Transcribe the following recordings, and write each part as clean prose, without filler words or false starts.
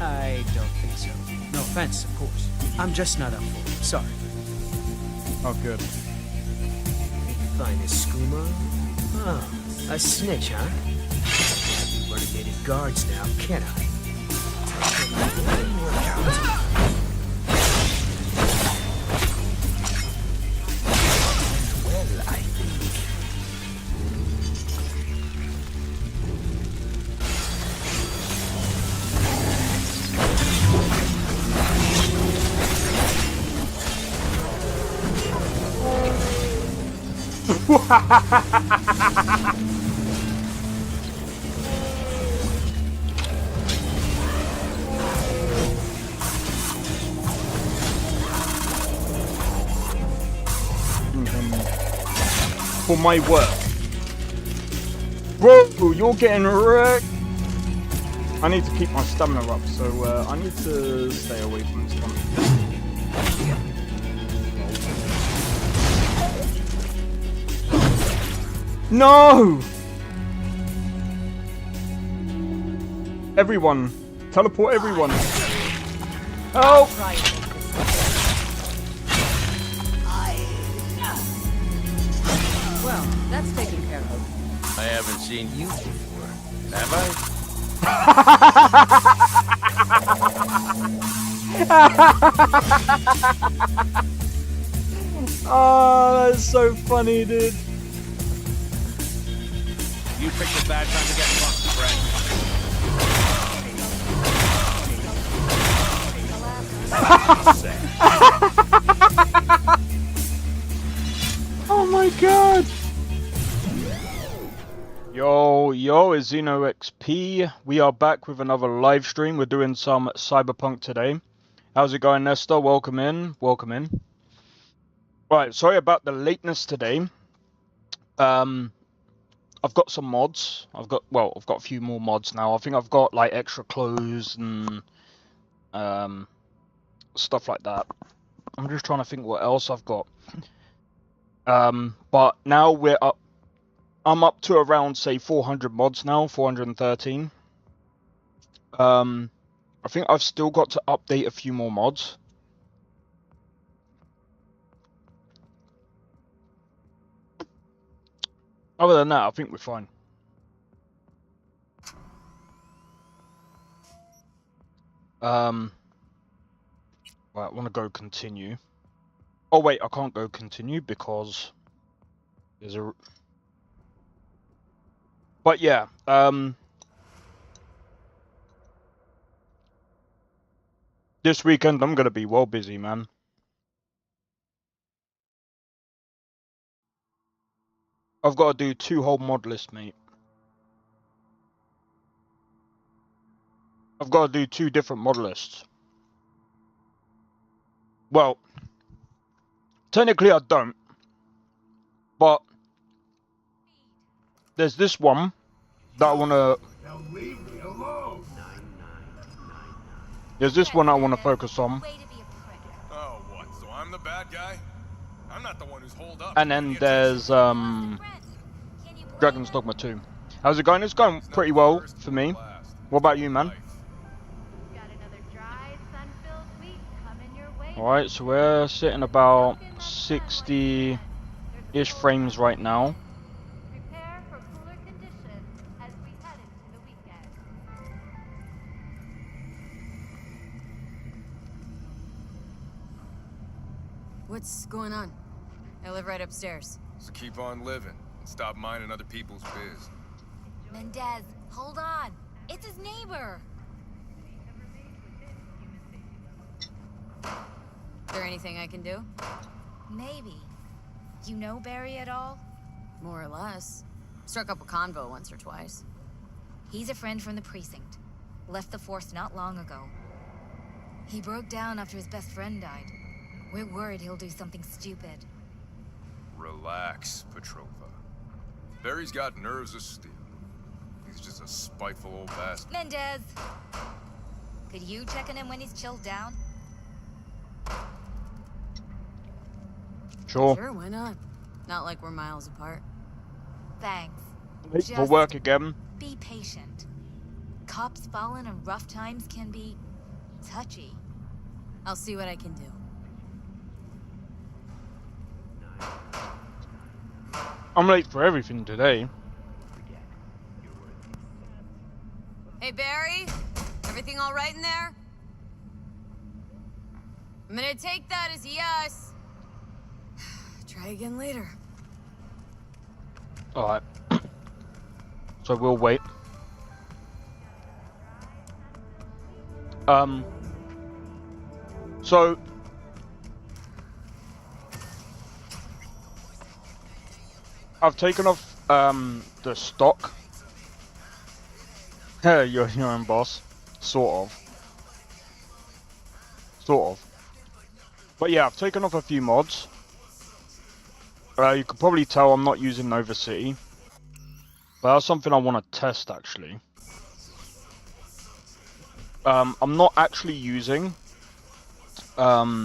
I don't think so. No offense, of course. I'm just not up for it. Sorry. Oh, good. Fine as skooma. Oh, a snitch, huh? Can't be renegade guards now, can I? Well, I think. For my work. Whoa, you're getting wrecked. I need to keep my stamina up, so I need to stay away from this one. No! Everyone. Teleport everyone. Help! Well, that's taken care of. I haven't seen you before, have I? Oh, that's so funny, dude. You picked a bad time to get fucked, friend. Oh my god! Yo, it's Xeno XP. We are back with another live stream. We're doing some Cyberpunk today. How's it going, Nestor? Welcome in. Welcome in. Right, sorry about the lateness today. I've got some mods. I've got a few more mods now. I think I've got like extra clothes and stuff like that. I'm just trying to think what else I've got. But now I'm up to around, say, 400 mods now, 413. I think I've still got to update a few more mods. Other than that, I think we're fine. Right, I want to go continue. Oh wait, I can't go continue because there's a... But yeah, this weekend I'm gonna be well busy, man. I've got to do 2 whole mod lists, mate. I've got to do 2 different mod lists. Well, technically I don't, but there's this one that I want to... There's this one I want to focus on. Oh, what? So I'm the bad guy? I'm not the one who's holed up. And then there's Dragon's Dogma 2. How's it going? It's going pretty well for me. What about you, man? Alright, so we're sitting about 60-ish frames right now. Prepare for cooler conditions as we head into the weekend. What's going on? I live right upstairs. So keep on living and stop minding other people's biz. Mendez, hold on. It's his neighbor. Is there anything I can do? Maybe. You know Barry at all? More or less. Struck up a convo once or twice. He's a friend from the precinct. Left the force not long ago. He broke down after his best friend died. We're worried he'll do something stupid. Relax, Petrova. Barry's got nerves of steel. He's just a spiteful old bastard. Mendez! Could you check on him when he's chilled down? Sure. Sure, why not? Not like we're miles apart. Thanks. Late for work again. Be patient. Cops falling in rough times can be touchy. I'll see what I can do. I'm late for everything today. Hey, Barry? Everything all right in there? I'm gonna take that as a yes. Try again later. Alright. So we'll wait. So I've taken off the stock. You're your own boss. Sort of. But yeah, I've taken off a few mods. You could probably tell I'm not using Nova City. But that's something I want to test actually. I'm not actually using AMM.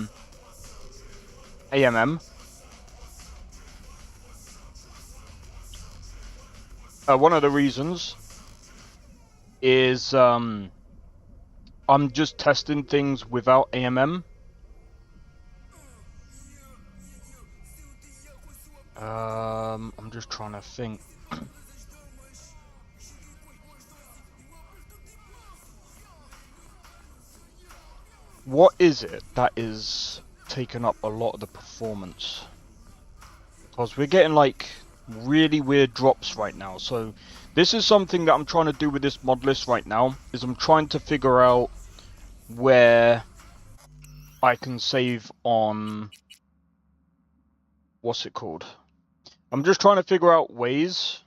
One of the reasons is I'm just testing things without AMM. I'm just trying to think. What is it that is taking up a lot of the performance? Because we're getting like really weird drops right now. So this is something that I'm trying to do with this mod list right now, is I'm trying to figure out where I can save on, what's it called? I'm just trying to figure out ways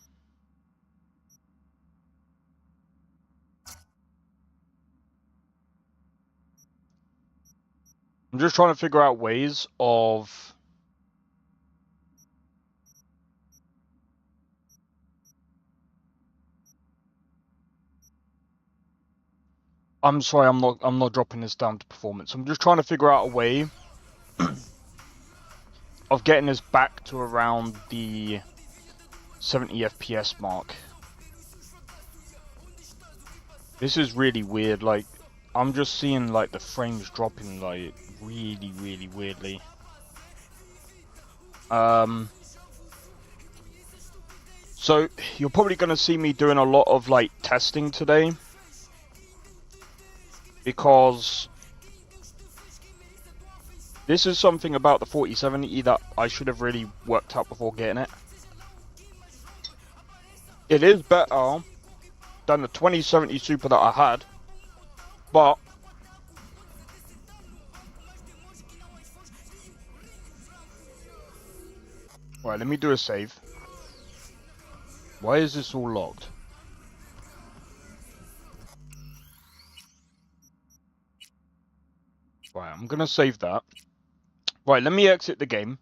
of I'm sorry, I'm not dropping this down to performance. I'm just trying to figure out a way of getting this back to around the 70 FPS mark. This is really weird, like I'm just seeing like the frames dropping like really weirdly. So you're probably going to see me doing a lot of like testing today, because this is something about the 4070 that I should have really worked out before getting it. It is better than the 2070 Super that I had, but right, let me do a save. Why is this all locked? Right, I'm gonna save that. Right, let me exit the game.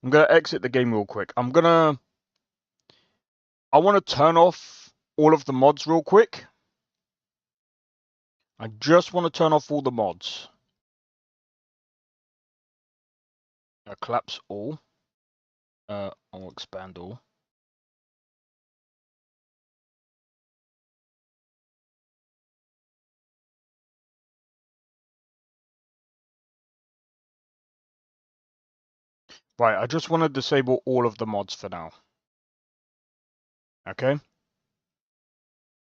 I'm gonna exit the game real quick. I want to turn off all of the mods real quick. I just want to turn off all the mods. Collapse all. I'll expand all. Right, I just want to disable all of the mods for now. Okay.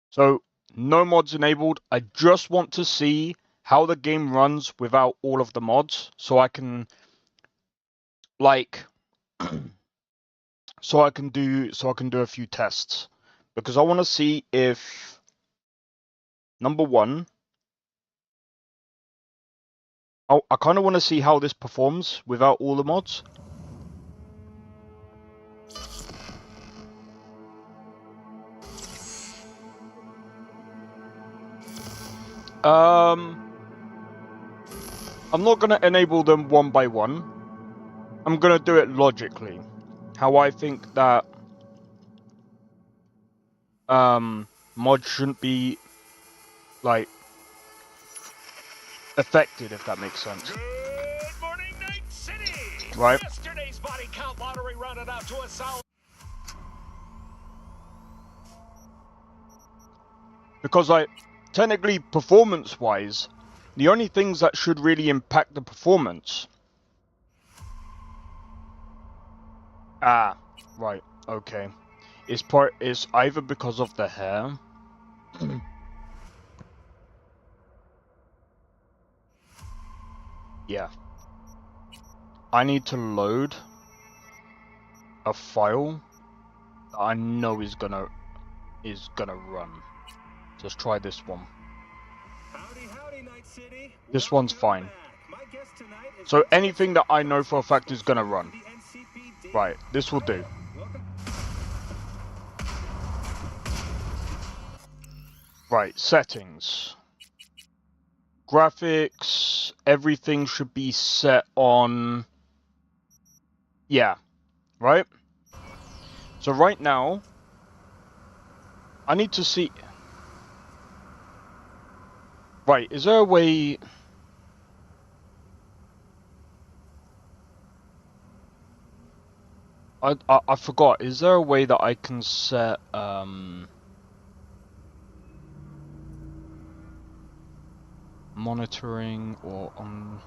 So, no mods enabled. I just want to see how the game runs without all of the mods, so I can like so I can do a few tests, because I want to see if, number one, I kind of want to see how this performs without all the mods. I'm not going to enable them one by one. I'm going to do it logically. How I think that mods shouldn't be like affected, if that makes sense. Good morning, Night City! Right. Yesterday's body count lottery rounded out to a solid... Because, like, technically, performance-wise, the only things that should really impact the performance... Ah, right, okay. It's either because of the hair... Yeah. I need to load a file that I know is gonna run. Let's try this one. Howdy, howdy, Night City. This one's fine. Back. My guest tonight is So anything that I know for a fact is gonna run. the NCPD. Right, this will do. Welcome. Right, settings. Graphics, everything should be set on... Yeah, right? So right now, I need to see... Right, is there a way... I forgot, is there a way that I can set, monitoring or on...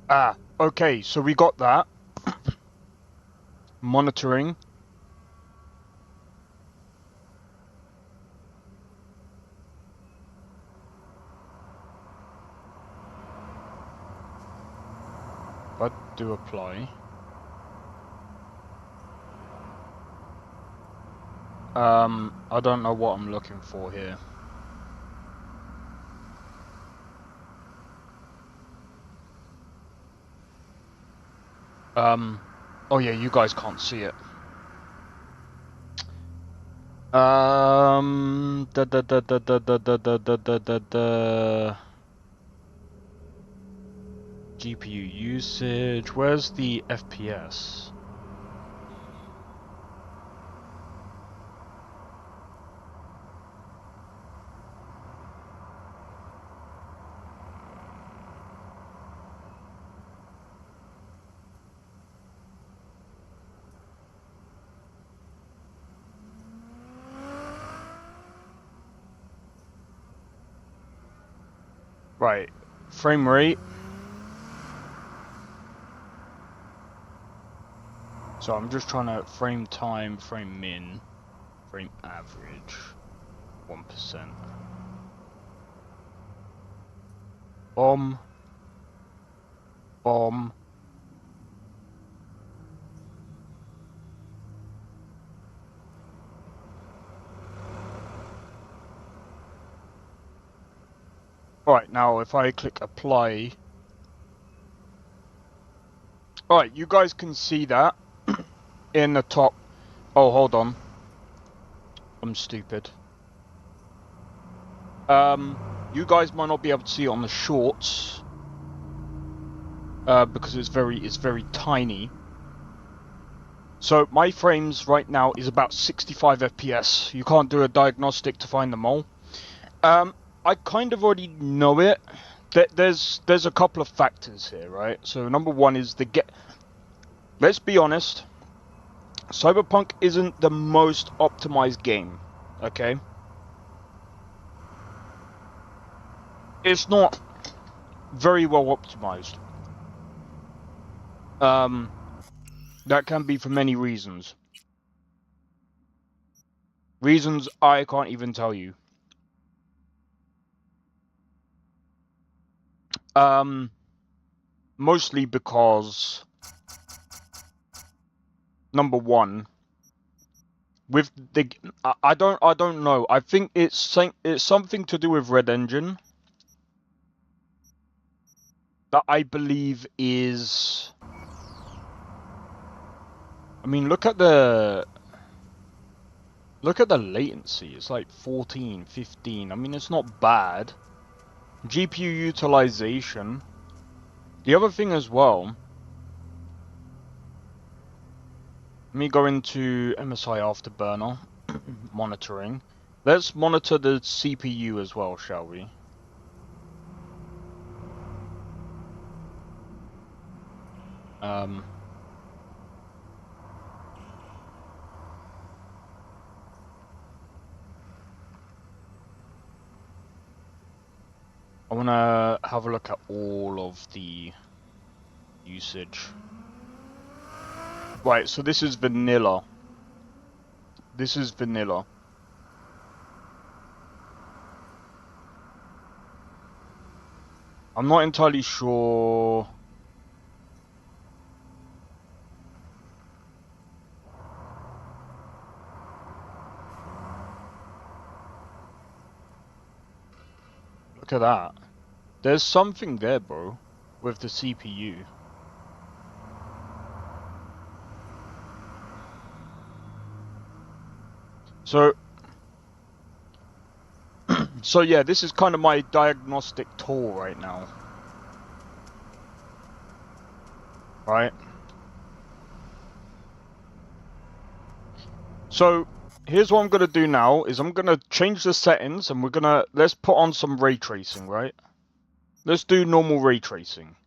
Ah, okay, so we got that. Monitoring. But do apply. I don't know what I'm looking for here. Oh yeah, you guys can't see it. Da da da da da da da da da da da da. GPU usage. Where's the FPS? Right, frame rate. So I'm just trying to frame time, frame min, frame average, 1%. Bomb. Bomb. Alright, now if I click apply... Alright, you guys can see that in the top... Oh, hold on. I'm stupid. You guys might not be able to see it on the shorts. Because it's very tiny. So my frames right now is about 65 FPS. You can't do a diagnostic to find them all. I kind of already know it. There's a couple of factors here, right? So number one is let's be honest. Cyberpunk isn't the most optimized game, okay? It's not very well optimized. That can be for many reasons. Reasons I can't even tell you. Mostly because... number one. With the, I don't know. I think it's something to do with Red Engine. That I believe is. I mean, look at the latency. It's like 14, 15. I mean, it's not bad. GPU utilization. The other thing as well. Let me go into MSI Afterburner monitoring. Let's monitor the CPU as well, shall we? I want to have a look at all of the usage. Right, so this is vanilla. This is vanilla. I'm not entirely sure. Look at that. There's something there, bro, with the CPU. So, so yeah, this is kind of my diagnostic tool right now. Right? So, here's what I'm going to do now, is I'm going to change the settings, and let's put on some ray tracing, right? Let's do normal ray tracing.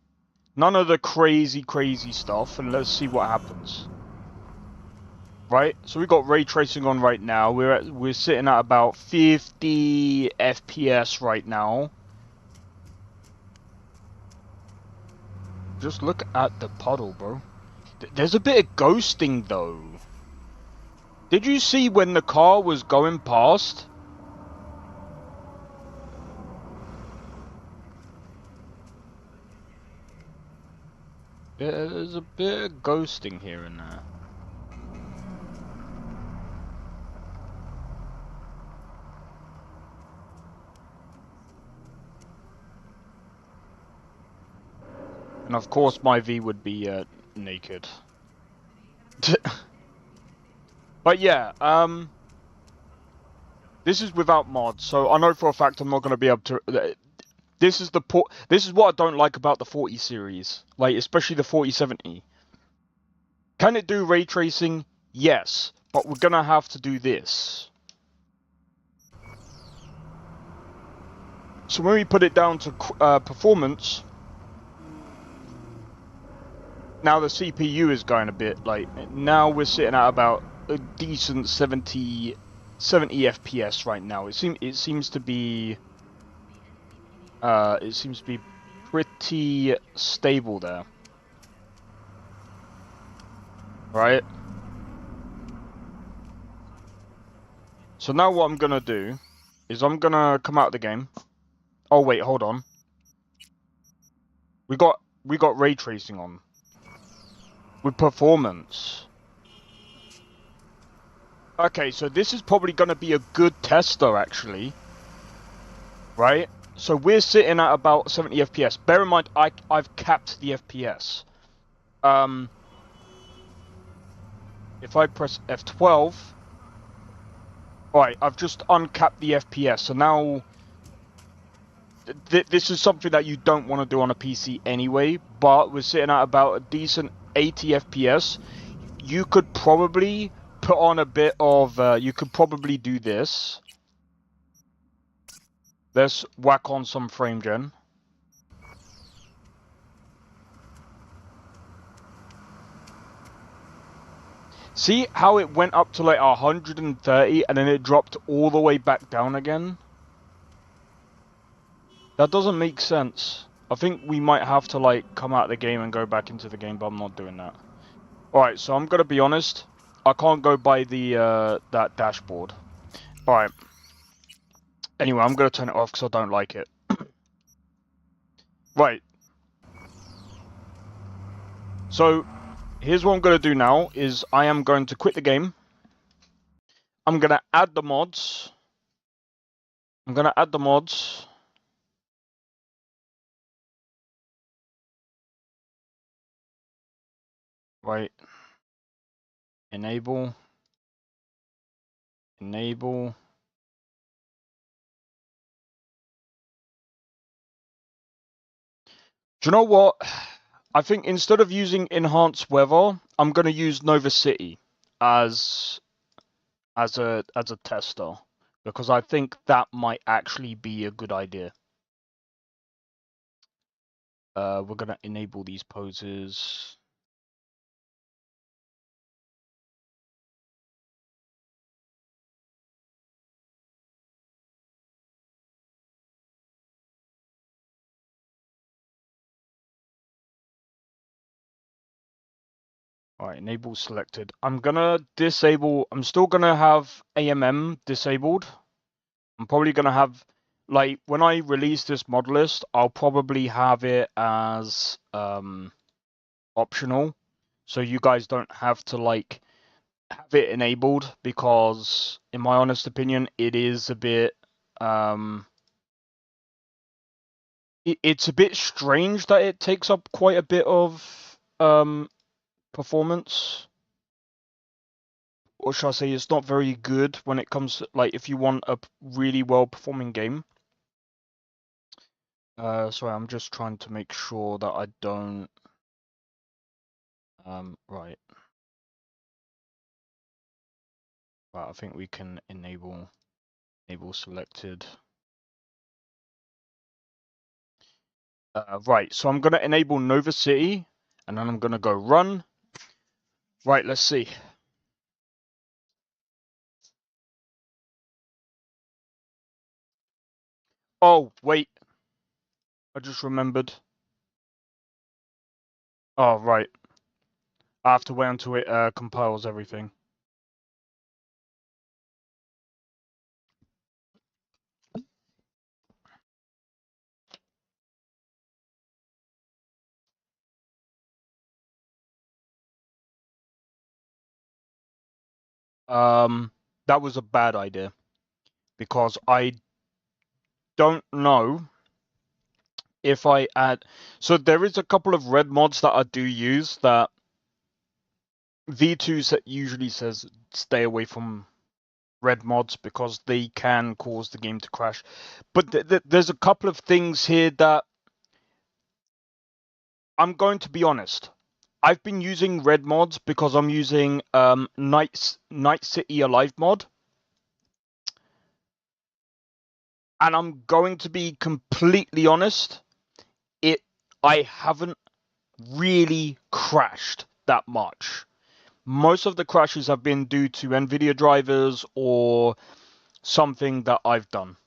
None of the crazy stuff, and let's see what happens. Right, so we got ray tracing on right now. We're sitting at about 50 FPS right now. Just look at the puddle, bro. There's a bit of ghosting though. Did you see when the car was going past? There's a bit of ghosting here and there. And of course my V would be naked. But yeah, this is without mods, so I know for a fact I'm not going to be able to... This is what I don't like about the 40 series, like especially the 4070. Can it do ray tracing? Yes, but we're going to have to do this. So when we put it down to performance... Now the CPU is going a bit, like, now we're sitting at about a decent 70 FPS right now. It seems to be pretty stable there. Right? So now what I'm gonna do is I'm gonna come out of the game. Oh wait, hold on. We got ray tracing on. With performance. Okay, so this is probably going to be a good tester, actually. Right? So we're sitting at about 70 FPS. Bear in mind, I've capped the FPS. If I press F12... Alright, I've just uncapped the FPS. So now... This is something that you don't want to do on a PC anyway. But we're sitting at about a decent 80 FPS. You could probably put on a bit of you could probably do this. Let's whack on some frame gen. See how it went up to like 130 and then it dropped all the way back down again? That doesn't make sense. I think we might have to like come out of the game and go back into the game, but I'm not doing that. Alright, so I'm gonna be honest. I can't go by the that dashboard. Alright. Anyway, I'm gonna turn it off because I don't like it. Right. So here's what I'm going to do now is I am going to quit the game. I'm going to add the mods. Right. Enable. Do you know what? I think instead of using enhanced weather, I'm going to use Nova City as a tester, because I think that might actually be a good idea. We're going to enable these poses. Alright, enable selected. I'm still gonna have AMM disabled. I'm probably gonna have, like, when I release this mod list, I'll probably have it as optional. So you guys don't have to, like, have it enabled, because in my honest opinion, it is a bit it's a bit strange that it takes up quite a bit of performance. Or should I say, it's not very good when it comes to, like, if you want a really well performing game. Sorry, I'm just trying to make sure that I don't. Right. Right, I think we can enable selected. Right, so I'm gonna enable Nova City, and then I'm gonna go run. Right, let's see. Oh, wait. I just remembered. Oh, right. I have to wait until it compiles everything. That was a bad idea, because I don't know if I add. So there is a couple of red mods that I do use that V2 usually says stay away from red mods because they can cause the game to crash. But there's a couple of things here that I'm going to be honest. I've been using red mods because I'm using Night City Alive mod. And I'm going to be completely honest, I haven't really crashed that much. Most of the crashes have been due to NVIDIA drivers or something that I've done.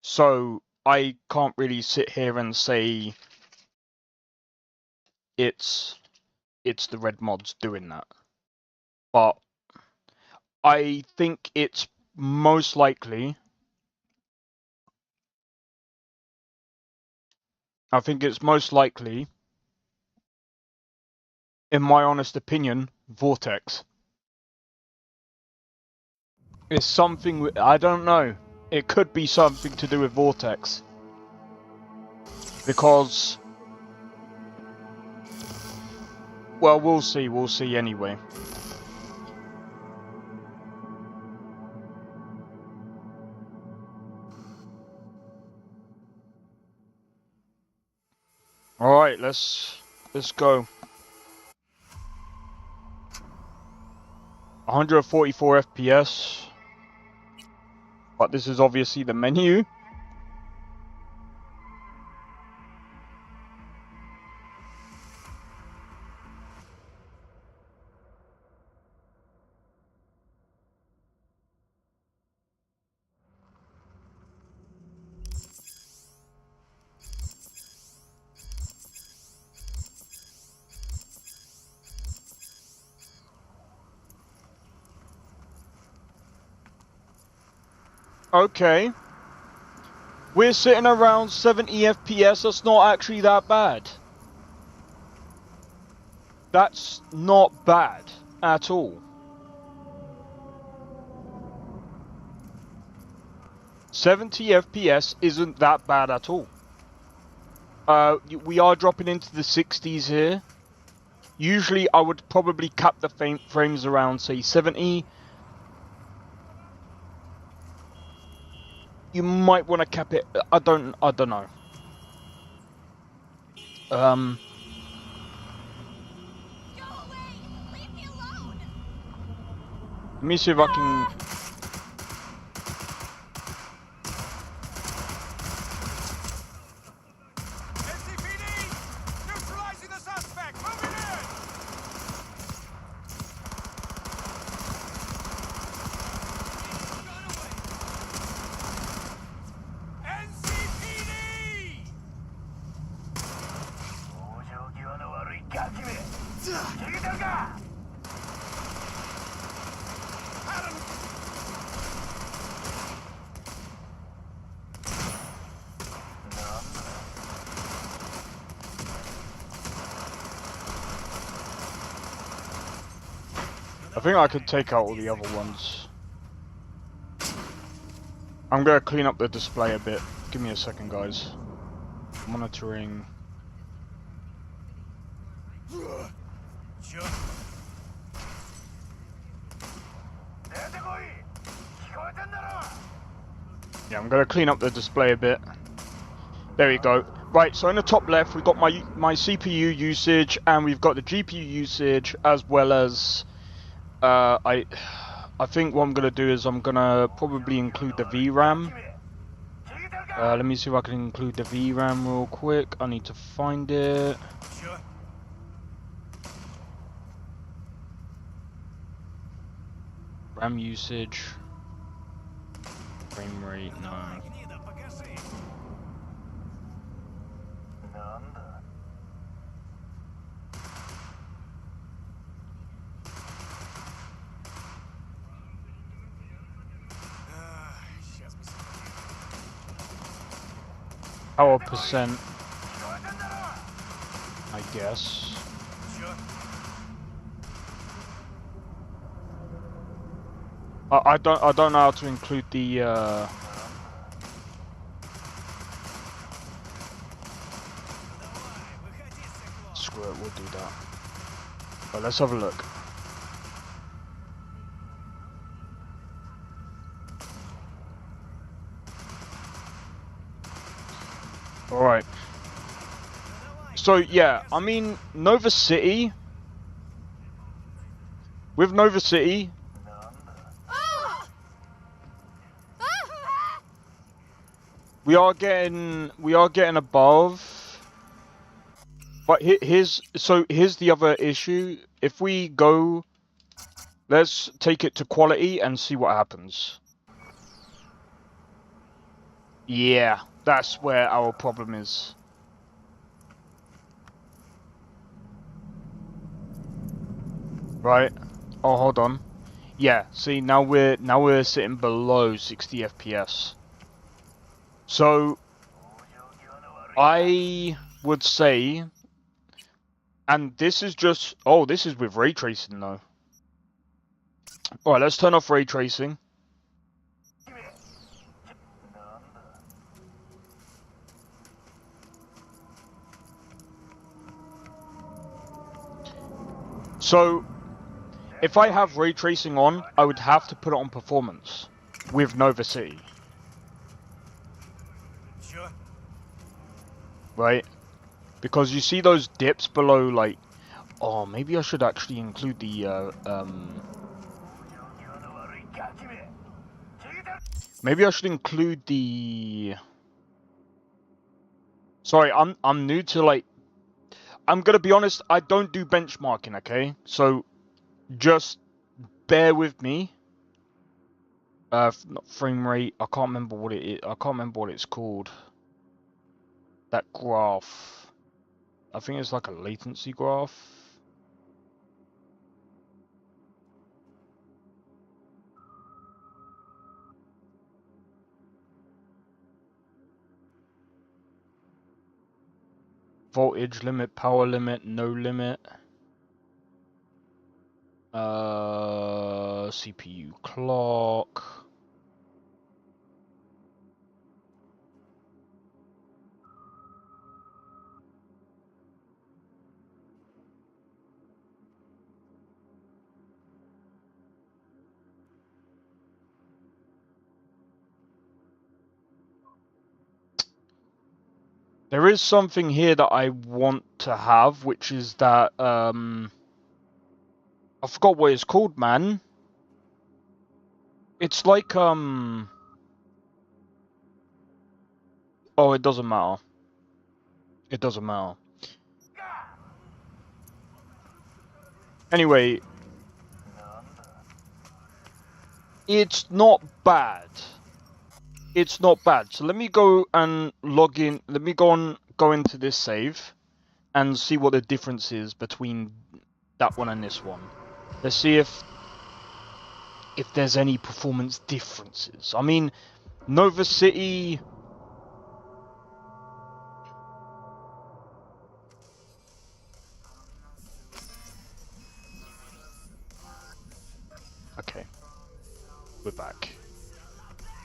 So I can't really sit here and say it's the red mods doing that. But I think it's most likely in my honest opinion, Vortex. It's something, I don't know. It could be something to do with Vortex. Because, well, we'll see anyway. Alright, let's go. 144 FPS. But this is obviously the menu. Okay. We're sitting around 70 FPS. That's not actually that bad. That's not bad at all. 70 FPS isn't that bad at all. We are dropping into the 60s here. Usually I would probably cap the frames around, say, 70. You might want to cap it. I don't know. Go away! Leave me alone! Let me see if I can. NCPD! Neutralizing the suspect! Moving in! NCPD! I think I could take out all the other ones. I'm gonna clean up the display a bit. Give me a second, guys. Monitoring. Yeah, I'm gonna clean up the display a bit. There we go. Right, so in the top left we've got my CPU usage and we've got the GPU usage as well as I think what I'm gonna do is I'm gonna probably include the VRAM. Let me see if I can include the VRAM real quick. I need to find it. RAM usage. Frame rate, no. Power percent, I guess. I don't know how to include the screw it, we'll do that. But let's have a look. Alright. So yeah, I mean Nova City. With Nova City, we are getting above. But here's the other issue. If we go, let's take it to quality and see what happens. Yeah, that's where our problem is. Right. Oh, hold on. Yeah, see now we're sitting below 60 FPS. So I would say, and this is just, oh, this is with ray tracing though. Alright, let's turn off ray tracing. So, if I have ray tracing on, I would have to put it on performance with Nova City. Right? Because you see those dips below, like, oh, maybe I should actually include the, maybe I should include the, sorry, I'm new to, like, I'm gonna be honest, I don't do benchmarking, okay? So, just bear with me. Not frame rate, I can't remember what it is, I can't remember what it's called. That graph. I think it's like a latency graph. voltage limit, power limit, no limit. CPU clock. There is something here that I want to have, which is that, I forgot what it's called, man. It's like, oh, it doesn't matter. It doesn't matter. Anyway, it's not bad. It's not bad. So let me go and log in. Let me go into this save and see what the difference is between that one and this one. Let's see if there's any performance differences. I mean, Nova City. Okay, we're back.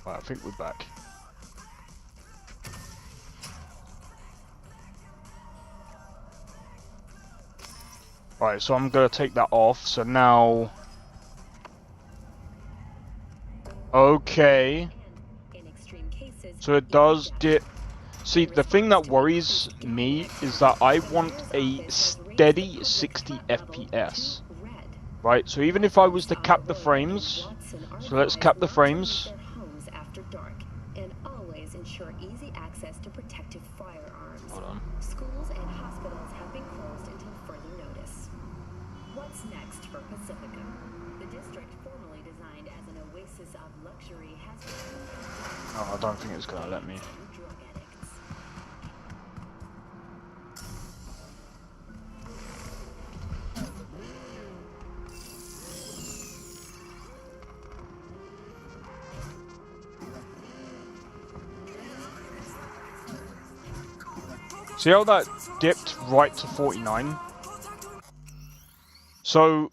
Right, I think we're back. Right, so I'm gonna take that off. So now, okay. So it does dip. See, the thing that worries me is that I want a steady 60 FPS. Right, so even if I was to cap the frames, so let's cap the frames. Hold on. Schools and hospitals have been closed until further notice. What's next for Pacifica? The district, formerly designed as an oasis of luxury, has become Oh, I don't think it's gonna let me. drug addicts. See how that dipped right to 49? So,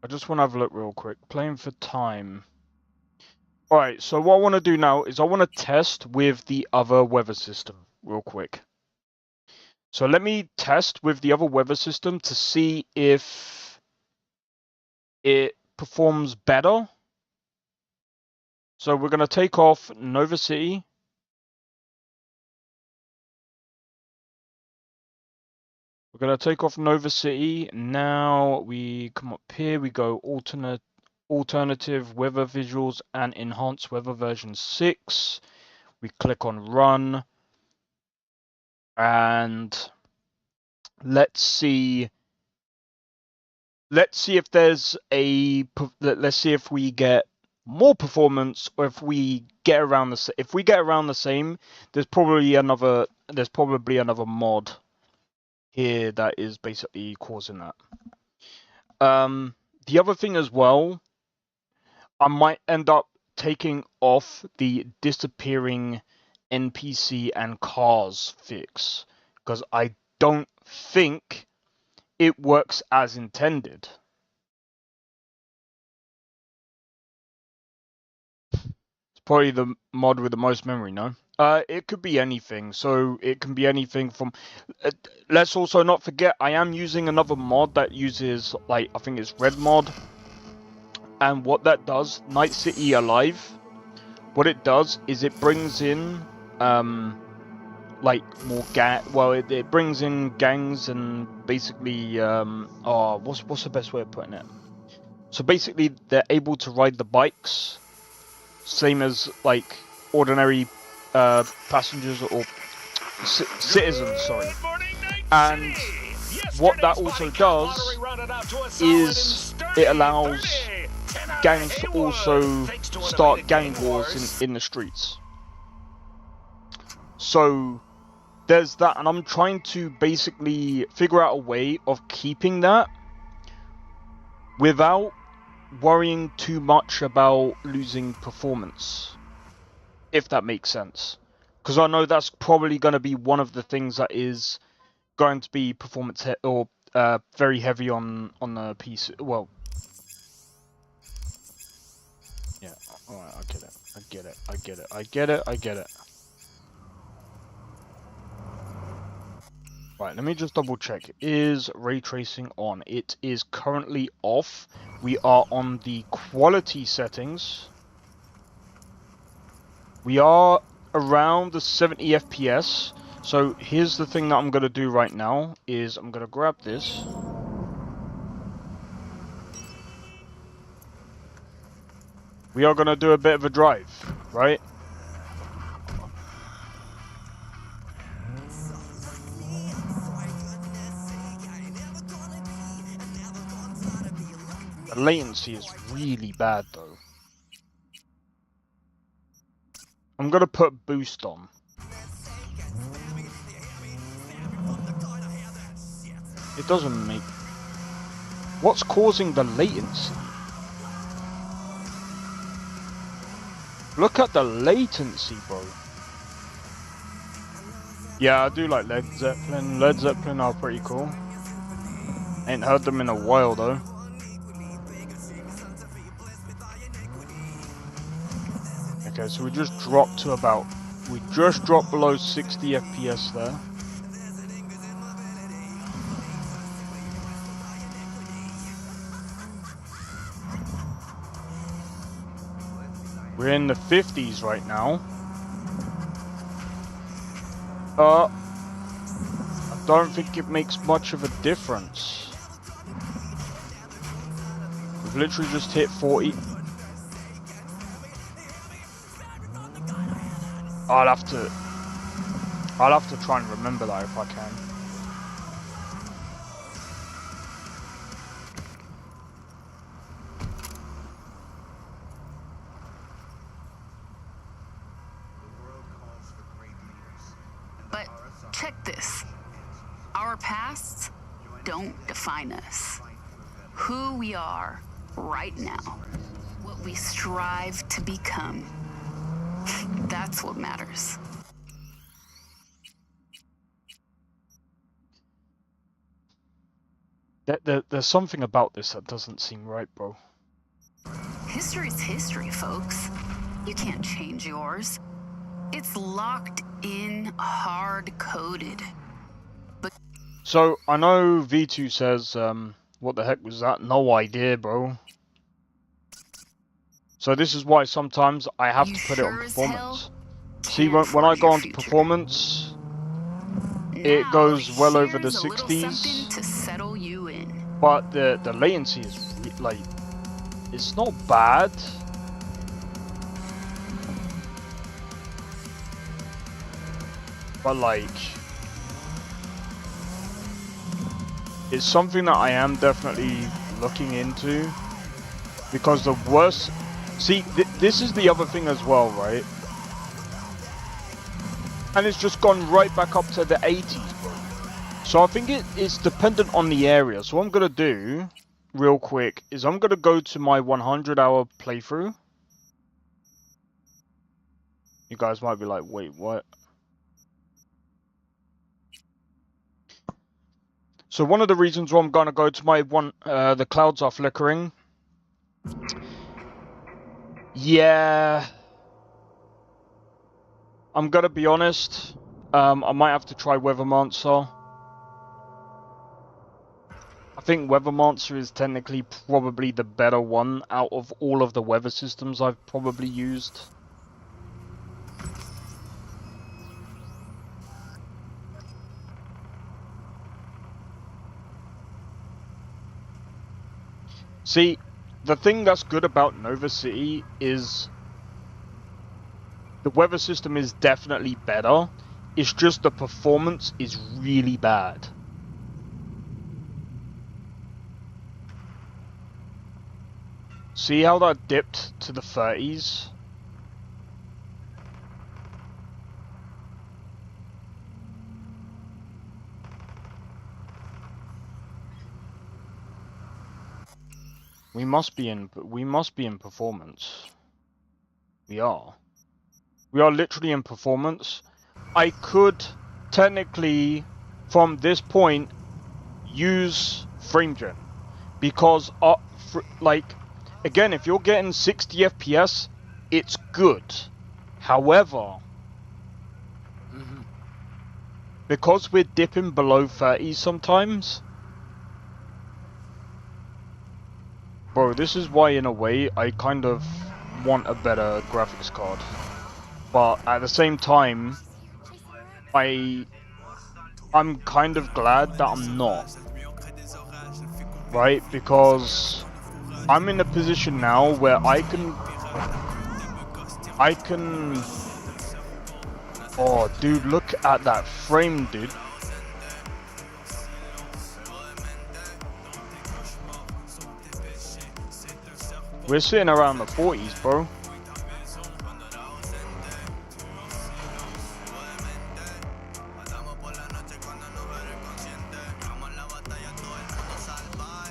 I just want to have a look real quick. Playing for time. Alright, so what I want to do now is I want to test with the other weather system real quick. So let me test with the other weather system to see if it performs better. So we're going to take off Nova City. We're going to take off Nova City. Now we come up here. We go alternative weather visuals and enhanced weather version 6. We click on run. And let's see if there's a, let's see if we get more performance or if we get around the, if we get around the same, there's probably another mod here that is basically causing that. The other thing as well, I might end up taking off the disappearing NPC and cars fix because I don't think it works as intended. It's probably the mod with the most memory, no? It could be anything. So it can be anything from... let's also not forget, I am using another mod that uses, like, I think it's Red Mod. And what that does, Night City Alive, what it does is it brings in, like, more it brings in gangs and basically, what's the best way of putting it? So basically, they're able to ride the bikes, same as, like, ordinary passengers or citizens, sorry. And what that also does is it allows gangs to also start gang wars in the streets. So there's that, and I'm trying to basically figure out a way of keeping that without worrying too much about losing performance, if that makes sense. Because I know that's probably going to be one of the things that is going to be performance or very heavy on the PC. Well, yeah. All right, I get it. I get it. I get it. I get it. I get it. Right, let me just double check. Is ray tracing on? It is currently off. We are on the quality settings. We are around the 70 FPS. So here's the thing that I'm going to do right now is I'm going to grab this. We are going to do a bit of a drive, right? The latency is really bad though. I'm going to put boost on. It doesn't make... What's causing the latency? Look at the latency, bro. Yeah, I do like Led Zeppelin. Led Zeppelin are pretty cool. Ain't heard them in a while though. Okay, so we just dropped to about... We just dropped below 60 FPS there. We're in the 50s right now. I don't think it makes much of a difference. We've literally just hit 40. I'll have to try and remember that if I can. But check this. Our pasts don't define us. Who we are right now, what we strive to become, that's what matters. There's something about this that doesn't seem right, bro. History's history, folks. You can't change yours. It's locked in, hard-coded. But So, I know V2 says, what the heck was that? No idea, bro. So this is why sometimes I have to put it on performance. See, when I go on to performance, it goes well over the 60s. To settle you in. But the latency is, like, it's not bad. But, like, it's something that I am definitely looking into. Because the worst... See, this is the other thing as well, right? And it's just gone right back up to the 80s, bro. So I think it's dependent on the area. So what I'm going to do, real quick, is I'm going to go to my 100-hour playthrough. You guys might be like, wait, what? So one of the reasons why I'm going to go to my the clouds are flickering. Yeah. I'm going to be honest. I might have to try Weathermancer. I think Weathermancer is technically probably the better one out of all of the weather systems I've probably used. See, the thing that's good about Nova City is the weather system is definitely better. It's just the performance is really bad. See how that dipped to the 30s? We must be in performance. We are. We are literally in performance. I could technically, from this point, use FrameGen. Because, like, again, if you're getting 60 FPS, it's good. However, because we're dipping below 30 sometimes, bro, this is why, in a way, I kind of want a better graphics card. But at the same time, I'm kind of glad that I'm not. Right? Because I'm in a position now where I can... Oh, dude, look at that frame, dude. We're sitting around the 40s, bro.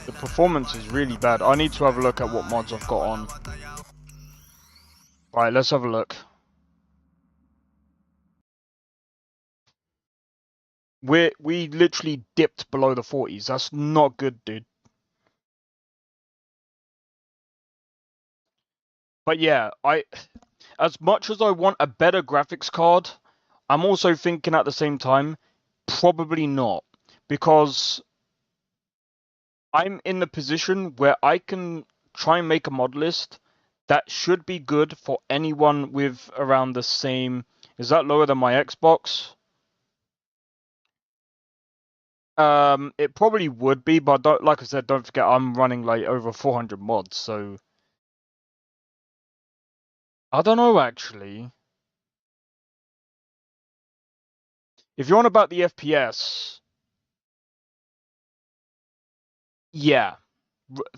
The performance is really bad. I need to have a look at what mods I've got on. Right, let's have a look. We literally dipped below the 40s. That's not good, dude. But yeah, as much as I want a better graphics card, I'm also thinking at the same time, probably not. Because I'm in the position where I can try and make a mod list that should be good for anyone with around the same... Is that lower than my Xbox? It probably would be, but like I said, don't forget I'm running like over 400 mods, so I don't know actually. If you're on about the FPS, yeah,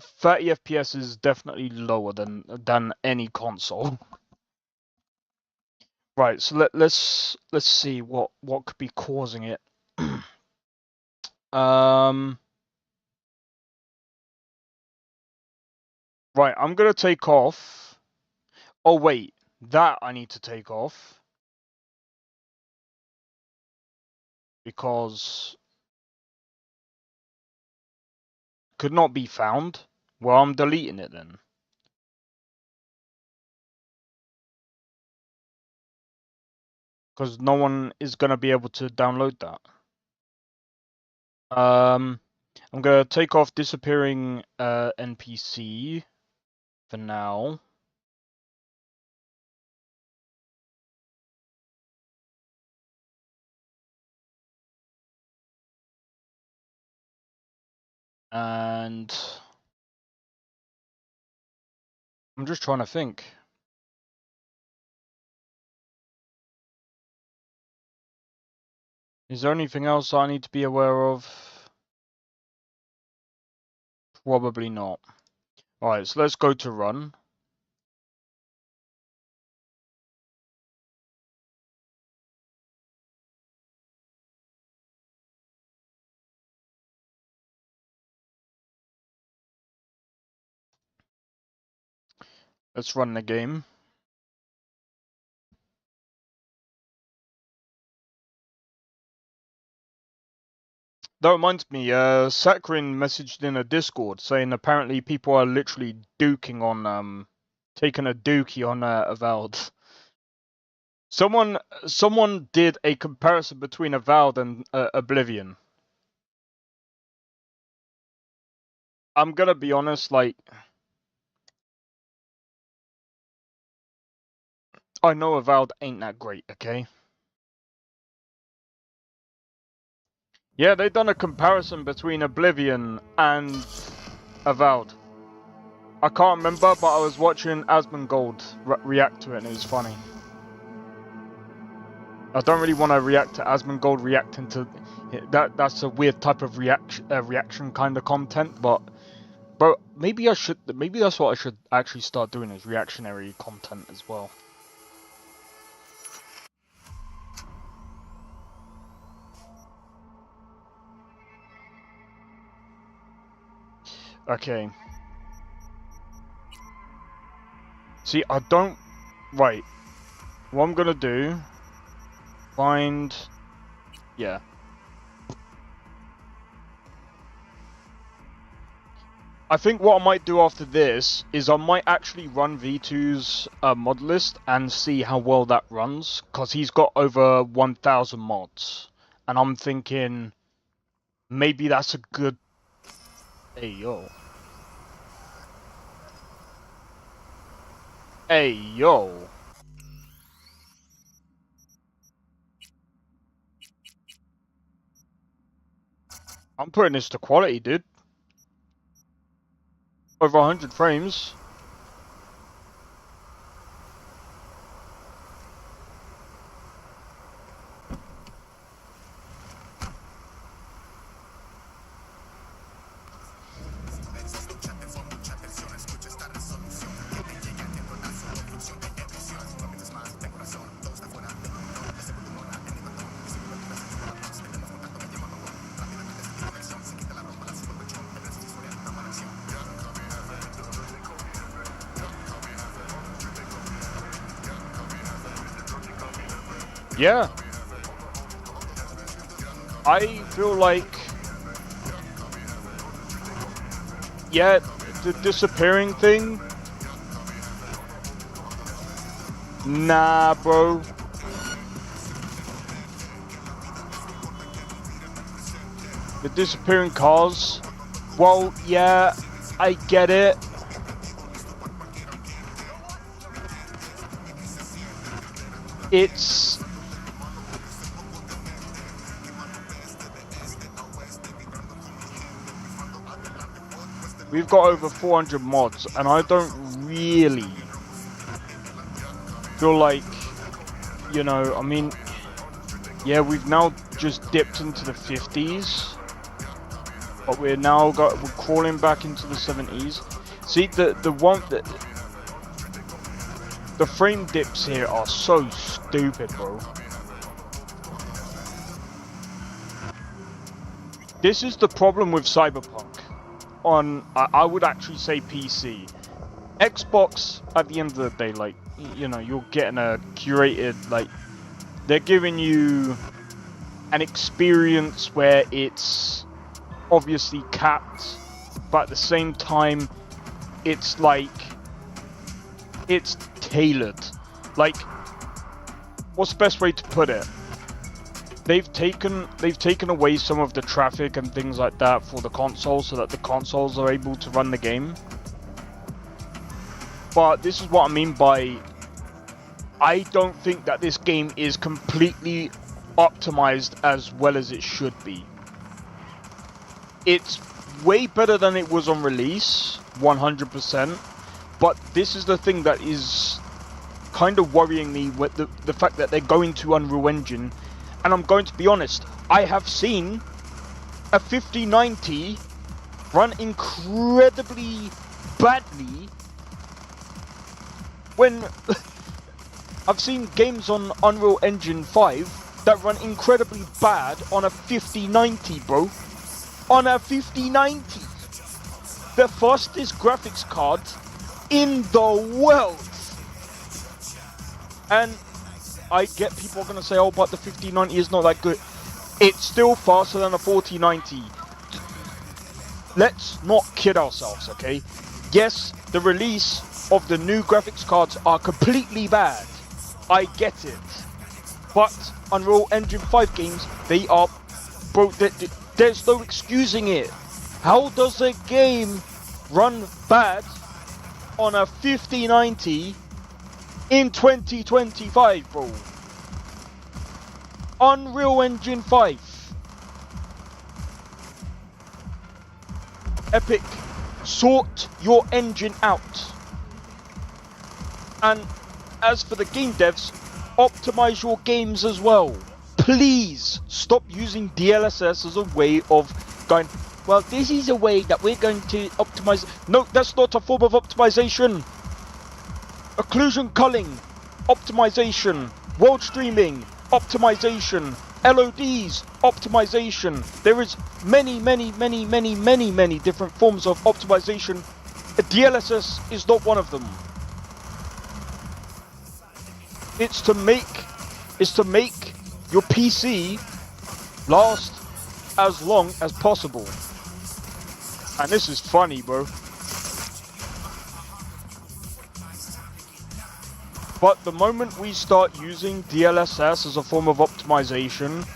30 FPS is definitely lower than any console. Right, so let's see what could be causing it. Right, I'm gonna take off. Oh wait, that I need to take off because could not be found. Well, I'm deleting it then. Because no one is gonna be able to download that. I'm gonna take off disappearing NPC for now. And I'm just trying to think. Is there anything else I need to be aware of? Probably not. Alright, so let's go to run. Let's run the game. That reminds me, Sakrin messaged in a Discord saying apparently people are literally duking on, taking a dookie on Avowed. Someone did a comparison between Avowed and Oblivion. I'm gonna be honest, like, I know Avowed ain't that great, okay? Yeah, they done a comparison between Oblivion and Avowed. I can't remember, but I was watching Asmongold react to it and it was funny. I don't really want to react to Asmongold reacting to that. That's a weird type of reaction kind of content, but bro, maybe I should. Maybe that's what I should actually start doing, is reactionary content as well. Okay. See, I don't... Right. What I'm gonna do... Find... Yeah. I think what I might do after this is I might actually run V2's Modlist and see how well that runs, because he's got over 1,000 mods. And I'm thinking maybe that's a good... Hey, yo. Hey, yo. I'm putting this to quality, dude. Over 100 frames. Yeah. I feel like... Yeah, the disappearing thing? Nah, bro. The disappearing cars? Well, yeah, I get it. It's... We've got over 400 mods, and I don't really feel like, you know, I mean, yeah, we've now just dipped into the 50s, but we're crawling back into the 70s. See, the frame dips here are so stupid, bro. This is the problem with Cyberpunk. On, I would actually say PC. Xbox, at the end of the day, like, you know, you're getting a curated, like, they're giving you an experience where it's obviously capped, but at the same time, it's like, it's tailored. Like, what's the best way to put it? They've taken away some of the traffic and things like that for the console, so that the consoles are able to run the game. But this is what I mean by, I don't think that this game is completely optimized as well as it should be. It's way better than it was on release, 100%. But this is the thing that is kind of worrying me, with the fact that they're going to Unreal Engine. And I'm going to be honest, I have seen a 5090 run incredibly badly when I've seen games on Unreal Engine 5 that run incredibly bad on a 5090, bro. On a 5090. The fastest graphics card in the world. And I get people are going to say, oh, but the 5090 is not that good. It's still faster than a 4090. Let's not kid ourselves, okay? Yes, the release of the new graphics cards are completely bad. I get it. But Unreal Engine 5 games, they are... Bro, there's no excusing it. How does a game run bad on a 5090 in 2025, bro? Unreal Engine 5. Epic, sort your engine out. And as for the game devs, optimize your games as well. Please stop using DLSS as a way of going, well, this is a way that we're going to optimize. No, that's not a form of optimization. Occlusion culling, optimization. World streaming, optimization. LODs, optimization. There is many different forms of optimization. DLSS is not one of them. It's to make your PC last as long as possible. And this is funny, bro. But the moment we start using DLSS as a form of optimization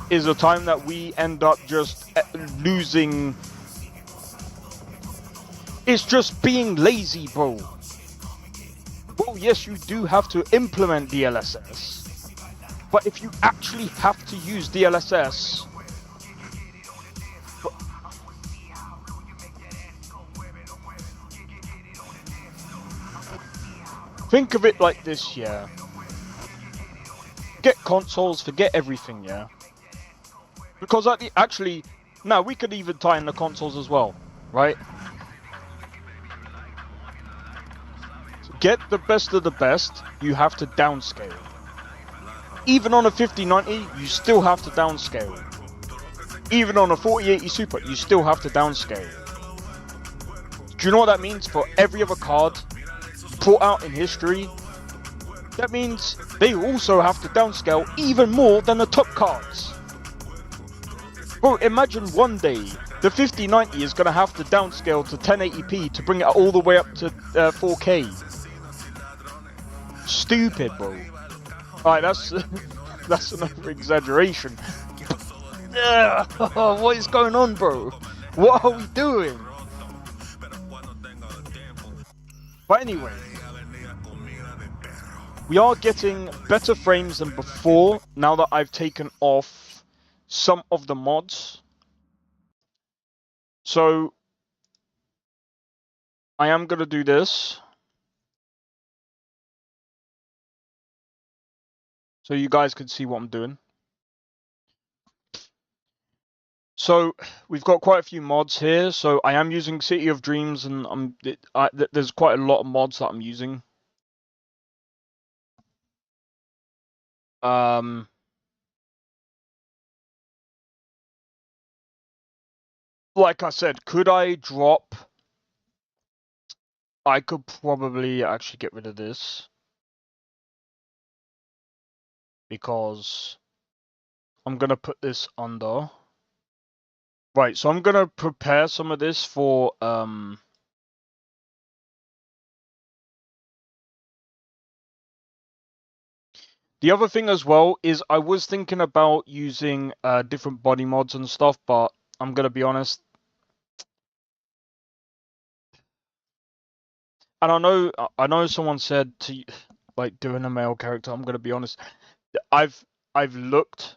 is a time that we end up just losing. It's just being lazy, bro. Well, yes, you do have to implement DLSS, but if you actually have to use DLSS, think of it like this, yeah. Get consoles, forget everything, yeah. Because actually, now we could even tie in the consoles as well, right? Get the best of the best, you have to downscale. Even on a 5090, you still have to downscale. Even on a 4080 Super, you still have to downscale. Do you know what that means for every other card brought out in history? That means they also have to downscale even more than the top cards. Bro, imagine one day the 5090 is going to have to downscale to 1080p to bring it all the way up to 4K. Stupid, bro. Alright, that's that's an over exaggeration. What is going on, bro? What are we doing? But anyway, we are getting better frames than before now that I've taken off some of the mods. So I am going to do this. So you guys can see what I'm doing. So we've got quite a few mods here. So I am using City of Dreams, and there's quite a lot of mods that I'm using. Like I said, could I drop? I could probably actually get rid of this because I'm gonna put this under. Right, so I'm gonna prepare some of this for the other thing as well is I was thinking about using different body mods and stuff, but I'm gonna be honest. And I know someone said to like doing a male character. I'm gonna be honest. I've looked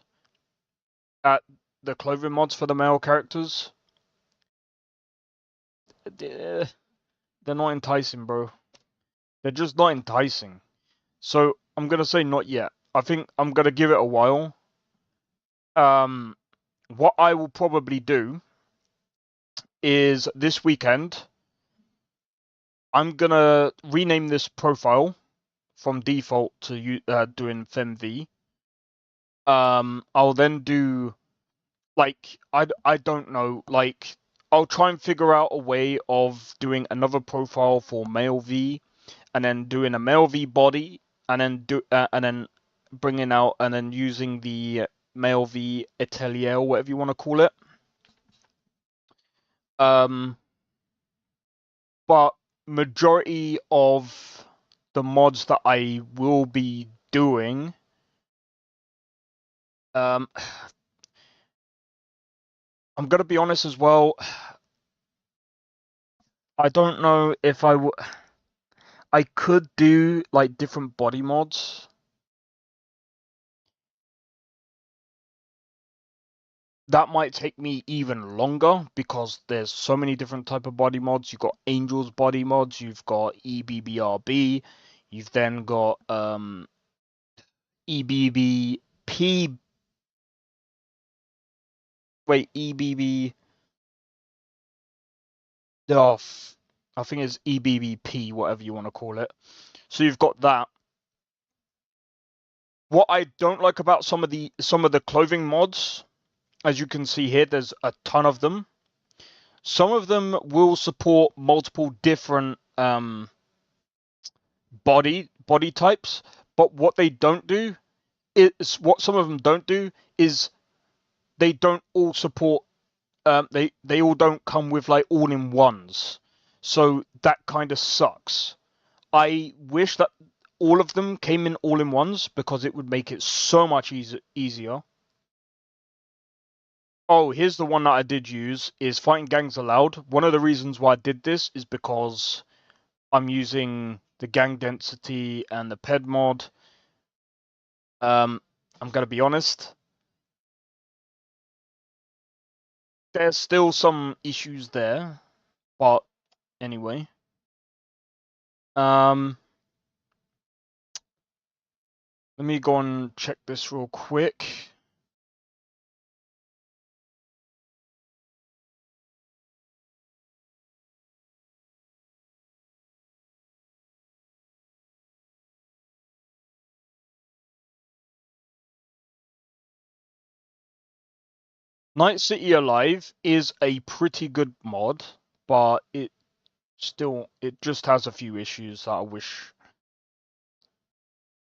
at the clothing mods for the male characters. They're not enticing, bro. They're just not enticing. So I'm gonna say not yet. I think I'm gonna give it a while. What I will probably do is this weekend I'm gonna rename this profile from default to doing FemV. I'll then do like I don't know, like I'll try and figure out a way of doing another profile for male V, and then doing a male V body, and then bringing out and then using the male V atelier or whatever you want to call it. But majority of the mods that I will be doing, I'm gonna be honest as well. I don't know if I could do like different body mods. That might take me even longer because there's so many different type of body mods. You've got Angel's body mods, you've got EBBRB, you've then got EBBP. Wait, EBB. Oh, I think it's EBBP, whatever you want to call it. So you've got that. What I don't like about some of the clothing mods, as you can see here, there's a ton of them. Some of them will support multiple different body types, but what they don't do it's what some of them don't do is they don't all support. They all don't come with like all-in-ones, so that kind of sucks. I wish that all of them came in all-in-ones because it would make it so much easier. Oh, here's the one that I did use, is Fighting Gangs Allowed. One of the reasons why I did this is because I'm using the gang density and the ped mod. I'm gonna be honest, there's still some issues there, but anyway. Let me go and check this real quick. Night City Alive is a pretty good mod, but it just has a few issues that I wish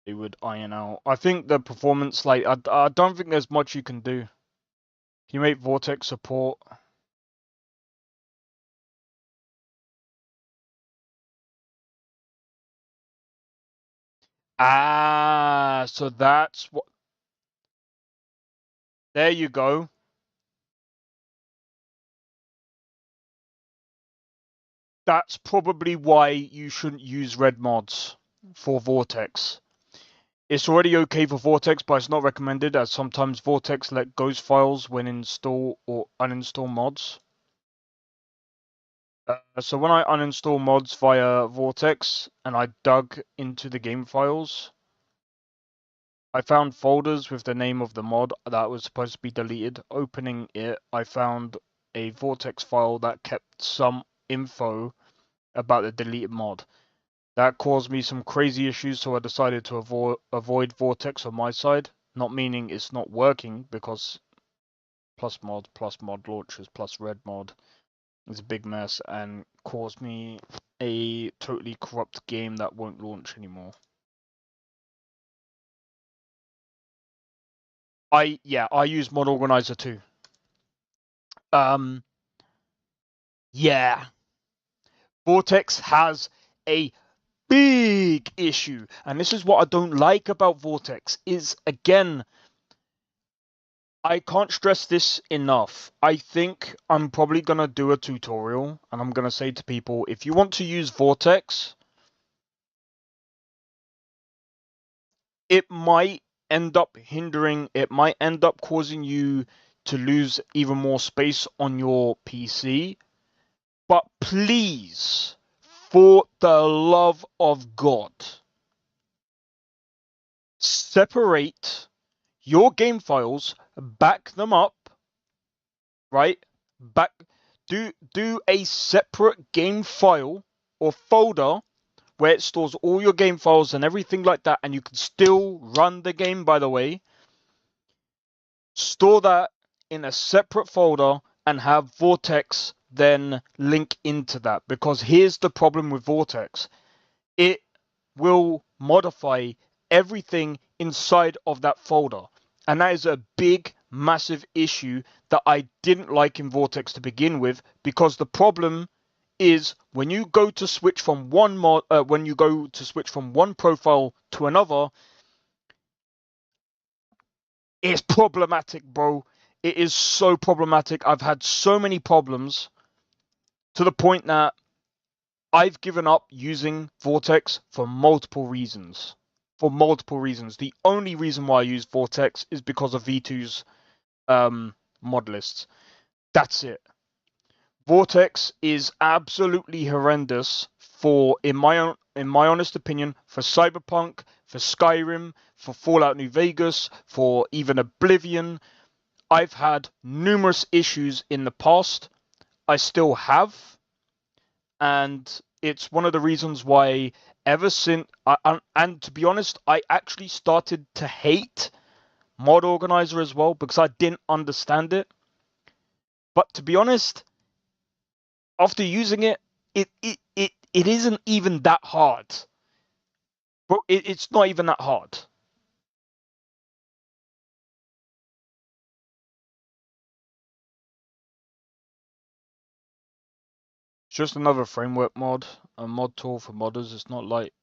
they would iron out. I think the performance, like, I don't think there's much you can do. Can you make Vortex support? Ah, so that's what. There you go. That's probably why you shouldn't use red mods for Vortex. It's already okay for Vortex, but it's not recommended as sometimes Vortex let ghost files when install or uninstall mods. So when I uninstall mods via Vortex and I dug into the game files, I found folders with the name of the mod that was supposed to be deleted. Opening it, I found a Vortex file that kept some info about the deleted mod. That caused me some crazy issues, so I decided to avoid Vortex on my side. Not meaning it's not working, because plus mod launchers plus red mod is a big mess and caused me a totally corrupt game that won't launch anymore. I use Mod Organizer too. Yeah. Vortex has a big issue, and this is what I don't like about Vortex, is, again, I can't stress this enough. I think I'm probably going to do a tutorial, and I'm going to say to people, if you want to use Vortex, it might end up hindering, it might end up causing you to lose even more space on your PC. But please, for the love of God, separate your game files, back them up, right? Do a separate game file or folder where it stores all your game files and everything like that, and you can still run the game, by the way. Store that in a separate folder and have Vortex then link into that, because here's the problem with Vortex. It will modify everything inside of that folder. And that is a big, massive issue that I didn't like in Vortex to begin with, because the problem is when you go to switch from one profile to another, it's problematic, bro. It is so problematic. I've had so many problems to the point that I've given up using Vortex for multiple reasons. The only reason why I use Vortex is because of V2's mod lists. That's it. Vortex is absolutely horrendous for, in my honest opinion, for Cyberpunk, for Skyrim, for Fallout New Vegas, for even Oblivion. I've had numerous issues in the past. I still have. And it's one of the reasons why ever since, and to be honest, I actually started to hate Mod Organizer as well, because I didn't understand it. But to be honest, after using it, it isn't even that hard. Bro, it's not even that hard. just another framework mod, a mod tool for modders. It's not like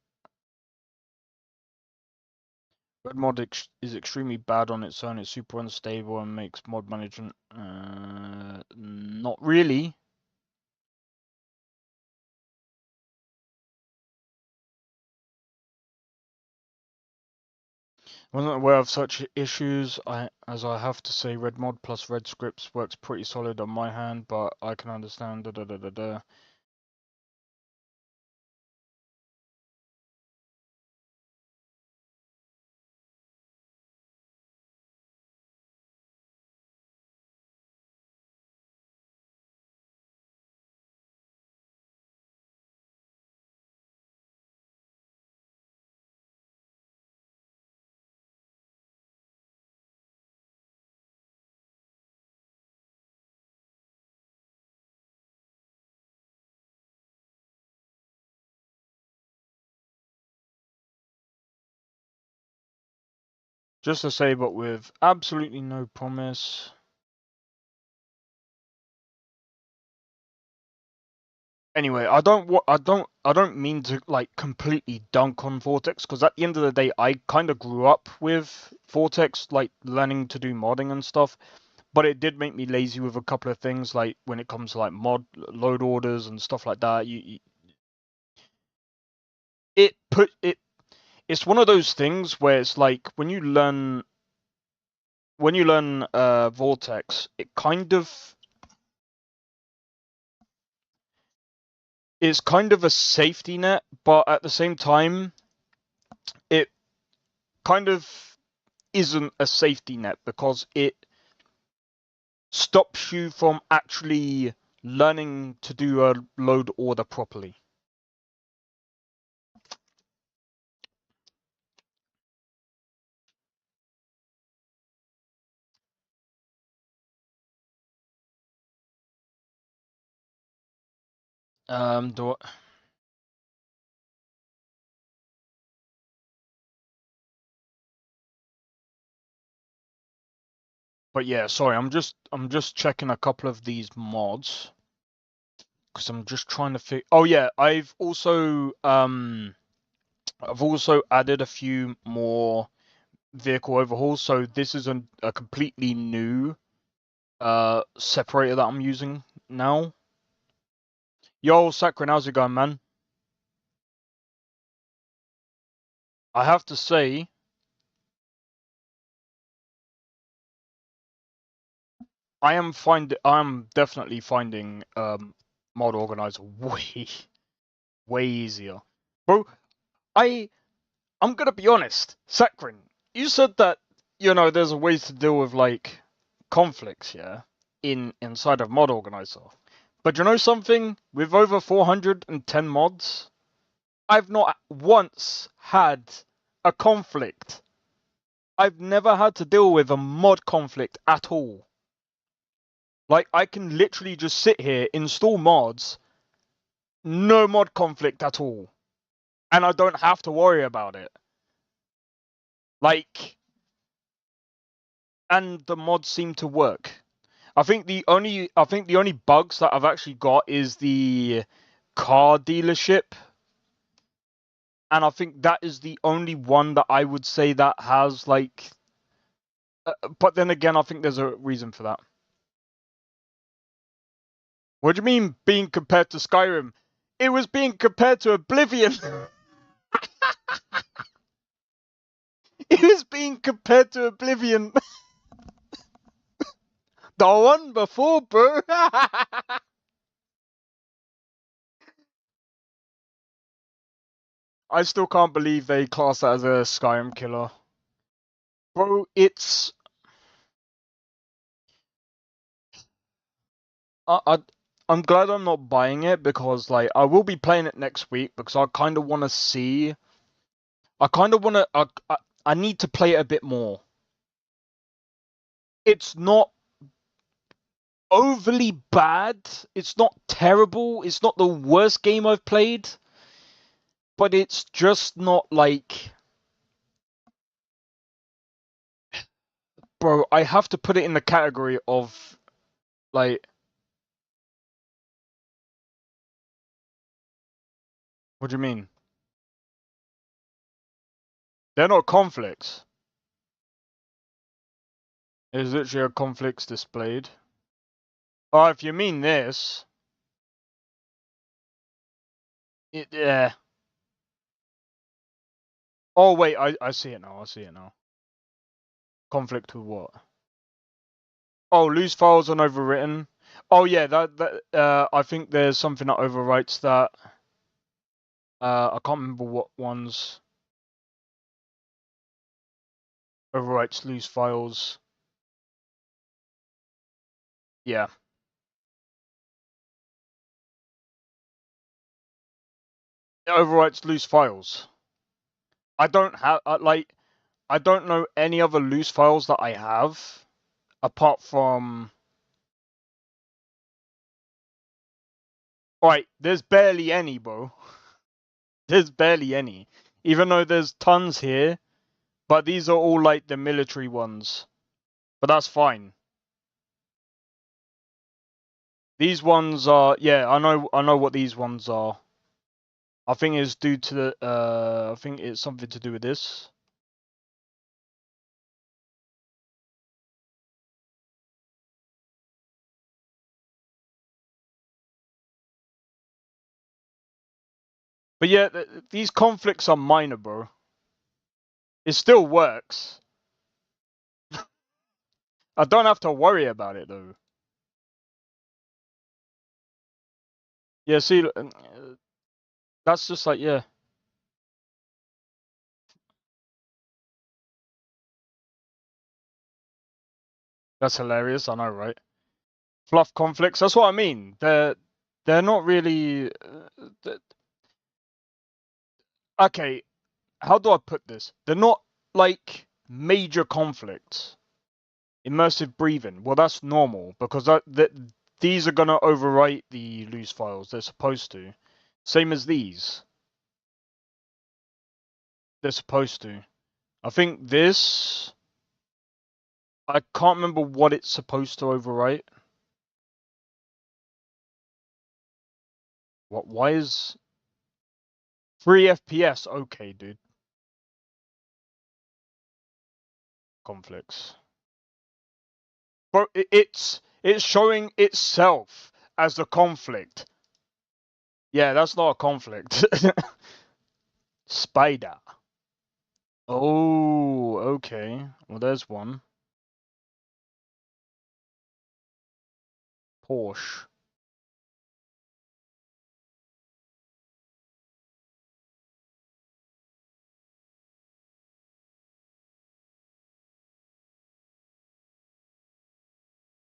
Red mod is extremely bad on its own. It's super unstable and makes mod management not really. Wasn't aware of such issues. As I have to say, Red mod plus Red scripts works pretty solid on my hand, but I can understand. Just to say, but with absolutely no promise. Anyway, I don't mean to like completely dunk on Vortex, because at the end of the day, I kind of grew up with Vortex, like learning to do modding and stuff. But it did make me lazy with a couple of things, like when it comes to like mod load orders and stuff like that. It's one of those things where it's like when you learn Vortex, it kind of is kind of a safety net, but at the same time, it kind of isn't a safety net because it stops you from actually learning to do a load order properly. Do But yeah, sorry, I'm just checking a couple of these mods because I'm just trying to figure. Oh yeah, I've also added a few more vehicle overhauls. So this is a completely new separator that I'm using now. Yo, Sakrin, how's it going, man? I have to say, I'm definitely finding mod organizer way easier, bro. I'm gonna be honest, Sakrin. You said that there's a ways to deal with like conflicts, yeah, inside of mod organizer. But you know something? With over 410 mods, I've not once had a conflict. I've never had to deal with a mod conflict at all. Like, I can literally just sit here, install mods, no mod conflict at all. And I don't have to worry about it. Like, and the mods seem to work. I think the only bugs that I've actually got is the car dealership. And I think that is the only one that I would say that has like but then again, I think there's a reason for that. What do you mean being compared to Skyrim? It was being compared to Oblivion. It was being compared to Oblivion. The one before, bro. I still can't believe they class that as a Skyrim killer. Bro, it's... I'm glad I'm not buying it because, like, I will be playing it next week because I kind of want to see... I need to play it a bit more. It's not overly bad. It's not terrible. It's not the worst game I've played. But it's just not like... Bro, I have to put it in the category of, like... What do you mean? They're not conflicts. There's literally a conflicts displayed. Oh, if you mean this, yeah. Oh wait, I see it now. I see it now. Conflict with what? Oh, loose files and overwritten. Oh yeah, that I think there's something that overwrites that. I can't remember what ones overwrites loose files. Yeah. It overwrites loose files. I don't have I don't know any other loose files that I have apart from. Alright, there's barely any, bro. There's barely any. Even though there's tons here, but these are all like the military ones. But that's fine. These ones are, yeah, I know what these ones are. I think it's due to the I think it's something to do with this. But yeah, these conflicts are minor, bro. It still works. I don't have to worry about it though. Yeah, see, that's just like, yeah. That's hilarious, I know, right? Fluff conflicts, that's what I mean. They're not really okay, how do I put this? They're not like major conflicts. Immersive breathing. Well, that's normal because that these are gonna overwrite the loose files. They're supposed to. Same as these. They're supposed to. I think this. I can't remember what it's supposed to overwrite. What? Why is 3 FPS? Okay, dude. Conflicts. Bro, it's showing itself as a conflict. Yeah, that's not a conflict. Spider. Oh, okay. Well, there's one. Porsche.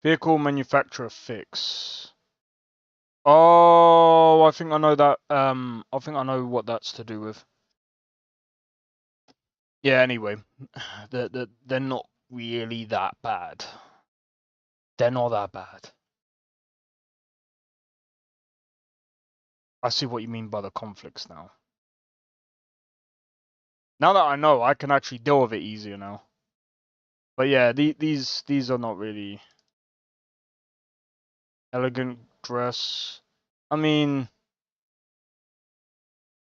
Vehicle manufacturer fix. Oh, I think I know that. I think I know what that's to do with. Yeah. Anyway, they're not really that bad. They're not that bad. I see what you mean by the conflicts now. Now that I know, I can actually deal with it easier now. But yeah, these are not really elegant dress. I mean,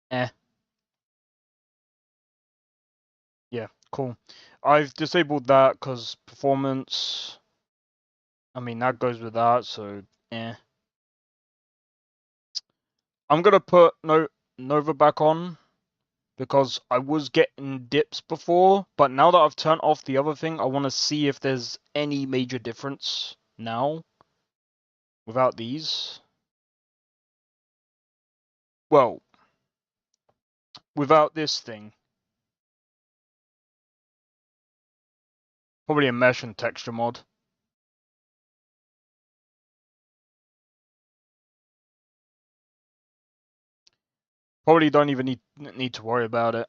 eh. Yeah, cool. I've disabled that because performance. I mean, that goes with that, so eh. I'm gonna put Nova back on because I was getting dips before, but now that I've turned off the other thing, I want to see if there's any major difference now without these. Well, without this thing. Probably a mesh and texture mod. Probably don't even need to worry about it.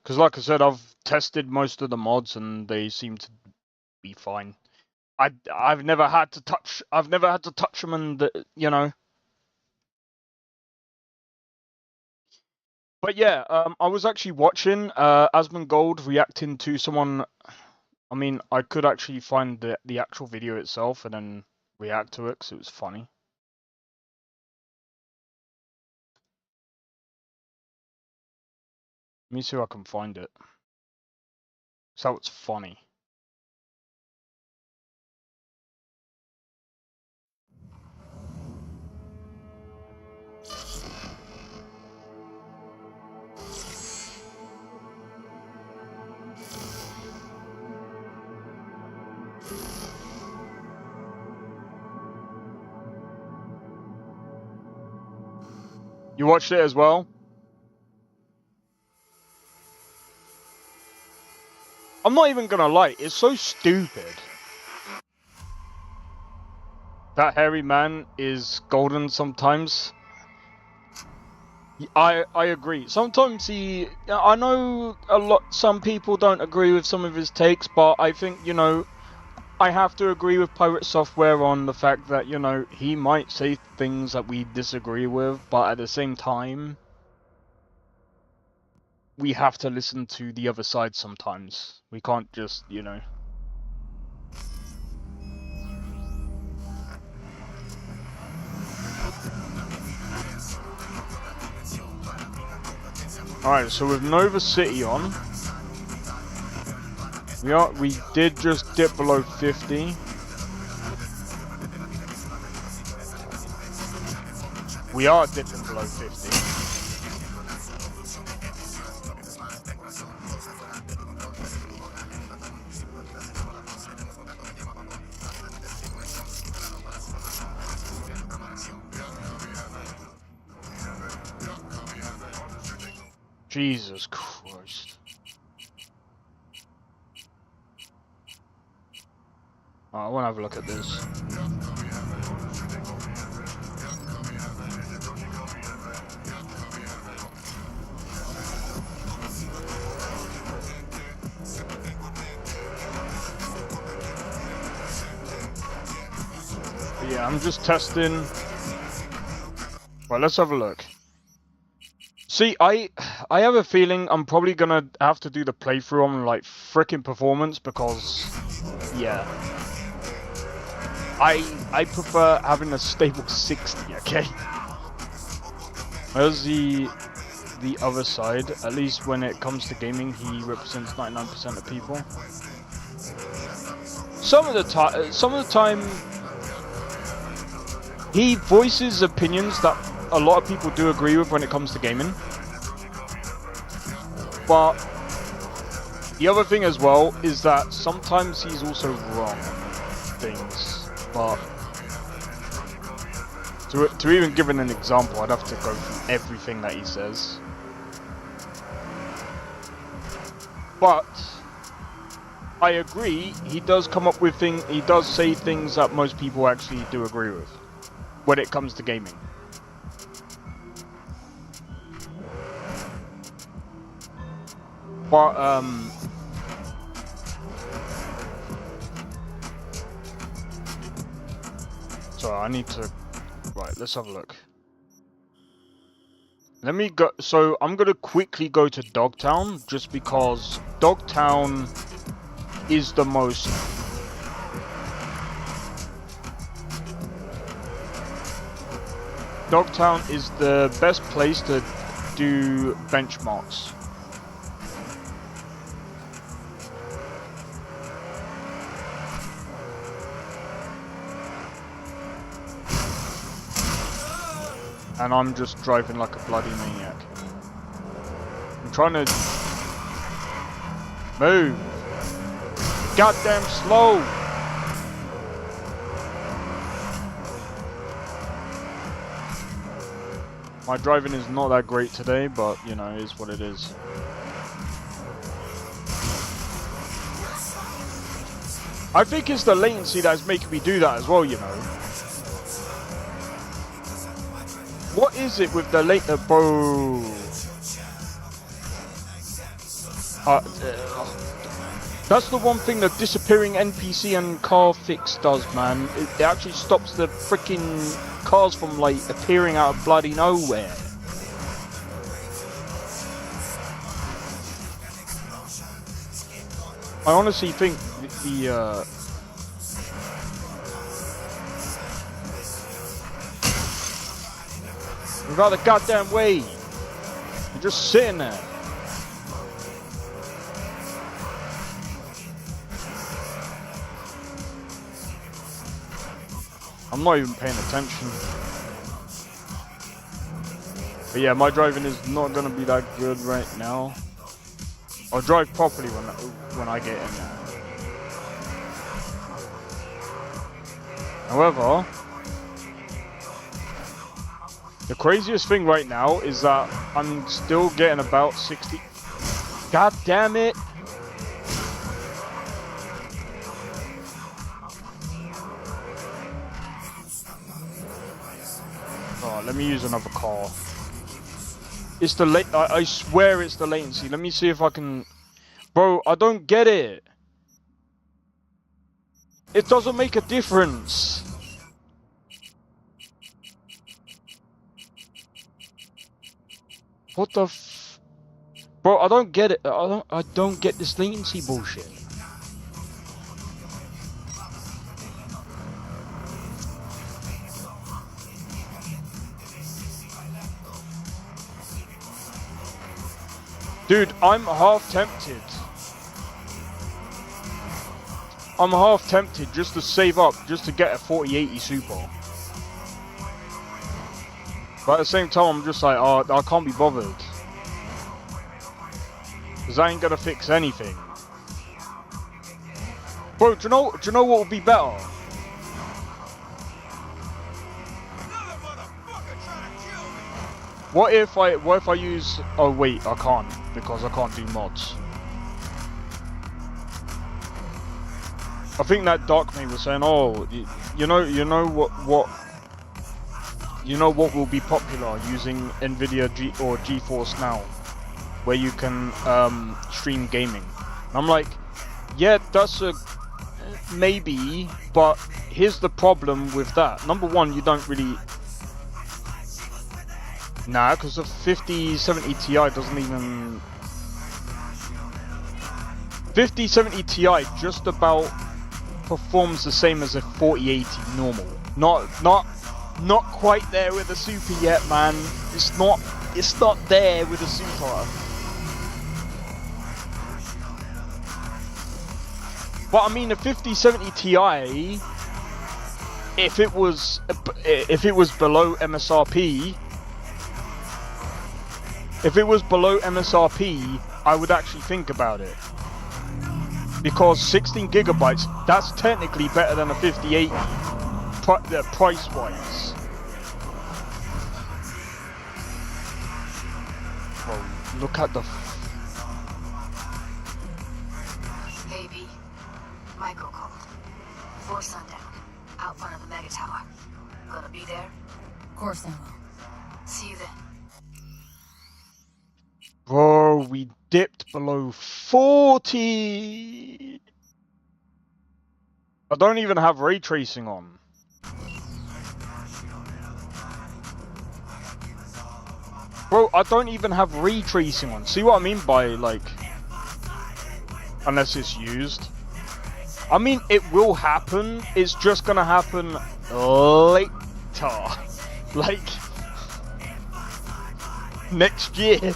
Because like I said, I've tested most of the mods and they seem to be fine. I've never had to touch them, and you know. But yeah, I was actually watching Asmongold reacting to someone. I mean, I could actually find the actual video itself and then react to it because it was funny. me see if I can find it. So it's funny. You watched it as well? I'm not even gonna lie, it's so stupid. That hairy man is golden sometimes. I agree. Sometimes I know some people don't agree with some of his takes, but I think, you know, I have to agree with Pirate Software on the fact that, you know, he might say things that we disagree with, but at the same time, we have to listen to the other side sometimes. We can't just, you know. Alright, so with Nova City on, we did just dip below 50. We are dipping below 50. Jesus Christ. I want to have a look at this. Yeah, I'm just testing. Right, let's have a look. See, I have a feeling I'm probably gonna have to do the playthrough on like frickin' performance because, yeah, I prefer having a stable 60. Okay. Where's the other side? At least when it comes to gaming, he represents 99% of people. Some of the time, he voices opinions that a lot of people do agree with when it comes to gaming. But the other thing as well is that sometimes he's also wrong on things. But to even give an example, I'd have to go through everything that he says. But I agree, he does come up with he does say things that most people actually do agree with when it comes to gaming. But so I need to, right, let's have a look. Let me go, so I'm gonna quickly go to Dogtown just because Dogtown is the most Dogtown is the best place to do benchmarks. And I'm just driving like a bloody maniac. I'm trying to move. Goddamn slow. My driving is not that great today, but you know, it is what it is. I think it's the latency that's making me do that as well, you know. What is it with the later, bro? That's the one thing the disappearing NPC and car fix does, man. It actually stops the freaking cars from like appearing out of bloody nowhere. I honestly think the Move out of the goddamn way! You're just sitting there. I'm not even paying attention. But yeah, my driving is not gonna be that good right now. I'll drive properly when I get in there. However, the craziest thing right now is that I'm still getting about 60. God damn it! Oh, let me use another car. It's the I swear it's the latency. Let me see if I can. Bro, I don't get it. It doesn't make a difference. What the f... Bro, I don't get it. I don't get this latency bullshit. Dude, I'm half tempted. I'm half tempted just to save up, just to get a 4080 Super. But at the same time, I'm just like, oh, I can't be bothered. Because I ain't gonna fix anything. Bro, do you know what would be better? What if I use... Oh wait, I can't, because I can't do mods. I think that Darkmate was saying, oh, you know what will be popular using Nvidia or GeForce Now, where you can stream gaming. And I'm like, yeah, that's a maybe, but here's the problem with that. Number one, you don't really. Nah, because the 5070 Ti doesn't even. 5070 Ti just about performs the same as a 4080 normal. Not quite there with the Super yet, man. It's not there with the Super. But I mean, the 5070 Ti, if it was below MSRP, I would actually think about it. Because 16 gigabytes, that's technically better than a 5080, price-wise. Bro, look at the... Hey, B. Michael called. 4 sundown. Out front of the Mega Tower. Gonna be there? Of course I will. See you then. Bro, we dipped below 40. I don't even have ray tracing on. Bro, I don't even have ray tracing on. See what I mean by, like, unless it's used? I mean, it will happen. It's just gonna happen later. Like, next year.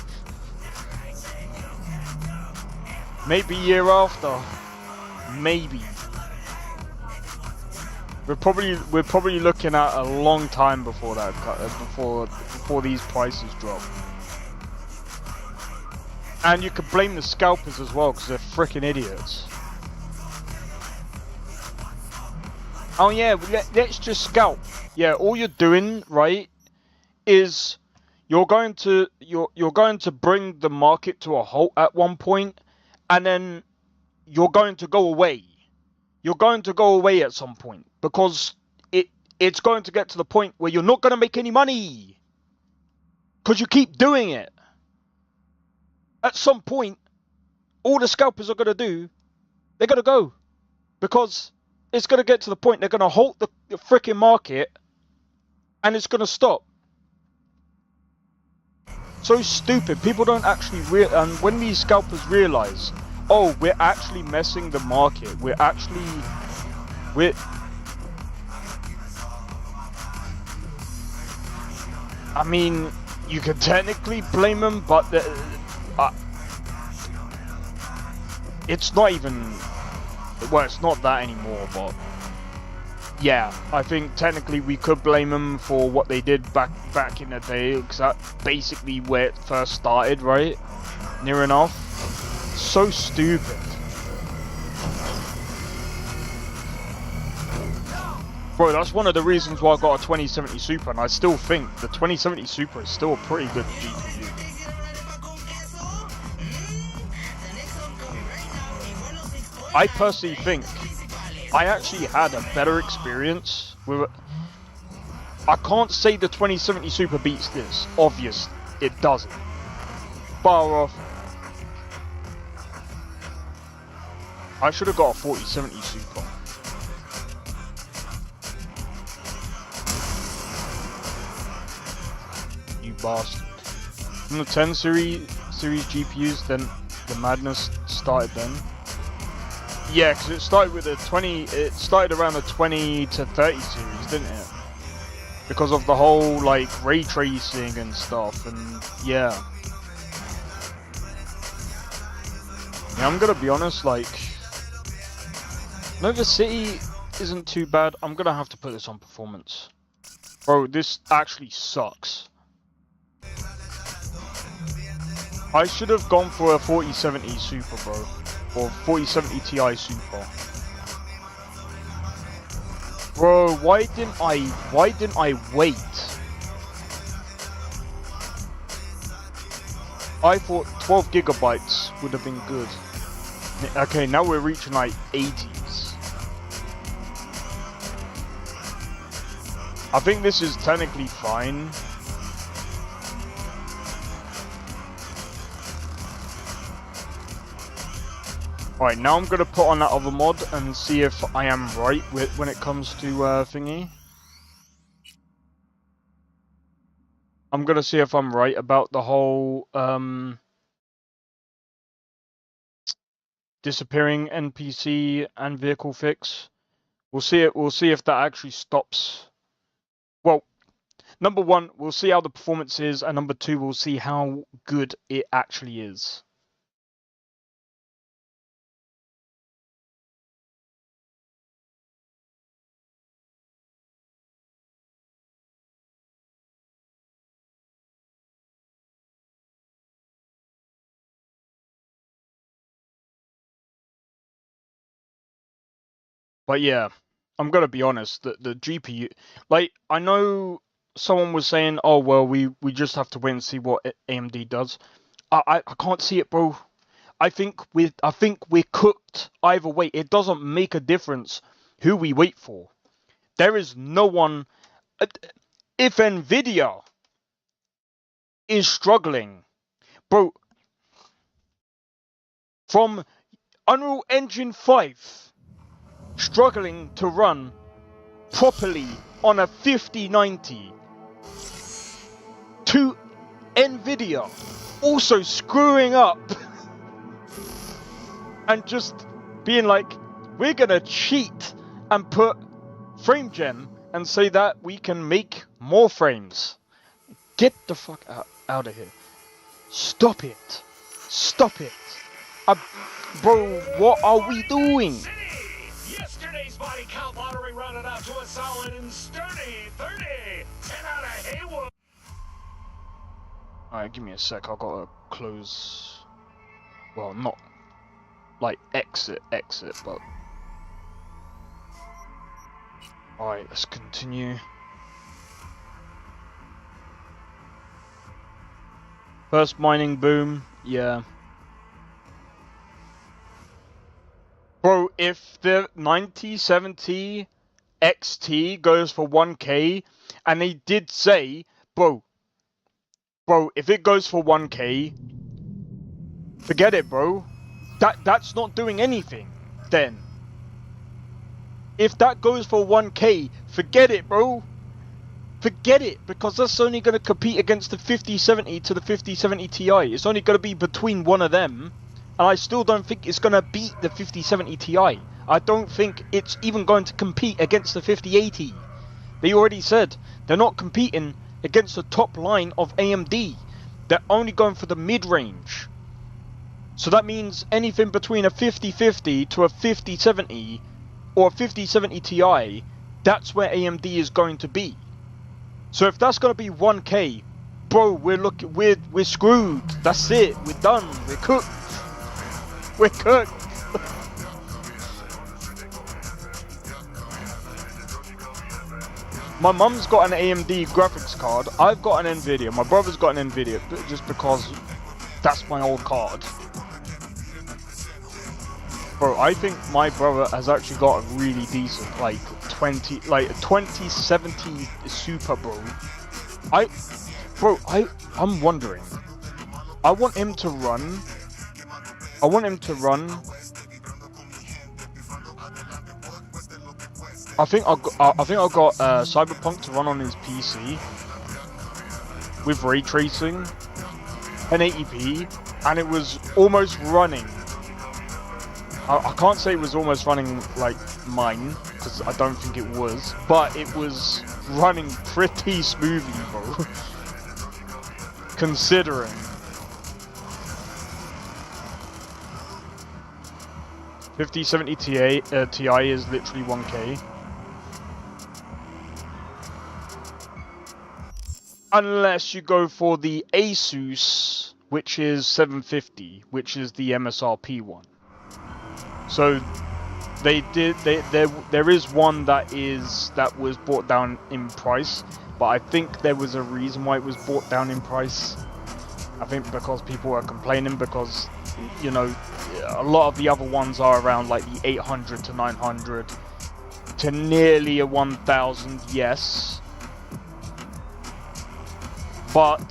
Maybe year after. Maybe. We're probably looking at a long time before that before these prices drop. And you could blame the scalpers as well, because they're freaking idiots. Oh yeah, let's just scalp. Yeah, all you're doing, right, is you're going to bring the market to a halt at one point. And then you're going to go away. You're going to go away at some point. Because it's going to get to the point where you're not going to make any money. Because you keep doing it. At some point, all the scalpers are going to do, they're going to go. Because it's going to get to the point they're going to halt the freaking market. And it's going to stop. So stupid. People don't actually and when these scalpers realize, oh, we're actually messing the market. I mean, you could technically blame them, but it's not even. Well, it's not that anymore, but yeah, I think technically we could blame them for what they did back in the day, because that's basically where it first started, right? Near enough. So stupid. Bro, that's one of the reasons why I got a 2070 Super, and I still think the 2070 Super is still a pretty good GPU. I personally think I actually had a better experience with it. I can't say the 2070 Super beats this. Obvious, it doesn't. Bar off. I should have got a 4070 Super. You bastard. From the 10 series GPUs, then the madness started then. Yeah, because it started with the 20. It started around the 20 to 30 series, didn't it? Because of the whole like ray tracing and stuff, and yeah. Yeah, I'm gonna be honest. Like, Nova City isn't too bad. I'm gonna have to put this on performance, bro. This actually sucks. I should have gone for a 4070 Super, bro. Or 4070 Ti Super. Bro, why didn't I wait? I thought 12 gigabytes would have been good. Okay, now we're reaching like 80s. I think this is technically fine. Alright, now I'm going to put on that other mod and see if I am right when it comes to thingy. I'm going to see if I'm right about the whole disappearing NPC and vehicle fix. We'll see it. We'll see if that actually stops. Well, number one, we'll see how the performance is, and number two, we'll see how good it actually is. But yeah, I'm gonna be honest, the GPU, like, I know someone was saying, oh well, we just have to wait and see what AMD does. I can't see it, bro. I think we're cooked either way. It doesn't make a difference who we wait for. There is no one. If Nvidia is struggling, bro, from Unreal Engine 5 struggling to run properly on a 5090 to Nvidia also screwing up and just being like, we're gonna cheat and put frame gen and say that we can make more frames. Get the fuck out of here. Stop it. Stop it. Bro, what are we doing? Yesterday's body count lottery rounded out to a solid and sturdy 30. 10 out of Haywood. Alright, give me a sec. I've got to close. Well, not like exit, but. Alright, let's continue. First mining boom, yeah. Bro, if the 9070 XT goes for 1K, and they did say, bro, if it goes for 1K, forget it, bro. That's not doing anything, then. If that goes for 1K, forget it, bro. Forget it, because that's only going to compete against the 5070 to the 5070 Ti. It's only going to be between one of them. And I still don't think it's going to beat the 5070 Ti. I don't think it's even going to compete against the 5080. They already said they're not competing against the top line of AMD. They're only going for the mid-range. So that means anything between a 5050 to a 5070 or a 5070 Ti that's where AMD is going to be. So if that's going to be 1K, bro, we're screwed. That's it. We're done. We're cooked. We're cooked. My mum's got an AMD graphics card. I've got an Nvidia. My brother's got an Nvidia, just because that's my old card. Bro, I think my brother has actually got a really decent, like, 2070 Super, bro. I'm wondering. I want him to run. I think I got Cyberpunk to run on his PC with ray tracing, 1080p, and it was almost running. I can't say it was almost running like mine, because I don't think it was, but it was running pretty smoothly, bro. Considering. $5070 Ti is literally 1K. Unless you go for the Asus, which is 750, which is the MSRP one. So there is one that was brought down in price, but I think there was a reason why it was brought down in price. I think because people are complaining because, you know, a lot of the other ones are around like the 800 to 900 to nearly a 1000, yes. But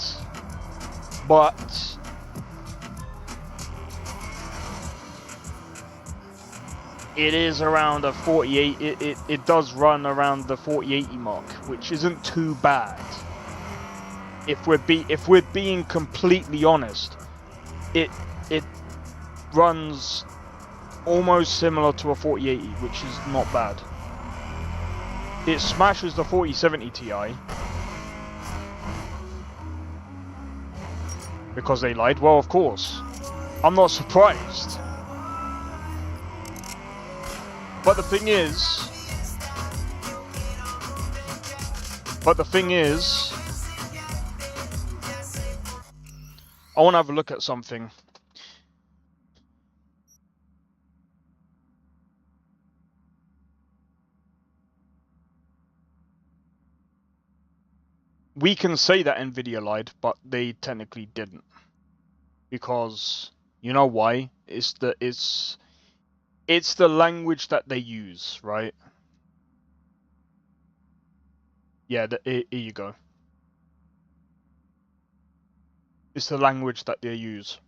it is around a 48. It does run around the 4080 mark, which isn't too bad. If we're being completely honest, it runs almost similar to a 4080, which is not bad. It smashes the 4070 Ti. Because they lied? Well, of course. I'm not surprised. But the thing is... I want to have a look at something. We can say that Nvidia lied, but they technically didn't. Because, you know why? It's the language that they use, right? Yeah, here you go. It's the language that they use.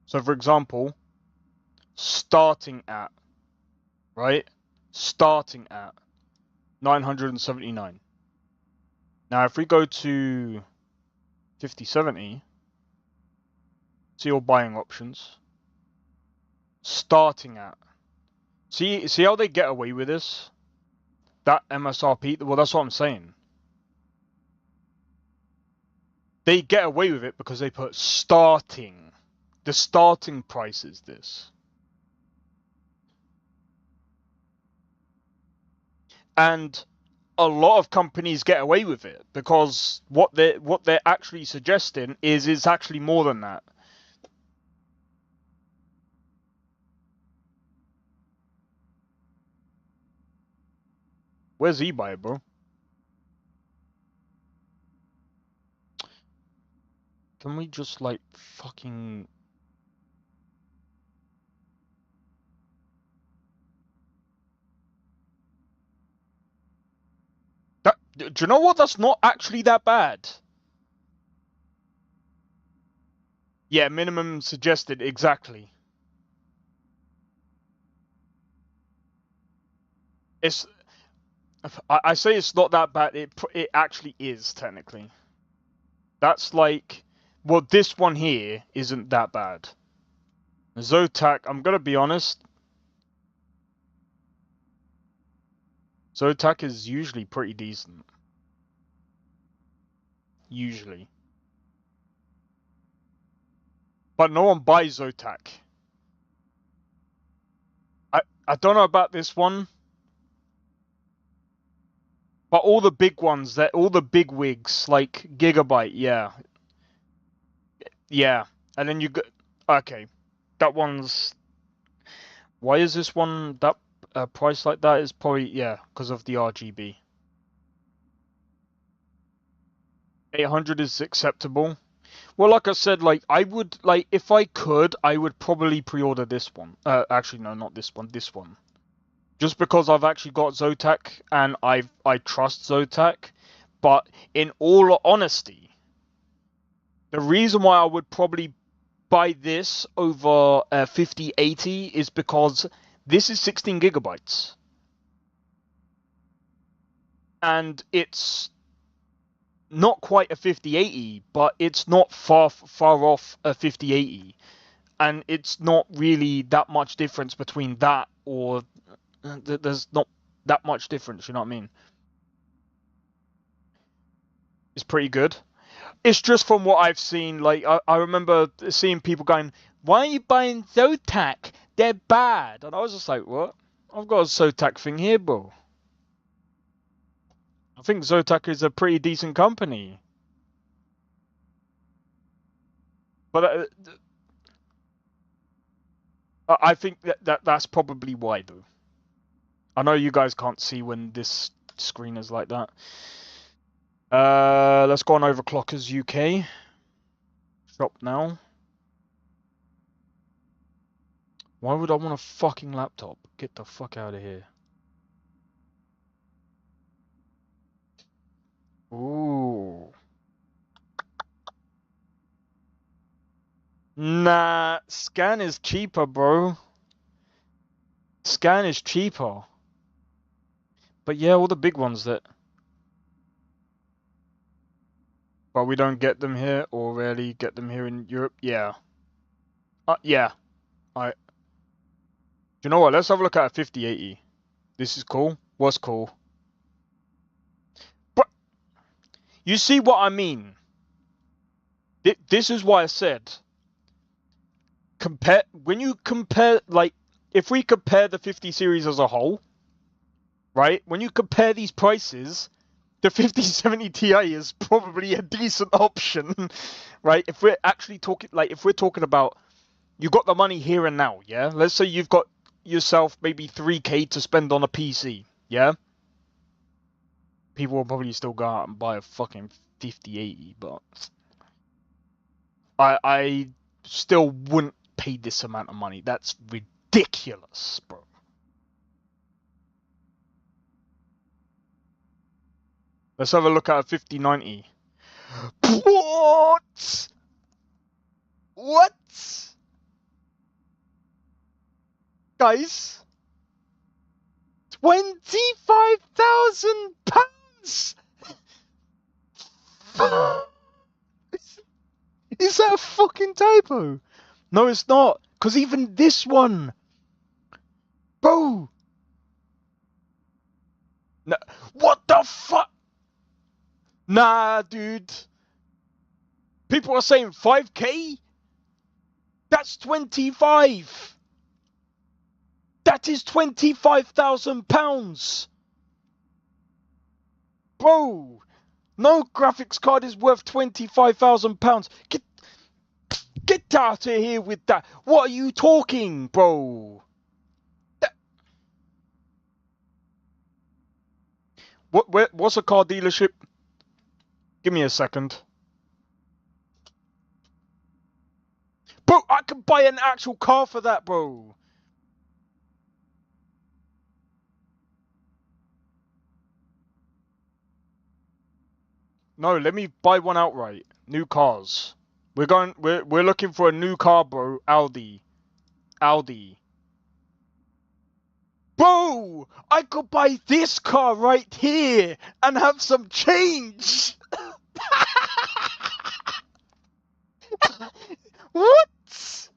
So, for example, starting at, right? Starting at 979. Now, if we go to 5070, see your buying options. Starting at. See how they get away with this? That MSRP, well, that's what I'm saying. They get away with it because they put starting. The starting price is this. And a lot of companies get away with it because what they're actually suggesting is actually more than that. Where's eBay, bro? Can we just like fucking... Do you know what? That's not actually that bad. Yeah, minimum suggested, exactly. It's... I say it's not that bad. It actually is, technically. That's like... Well, this one here isn't that bad. Zotac, I'm gonna be honest. Zotac is usually pretty decent. Usually. But no one buys Zotac. I don't know about this one, but all the big ones, that all the big wigs, like Gigabyte, yeah, yeah, and then you go, okay, that one's. Why is this one that price like that? Is probably yeah, because of the RGB. 800 is acceptable. Well, like I said, like I would like if I could, I would probably pre-order this one. Actually, no, not this one. This one. Just because I've actually got Zotac and I trust Zotac, but in all honesty, the reason why I would probably buy this over 5080 is because this is 16 gigabytes, and it's not quite a 5080, but it's not far off a 5080, and it's not really that much difference between that or there's not that much difference. You know what I mean? It's pretty good. It's just from what I've seen. Like I remember seeing people going, "Why are you buying Zotac? They're bad." And I was just like, "What? I've got a Zotac thing here, bro. I think Zotac is a pretty decent company." But I think that's probably why, though. I know you guys can't see when this screen is like that. Let's go on Overclockers UK. Shop now. Why would I want a fucking laptop? Get the fuck out of here. Ooh. Nah, Scan is cheaper, bro. Scan is cheaper. But yeah, all the big ones that... But we don't get them here, or rarely get them here in Europe. Yeah. Yeah. You know what? Let's have a look at a 5080. This is cool. What's cool? But you see what I mean? This is why I said... When you compare, like, if we compare the 50 series as a whole, right? When you compare these prices, the 5070 Ti is probably a decent option, right? If we're actually talking, like, if we're talking about, you got the money here and now, yeah? Let's say you've got yourself maybe 3K to spend on a PC, yeah? People will probably still go out and buy a fucking 5080, but I still wouldn't pay this amount of money. That's ridiculous, bro. Let's have a look at a 5090. What? What? Guys? £25,000! Is that a fucking typo? No, it's not. Because even this one... Bro! No, what the fuck? Nah, dude. People are saying 5K? That's 25. That is £25,000. Bro, no graphics card is worth £25,000. Get out of here with that. What are you talking, bro? What's a car dealership? Give me a second. Bro, I could buy an actual car for that, bro. No, let me buy one outright. New cars. We're looking for a new car, bro. Audi. Bro, I could buy this car right here and have some change. What?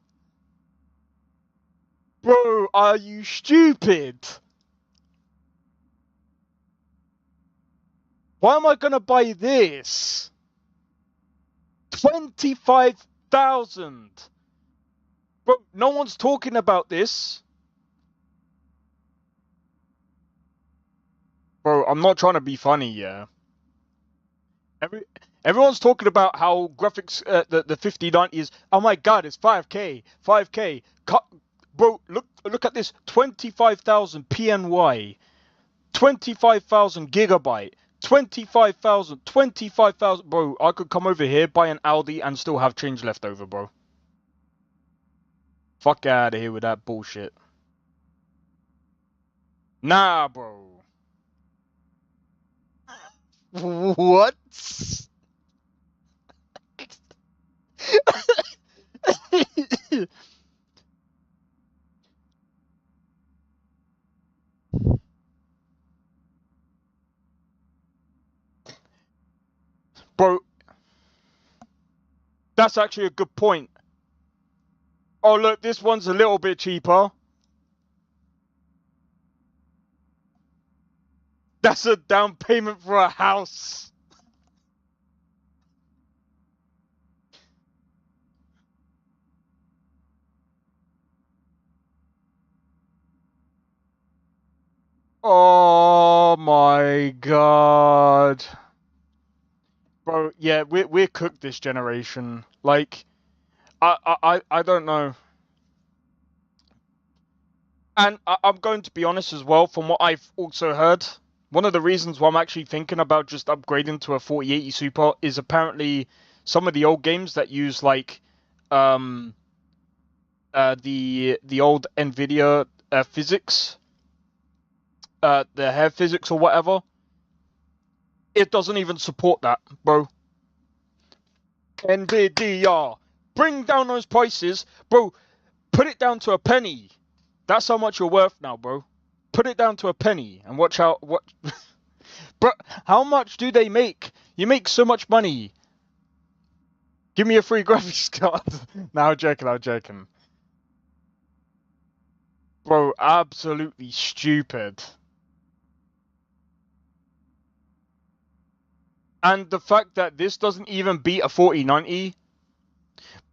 Bro, are you stupid? Why am I gonna buy this? 25,000. Bro, no one's talking about this. bro, I'm not trying to be funny, yeah. Everyone's talking about how graphics, the 5090 is. Oh my god, it's 5K, 5K. Bro, look at this. 25,000 PNY, 25,000 gigabyte, 25,000. Bro, I could come over here, buy an Audi, and still have change left over, bro. Fuck out of here with that bullshit. Nah, bro. What? Bro, that's actually a good point. Oh, look, this one's a little bit cheaper. That's a down payment for a house. Oh my god. Bro, yeah, we're cooked this generation. Like, I don't know. And I'm going to be honest as well, from what I've also heard, one of the reasons why I'm actually thinking about just upgrading to a 4080 Super is apparently some of the old games that use like the old Nvidia physics, the hair physics or whatever. It doesn't even support that, bro. Nvidia, bring down those prices, bro. Put it down to a penny. That's how much you're worth now, bro. Put it down to a penny and watch out. What, bro? How much do they make? You make so much money. Give me a free graphics card. No, I'm joking. I'm joking. Bro, absolutely stupid. And the fact that this doesn't even beat a 4090.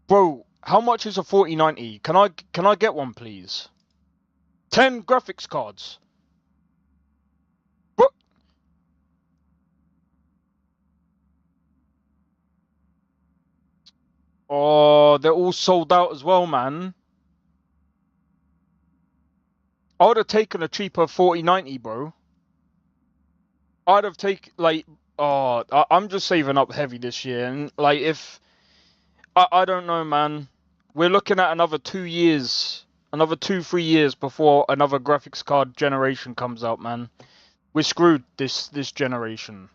Bro, how much is a 4090? Can I get one, please? 10 graphics cards. Bro. Oh, they're all sold out as well, man. I would have taken a cheaper 4090, bro. I'd have taken, like, oh, I'm just saving up heavy this year. And, like, if, I don't know, man. We're looking at another 2 years, another 2-3 years before another graphics card generation comes out, man. We're screwed this generation.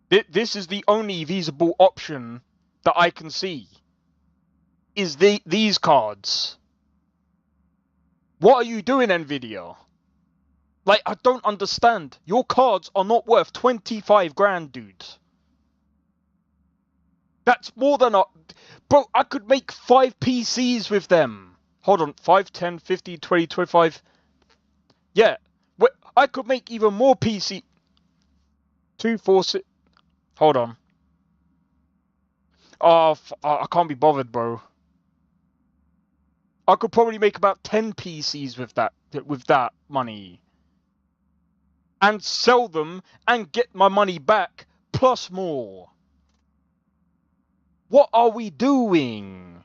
This is the only feasible option that I can see. Is these cards. What are you doing, Nvidia? Like, I don't understand. Your cards are not worth 25 grand, dude. That's more than a... Bro, I could make 5 PCs with them. Hold on, 5, 10, 50, 20, 25... Yeah, I could make even more PC... 2, 4, 6... Hold on. Oh, I can't be bothered, bro. I could probably make about 10 PCs with that money. And sell them and get my money back, plus more. What are we doing?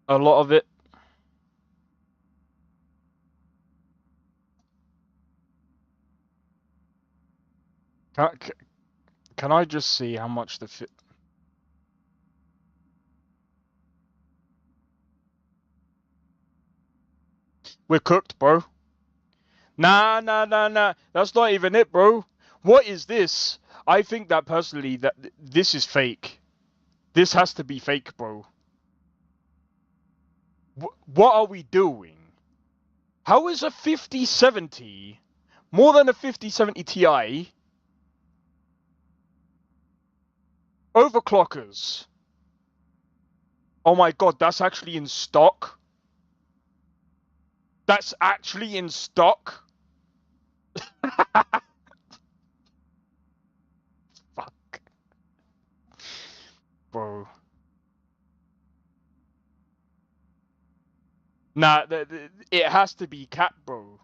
A lot of it. Can I just see how much the fit? We're cooked, bro. Nah. That's not even it, bro. What is this? I think that personally, that this is fake. This has to be fake, bro. What are we doing? How is a 5070 more than a 5070 Ti? Overclockers. Oh my god, that's actually in stock? That's actually in stock? Fuck. Bro. Nah, it has to be Cap, bro.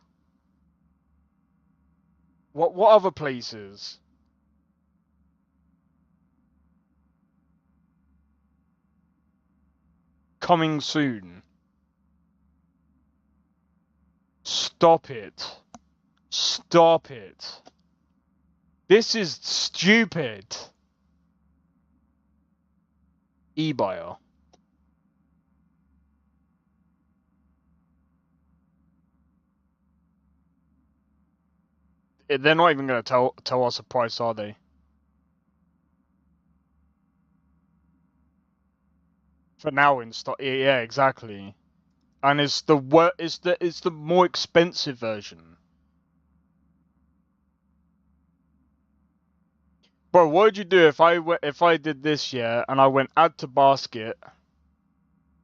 What other places? Coming soon. Stop it. Stop it. This is stupid. eBuyer. They're not even going to tell us a price, are they? For now in stock. Yeah, exactly. And it's the more expensive version. Bro, what would you do if I did this, yeah, and I went add to basket,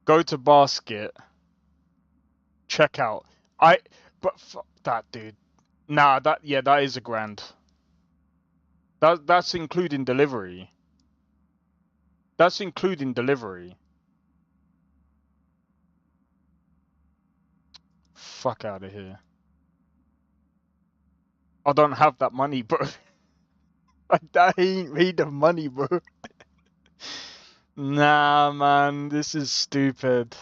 go to basket, check out. But fuck that, dude. Nah, that is $1,000. That's including delivery. That's including delivery. Fuck out of here. I don't have that money, bro. I ain't made the money, bro. Nah, man, this is stupid.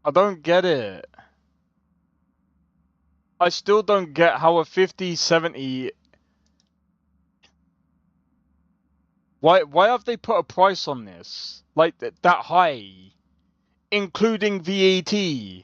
I don't get it. I still don't get how a 5070... Why have they put a price on this? Like, that high? Including VAT?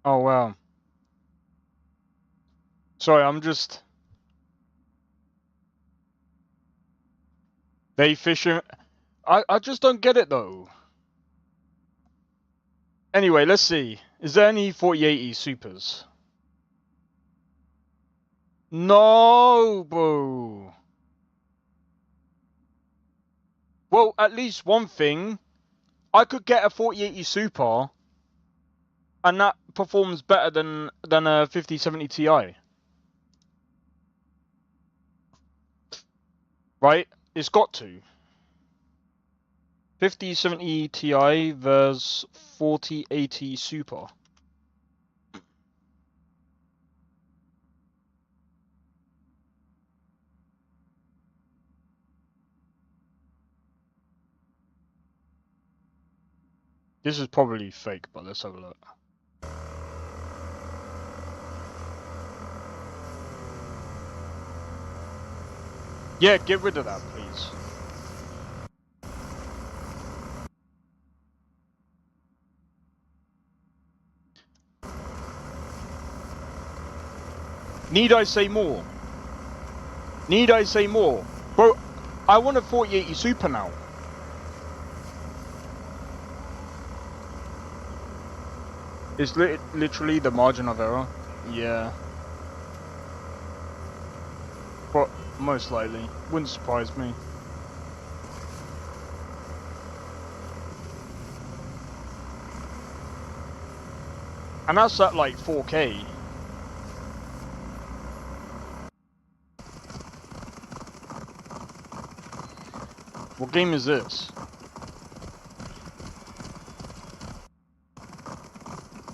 Oh, wow. Sorry, I'm just... They fishing... I just don't get it, though. Anyway, let's see. Is there any 4080 Supers? No, bro. Well, at least one thing. I could get a 4080 Super, and that performs better than a 5070 Ti. Right? It's got to. 5070 Ti versus 4080 Super. This is probably fake, but let's have a look. Yeah, get rid of that, please. Need I say more? Need I say more? Bro, I want a 4080 Super now. It's literally the margin of error. Yeah. But most likely. Wouldn't surprise me. And that's at like 4K. What game is this?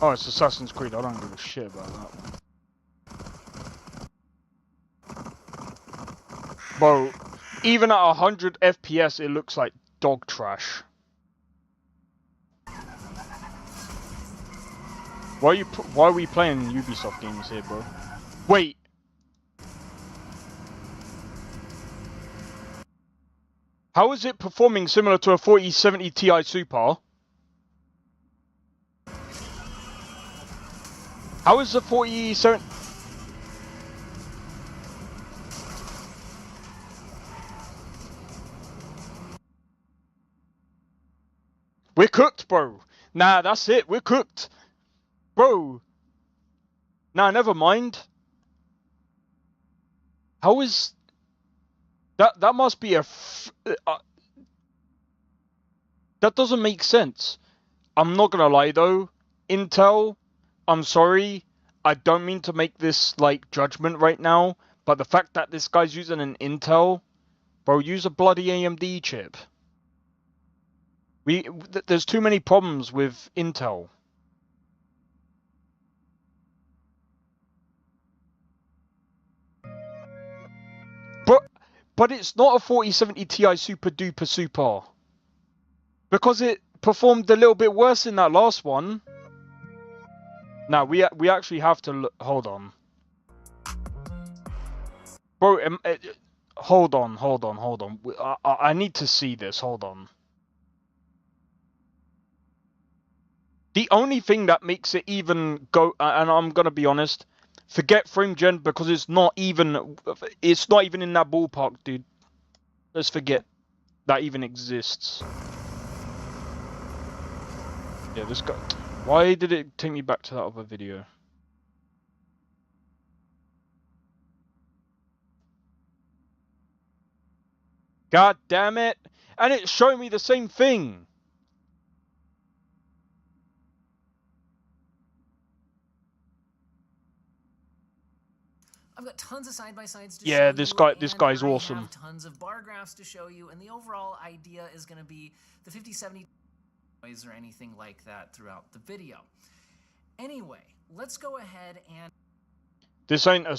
Oh, it's Assassin's Creed. I don't give a shit about that one. Bro, even at 100 FPS, it looks like dog trash. Why are we playing Ubisoft games here, bro? Wait. How is it performing similar to a 4070 Ti Super? How is the 4070... We're cooked, bro. Nah, that's it. We're cooked. Bro. Nah, never mind. How is... That must be a... that doesn't make sense. I'm not gonna lie, though. Intel, I'm sorry. I don't mean to make this, like, judgment right now. But the fact that this guy's using an Intel... Bro, use a bloody AMD chip. There's too many problems with Intel. But it's not a 4070 Ti super duper super. Because it performed a little bit worse in that last one. Now, we actually have to look... Hold on. Bro, hold on. I need to see this. Hold on. The only thing that makes it even go... And I'm going to be honest. Forget frame gen because it's not even in that ballpark, dude. Let's forget that even exists. Yeah, this guy... Why did it take me back to that other video? God damn it! And it's showing me the same thing! I've got tons of side-by-sides to Yeah, show this you, guy's and awesome. I have tons of bar graphs to show you, and the overall idea is going to be the 5070 noise or anything like that throughout the video. Anyway, let's go ahead and... This ain't a...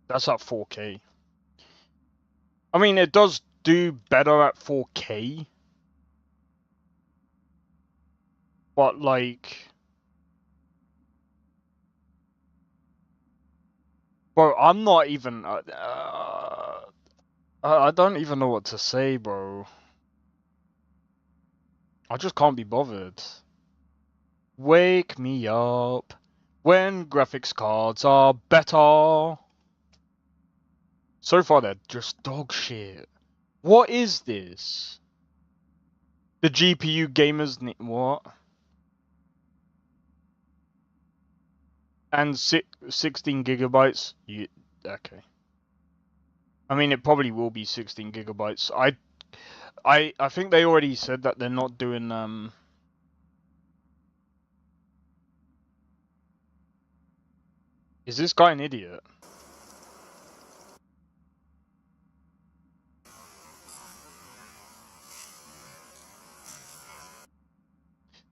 That's at 4K. I mean, it does do better at 4K. But, like... Bro, I'm not even... I don't even know what to say, bro. I just can't be bothered. Wake me up when graphics cards are better. So far, they're just dog shit. What is this? The GPU gamers need... What? And 16 gigabytes? Okay. I mean, it probably will be 16 gigabytes. I think they already said that they're not doing... Is this guy an idiot?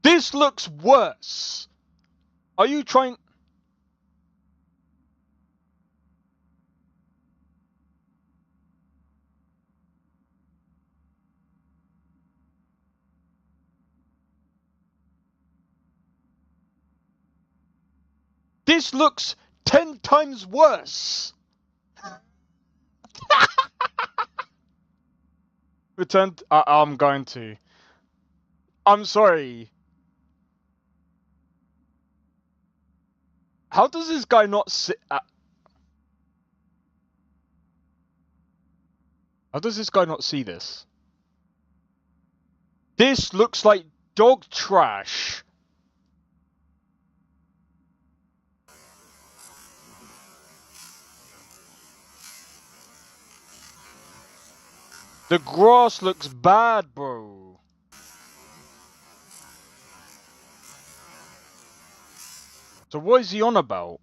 This looks worse! Are you trying... This looks 10 times worse! Return... I'm going to. I'm sorry. How does this guy not see... How does this guy not see this? This looks like dog trash. The grass looks bad, bro. So what is he on about?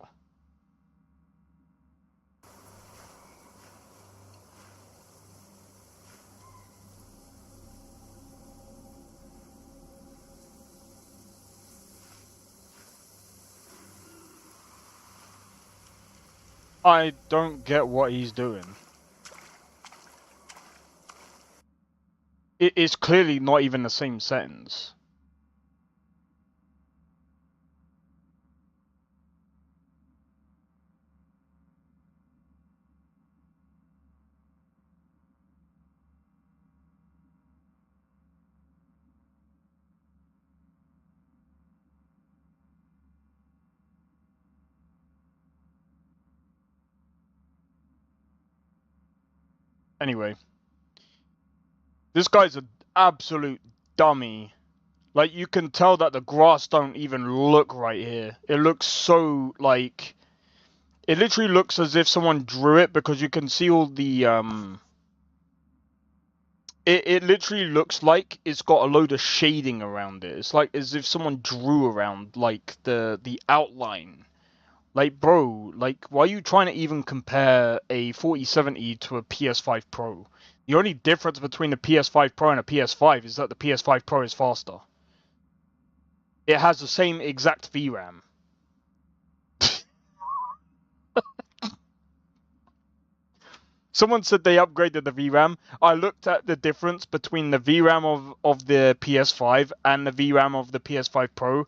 I don't get what he's doing. It is clearly not even the same sentence. Anyway. This guy's an absolute dummy. Like, you can tell that the grass don't even look right here. It looks so, like... It literally looks as if someone drew it, because you can see all the, It literally looks like it's got a load of shading around it. It's like as if someone drew around, like, the outline. Like, bro, like, why are you trying to even compare a 4070 to a PS5 Pro? The only difference between the PS5 Pro and a PS5 is that the PS5 Pro is faster. It has the same exact VRAM. Someone said they upgraded the VRAM. I looked at the difference between the VRAM of the PS5 and the VRAM of the PS5 Pro.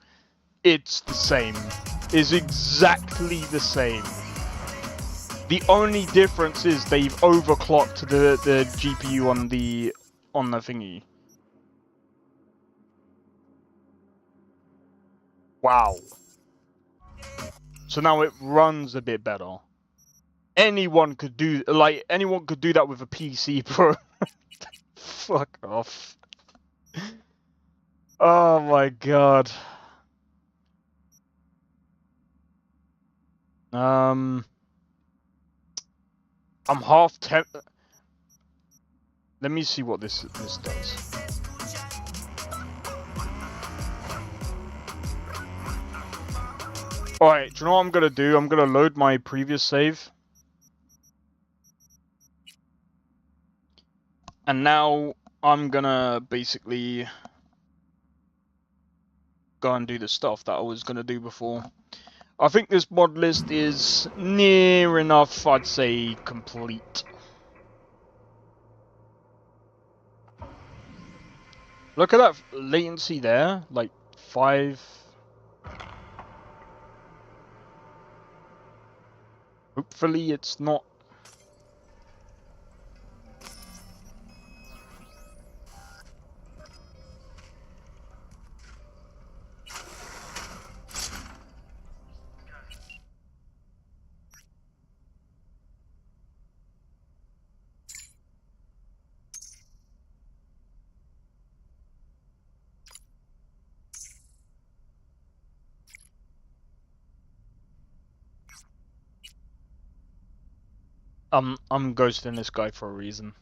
It's the same. It's exactly the same. The only difference is they've overclocked the GPU on the thingy. Wow. So now it runs a bit better. Anyone could do that with a PC, bro. Fuck off. Oh my god. I'm half tempted. Let me see what this does. Alright, do you know what I'm gonna do? I'm gonna load my previous save. And now I'm gonna basically go and do the stuff that I was gonna do before. I think this mod list is near enough, I'd say, complete. Look at that latency there, like 5. Hopefully it's not. I'm ghosting this guy for a reason.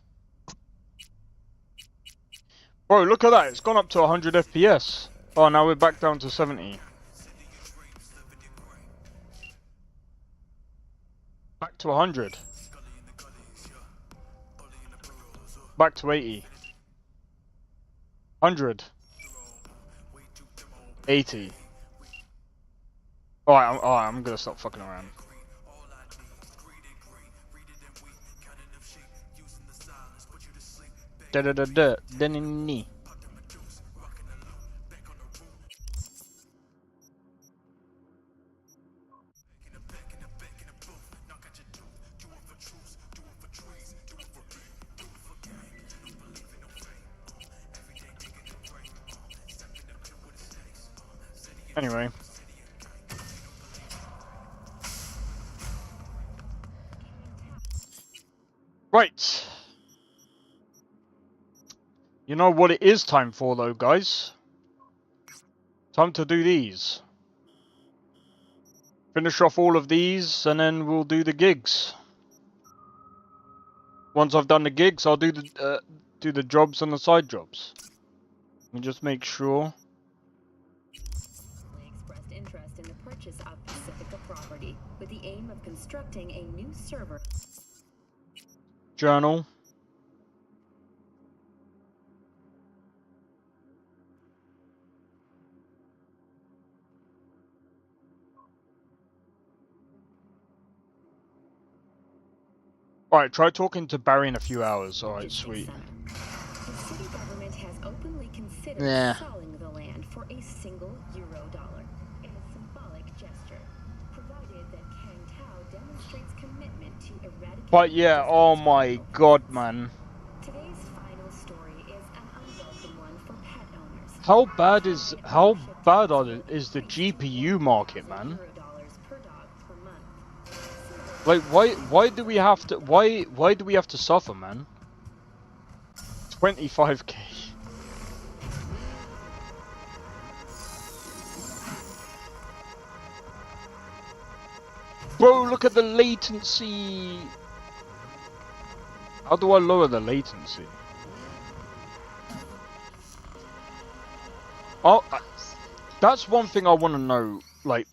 Bro, look at that, it's gone up to 100 FPS. Oh, now we're back down to 70. Back to 100. Back to 80. 100. 80. Alright, I'm gonna stop fucking around. Da-da-da-da-da-ni-ni. Anyway. Right. You know what it is time for though, guys? Time to do these. Finish off all of these and then we'll do the gigs. Once I've done the gigs, I'll do the jobs and the side jobs. Let me just make sure. Expressed interest in the purchase of Pacifica property with the aim of constructing a new server. Journal. Alright, try talking to Barry in a few hours. Alright, sweet. The city government has openly considered selling the land for a single $1 in a symbolic gesture, provided that Kang Tao demonstrates commitment to eradicating. But yeah, oh my god, man. Today's final story is an unwelcome one for pet owners. How bad is the GPU market, man? Like, why do we have to suffer, man? 25k. Bro, look at the latency. How do I lower the latency? Oh, that's one thing I want to know. Like,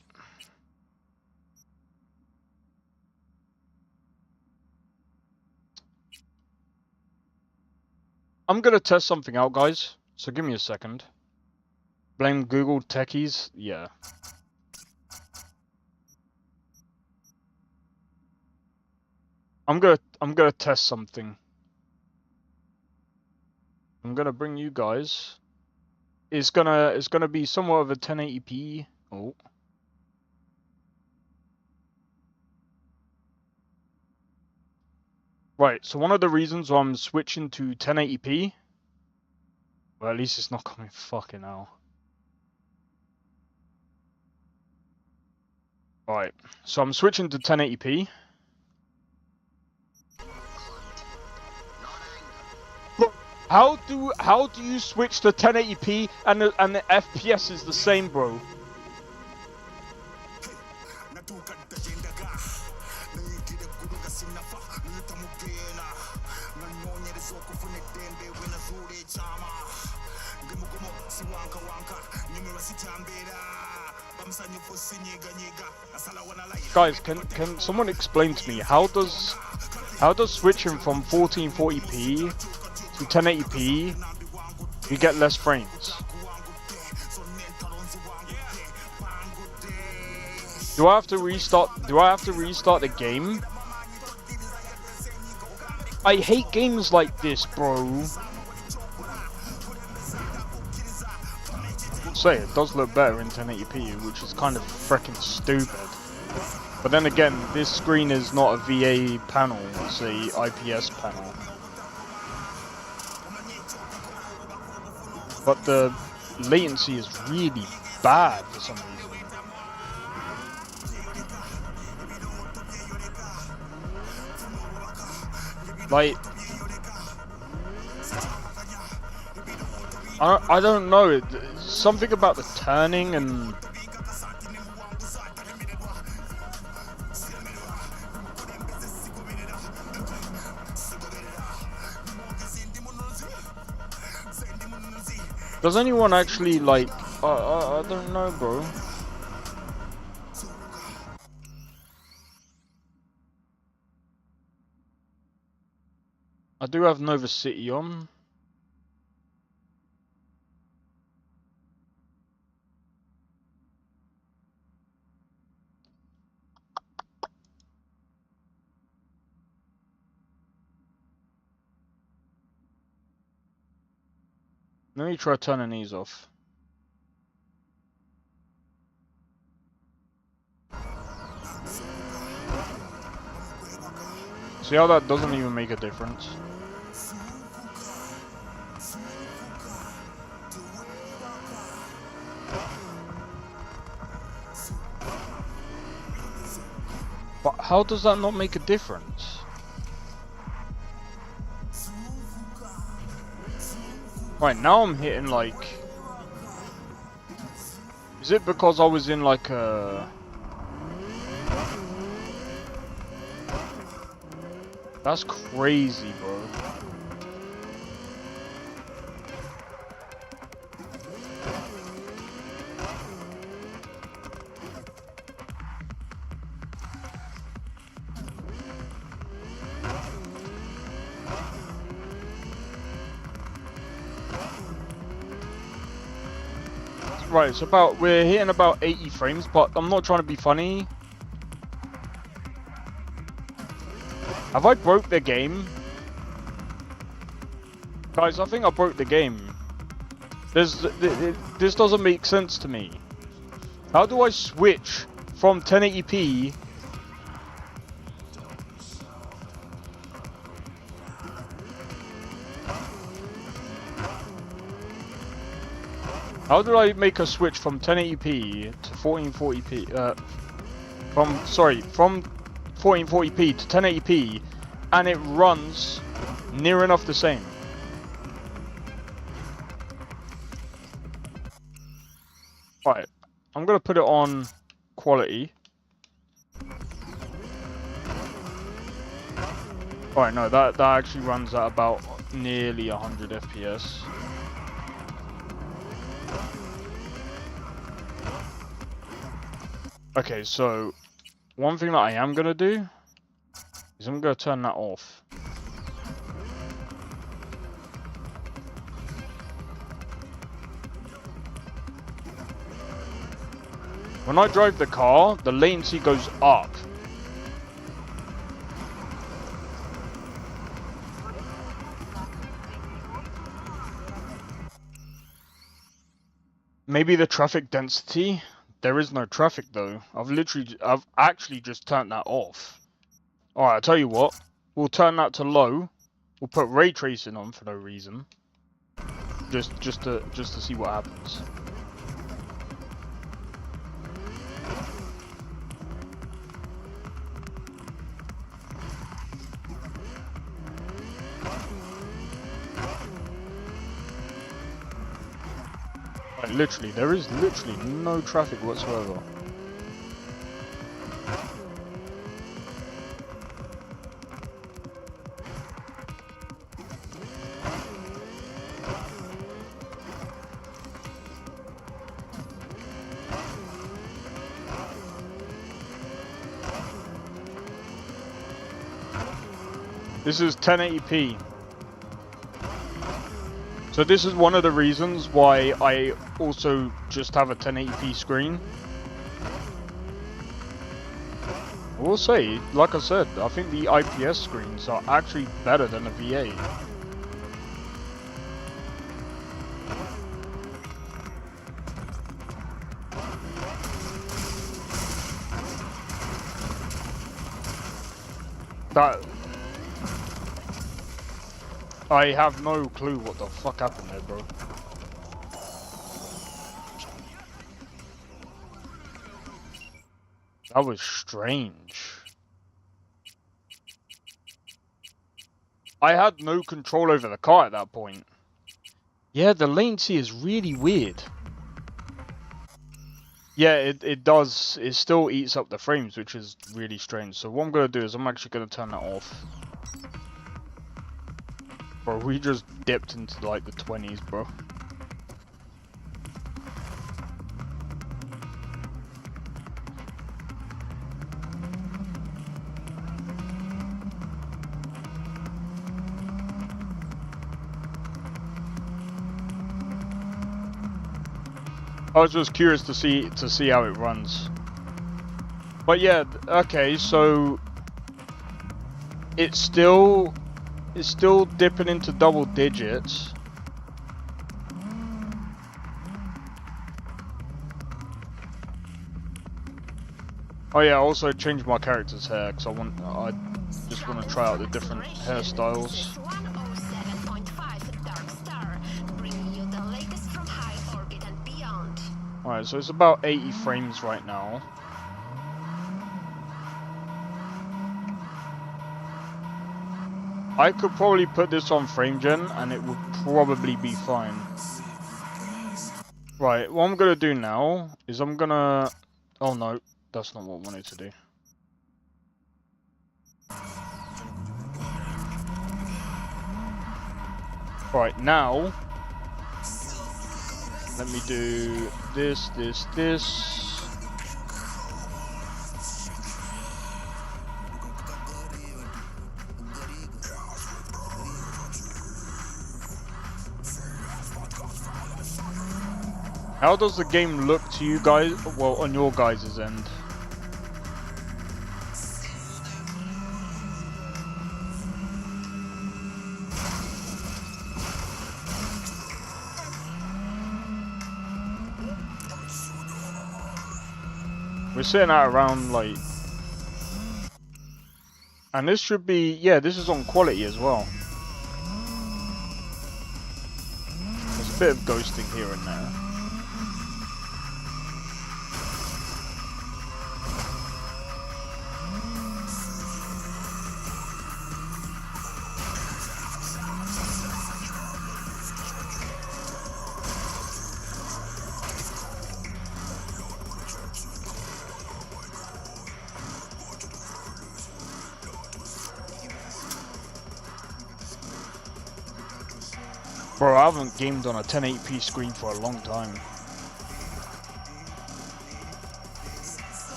I'm gonna test something out, guys. So give me a second. Blame Google techies. Yeah. I'm gonna test something. I'm gonna bring you guys. It's gonna be somewhat of a 1080p. Oh. Right, so one of the reasons why I'm switching to 1080p, well, at least it's not coming fucking out. Right, so I'm switching to 1080p. How do you switch to 1080p and the FPS is the same, bro? Guys, can someone explain to me how does switching from 1440p to 1080p you get less frames? Do I have to restart the game? I hate games like this, bro. Say it does look better in 1080p, which is kind of freaking stupid. But then again, this screen is not a VA panel, it's a IPS panel. But the latency is really bad for some reason. Like, I don't know, something about the turning and... Does anyone actually, like, I don't know, bro. I do have Nova City on. Let me try turning these off. See how that doesn't even make a difference? But how does that not make a difference? Right, now I'm hitting like... Is it because I was in like a... That's crazy, bro. Right, it's about, we're hitting about 80 frames, but I'm not trying to be funny. Have I broke the game? Guys, I think I broke the game. This doesn't make sense to me. How do I switch from 1080p How do I make a switch from 1080p to 1440p? From 1440p to 1080p, and it runs near enough the same? Right, I'm gonna put it on quality. Alright, no, that actually runs at about nearly 100 FPS. Okay, so one thing that I am gonna do is I'm gonna turn that off. When I drive the car, the latency goes up. Maybe the traffic density? There is no traffic though. I've actually just turned that off. Alright, I'll tell you what. We'll turn that to low. We'll put ray tracing on for no reason. Just to see what happens. Like, literally, there is literally no traffic whatsoever. This is 1080p. So this is one of the reasons why I also just have a 1080p screen. I will say, like I said, I think the IPS screens are actually better than a VA. That... I have no clue what the fuck happened there, bro. That was strange. I had no control over the car at that point. Yeah, the latency is really weird. Yeah, it does. It still eats up the frames, which is really strange. So what I'm going to do is I'm actually going to turn that off. Bro, we just dipped into like the 20s, bro. I was just curious to see how it runs. But yeah, okay, so it's still dipping into double digits. Oh yeah, I also changed my character's hair because I just want to try out the different hairstyles. Alright, so it's about 80 frames right now. I could probably put this on frame gen and it would probably be fine. Right, what I'm gonna do now is I'm gonna... Oh no, that's not what I wanted to do. Right, now... Let me do this. How does the game look to you guys, well, on your guys' end? We're sitting at around like... And this should be... Yeah, this is on quality as well. There's a bit of ghosting here and there. Bro, I haven't gamed on a 1080p screen for a long time.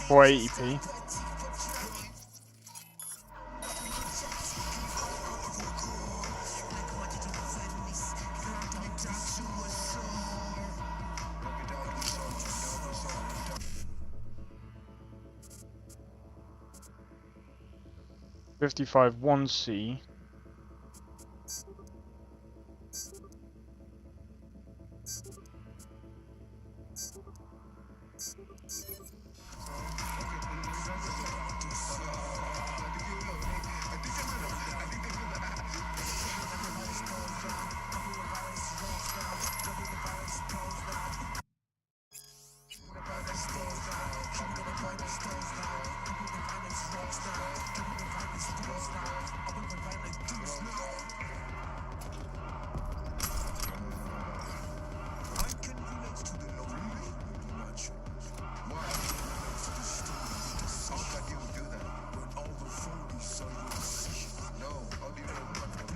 For 80p. $55 1C.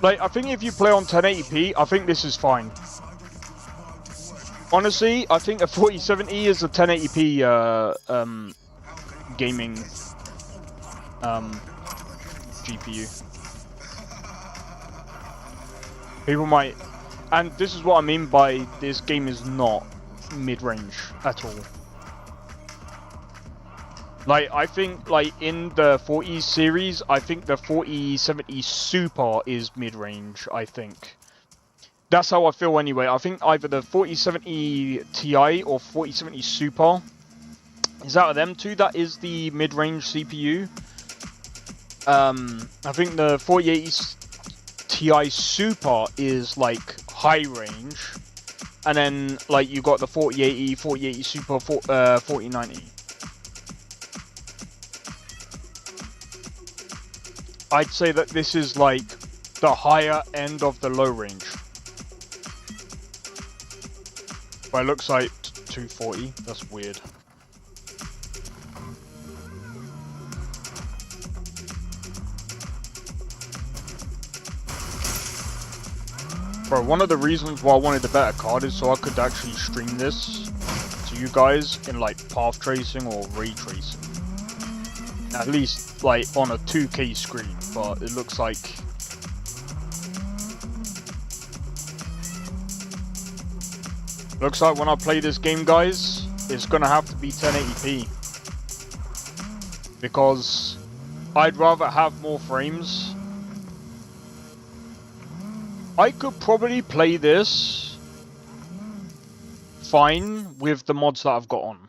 Like, I think if you play on 1080p, I think this is fine. Honestly, I think a 4070 is a 1080p gaming GPU. People might, and this is what I mean by this game is not mid-range at all. Like, I think, like, in the 40 series, I think the 4070 Super is mid-range, I think. That's how I feel anyway. I think either the 4070 Ti or 4070 Super is out of them two, that is the mid-range CPU. I think the 4080 Ti Super is, like, high range. And then, like, you got the 4080, 4080 Super, 4090. I'd say that this is like the higher end of the low range. But it looks like 240. That's weird. Bro, one of the reasons why I wanted the better card is so I could actually stream this to you guys in like path tracing or ray tracing. At least like on a 2K screen, but it looks like when I play this game, guys, it's gonna have to be 1080p because I'd rather have more frames. I could probably play this fine with the mods that I've got on.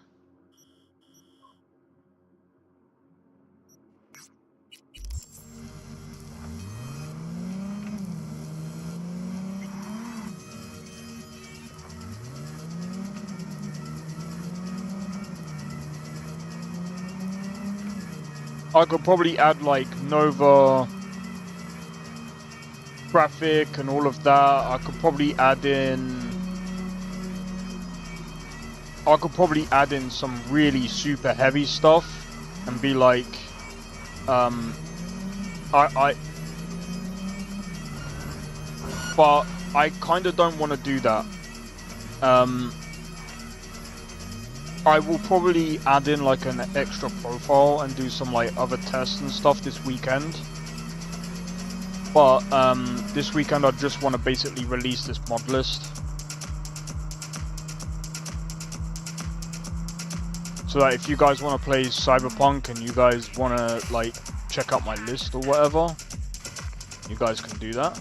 I could probably add like Nova graphic and all of that. I could probably add in some really super heavy stuff and be like but I kind of don't want to do that. I will probably add in like an extra profile and do some like other tests and stuff this weekend. But this weekend I just want to basically release this mod list. So that if you guys want to play Cyberpunk and you guys want to like check out my list or whatever, you guys can do that.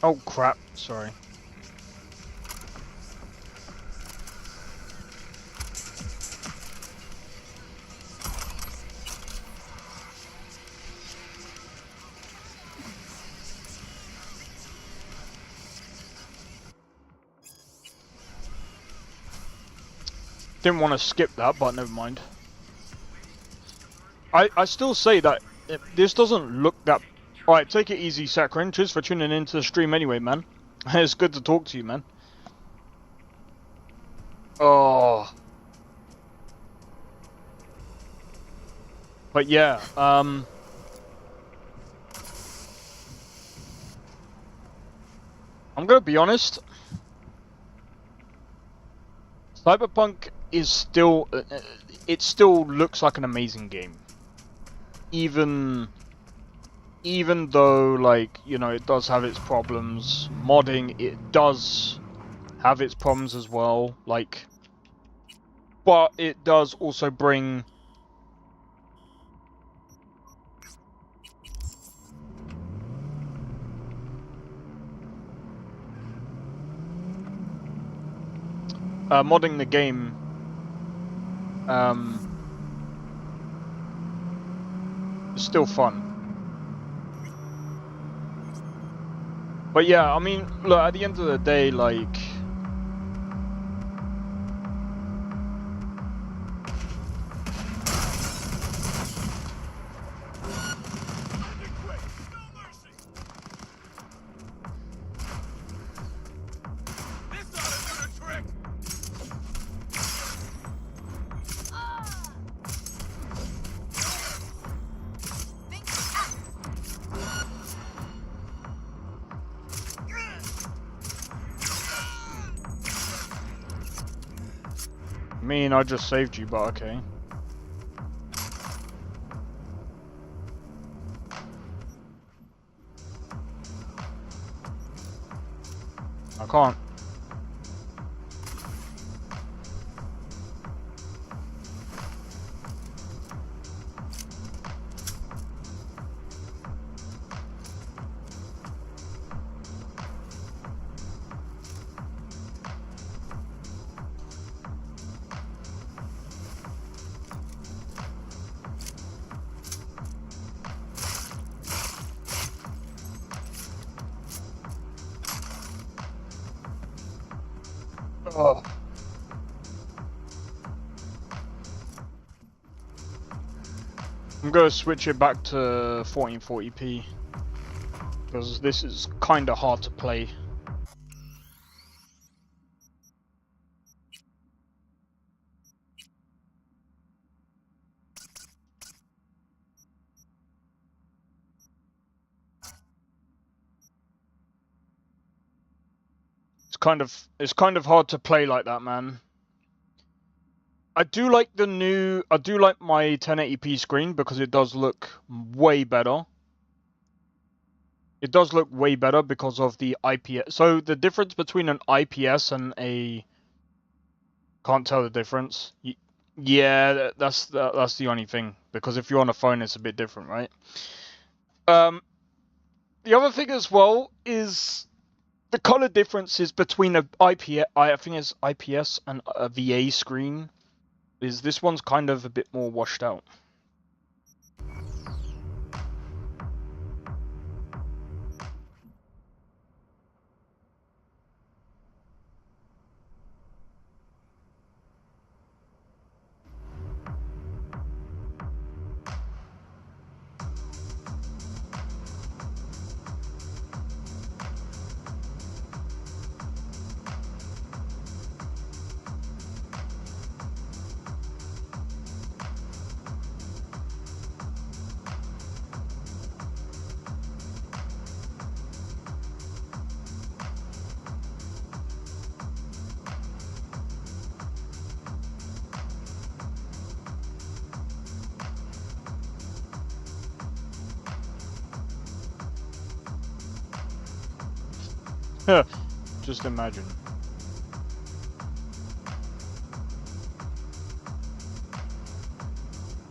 Oh crap, sorry. Didn't want to skip that, but never mind. I still say that this doesn't look that... Alright, take it easy, Sakrin. Cheers for tuning into the stream anyway, man. It's good to talk to you, man. Oh. But yeah, I'm gonna be honest. Cyberpunk is still... it still looks like an amazing game. Even though, like, you know, it does have its problems. Modding, it does have its problems as well. Like, but it does also bring... modding the game, is still fun. But yeah, I mean, look, at the end of the day, like... I mean, I just saved you, but okay. I can't. Oh. I'm gonna switch it back to 1440p because this is kind of hard to play. It's kind of hard to play like that, man. I do like my 1080p screen because it does look way better. It does look way better because of the IPS. So the difference between an IPS and a... Can't tell the difference. Yeah, that's the only thing. Because if you're on a phone, it's a bit different, right? The other thing as well is the color differences between a IPS, I think it's IPS and a VA screen. Is this one's kind of a bit more washed out. Just imagine.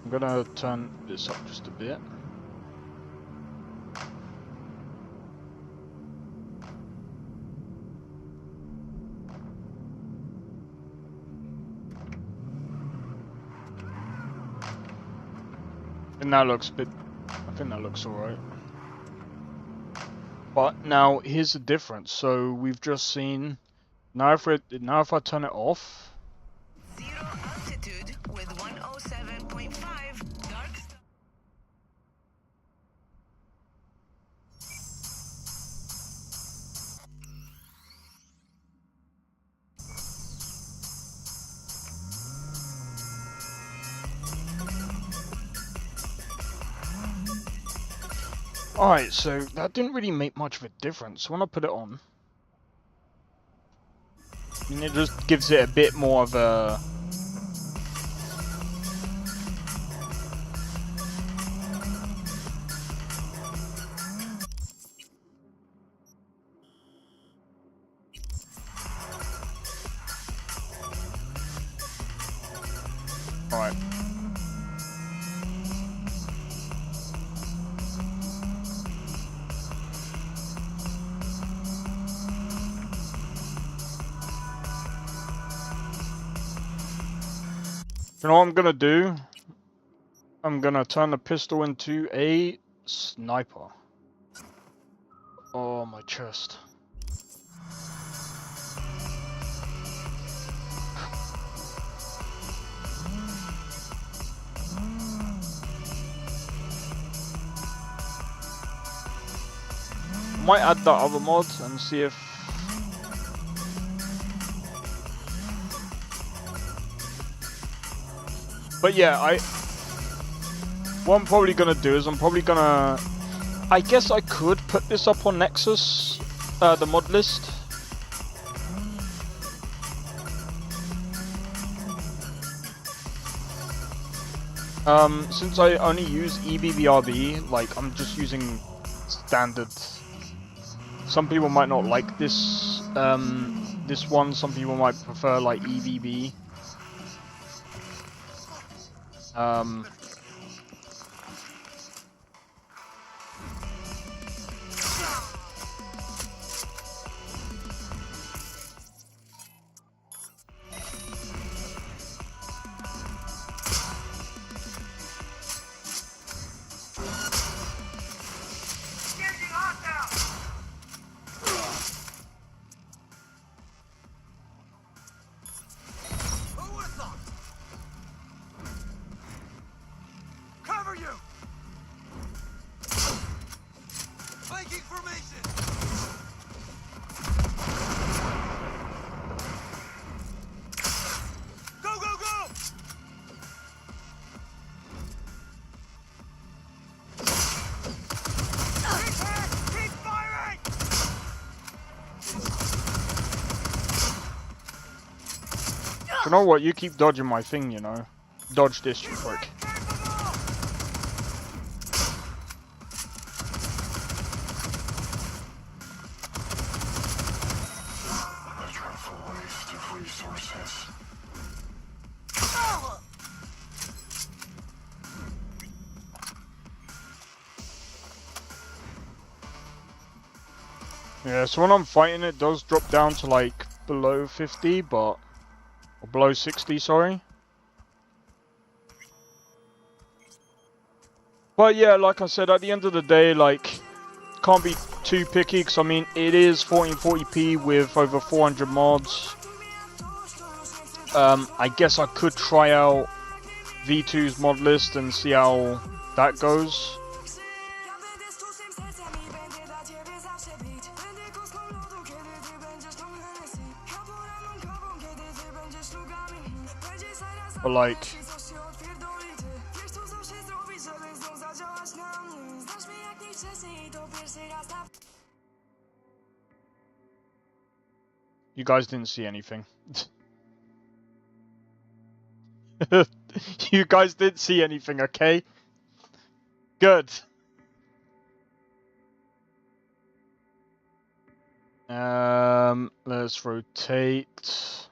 I'm gonna turn this up just a bit. And that looks a bit... I think that looks alright. But now here's the difference. So we've just seen... Now if I turn it off... Alright, so that didn't really make much of a difference. When I put it on, I mean, it just gives it a bit more of a... Alright. You know what I'm gonna do? I'm gonna turn the pistol into a sniper. Oh, my chest. Might add that other mod and see if... But yeah, what I'm probably gonna do is I'm probably gonna... I guess I could put this up on Nexus, the mod list. Since I only use EBBRB, like, I'm just using standard. Some people might not like this, this one. Some people might prefer, like, EBB. You know what? You keep dodging my thing, you know. Dodge this, you prick. Yeah, so when I'm fighting, it does drop down to like below 50, but... Or below 60, sorry. But yeah, like I said, at the end of the day, like, can't be too picky, because I mean, it is 1440p with over 400 mods. I guess I could try out V2's mod list and see how that goes. But like... You guys didn't see anything. You guys didn't see anything, okay? Good. Let's rotate.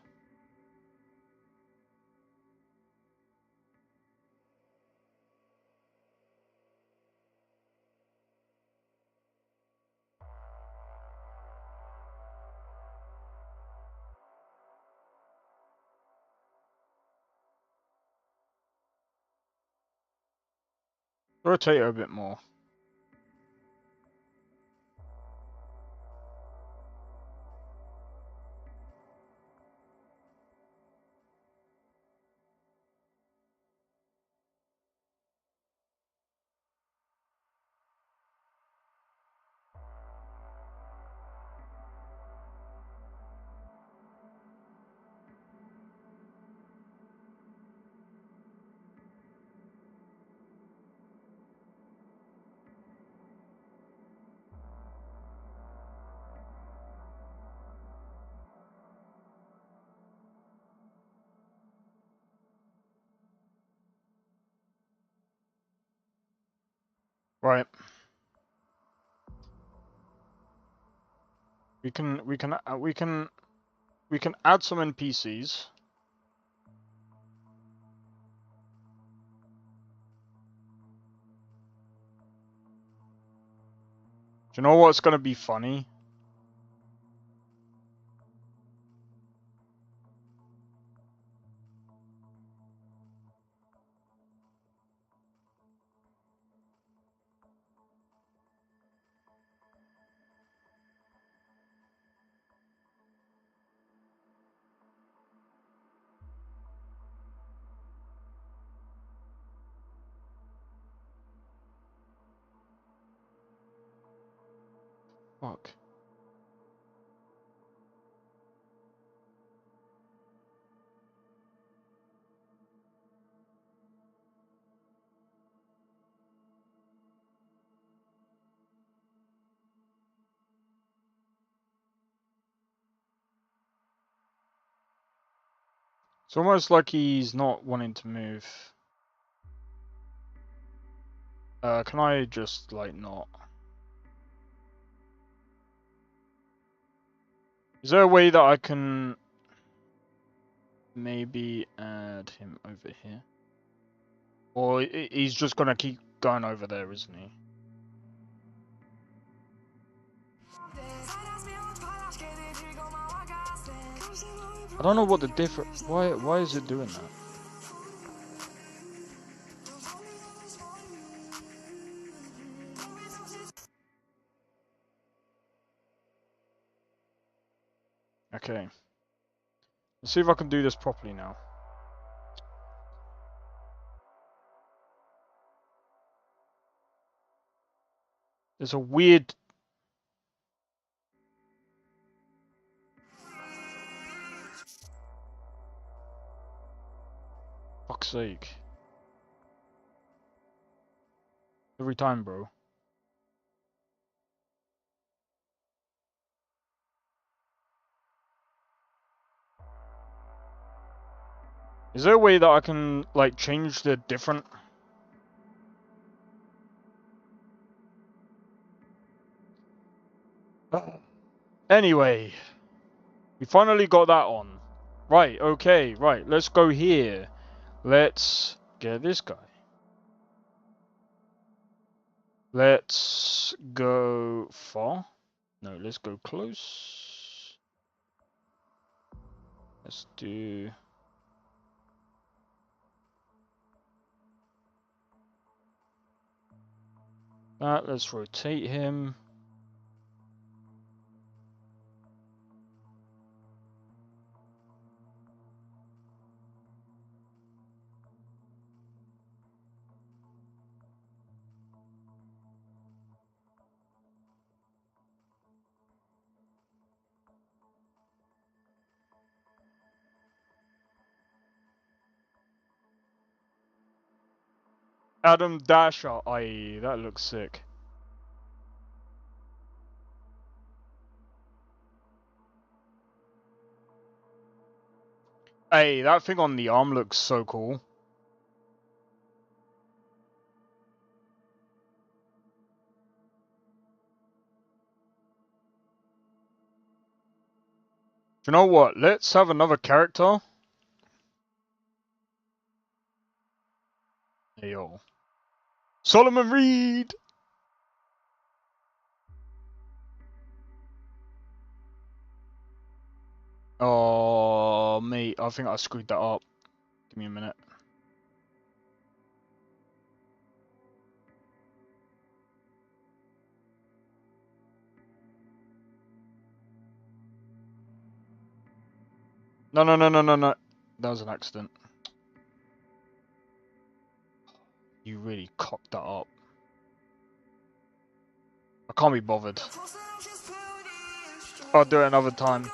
Rotate her a bit more. Right. We can add some NPCs. Do you know what's gonna be funny? Fuck. It's almost like he's not wanting to move. Can I just, like, not? Is there a way that I can maybe add him over here? Or he's just gonna keep going over there, isn't he? I don't know what the difference. Why is it doing that? Okay. Let's see if I can do this properly now. There's a weird... Fuck's sake. Every time, bro. Is there a way that I can, like, change the different... Anyway. We finally got that on. Right, okay, right. Let's go here. Let's get this guy. Let's go far. No, let's go close. Let's do... that. Let's rotate him. Adam Dasher, aye, that looks sick. Hey, that thing on the arm looks so cool. You know what? Let's have another character. Hey, yo. Solomon Reed! Oh, mate, I think I screwed that up. Give me a minute. No. That was an accident. You really cocked that up. I can't be bothered. I'll do it another time.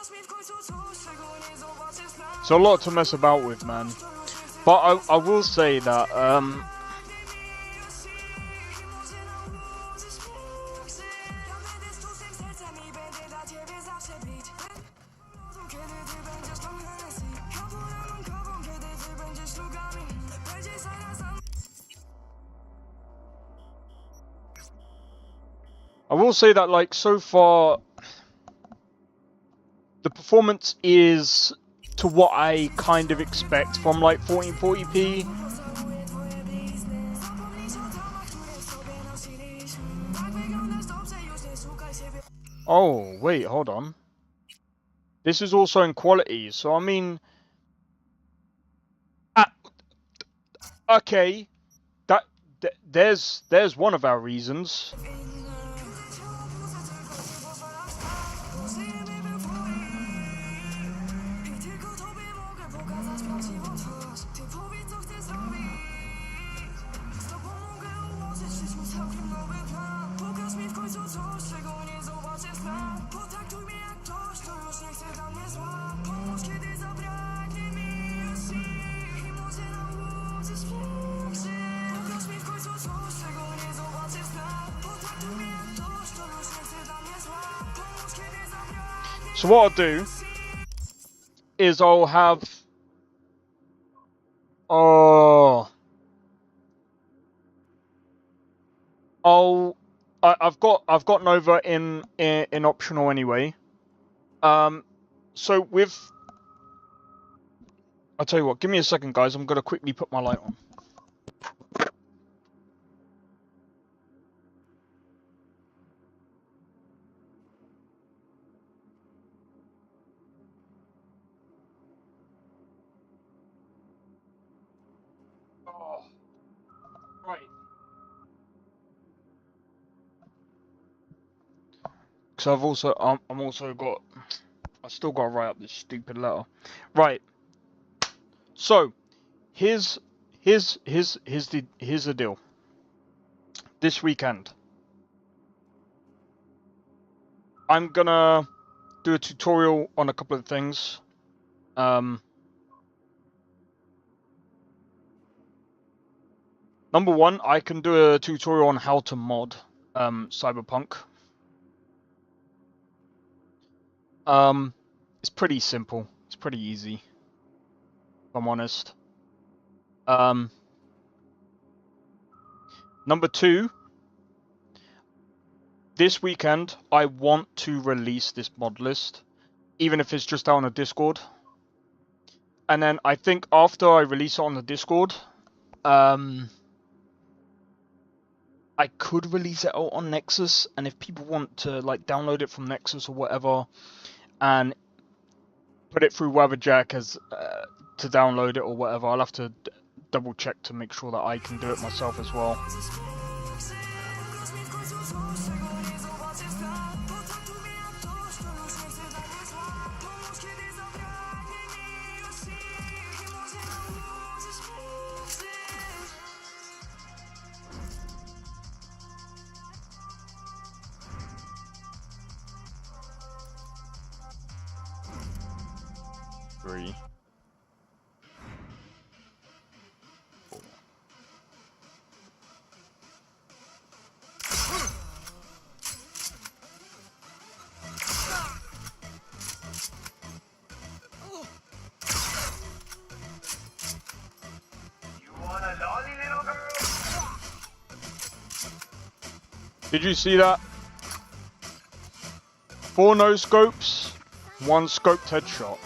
It's a lot to mess about with, man. But I will say that, I will say that, like, so far, the performance is to what I kind of expect from, like, 1440p. Oh, wait, hold on. This is also in quality, so I mean... okay, there's one of our reasons. So what I'll do is I'll have I've got Nova in optional anyway. So with I'll tell you what, give me a second, guys. I'm gonna quickly put my light on. Right. So I've also I'm also got I still got to write up this stupid letter. Right. So here's the deal. This weekend I'm gonna do a tutorial on a couple of things. Number one, I can do a tutorial on how to mod Cyberpunk. It's pretty simple. It's pretty easy, if I'm honest. Number two, this weekend I want to release this mod list, even if it's just out on the Discord. And then I think after I release it on the Discord, I could release it out on Nexus, and if people want to like download it from Nexus or whatever, and put it through Wabberjack as to download it or whatever, I'll have to double check to make sure that I can do it myself as well. Three. Did you see that? 4 no scopes, 1 scoped headshot.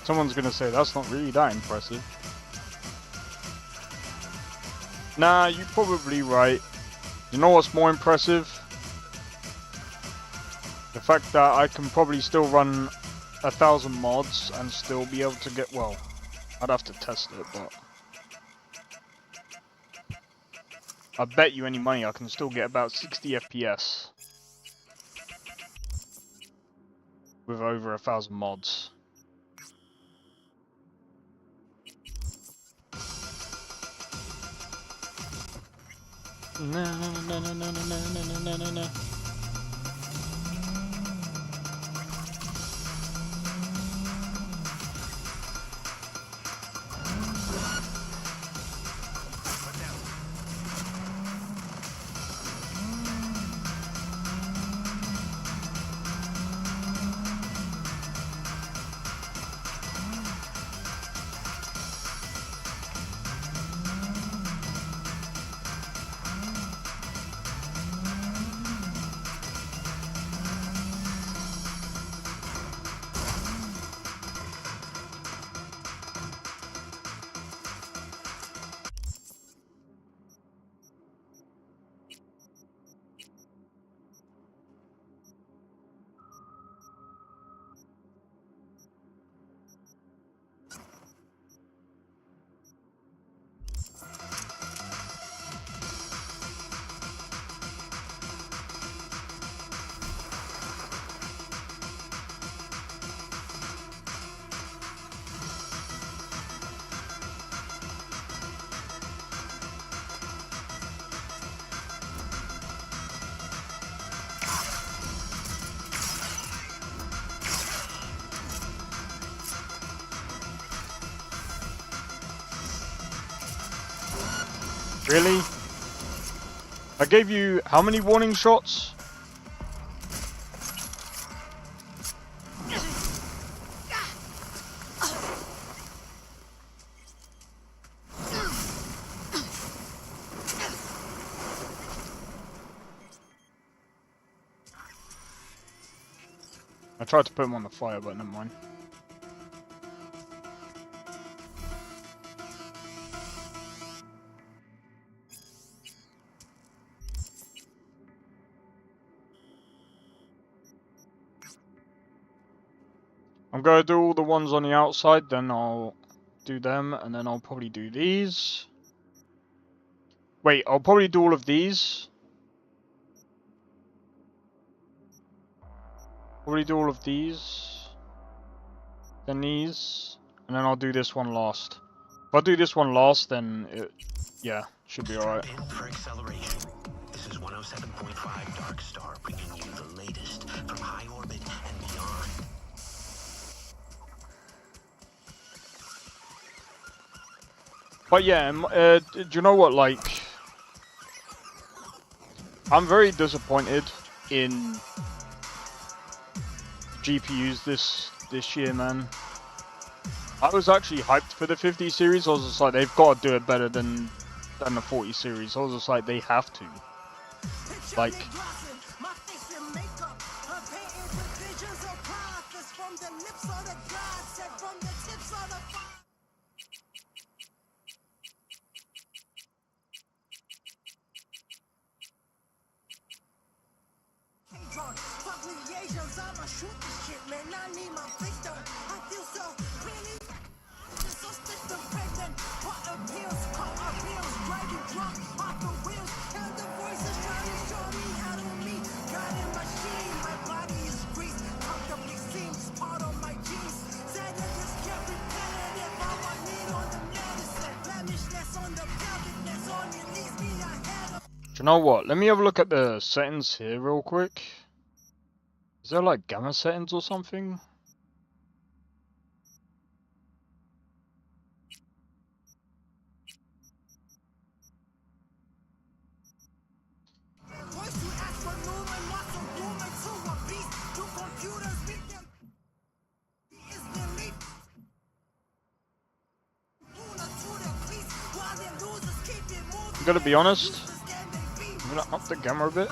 Someone's gonna say that's not really that impressive. Nah, you're probably right. You know what's more impressive? The fact that I can probably still run 1,000 mods and still be able to get, well, I'd have to test it, but I bet you any money I can still get about 60 FPS with over 1,000 mods. No. Really? I gave you how many warning shots? I tried to put him on the fire, but never mind. I'm gonna do all the ones on the outside, then I'll do them, and then I'll probably do these. Wait, I'll probably do all of these. Probably do all of these. Then these. And then I'll do this one last. If I do this one last, then it, yeah, should be alright. For acceleration. This is 107.5 Dark Star, bringing you the latest from high orbit and beyond. But yeah, do you know what, like, I'm very disappointed in GPUs this year, man. I was actually hyped for the 50 series. I was just like, they've got to do it better than the 40 series. I was just like, they have to. Like, do you know what? Let me have a look at the settings here real quick. Is there like gamma settings or something? I'm gonna be honest. I'm gonna up the gamma a bit.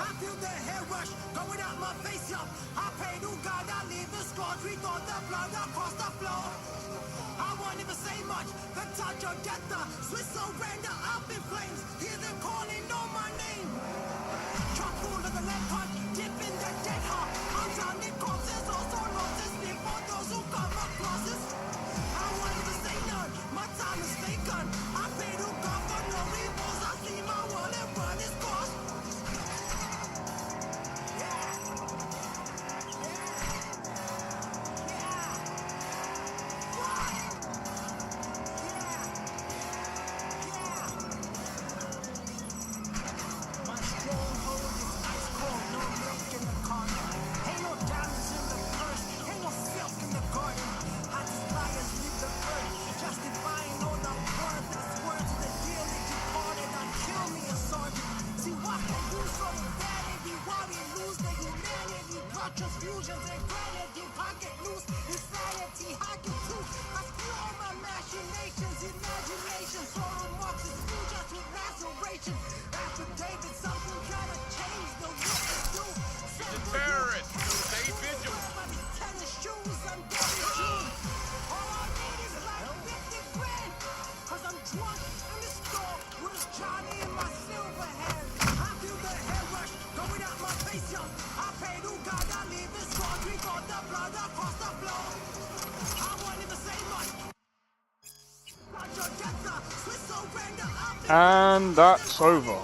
And that's over.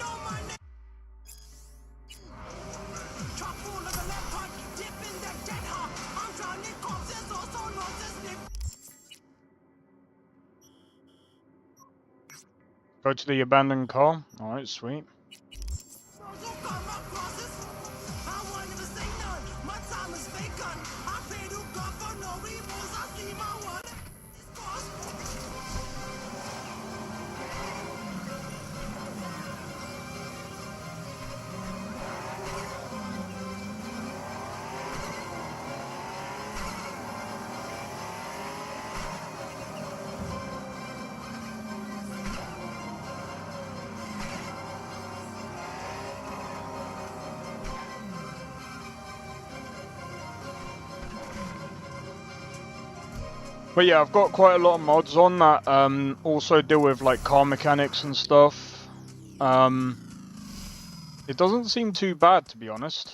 Go to the abandoned car. Alright, sweet. But yeah, I've got quite a lot of mods on that also deal with like car mechanics and stuff. It doesn't seem too bad, to be honest.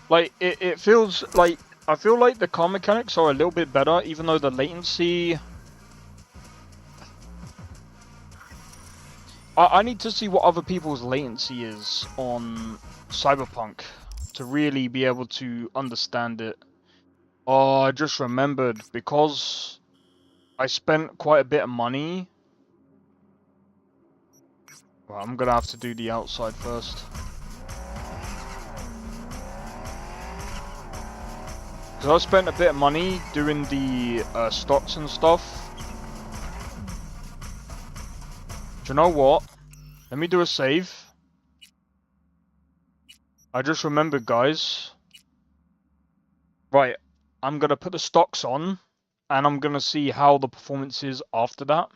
Like, it feels like, I feel like the car mechanics are a little bit better, even though the latency... I need to see what other people's latency is on Cyberpunk to really be able to understand it. Oh, I just remembered, because I spent quite a bit of money. Well, I'm gonna have to do the outside first. Because I spent a bit of money doing the stocks and stuff. Do you know what? Let me do a save. I just remembered, guys. Right, I'm gonna put the stocks on, and I'm gonna see how the performance is after that.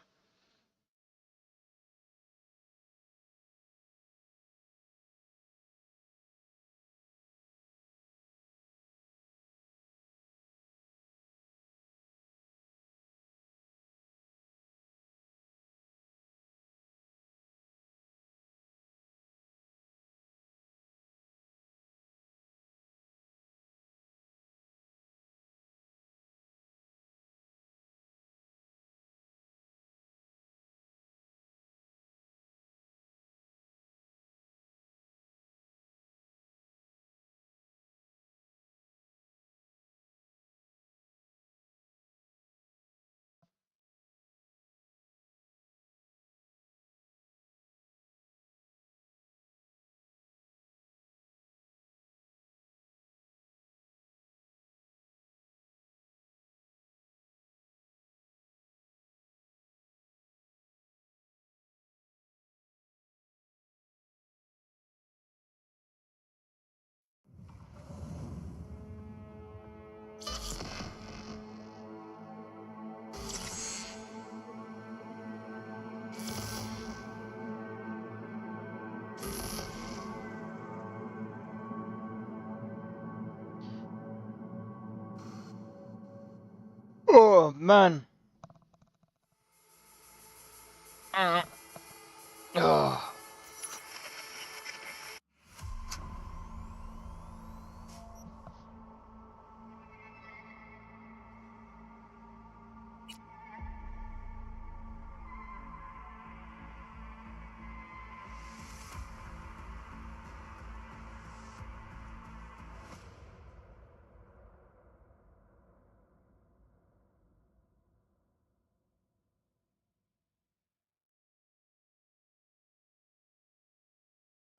Oh, man. Ugh.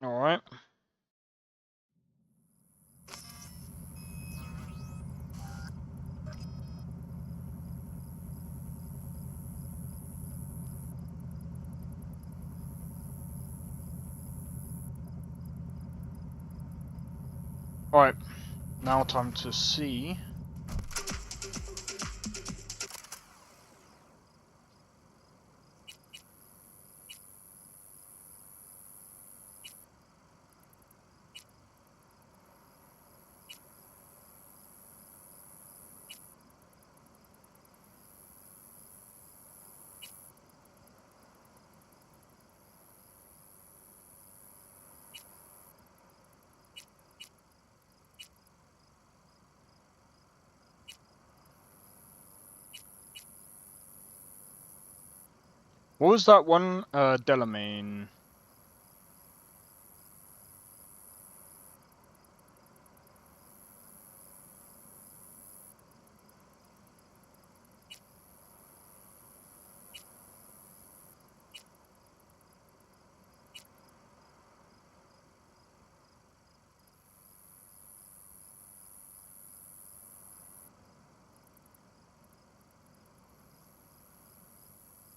Alright. Alright. Now time to see. What was that one? Delamain.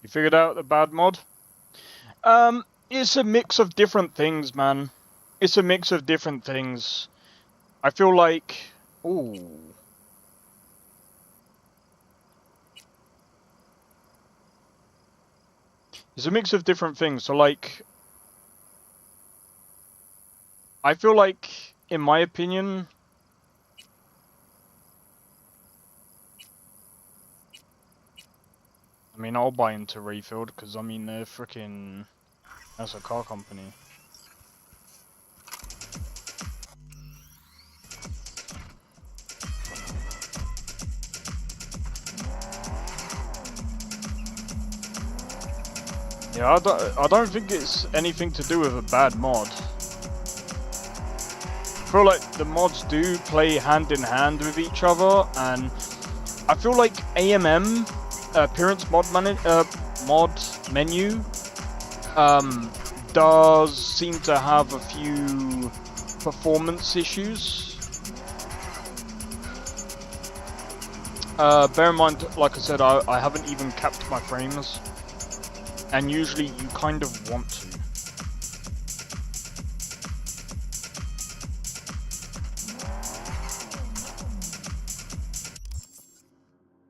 You figured out the bad mod? It's a mix of different things, man. It's a mix of different things. I feel like... Ooh. It's a mix of different things. So, like... I feel like in my opinion, I mean, I'll buy into Rayfield because I mean they're freaking, that's a car company. Yeah, I don't think it's anything to do with a bad mod. I feel like the mods do play hand in hand with each other, and I feel like AMM, appearance mod menu, does seem to have a few performance issues. Bear in mind, like I said, I haven't even capped my frames, and usually you kind of want to.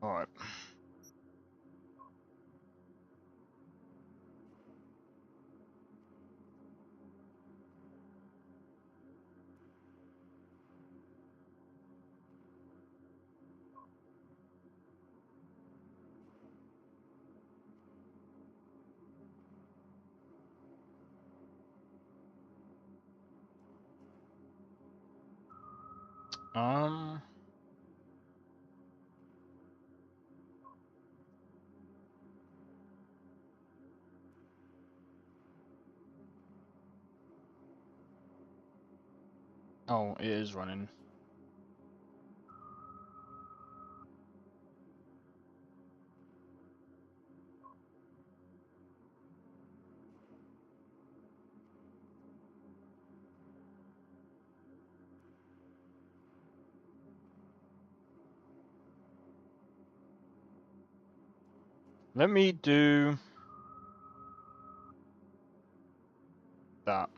Alright. Oh, it is running. Let me do that.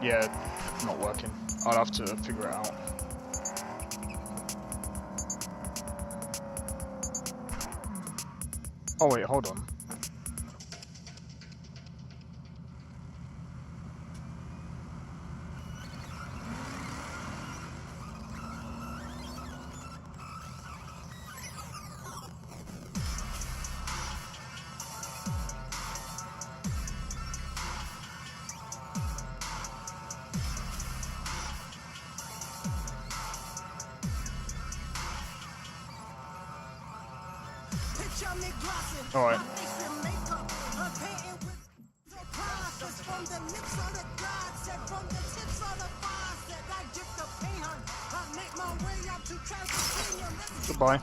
Yeah, not working. I'll have to figure it out. Oh wait, hold on. Alright. Goodbye.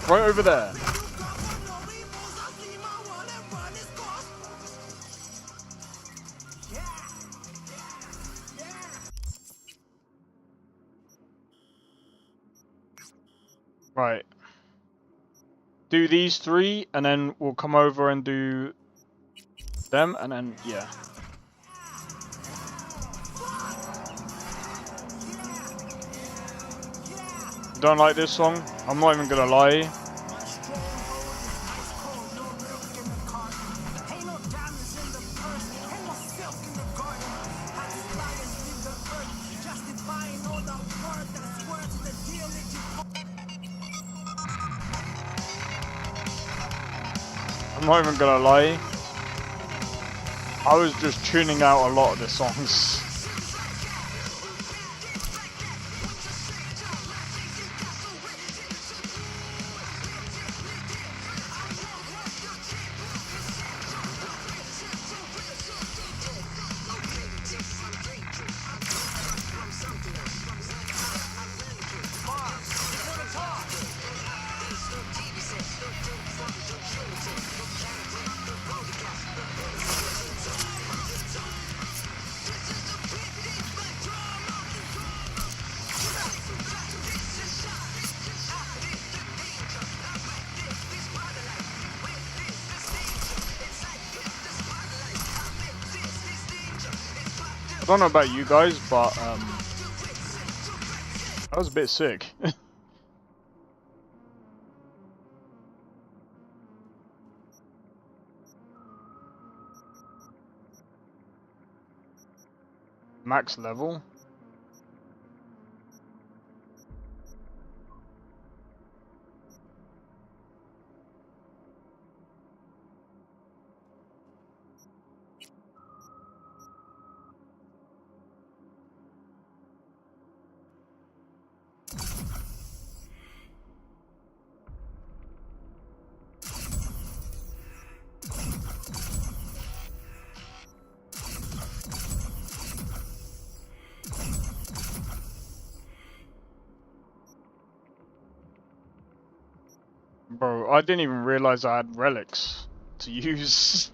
Right over there. Right. Do these three, and then we'll come over and do them, and then, yeah. don't like this song. I'm not even gonna lie. I'm not even gonna lie. I was just tuning out a lot of the songs. I don't know about you guys, but that was a bit sick. Max level. Bro, I didn't even realize I had relics to use.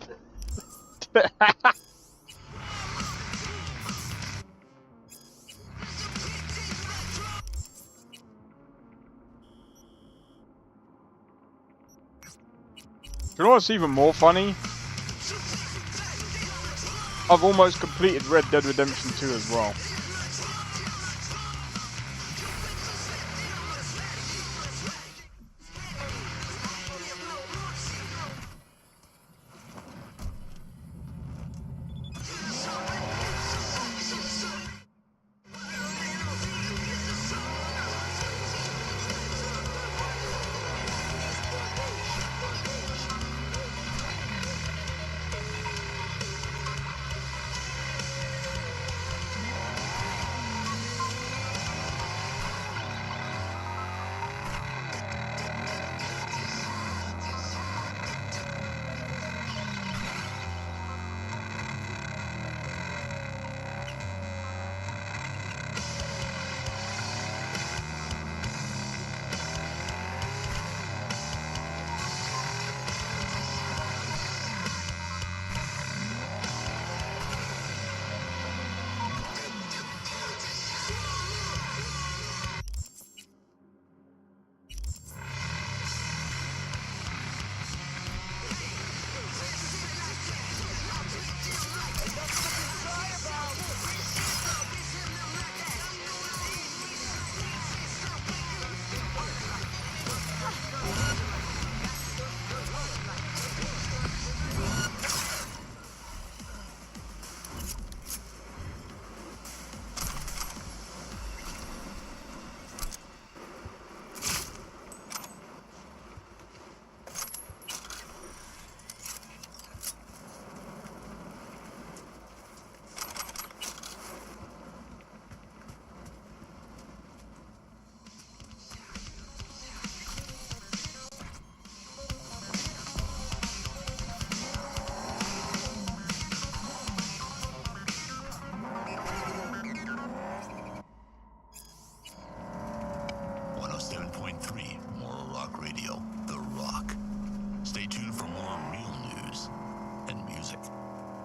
You know what's even more funny? I've almost completed Red Dead Redemption 2 as well.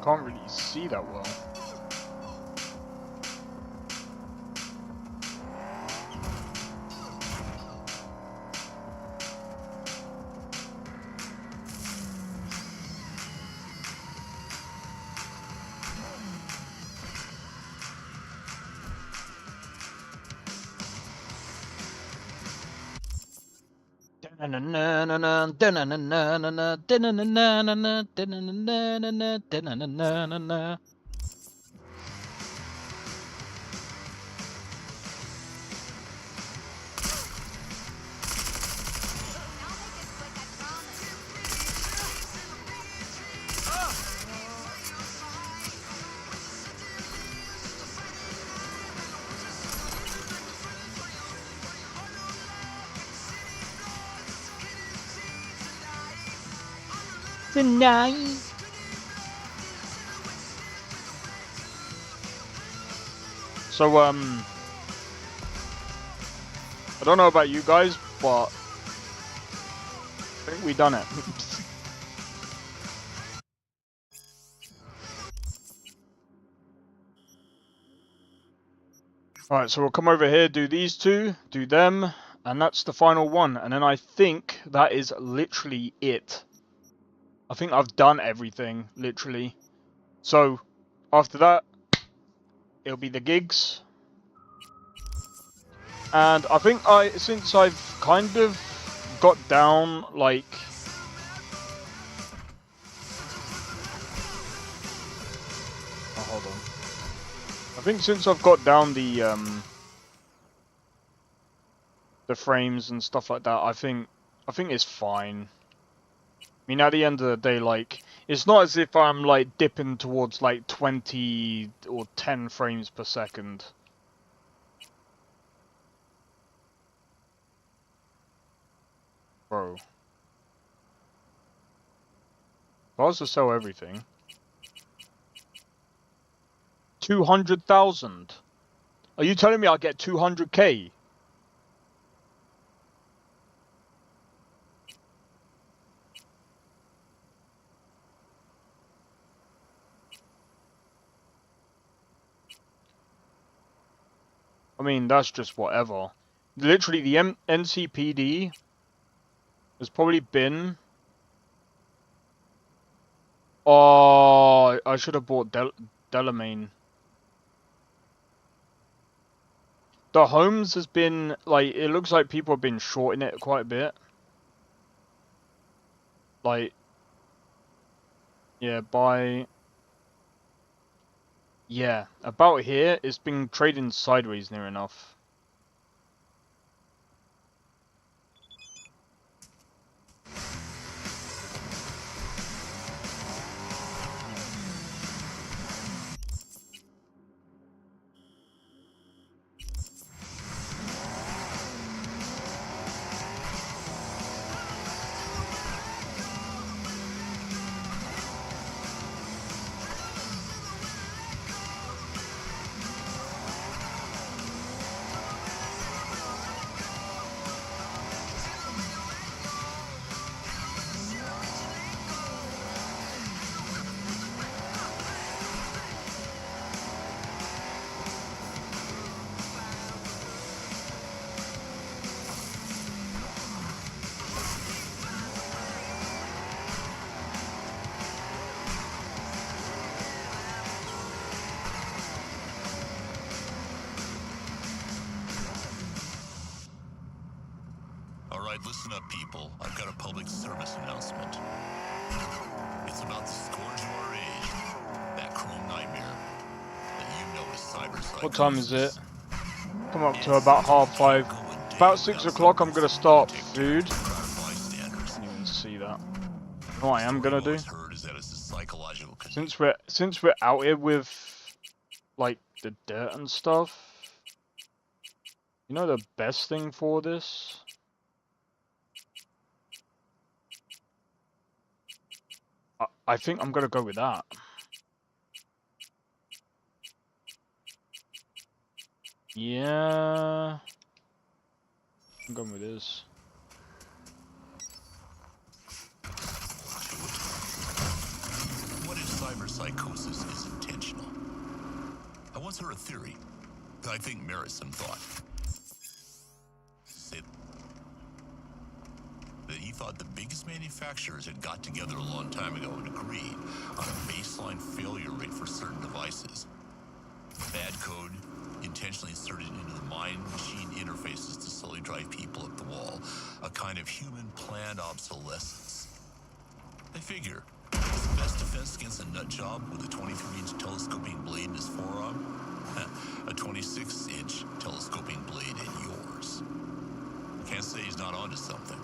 Can't really see that well. Tonight. So, I don't know about you guys, but I think we done it. Alright, so we'll come over here, do these two, do them, and that's the final one. And then I think that is literally it. I think I've done everything, literally. So, after that, it'll be the gigs. And I think since I've kind of got down, like... Oh, hold on. I think since I've got down the frames and stuff like that, I think it's fine. I mean, at the end of the day, like, it's not as if I'm, like, dipping towards, like, 20 or 10 frames per second. Bro. If I was to sell everything... 200,000? Are you telling me I'll get 200k? I mean, that's just whatever. Literally, the NCPD has probably been... Oh, I should have bought Delamain. The homes has been, like, it looks like people have been shorting it quite a bit. Like, yeah, yeah, about here, it's been trading sideways near enough. Listen up, people. I've got a public service announcement. It's about the scourge of our age, that chrome nightmare that you know as cyberpunk. What time is it? Come up to about 5:30. About 6 o'clock, I'm gonna start food. I didn't even see that. What I am gonna do, since we're out here with like the dirt and stuff, you know the best thing for this? I think I'm gonna go with that. Yeah, I'm going with this. What if cyberpsychosis is intentional? I once heard a theory that I think merits some thought. That he thought the biggest manufacturers had got together a long time ago and agreed on a baseline failure rate for certain devices. Bad code, intentionally inserted into the mind-machine interfaces to slowly drive people up the wall. a kind of human planned obsolescence. They figure, is the best defense against a nut job with a 23-inch telescoping blade in his forearm? A 26-inch telescoping blade in yours. Can't say he's not onto something.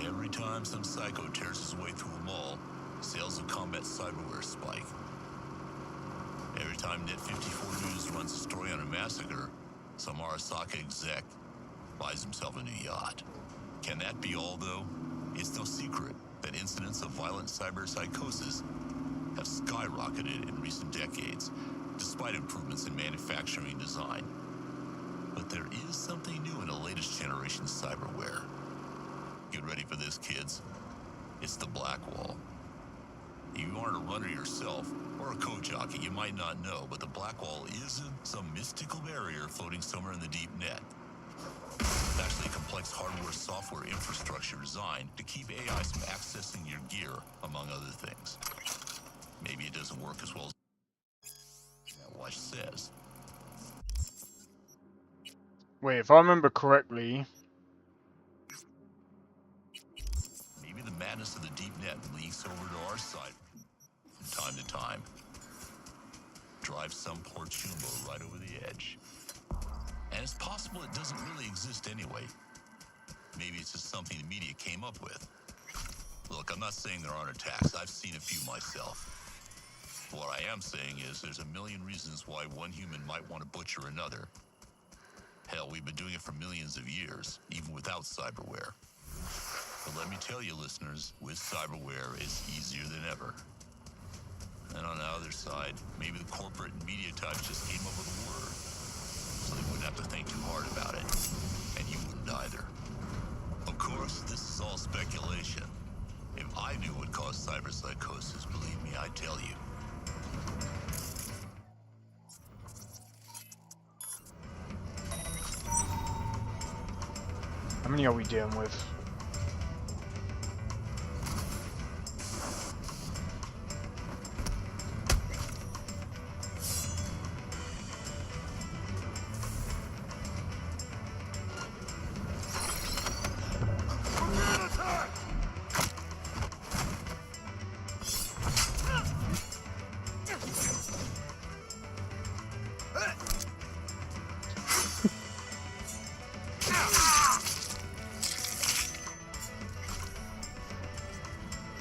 Every time some psycho tears his way through a mall, sales of combat cyberware spike. Every time Net 54 News runs a story on a massacre, some Arasaka exec buys himself a new yacht. Can that be all, though? It's no secret that incidents of violent cyberpsychosis have skyrocketed in recent decades, despite improvements in manufacturing and design. But there is something new in the latest generation cyberware. Get ready for this, kids. It's the Blackwall. You aren't a runner yourself, or a code jockey, you might not know, but the Blackwall isn't some mystical barrier floating somewhere in the deep net. It's actually a complex hardware-software infrastructure designed to keep AIs from accessing your gear, among other things. Maybe it doesn't work as well as that watch says. Wait, if I remember correctly... Maybe the madness of the deep net leaks over to our side from time to time. Drive some poor chumbo right over the edge. And it's possible it doesn't really exist anyway. Maybe it's just something the media came up with. Look, I'm not saying there aren't attacks. I've seen a few myself. What I am saying is there's a million reasons why one human might want to butcher another. Hell, we've been doing it for millions of years, even without cyberware. But let me tell you, listeners, with cyberware, it's easier than ever. And on the other side, maybe the corporate and media types just came up with a word, so they wouldn't have to think too hard about it. And you wouldn't either. Of course, this is all speculation. If I knew what caused cyberpsychosis, believe me, I'd tell you. How many are we dealing with?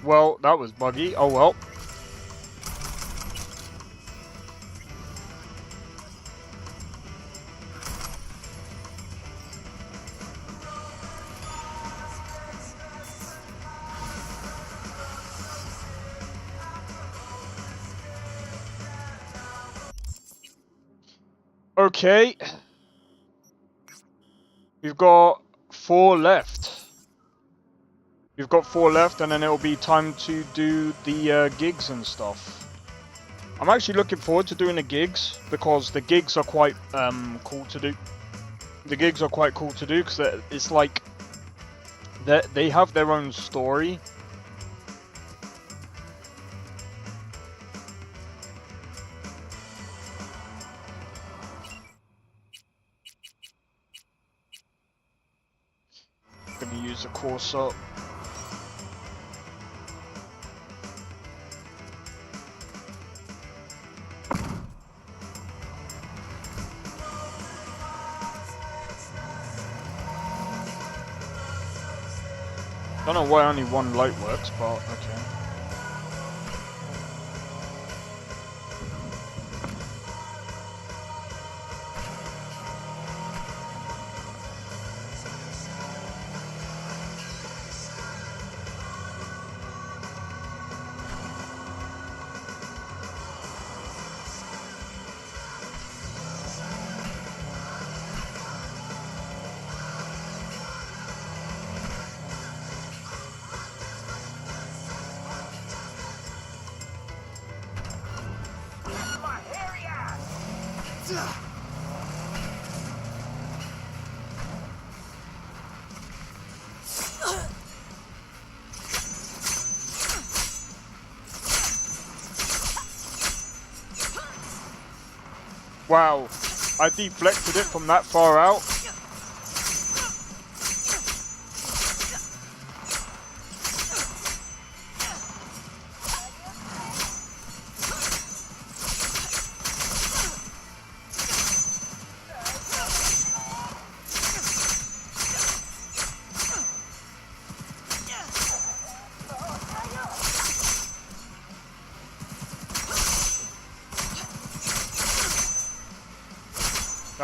Well, that was buggy. Oh well. Okay. We've got 4 left. We've got 4 left, and then it'll be time to do the gigs and stuff. I'm actually looking forward to doing the gigs, because the gigs are quite cool to do. The gigs are quite cool to do, because it's like... they have their own story. Gonna use a course up. Don't know why only one light works, but okay. Wow, I deflected it from that far out.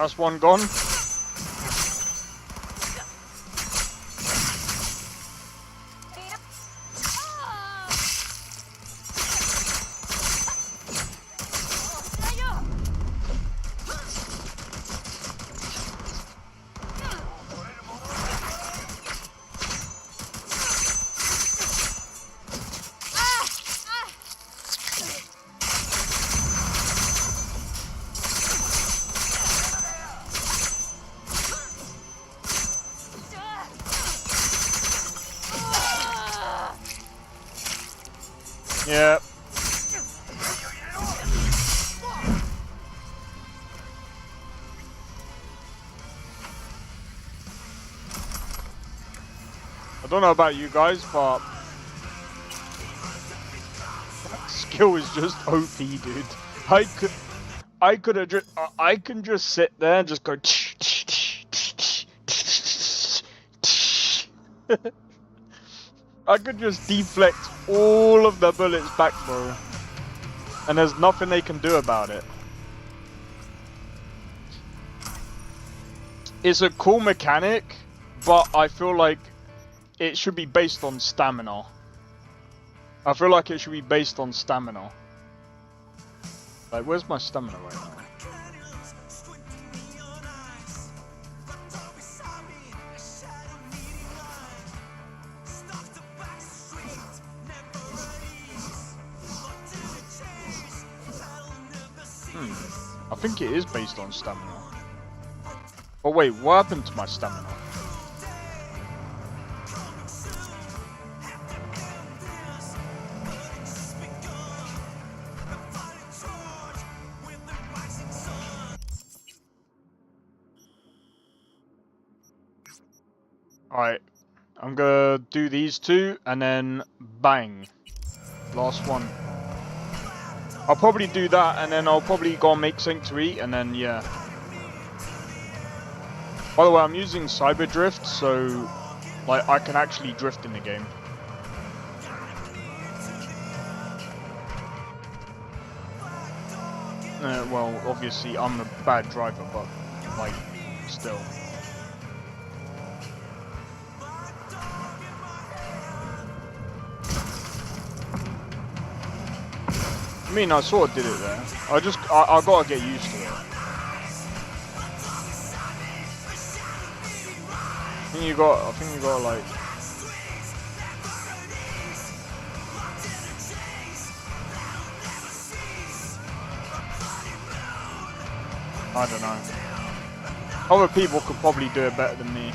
That's one gone. Yeah. I don't know about you guys, but that skill is just OP, dude. I could have just, I can just sit there and just go. I could just deflect all of the bullets back, bro. And there's nothing they can do about it. It's a cool mechanic, but I feel like it should be based on stamina. I feel like it should be based on stamina. Like, where's my stamina right now? I think it is based on stamina. Oh wait, what happened to my stamina? Alright, I'm gonna do these two and then bang. Last one. I'll probably do that and then I'll probably go and make something to eat and then yeah. By the way, I'm using Cyber Drift, so like I can actually drift in the game. Well, obviously I'm a bad driver, but like still. I mean, I sort of did it there. I gotta get used to it. I think you got like. I don't know. Other people could probably do it better than me.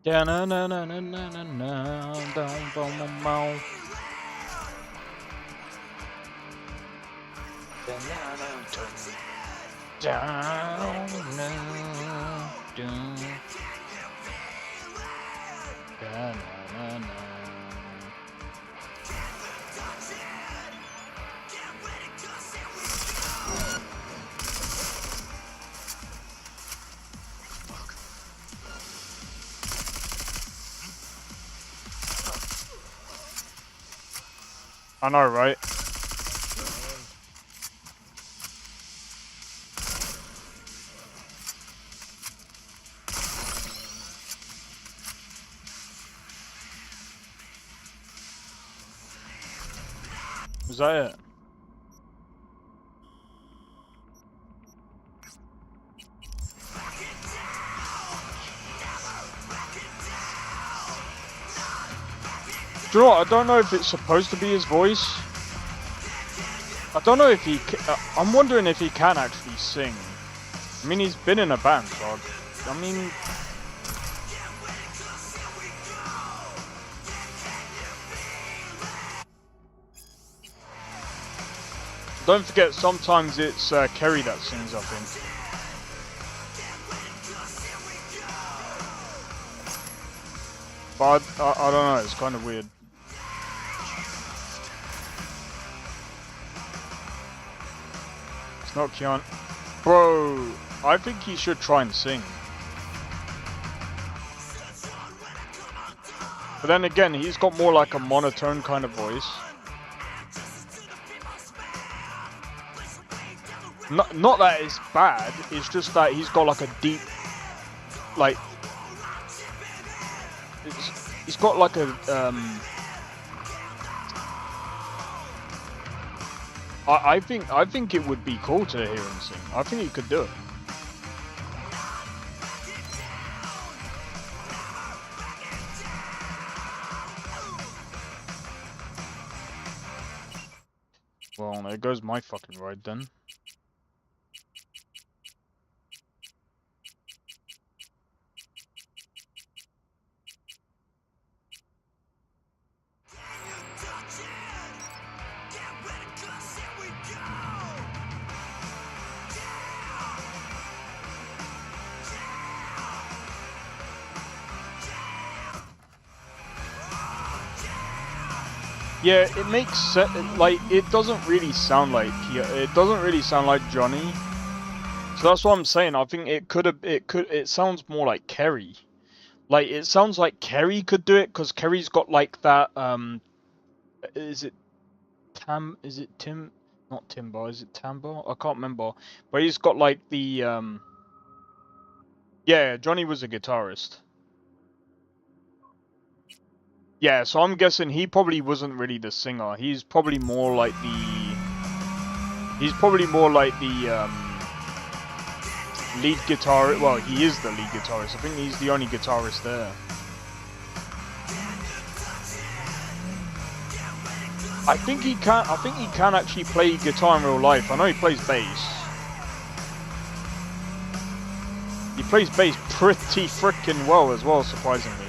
Yeah, na na na na na na na down from my mouth. Down, down. Na na na. I know, right? that it? Do you know what? I don't know if it's supposed to be his voice. I don't know if he... I'm wondering if he can actually sing. I mean, he's been in a band, so I mean... Don't forget, sometimes it's Kerry that sings, I think. But I don't know, it's kind of weird. It's not Keanu. Bro, I think he should try and sing. But then again, he's got more like a monotone kind of voice. Not that it's bad, it's just that he's got like a deep, like, he's got like a, I think it would be cool to hear him sing. I think he could do it. Well, there goes my fucking ride then. Yeah, it makes sense. Like, it doesn't really sound like it doesn't really sound like Johnny. So that's what I'm saying. I think it sounds more like Kerry. Like, it sounds like Kerry could do it because Kerry's got like that. Is it Tim? Not Timber. Is it Timber? I can't remember. But he's got like the Yeah, Johnny was a guitarist. Yeah, so I'm guessing he probably wasn't really the singer. He's probably more like the lead guitar. Well, he is the lead guitarist. I think he's the only guitarist there. I think he can actually play guitar in real life. I know he plays bass. He plays bass pretty freaking well as well, surprisingly.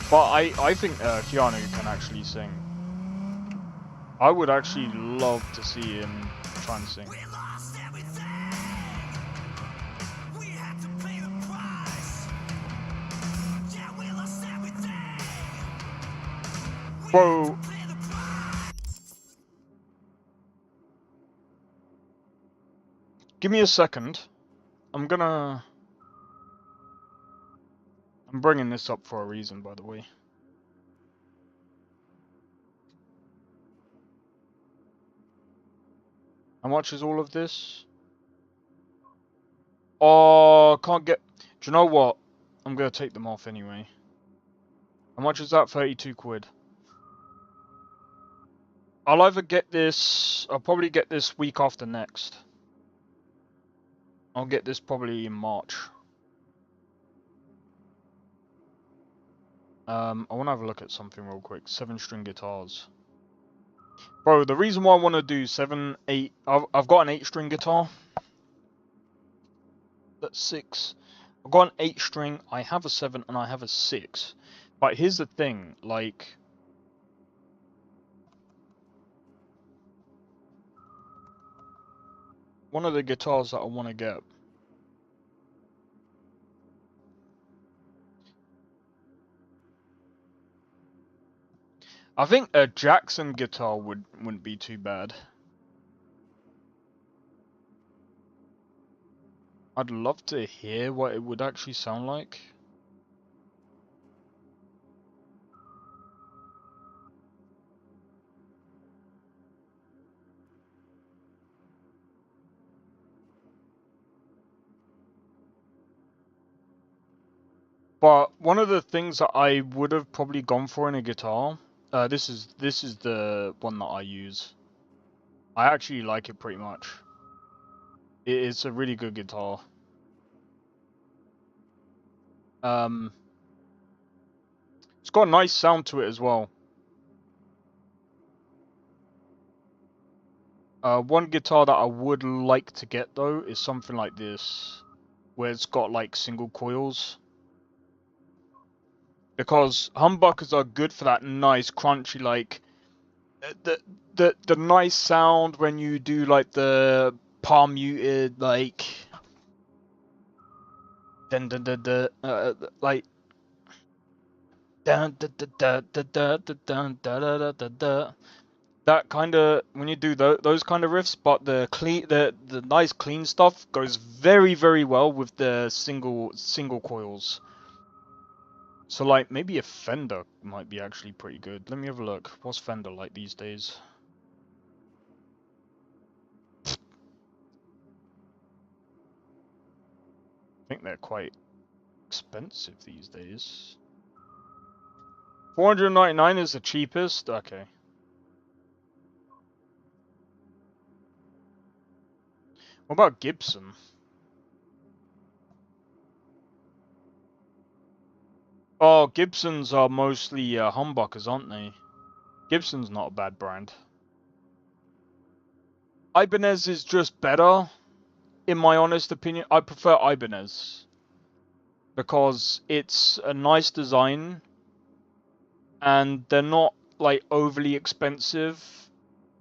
But I think Keanu can actually sing. I would actually love to see him try and sing. Bro. Give me a second. I'm bringing this up for a reason, by the way. How much is all of this? Oh, can't get... Do you know what? I'm going to take them off anyway. How much is that? 32 quid. I'll either get this... I'll probably get this week after next. I'll get this probably in March. I want to have a look at something real quick. 7-string guitars. Bro, the reason why I want to do 7, 8... I've got an 8-string guitar. That's 6. I've got an 8-string, I have a 7, and I have a 6. But here's the thing, like... One of the guitars that I want to get... I think a Jackson guitar wouldn't be too bad. I'd love to hear what it would actually sound like. But one of the things that I would have probably gone for in a guitar, this is the one that I use. I actually like it pretty much. It's a really good guitar. It's got a nice sound to it as well. One guitar that I would like to get though is something like this, where it's got like single coils. Because humbuckers are good for that nice crunchy, like the nice sound when you do like the palm muted, like dun dun dun dun, like dun dun dun dun dun dun dun dun dun dun dun. That kind of, when you do those kind of riffs, but the nice clean stuff goes very well with the single coils. So like maybe a Fender might be actually pretty good. Let me have a look. What's Fender like these days? I think they're quite expensive these days. 499 is the cheapest? Okay. What about Gibson? Oh, Gibsons are mostly humbuckers, aren't they? Gibson's not a bad brand. Ibanez is just better, in my honest opinion. I prefer Ibanez because it's a nice design and they're not like overly expensive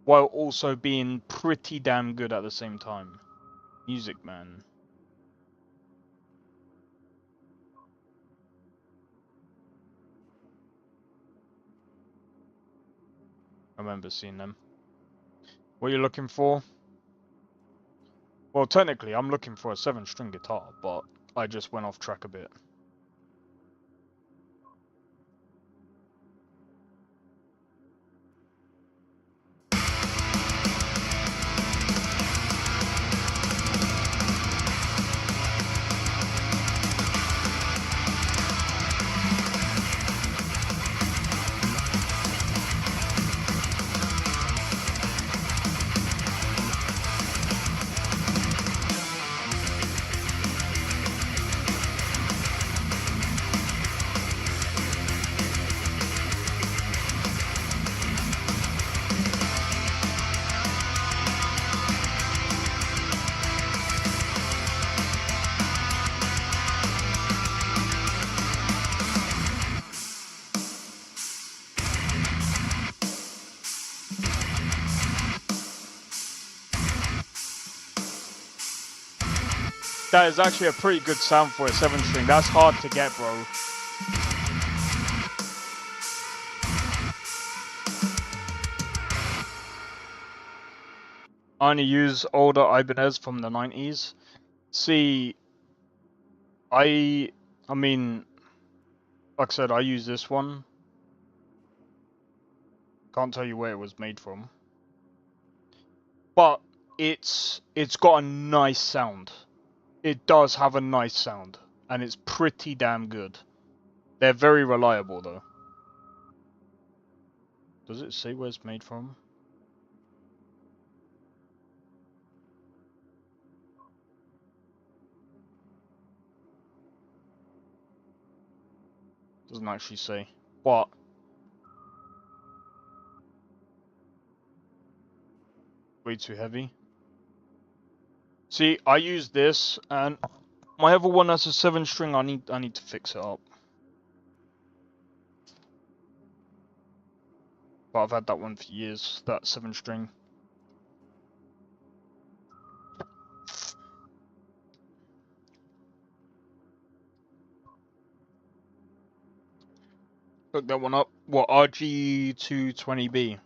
while also being pretty damn good at the same time. Music Man. I remember seeing them. What are you looking for? Well, technically, I'm looking for a 7-string guitar, but I just went off track a bit. That is actually a pretty good sound for a 7-string. That's hard to get, bro. I only use older Ibanez from the 90s. See, I mean, like I said, I use this one. Can't tell you where it was made from. But it's got a nice sound. It does have a nice sound. And it's pretty damn good. They're very reliable though. Does it say where it's made from? Doesn't actually say. But way too heavy. See, I use this, and my other one that's a 7-string. I need to fix it up. But I've had that one for years. That 7-string. Look that one up. What, RG220B?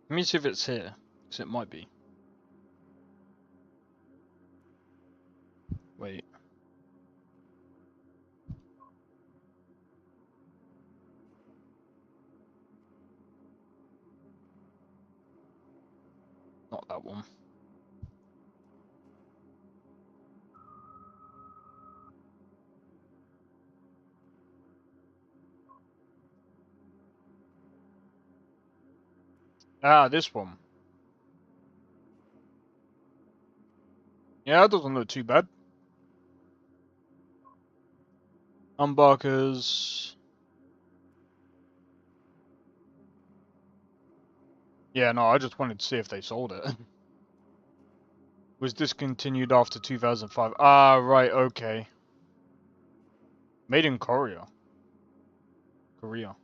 Let me see if it's here, because it might be. Wait. that one. Ah, this one. Yeah, that doesn't look too bad. Humbuckers. Yeah, no, I just wanted to see if they sold it. Was discontinued after 2005. Ah, right, okay. Made in Korea. Korea.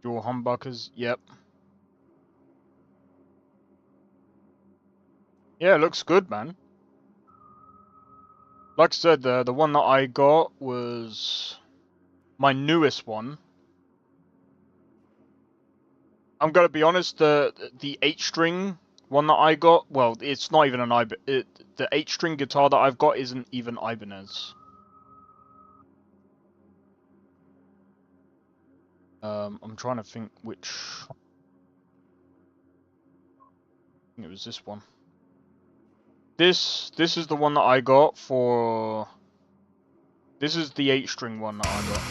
Dual humbuckers, yep. Yeah, it looks good, man. Like I said, the one that I got was my newest one. I'm gonna be honest, the 8-string one that I got, well, it's not even an the 8-string guitar that I've got isn't even Ibanez. I'm trying to think which. I think it was this one. This is the one that I got for. This is the 8-string one that I got.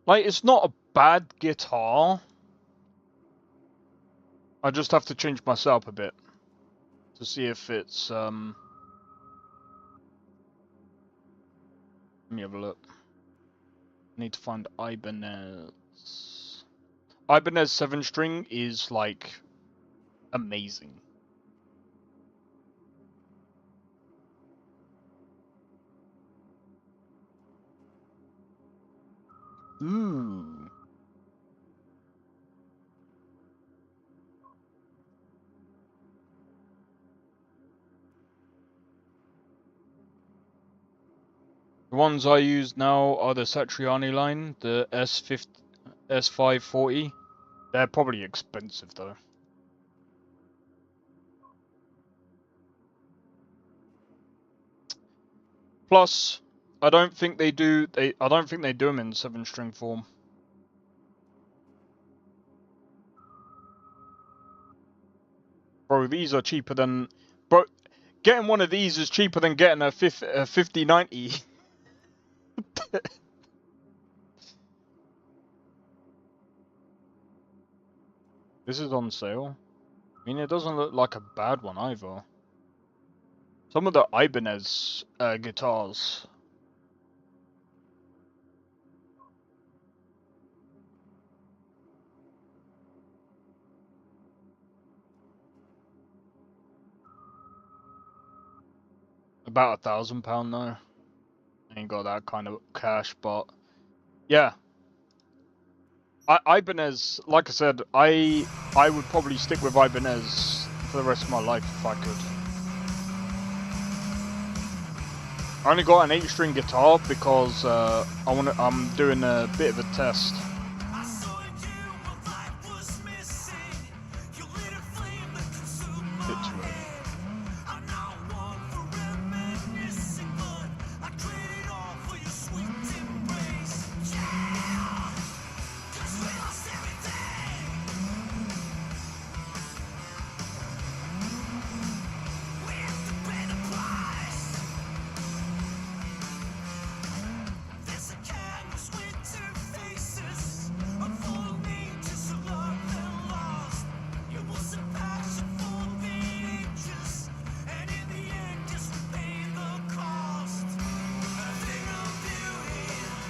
Like, it's not a bad guitar. I just have to change my setup a bit to see if it's Let me have a look. I need to find Ibanez. Ibanez 7-string is like amazing. Ooh. The ones I use now are the Satriani line, the S540. They're probably expensive though. Plus, I don't think they do them in 7-string form. Bro, these are cheaper than... Bro, getting one of these is cheaper than getting a 5090. This is on sale. I mean, it doesn't look like a bad one either. Some of the Ibanez guitars. About £1,000 though. I ain't got that kind of cash, but yeah. Ibanez, like I said, I would probably stick with Ibanez for the rest of my life if I could. I only got an 8-string guitar because I'm doing a bit of a test. Bit too early.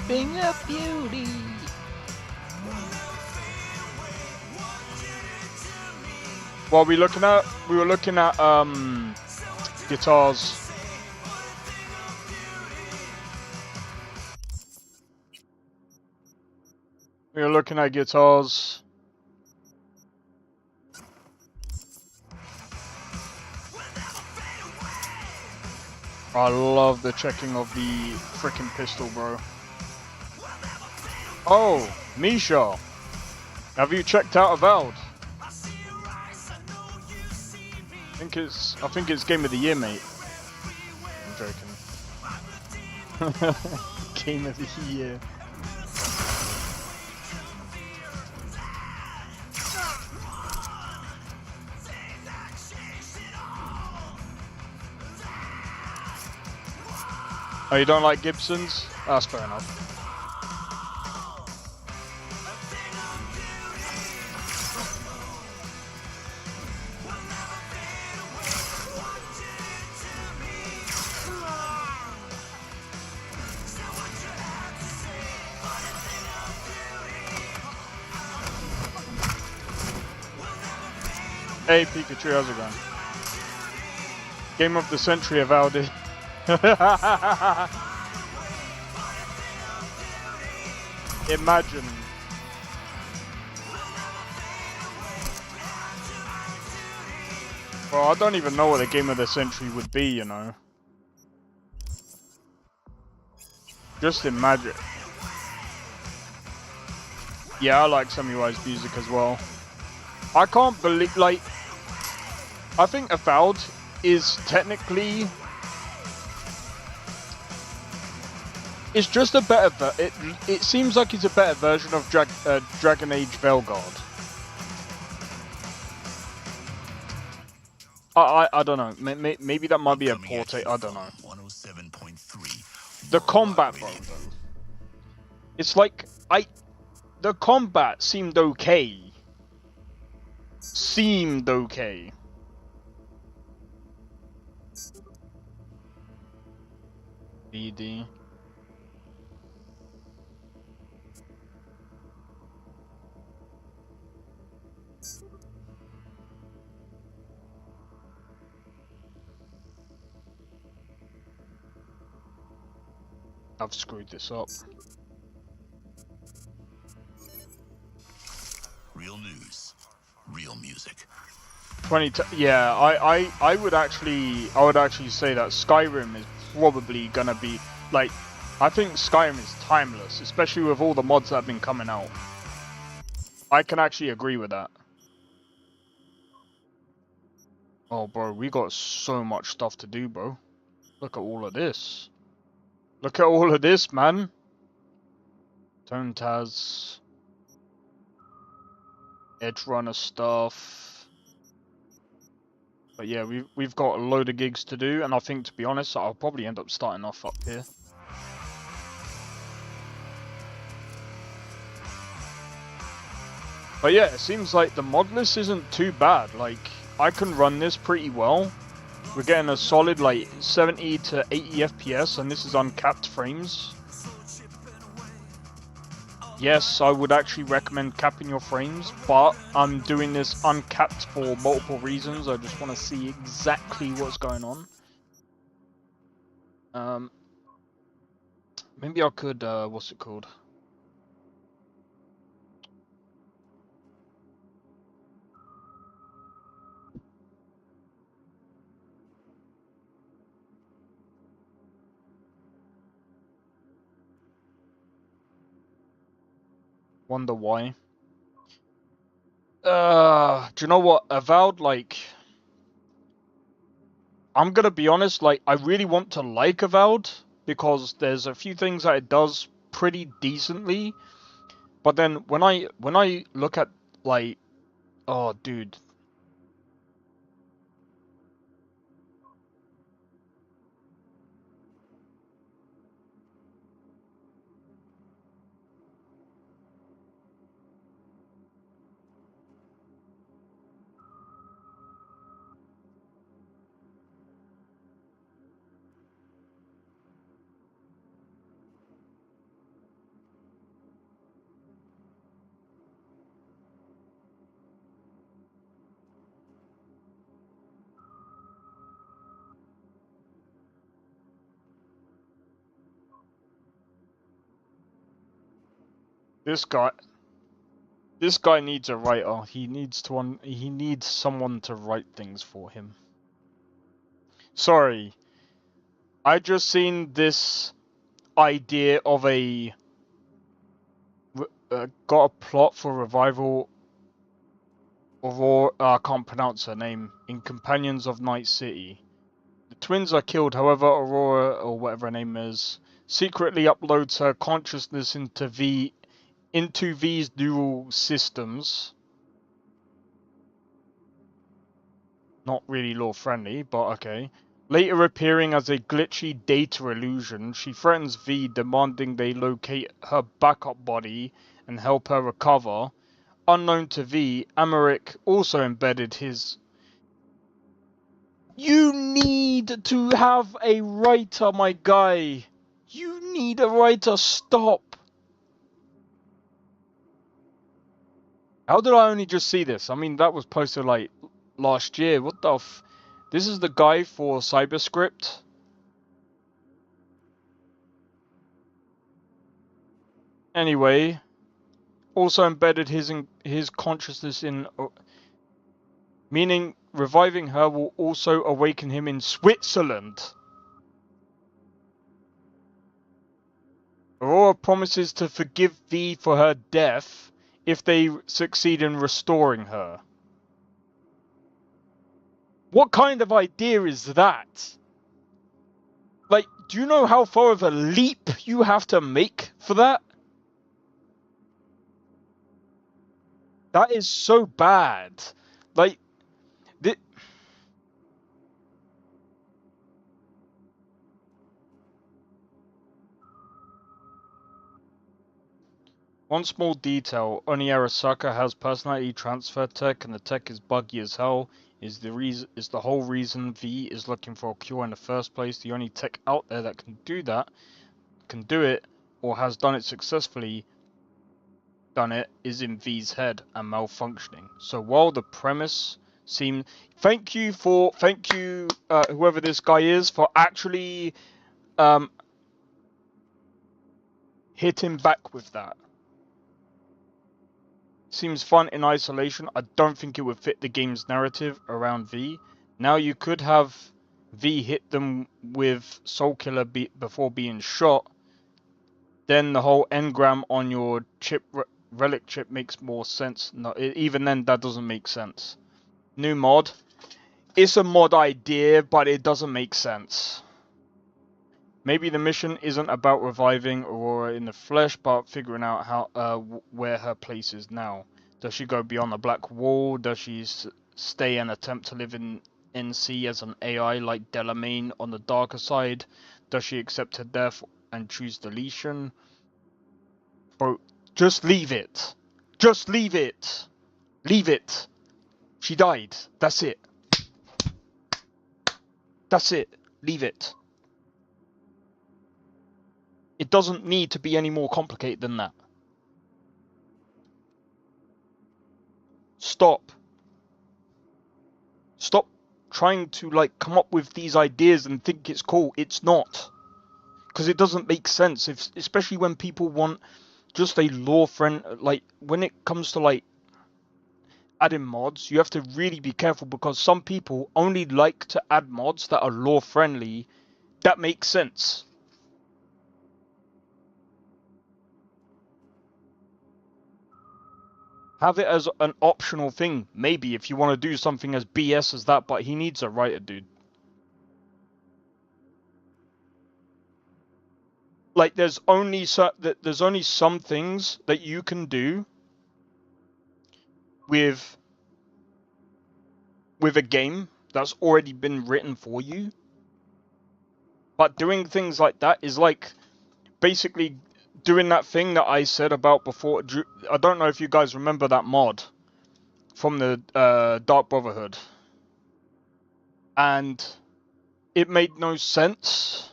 Thing of beauty. What are we looking at? We were looking at guitars. We were looking at guitars. I love the checking of the frickin' pistol, bro. Oh, Misha. Have you checked out Avowed? I think it's Game of the Year, mate. I'm joking. Game of the Year. Oh, you don't like Gibsons? That's fair enough. Hey Pikachu, how's it going? Game of the Century avowed it. Imagine. Well, I don't even know what a Game of the Century would be, you know. Just imagine. Yeah, I like Samuai's music as well. I can't believe, like, I think Avowed is technically, it's just a better, it seems like it's a better version of Dragon Age Veilguard. I don't know, maybe that might be a poor take, I don't know. 107.3. The combat, bro, it's like, the combat seemed okay. Seemed okay. BD. I've screwed this up. Real news, real music. 20. Yeah, I would actually say that Skyrim is probably gonna be like, I think Skyrim is timeless, especially with all the mods that have been coming out. I can actually agree with that. Oh, bro, we got so much stuff to do, bro. Look at all of this. Look at all of this, man. Tone Taz. Edge Runner stuff. But yeah, we've got a load of gigs to do, and I think, to be honest, I'll probably end up starting off up here. But yeah, it seems like the mod list isn't too bad. Like, I can run this pretty well. We're getting a solid like 70 to 80 FPS, and this is uncapped frames. Yes, I would actually recommend capping your frames, but I'm doing this uncapped for multiple reasons. I just want to see exactly what's going on. Maybe I could, what's it called? Wonder why. Do you know what? Avowed, like, I'm gonna be honest, like, I really want to like Avowed, because there's a few things that it does pretty decently, but then when I look at, like, oh, dude. This guy needs a writer. He needs someone to write things for him. Sorry. I just seen this idea of a got a plot for revival Aurora, I can't pronounce her name, in Companions of Night City. The twins are killed, however, Aurora, or whatever her name is, secretly uploads her consciousness into V's neural systems. Not really lore-friendly, but okay. Later appearing as a glitchy data illusion, she threatens V, demanding they locate her backup body and help her recover. Unknown to V, Americ also embedded his... You need to have a writer, my guy! You need a writer, stop! How did I only just see this? I mean, that was posted like last year. What the f... This is the guy for Cyberscript. Anyway, also embedded his consciousness in... meaning reviving her will also awaken him in Switzerland. Aurora promises to forgive V for her death if they succeed in restoring her. What kind of idea is that? Like, do you know how far of a leap you have to make for that? That is so bad. Like, one small detail, only Arasaka has personality transfer tech and the tech is buggy as hell. Is the whole reason V is looking for a cure in the first place. The only tech out there that can do it, or has done it successfully, is in V's head and malfunctioning. So while the premise seems... Thank you, whoever this guy is, for actually hitting back with that. Seems fun in isolation. I don't think it would fit the game's narrative around V. Now you could have V hit them with Soul Killer before being shot. Then the whole engram on your relic chip makes more sense. No, even then that doesn't make sense. New mod. It's a mod idea, but it doesn't make sense. Maybe the mission isn't about reviving Aurora in the flesh, but figuring out how where her place is now. Does she go beyond the black wall? Does she stay and attempt to live in NC as an AI like Delamain on the darker side? Does she accept her death and choose deletion? Bro, just leave it. Just leave it. Leave it. She died. That's it. That's it. Leave it. It doesn't need to be any more complicated than that. Stop. Stop trying to like come up with these ideas and think it's cool. It's not. Because it doesn't make sense, especially when people want just a lore friend. Like when it comes to like adding mods, you have to really be careful because some people only like to add mods that are lore friendly. That makes sense. Have it as an optional thing, maybe, if you want to do something as BS as that, but he needs a writer, dude. Like, there's only some things that you can do with a game that's already been written for you. But doing things like that is like basically doing that thing that I said about before. I don't know if you guys remember that mod from the Dark Brotherhood. And it made no sense.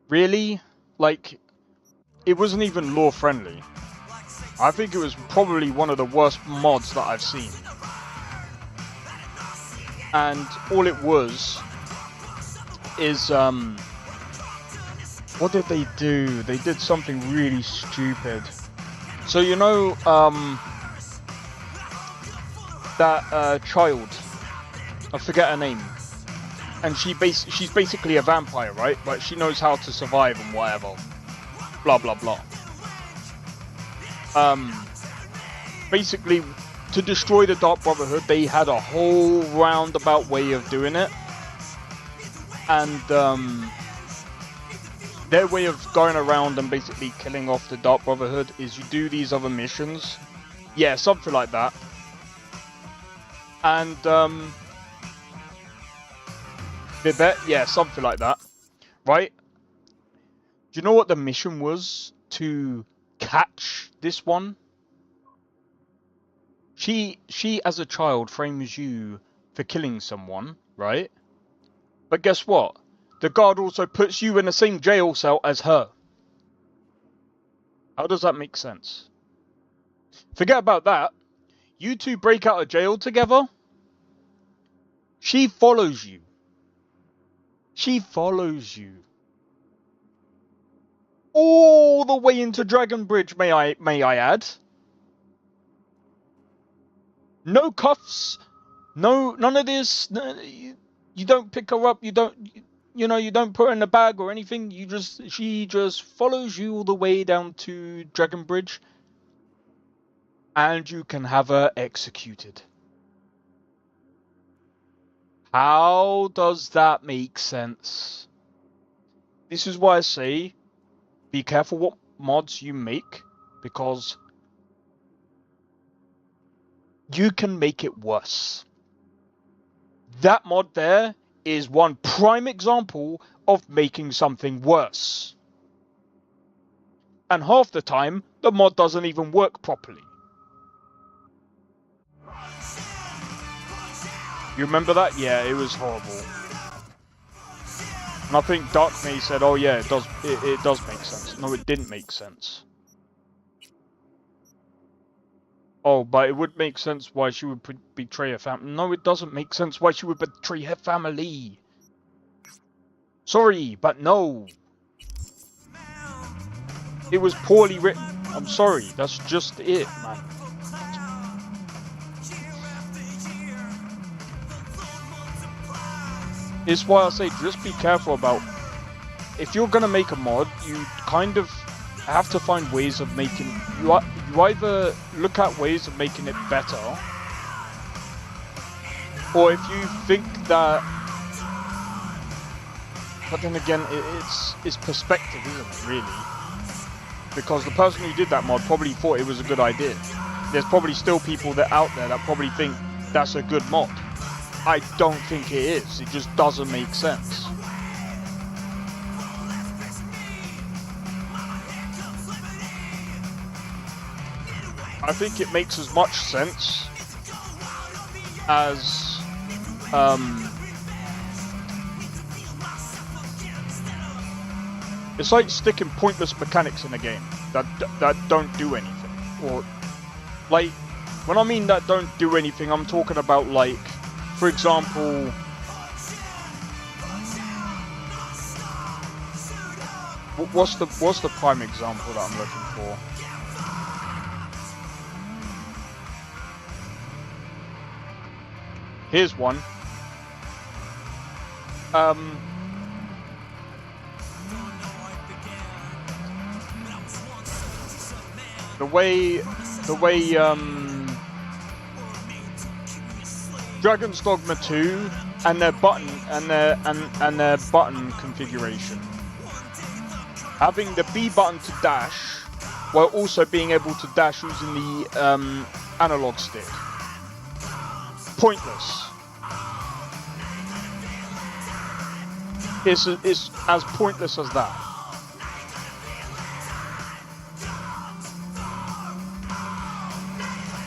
Really? Like, it wasn't even lore friendly. I think it was probably one of the worst mods that I've seen. And all it was is what did they do? They did something really stupid. So you know that child, I forget her name, and she's basically a vampire, right? But she knows how to survive and whatever, blah blah blah. Basically to destroy the Dark Brotherhood, they had a whole roundabout way of doing it. And their way of going around and basically killing off the Dark Brotherhood is you do these other missions. Yeah, something like that. And yeah, something like that. Right? Do you know what the mission was to catch this one? She as a child frames you for killing someone, right? But guess what? The guard also puts you in the same jail cell as her. How does that make sense? Forget about that. You two break out of jail together. She follows you. She follows you. All the way into Dragon Bridge, may I add. No cuffs. No, none of this. No, you don't pick her up. You don't, you know, you don't put her in a bag or anything. She just follows you all the way down to Dragon Bridge. And you can have her executed. How does that make sense? This is why I say, be careful what mods you make, because you can make it worse. That mod there is one prime example of making something worse. And half the time, the mod doesn't even work properly. You remember that? Yeah, it was horrible. And I think Dark May said, oh yeah, it does make sense. No, it didn't make sense. Oh, but it would make sense why she would betray her family. No, it doesn't make sense why she would betray her family. Sorry, but no. It was poorly written. I'm sorry, that's just it, man. It's why I say just be careful about, if you're gonna make a mod, you kind of have to find ways of making, you either look at ways of making it better, or if you think that, but then again, it's perspective, isn't it, really? Because the person who did that mod probably thought it was a good idea. There's probably still people out there that probably think that's a good mod. I don't think it is. It just doesn't make sense. I think it makes as much sense as it's like sticking pointless mechanics in a game that don't do anything. Or like, when I mean that don't do anything, I'm talking about, like, for example, what's the prime example that I'm looking for? Here's one. The way Dragon's Dogma 2 and their button and their button configuration. Having the B button to dash while also being able to dash using the analog stick. Pointless. It's as pointless as that.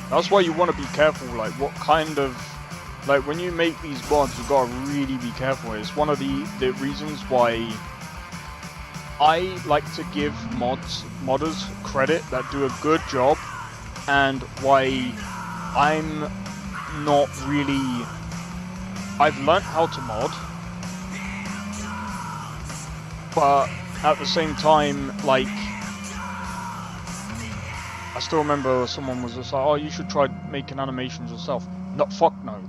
That's why you want to be careful, like what kind of, like when you make these mods, you gotta really be careful. It's one of the reasons why I like to give modders credit that do a good job, and why I'm not really, I've learnt how to mod, but at the same time, like, I still remember someone was just like, oh, you should try making animations yourself. No, fuck no.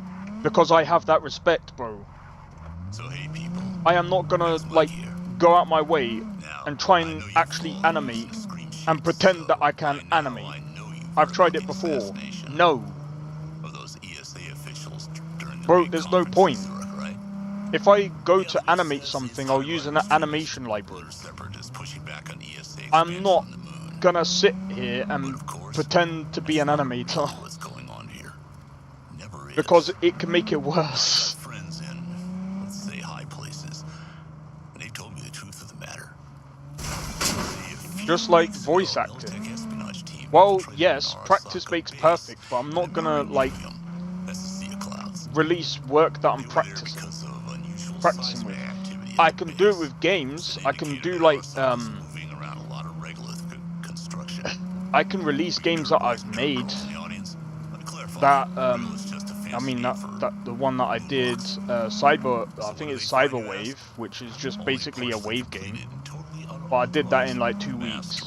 Because I have that respect, bro. So hey people, I am not gonna, like, go out my way and try and actually animate and pretend that I can animate. I've tried it before. No. Bro, there's no point. If I go to animate something, I'll use an animation library. I'm not gonna sit here and pretend to be an animator. Because it can make it worse. Just like voice acting. Well, yes, practice makes perfect, but I'm not gonna, like, release work that I'm practicing with. I can do it with games. I can do, like, I can release games that I've made. That, I mean, that the one that I did, I think it's Cyberwave, which is just basically a wave game. But I did that in like 2 weeks.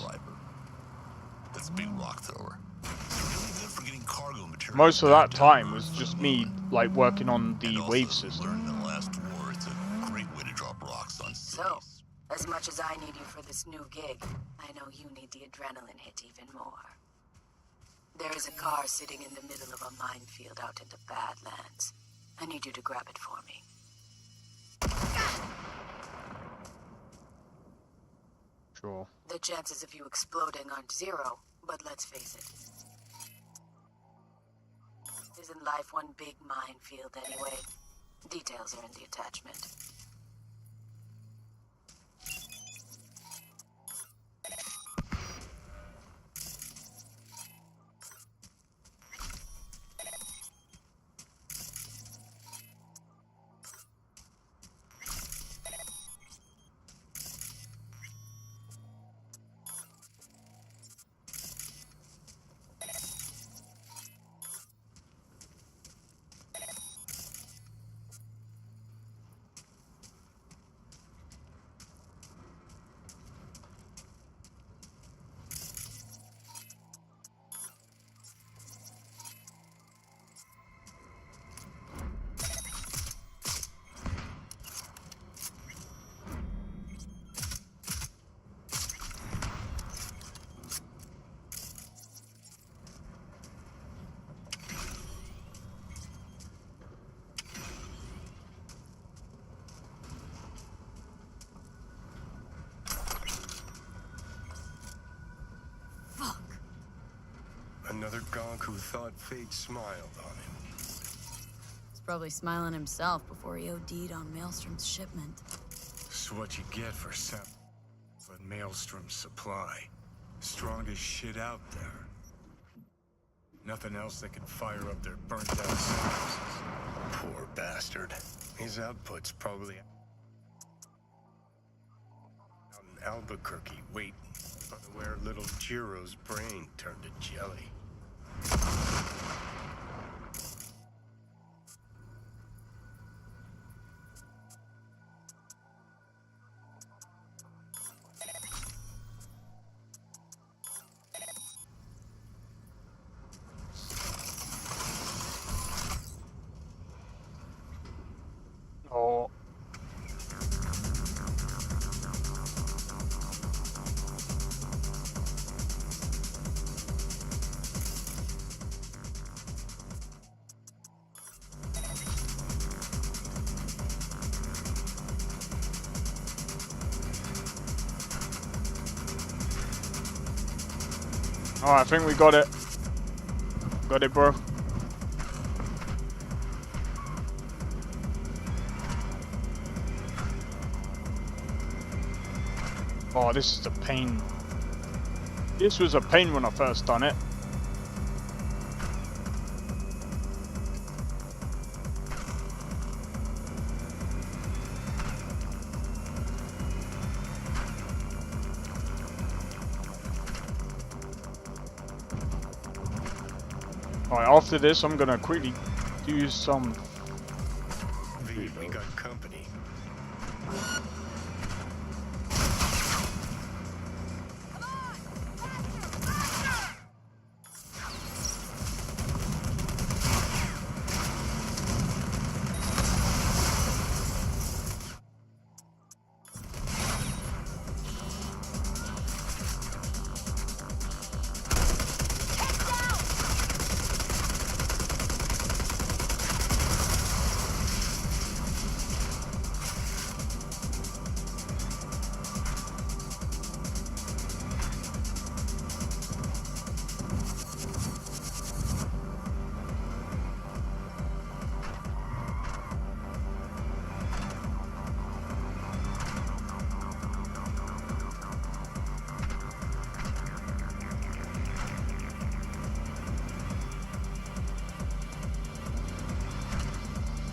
Most of that time was just me, like, working on the wave system. So, as much as I need you for this new gig, I know you need the adrenaline hit even more. There is a car sitting in the middle of a minefield out in the Badlands. I need you to grab it for me. Sure. The chances of you exploding aren't zero, but let's face it. Isn't life one big minefield anyway? Details are in the attachment. Another gonk who thought fate smiled on him. He's probably smiling himself before he OD'd on Maelstrom's shipment. It's what you get for but Maelstrom's supply. Strongest shit out there. Nothing else that can fire up their burnt out centers. Poor bastard. His output's probably out in Albuquerque waiting where little Jiro's brain turned to jelly. Oh. Oh, I think we got it. Got it, bro. Oh, this is a pain. This was a pain when I first done it. Alright, after this, I'm gonna quickly do some. We got company.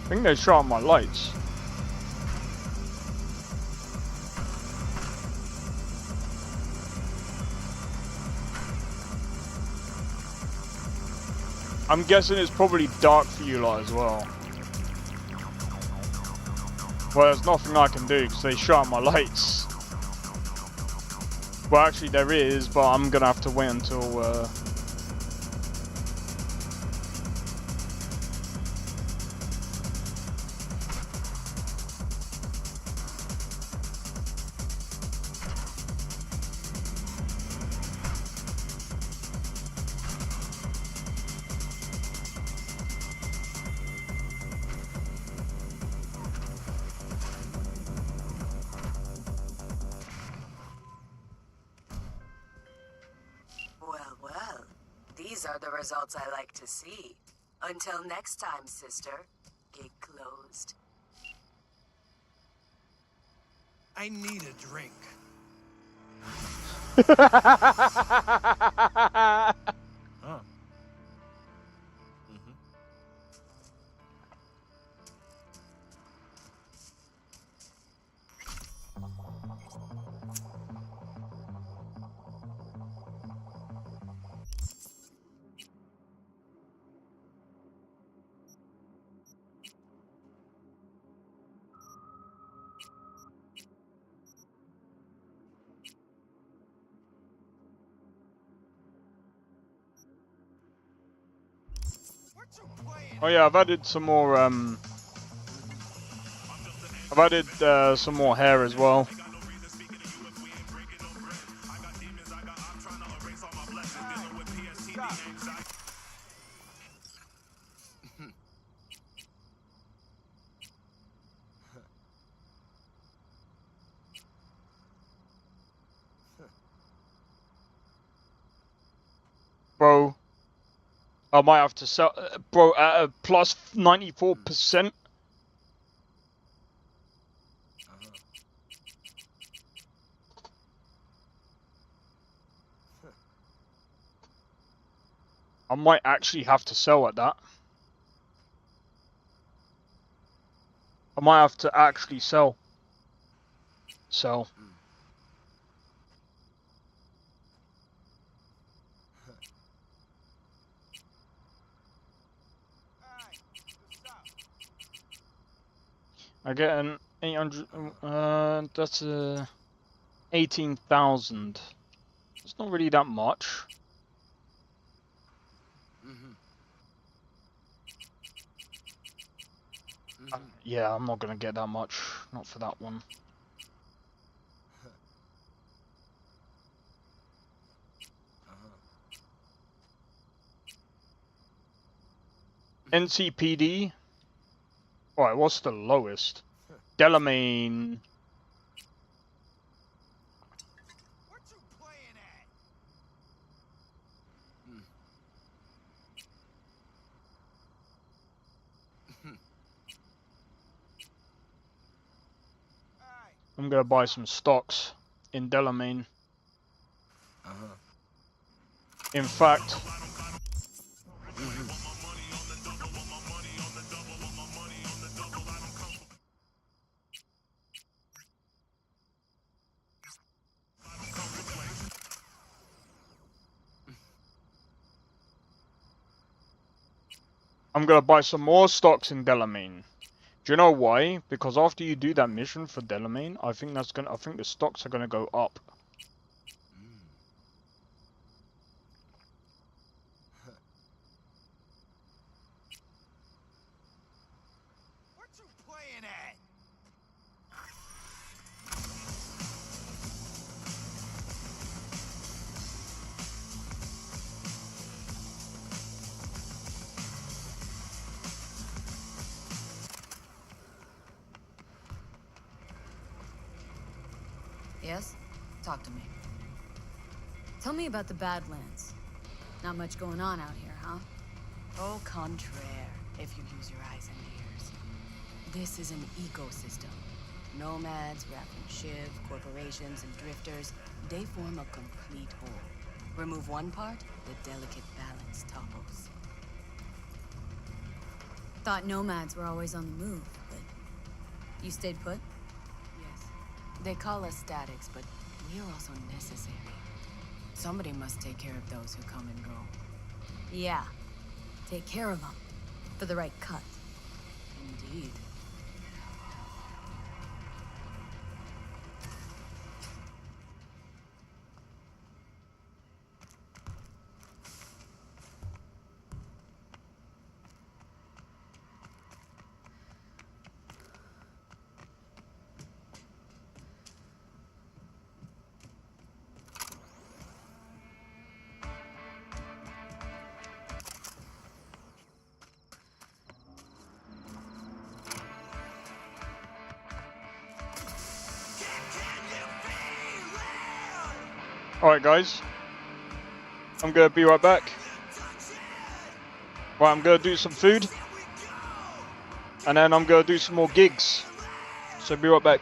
I think they shot my lights. I'm guessing it's probably dark for you lot as well. Well, there's nothing I can do because they shut out my lights. Well, actually there is, but I'm gonna have to wait until Well, these are the results I like to see. Until next time, sister. Gig closed. I need a drink. Huh. oh yeah, I've added some more some more hair as well. Bro, I might have to sell, bro, at a plus 94%. I might actually have to sell at that. I might have to actually sell. Sell. I get an 800, that's 18,000. It's not really that much. Yeah, I'm not gonna get that much. Not for that one. NCPD. Alright, what's the lowest? Delamain. What you playing at? I'm gonna buy some stocks in Delamain. In fact, I'm gonna buy some more stocks in Delamain. Do you know why? Because after you do that mission for Delamain, I think the stocks are gonna go up. What you playing at? Yes? Talk to me. Tell me about the Badlands. Not much going on out here, huh? Au contraire, if you use your eyes and ears. This is an ecosystem. Nomads, Raft and Shiv, corporations, and drifters, they form a complete whole. Remove one part, the delicate balance topples. thought nomads were always on the move, but you stayed put? Yes. They call us statics, but we are also necessary. Somebody must take care of those who come and go. Yeah. Take care of them. For the right cut. Indeed. Alright guys, I'm gonna be right back. Right, I'm gonna do some food, and then I'm gonna do some more gigs, so be right back.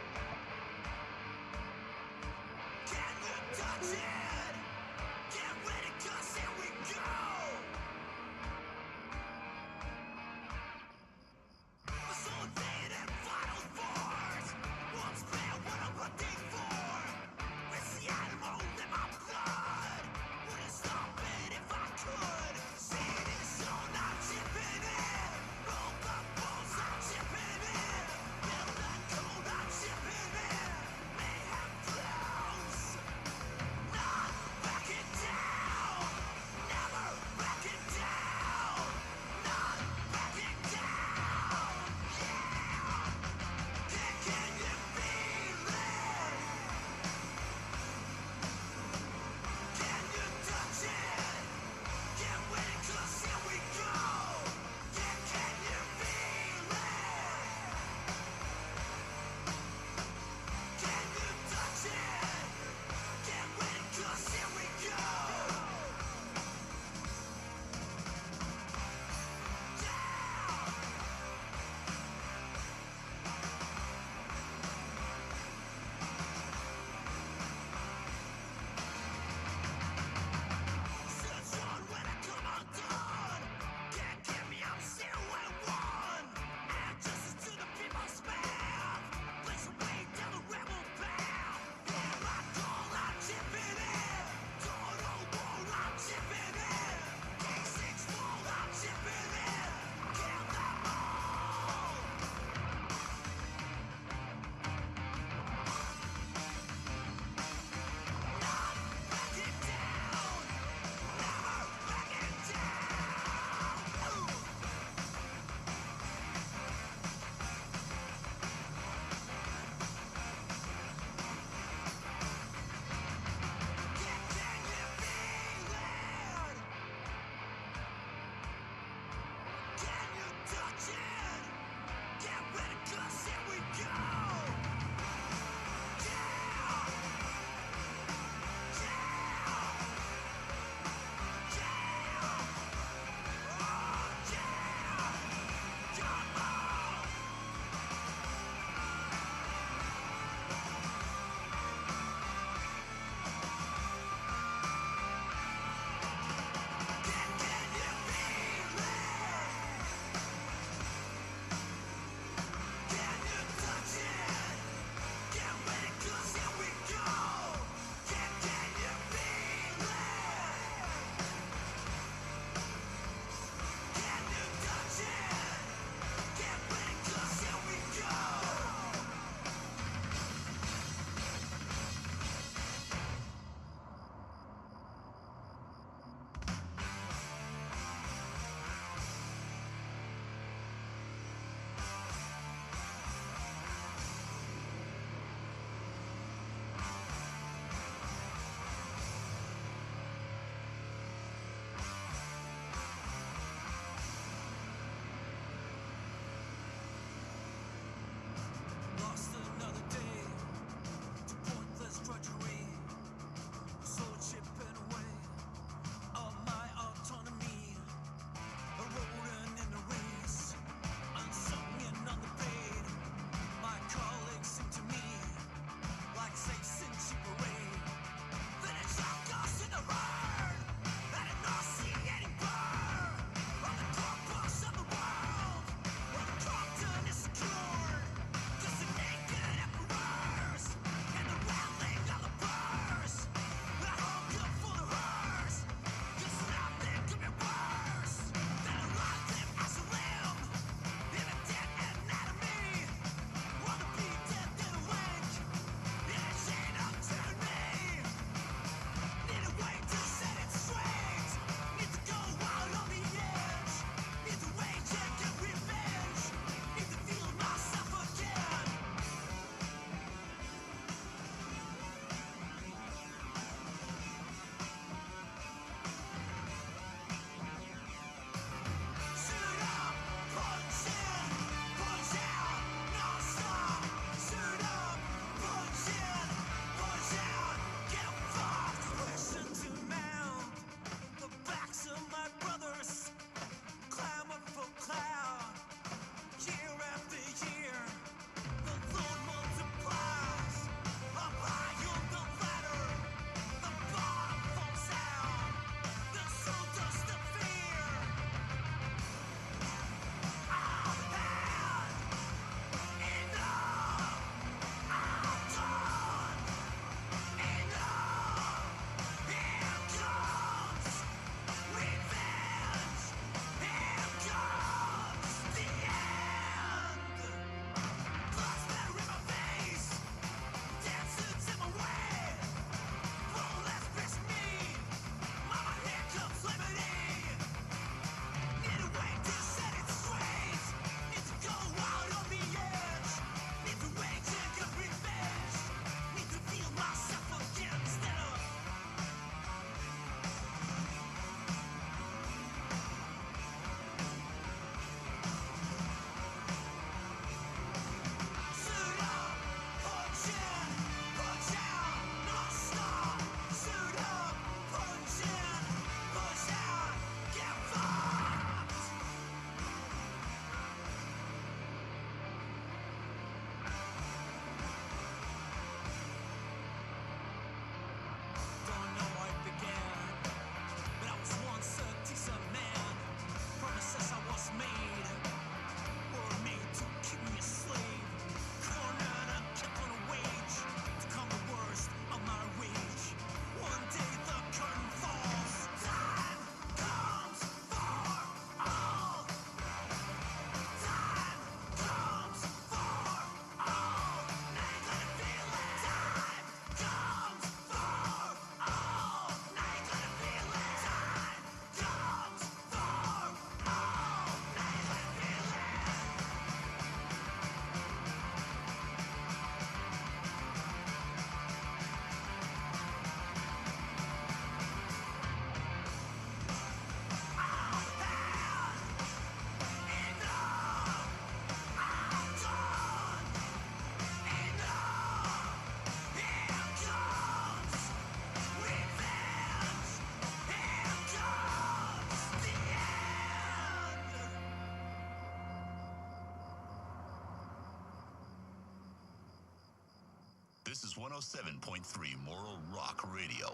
107.3 Moral Rock Radio.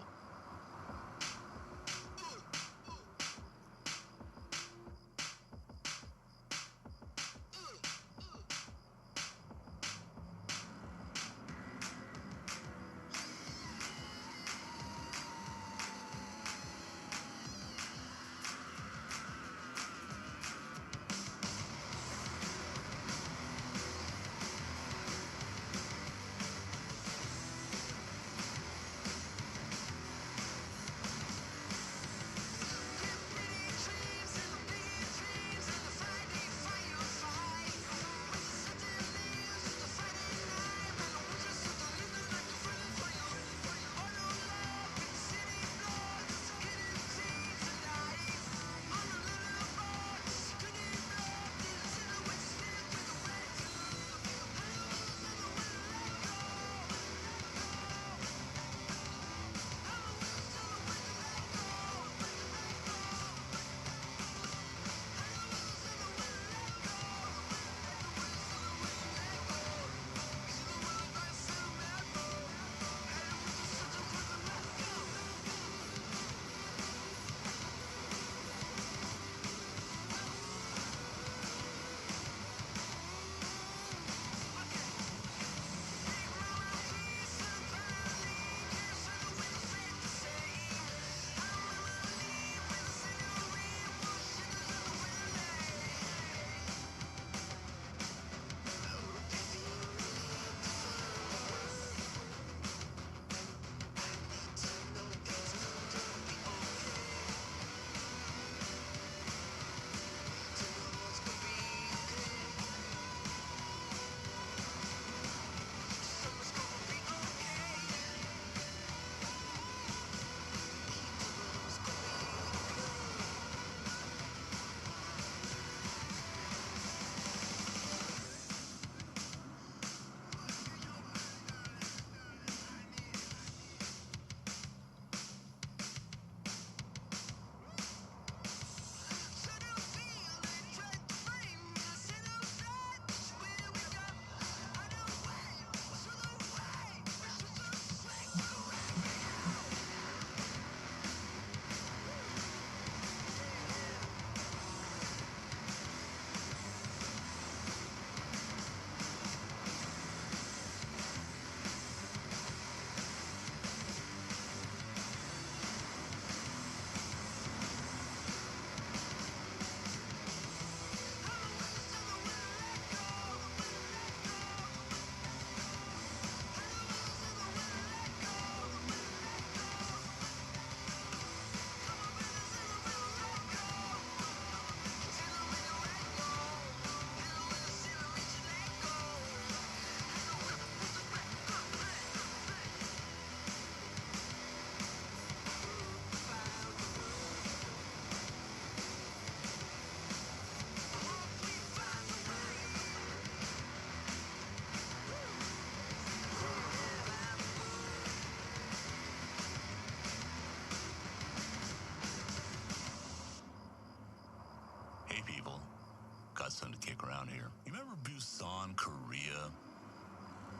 Got something to kick around here. You remember Busan, Korea?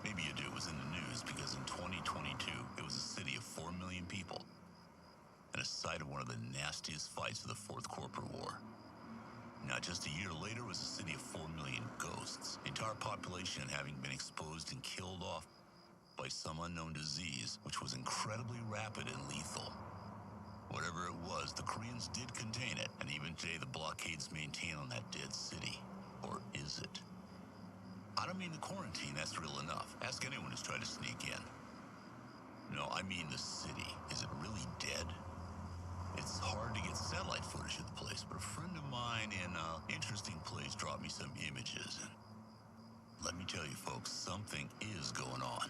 Maybe you do. It was in the news because in 2022, it was a city of 4 million people and a site of one of the nastiest fights of the Fourth Corporate War. Now, just a year later, it was a city of 4 million ghosts, the entire population having been exposed and killed off by some unknown disease, which was incredibly rapid and lethal. Whatever it was, the Koreans did contain it, and even today the blockades maintain on that dead city. Or is it? I don't mean the quarantine, that's real enough. Ask anyone who's tried to sneak in. No, I mean the city. Is it really dead? It's hard to get satellite footage of the place, but a friend of mine in an interesting place dropped me some images, and let me tell you folks, something is going on.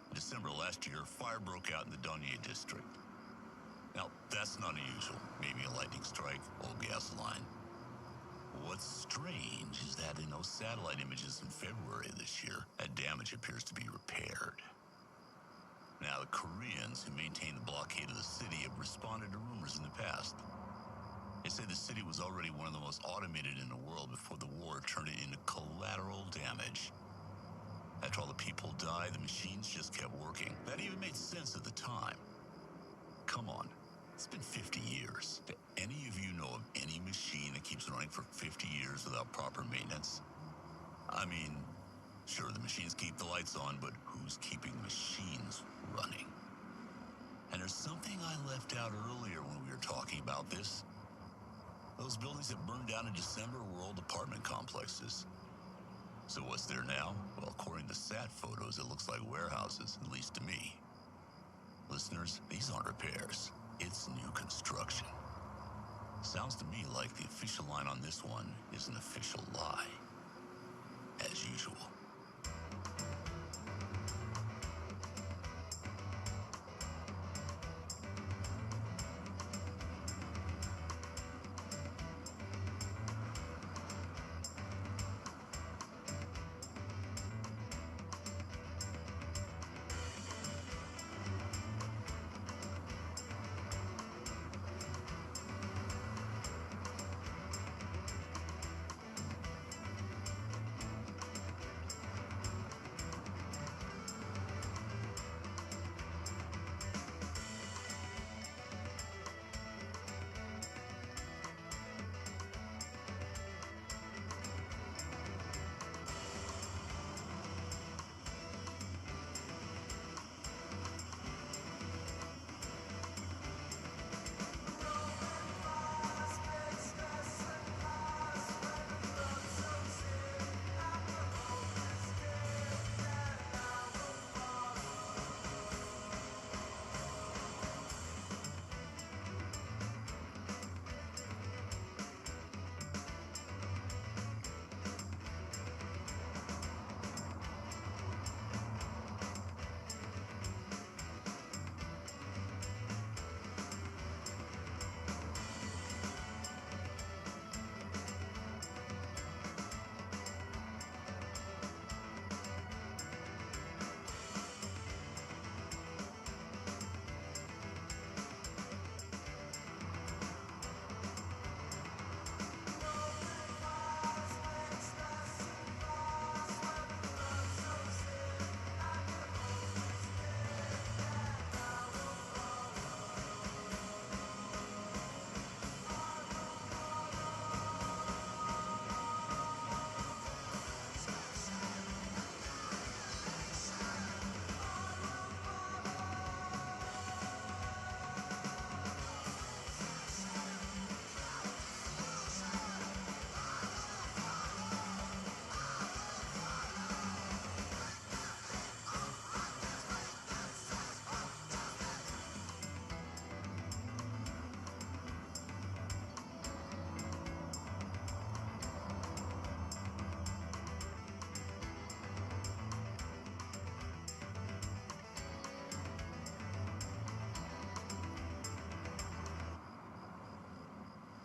In December last year, fire broke out in the Donye district. Now, that's not unusual. Maybe a lightning strike, old gas line. What's strange is that in those satellite images in February of this year, that damage appears to be repaired. Now, the Koreans who maintain the blockade of the city have responded to rumors in the past. They say the city was already one of the most automated in the world before the war turned it into collateral damage. After all the people died, the machines just kept working. That even made sense at the time. Come on, it's been 50 years. Do any of you know of any machine that keeps running for 50 years without proper maintenance? I mean, sure, the machines keep the lights on, but who's keeping machines running? And there's something I left out earlier when we were talking about this. Those buildings that burned down in December were old apartment complexes. So what's there now? Well, according to sat photos, it looks like warehouses, at least to me. Listeners, these aren't repairs. It's new construction. Sounds to me like the official line on this one is an official lie. As usual.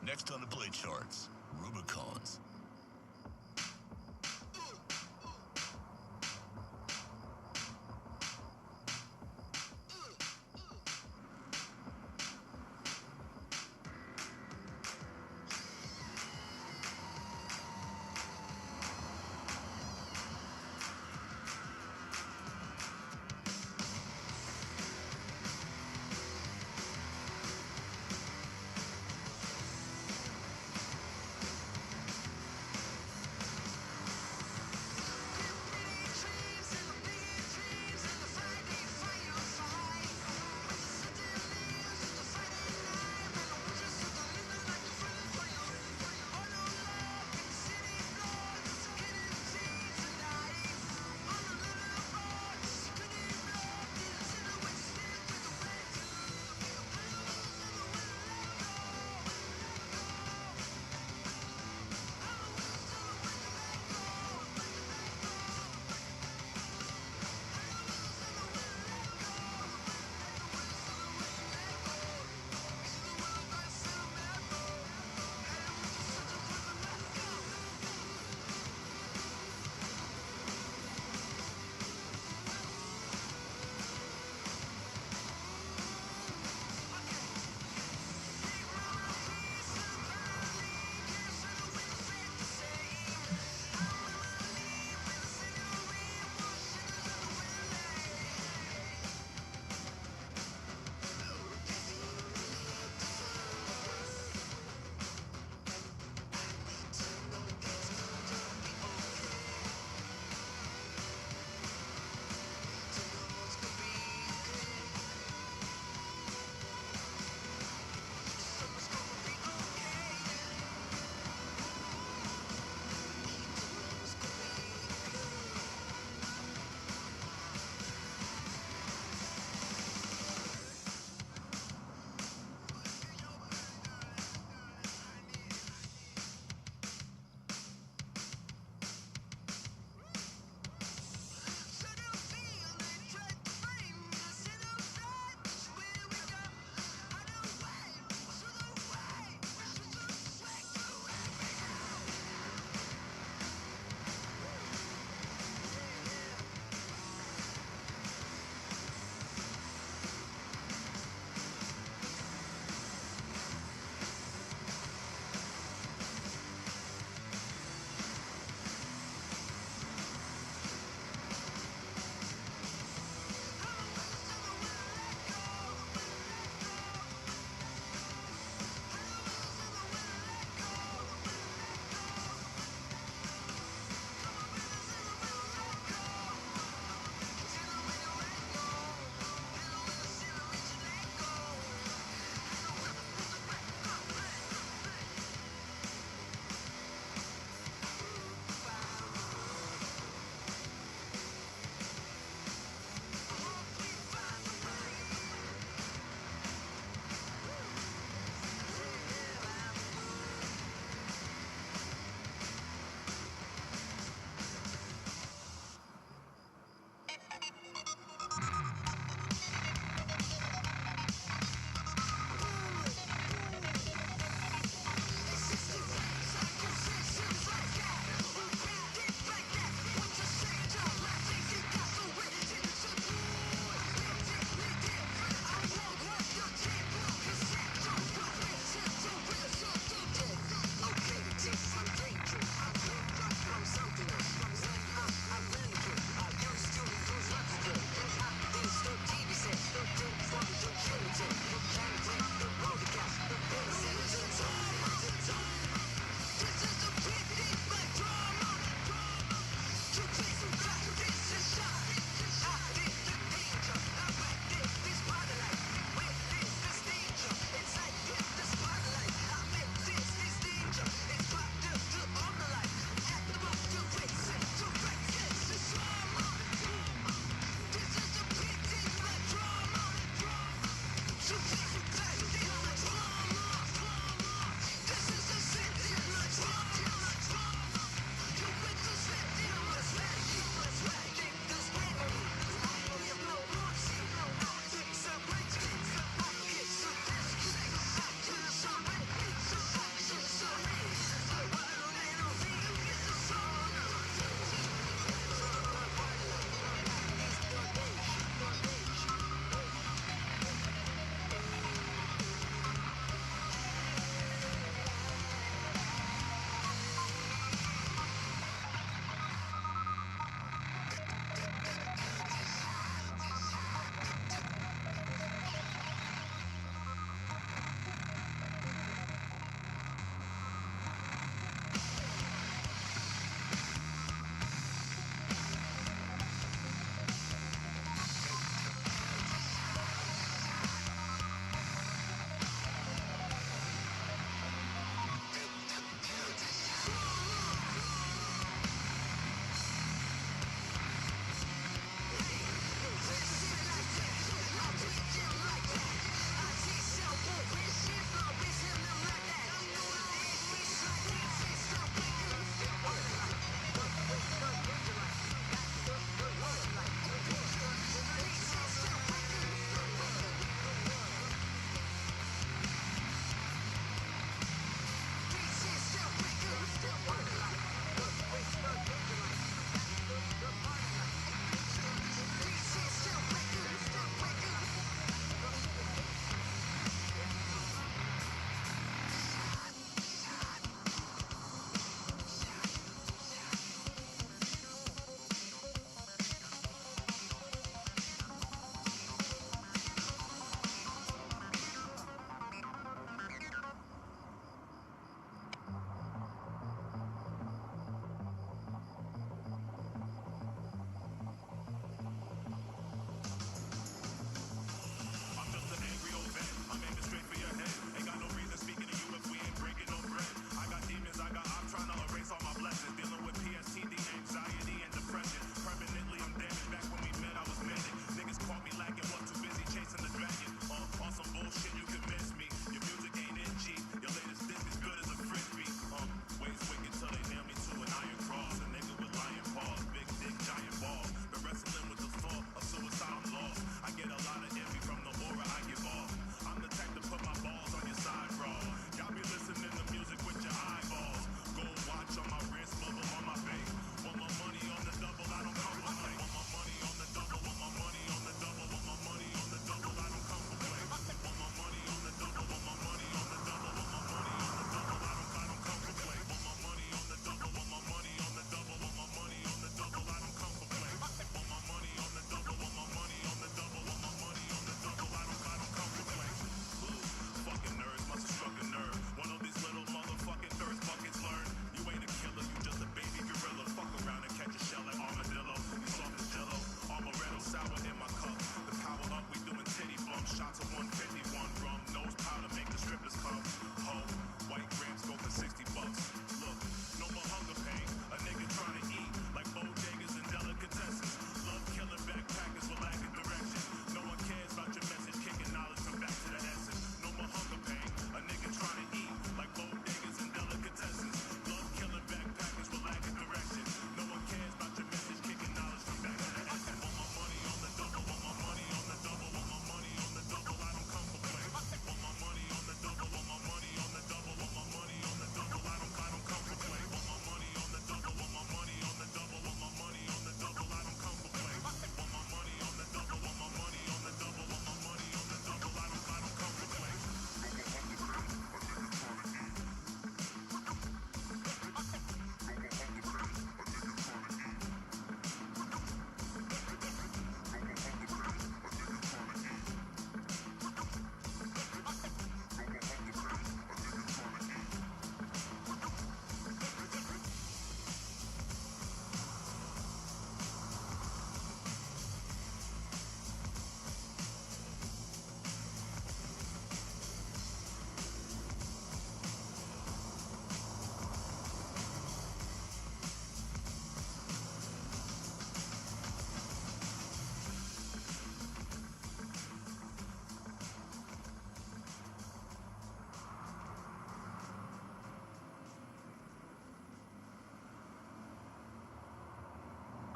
Next on the blade charts, Rubicons.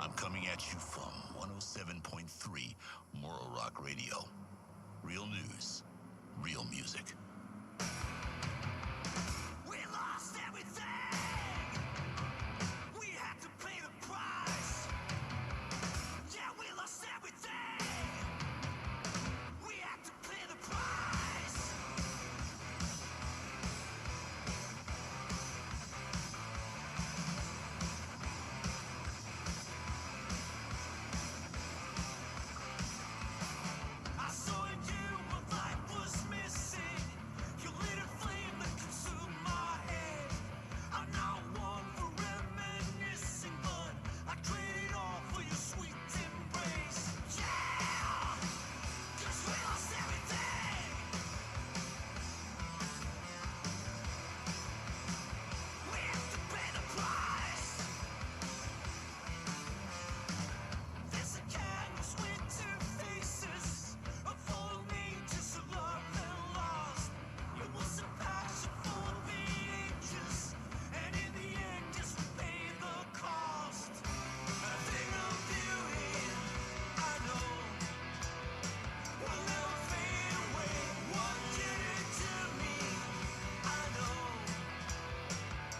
I'm coming at you from 107.3 Moral Rock Radio. Real news, real music. We lost everything. We had to pay the price. Yeah, we lost everything. We had to pay the price. I saw in you what life was missing. You lit a flame that consumed my head. I'm not one for reminiscing, but I trade it all for your sweet embrace. Yeah, 'cause we lost everything. We have to pay the price. There's a canvas with two faces, a full nature's of love and lost. It was a passion for the ages, and in the end, just pay the cost. A thing of beauty, I know, will never fade away. What did it to me? I know.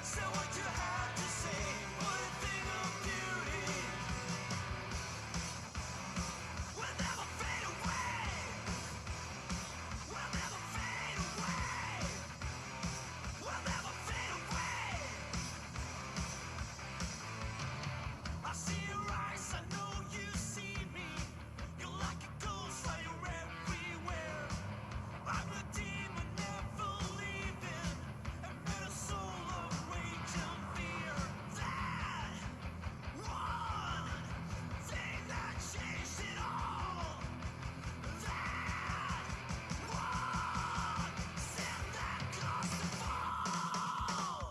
Say what you had to say, but a thing of beauty will never fade away. Will never fade away. Will never fade away. I see your eyes, I know you see me. You're like a ghost, like you're everywhere. I'm a demon, never leaving, and made a soul of rage and fear. That one thing that changed it all. That one sin that caused the fall.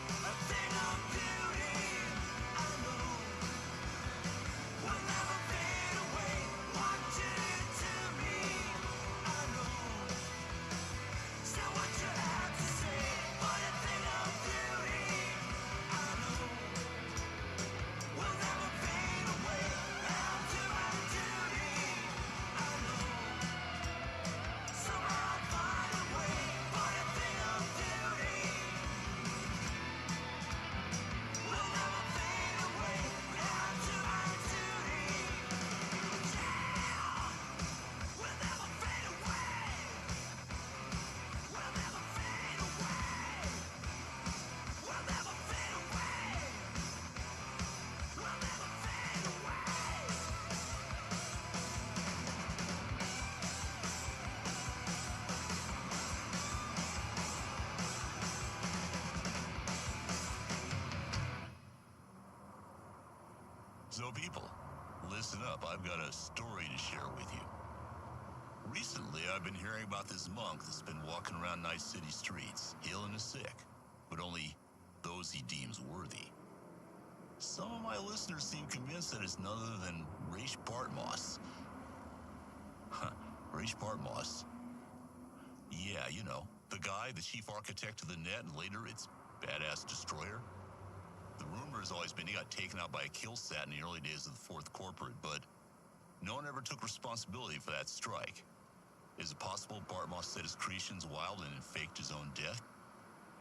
A thing of beauty, I know, will never fade away. What did it to me? I know. Say what you had to say, but a thing of beauty, I know, will never fade away. I'll do my duty, I know. Somehow I'll find a way, but a thing of beauty will never fade away. I'll do my duty, yeah, will never fade away. Will never fade away. Will never fade away. Will never fade away. So people, listen up, I've got a story to share with you. Recently, I've been hearing about this monk that's been walking around Night City streets, healing the sick, but only those he deems worthy. Some of my listeners seem convinced that it's none other than Raish Bartmoss. Raish Bartmoss. Yeah, you know, the guy, the chief architect of the net, and later its badass destroyer. The rumor has always been he got taken out by a kill sat in the early days of the Fourth Corporate, but no one ever took responsibility for that strike. Is it possible Bartmoss set his creations wild and faked his own death?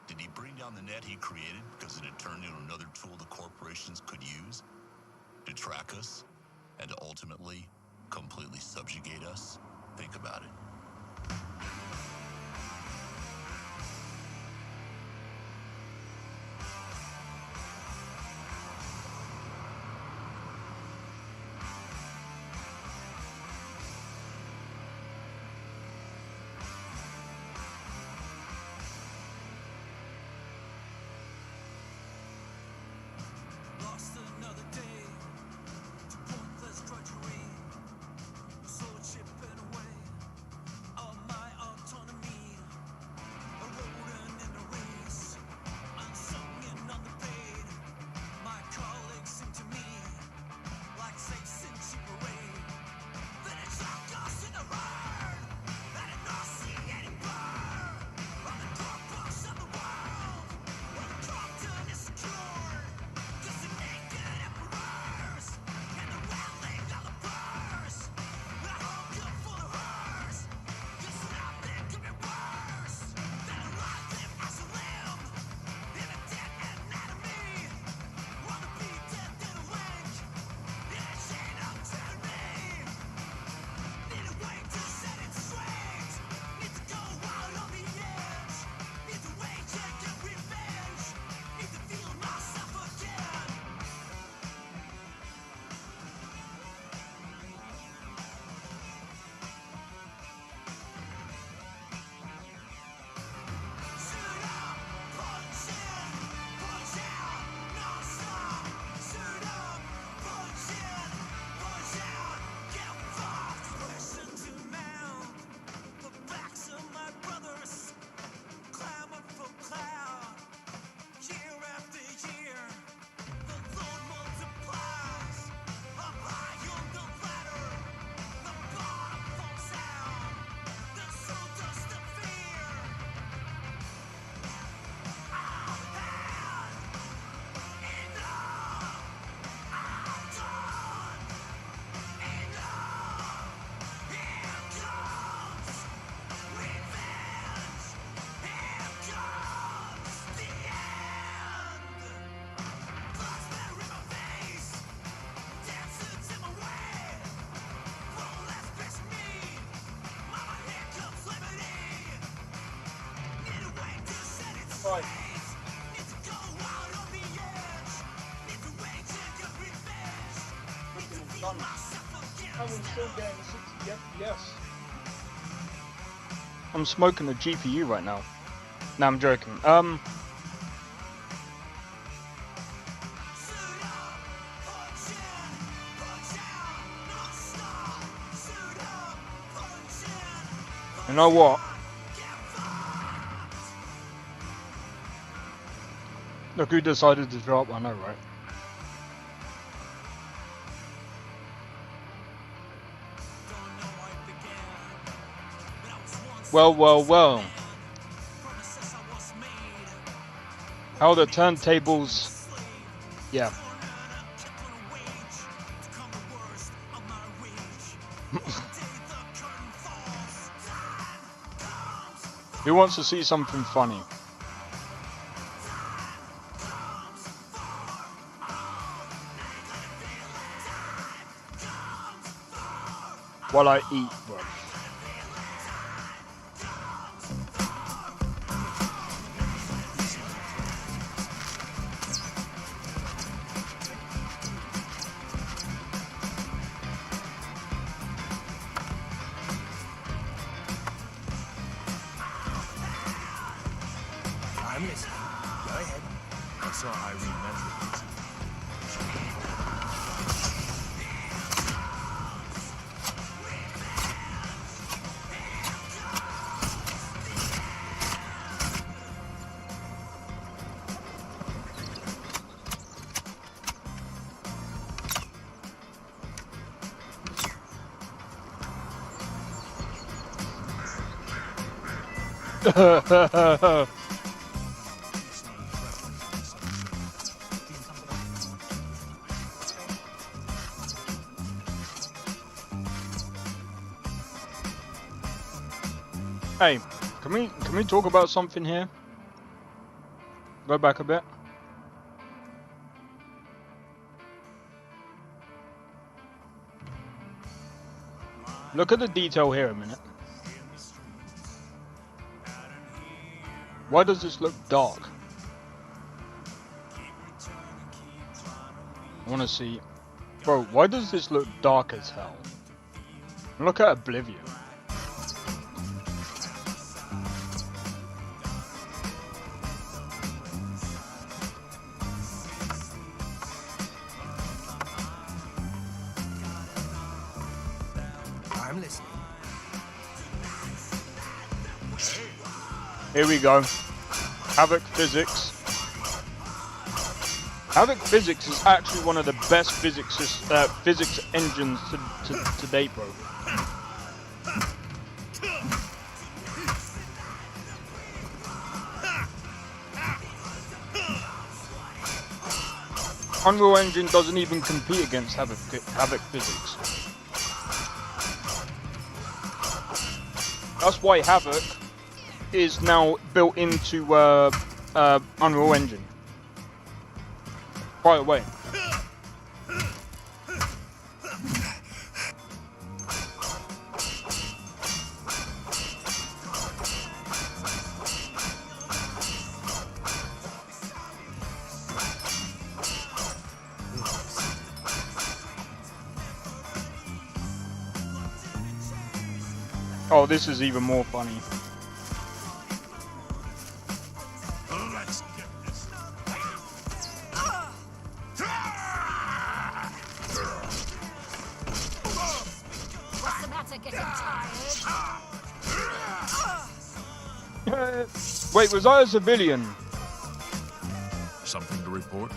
Did he bring down the net he created because it had turned into another tool the corporations could use to track us and to ultimately completely subjugate us? Think about it. Lost another day to pointless drudgery. Soul chipping away. Right. I'm smoking a GPU right now. No, I'm joking. You know what? Look who decided to drop, I know, right? Well, well, well. How the turntables... Yeah. Who wants to see something funny? While I eat, bro. I'm listening. Go ahead. I saw Irene mention it. Hey, can we talk about something here? Go back a bit. Look at the detail here a minute. Why does this look dark? I want to see. Bro, why does this look dark as hell? Look at Oblivion. I'm listening. Here we go. Havoc Physics. Havoc Physics is actually one of the best physics engines to date, bro. Unreal Engine doesn't even compete against Havoc Physics. That's why Havoc is now built into Unreal Engine. Right away. Oh, this is even more funny. Wait, was I a civilian? Something to report?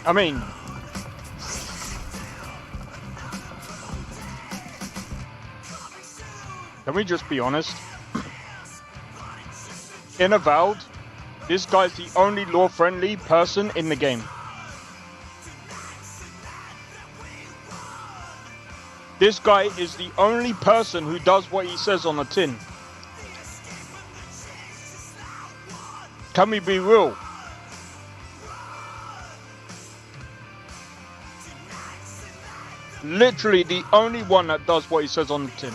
I mean, can we just be honest? In Avowed, this guy's the only law-friendly person in the game. This guy is the only person who does what he says on the tin. Can we be real? Literally the only one that does what he says on the tin.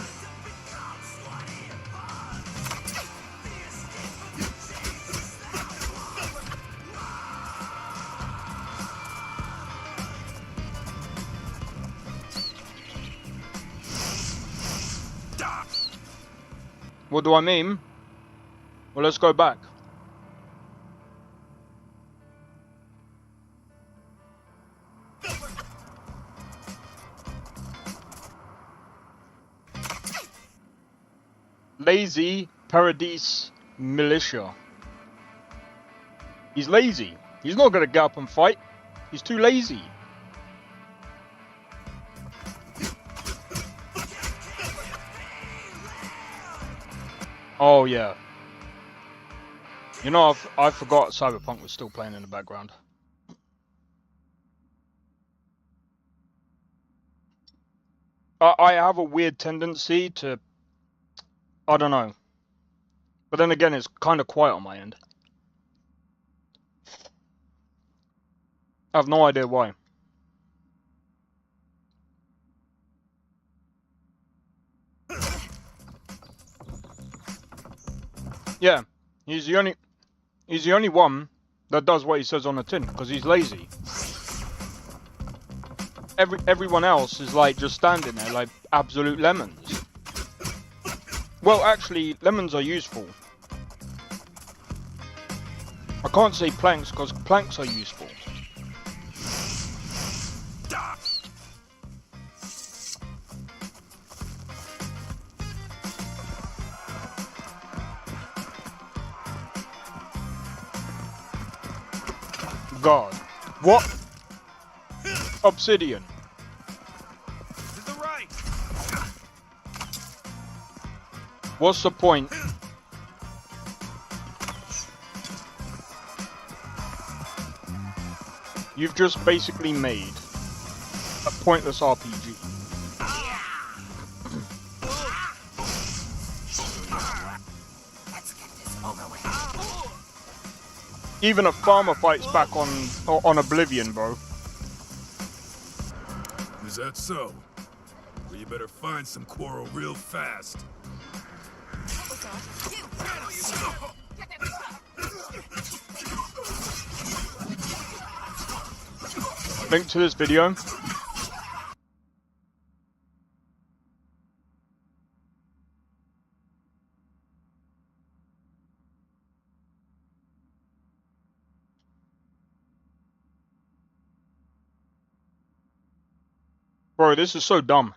What do I mean? Well, let's go back. Lazy Paradise Militia. He's lazy. He's not gonna get up and fight. He's too lazy. Oh yeah. You know, I forgot Cyberpunk was still playing in the background. I have a weird tendency to, I don't know. But then again, it's kind of quiet on my end. I have no idea why. Yeah, he's the only one that does what he says on the tin because he's lazy. Everyone else is like just standing there like absolute lemons. Well, actually, lemons are useful. I can't say planks because planks are useful. God. What? Obsidian. To the right. What's the point? You've just basically made a pointless RPG. Even a farmer fights back on Oblivion, bro. Is that so? Well, you better find some quarrel real fast. Link to this video. Bro, this is so dumb.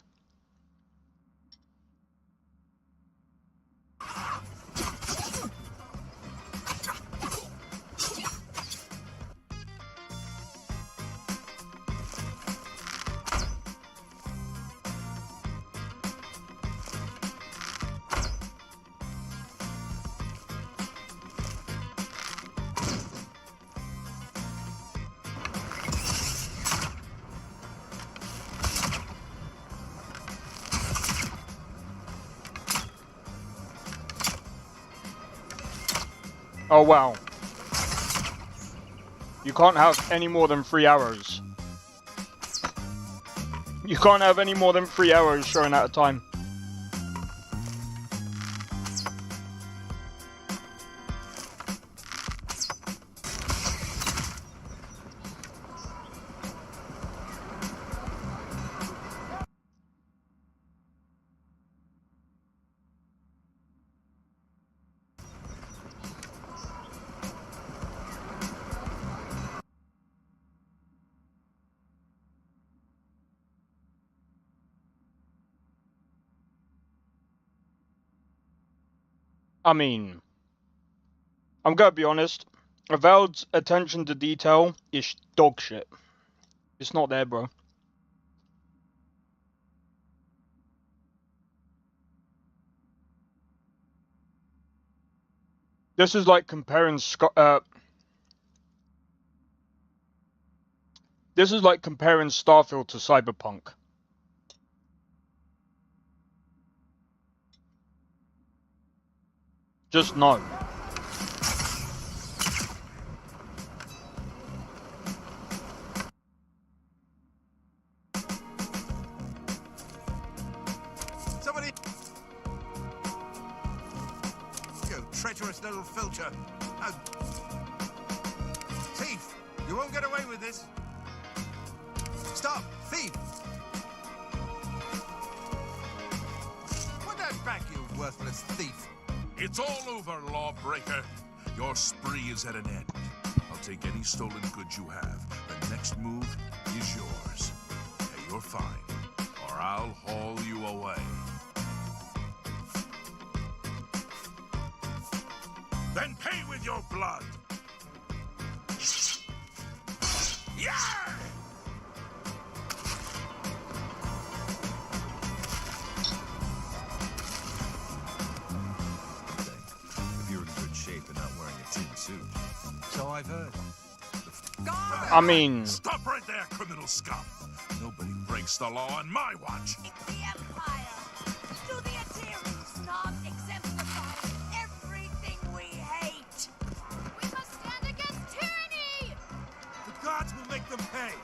Oh wow. You can't have any more than 3 arrows. You can't have any more than 3 arrows showing at a time. I mean, I'm gonna be honest. Avowed's attention to detail is dog shit. It's not there, bro. This is like comparing this is like comparing Starfield to Cyberpunk. Just no. Somebody! You treacherous little filcher. Oh. Thief! You won't get away with this. Stop! Thief! Put that back, you worthless thief! It's all over, lawbreaker. Your spree is at an end. I'll take any stolen goods you have. The next move is yours. Pay your fine, or I'll haul you away. Then pay with your blood. Yeah! If you're in good shape and not wearing a tin suit. So I've heard. I mean... Stop right there, criminal scum. Nobody breaks the law on my watch. The Empire. To the Atreides, not exemplifies everything we hate. We must stand against tyranny! The gods will make them pay.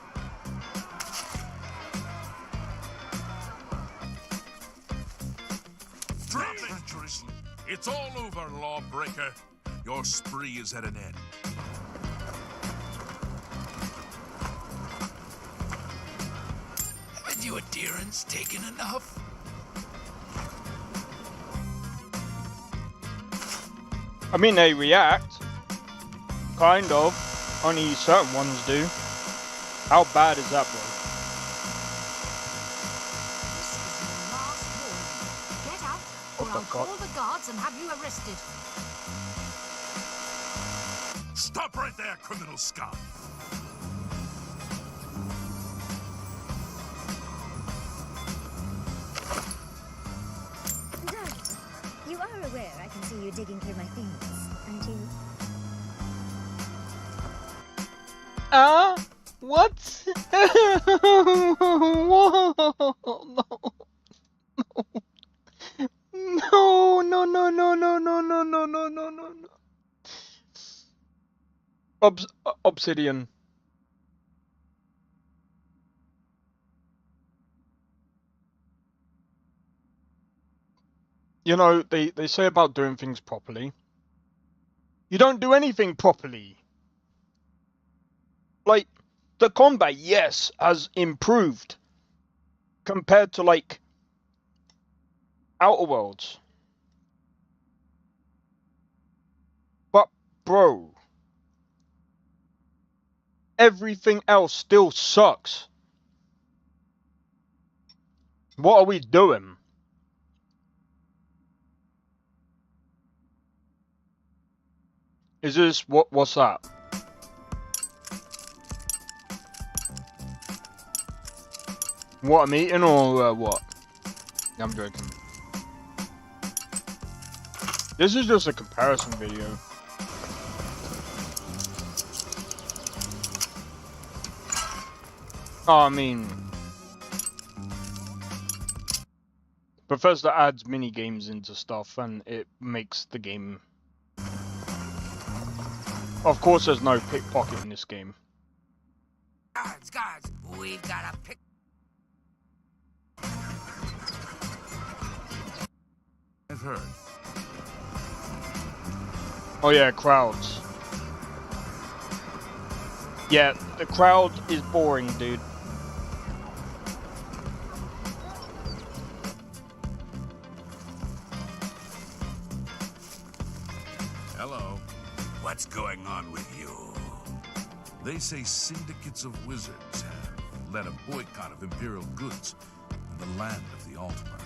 Drop it, Jerusalem. It's all over, lawbreaker. Your spree is at an end. Haven't you adherents taken enough? I mean, they react. Kind of. Only certain ones do. How bad is that, bro? This is your last warning. Get out, or What the I'll fuck? call the guards and have you arrested. Stop right there, criminal scum. Darling, you are aware I can see you digging through my things, aren't you? What? Whoa, no. No. Obsidian. You know, they say about doing things properly. You don't do anything properly. Like, the combat, yes, has improved compared to, like, Outer Worlds. But, bro, everything else still sucks. What are we doing? Is this, what's that? What, I'm eating or what? I'm joking. This is just a comparison video. Oh, I mean... Bethesda adds mini games into stuff and it makes the game... Of course there's no pickpocket in this game. Guards, we've got a pick. I've heard. Oh yeah, crowds. Yeah, the crowd is boring, dude. Hello. What's going on with you? They say syndicates of wizards have led a boycott of Imperial goods in the land of the Altamar.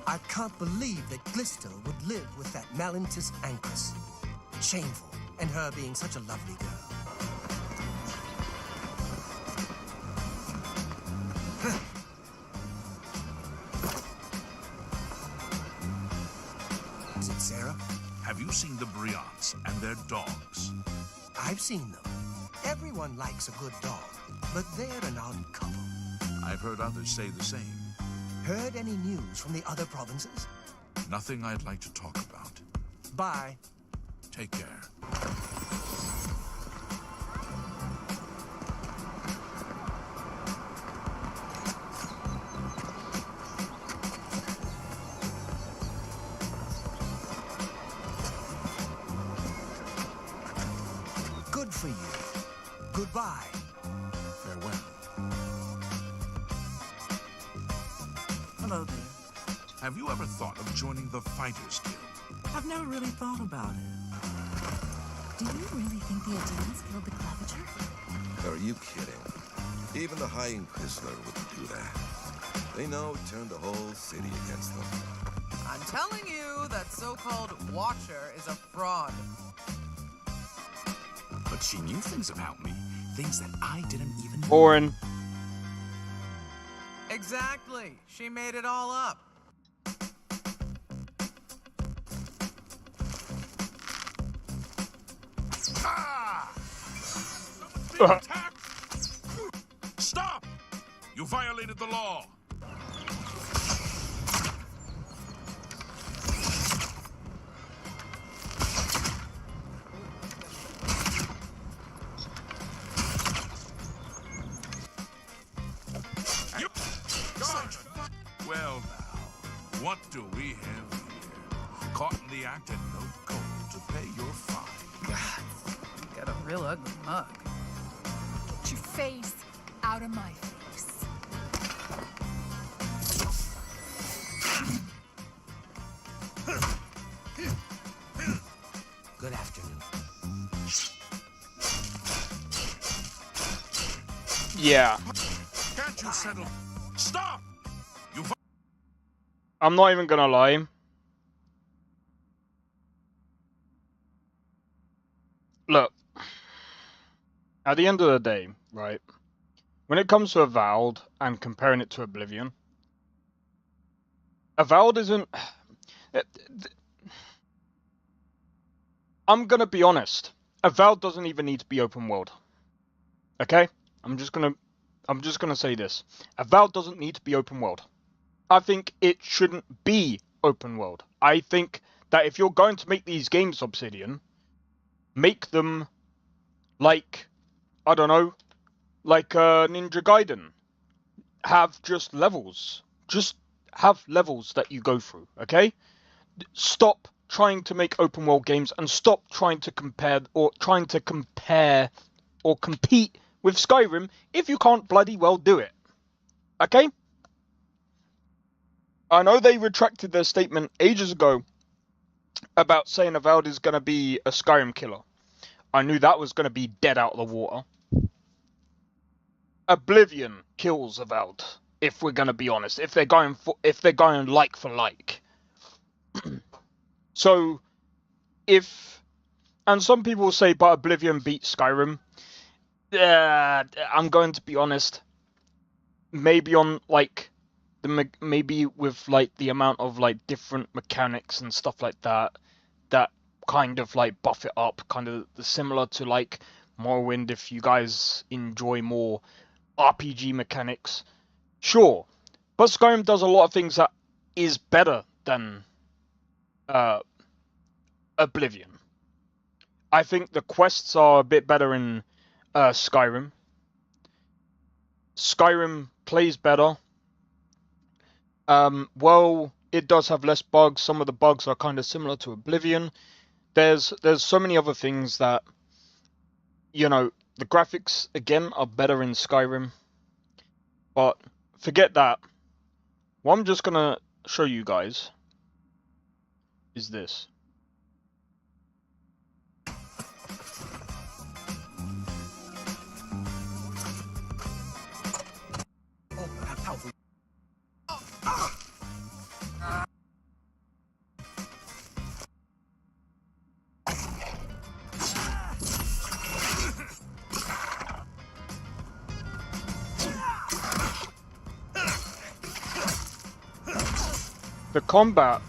I can't believe that Glisto would live with that Malintis Anchoress. Shameful, and her being such a lovely girl. Is it Sarah? Have you seen the Briants and their dogs? I've seen them. Everyone likes a good dog, but they're an odd couple. I've heard others say the same. Heard any news from the other provinces? Nothing I'd like to talk about. Bye. Take care. Good for you. Goodbye. Farewell. Hello there. Have you ever thought of joining the Fighters Guild? I've never really thought about it. Do you really think the Adines killed the Claviger? Are you kidding? Even the High Inquisitor wouldn't do that. They know it turned the whole city against them. I'm telling you, that so-called Watcher is a fraud. But she knew things about me. Things that I didn't even know. Boring. Exactly. She made it all up. Stop! You violated the law. Well now, what do we have here? Caught in the act and no cold to pay your fine. God, got a real ugly mug. Get your face out of my face. Good afternoon. Yeah. Can't you settle? Stop! I'm not even gonna lie. Look. At the end of the day, right? When it comes to Avowed and comparing it to Oblivion, Avowed isn't... I'm gonna be honest. Avowed doesn't even need to be open world. Okay? I'm just gonna say this. Avowed doesn't need to be open world. I think it shouldn't be open world. I think that if you're going to make these games, Obsidian, make them like, I don't know, like Ninja Gaiden. Have just levels. Just have levels that you go through, okay? Stop trying to make open world games and stop trying to compare or compete with Skyrim if you can't bloody well do it. Okay? I know they retracted their statement ages ago about saying Avowed is going to be a Skyrim killer. I knew that was going to be dead out of the water. Oblivion kills Avowed, if we're going to be honest. If they're going like for like. So, and some people say, but Oblivion beats Skyrim. I'm going to be honest. Maybe on like maybe with like the amount of like different mechanics and stuff like that kind of like buff it up, kind of similar to like Morrowind. If you guys enjoy more RPG mechanics, sure. But Skyrim does a lot of things that is better than Oblivion. I think the quests are a bit better in Skyrim. Skyrim plays better. Well, it does have less bugs. Some of the bugs are kind of similar to Oblivion. There's so many other things that, you know, the graphics again are better in Skyrim. But forget that. What I'm just gonna show you guys is this. The combat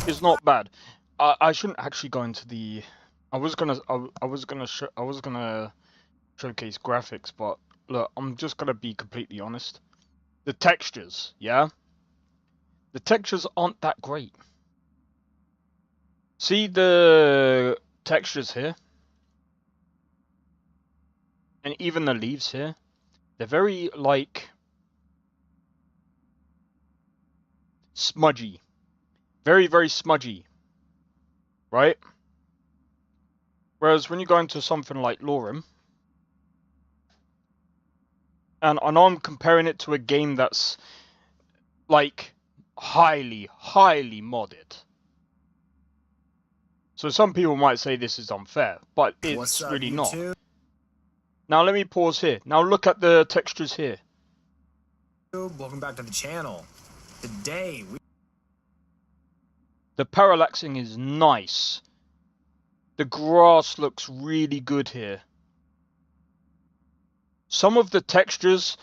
is not bad. I shouldn't actually go into the. I was gonna showcase graphics, but look, I'm just gonna be completely honest. The textures, yeah, the textures aren't that great. See the textures here, and even the leaves here. They're very like smudgy, very smudgy, right? Whereas when you go into something like Lorem, and I know I'm comparing it to a game that's like highly modded. So some people might say this is unfair, but it's really not. Now let me pause here. Now look at the textures here. Welcome back to the channel. Today The parallaxing is nice. The grass looks really good here. Some of the textures,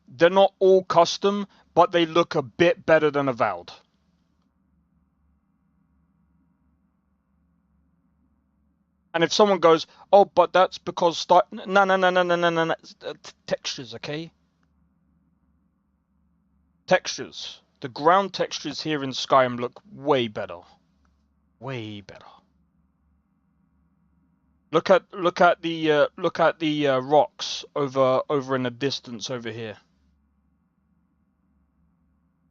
they're not all custom, but they look a bit better than Avowed. And if someone goes, oh, but that's because no, textures, okay? Textures. The ground textures here in Skyrim look way better. Way better. Look at the rocks over in the distance over here.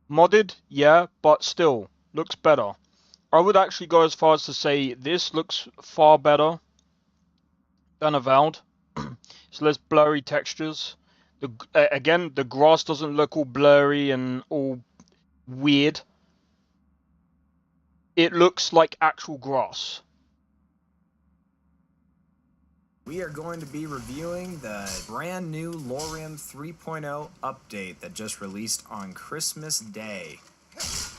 Modded, yeah, but still looks better. I would actually go as far as to say this looks far better than Avowed. It's less blurry textures. Again, the grass doesn't look all blurry and all weird. It looks like actual grass. we are going to be reviewing the brand new Lorem 3.0 update that just released on Christmas Day.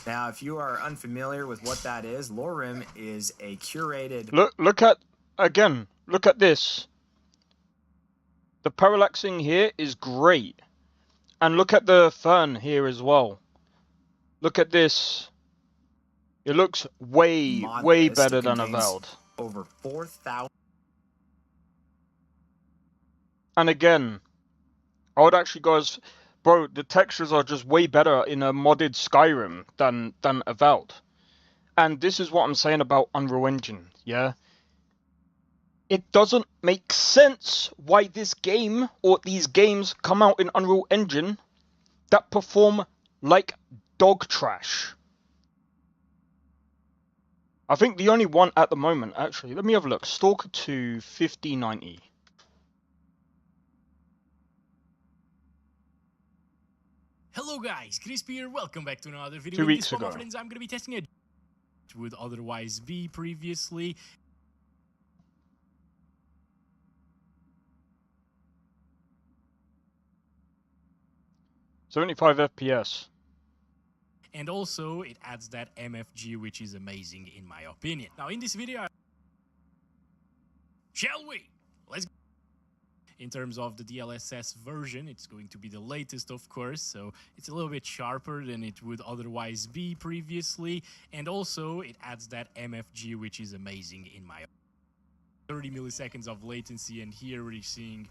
Now, if you are unfamiliar with what that is, Lorem is a curated... Look at this. The parallaxing here is great. And look at the fern here as well. Look at this. It looks way better than Avowed. Over 4,000... And again, I would actually go as... Bro, the textures are just way better in a modded Skyrim than Avowed. And this is what I'm saying about Unreal Engine, yeah? It doesn't make sense why this game, or these games, come out in Unreal Engine that perform like dog trash. I think the only one at the moment, actually, let me have a look. Stalker 2 5090. Hello guys, Crispy here, welcome back to another video. 2 In weeks this one, my ago. friends, I'm going to be testing it. It would otherwise be previously. 75 FPS. And also, it adds that MFG, which is amazing in my opinion. Now, in this video, shall we? Let's go. In terms of the DLSS version, it's going to be the latest, of course, so it's a little bit sharper than it would otherwise be previously. And also, it adds that MFG, which is amazing in my opinion. 30 milliseconds of latency, and here we're seeing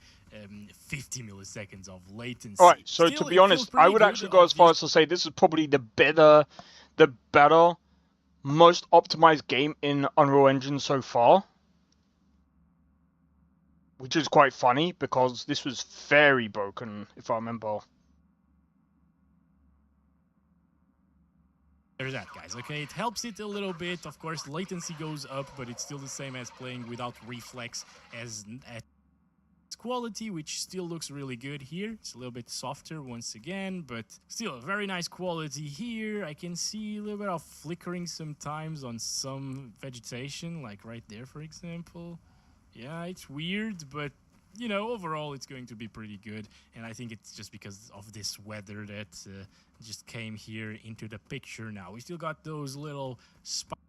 50 milliseconds of latency. Alright, so Still, to be honest, I would actually go as far as to say this is probably the better, most optimized game in Unreal Engine so far. Which is quite funny, because this was very broken, if I remember. There's that, guys, okay? It helps it a little bit. Of course, latency goes up, but it's still the same as playing without reflex as quality, which still looks really good here. It's a little bit softer once again, but still very nice quality here. I can see a little bit of flickering sometimes on some vegetation, like right there, for example. Yeah, it's weird, but you know, overall it's going to be pretty good, and I think it's just because of this weather that just came here into the picture now. We still got those little spikes.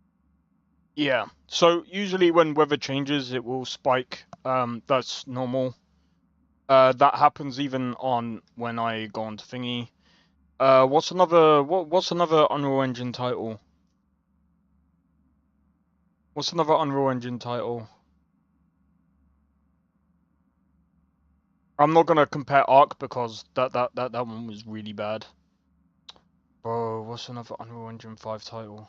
Yeah, so usually when weather changes, it will spike. That's normal. That happens even on when I go on to thingy. What's another Unreal Engine title? What's another Unreal Engine title? I'm not gonna compare Ark because that one was really bad. Bro, what's another Unreal Engine 5 title?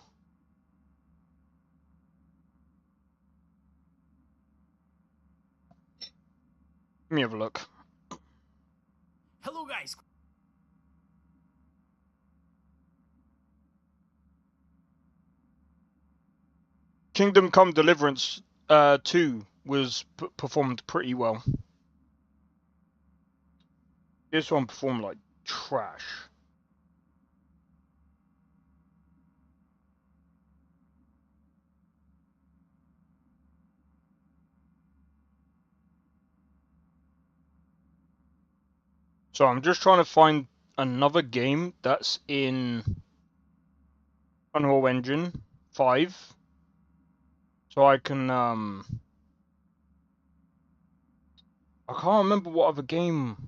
Let me have a look. Hello, guys. Kingdom Come Deliverance 2 was performed pretty well. This one performed like trash. So I'm just trying to find another game that's in Unreal Engine 5. So I can I can't remember what other game.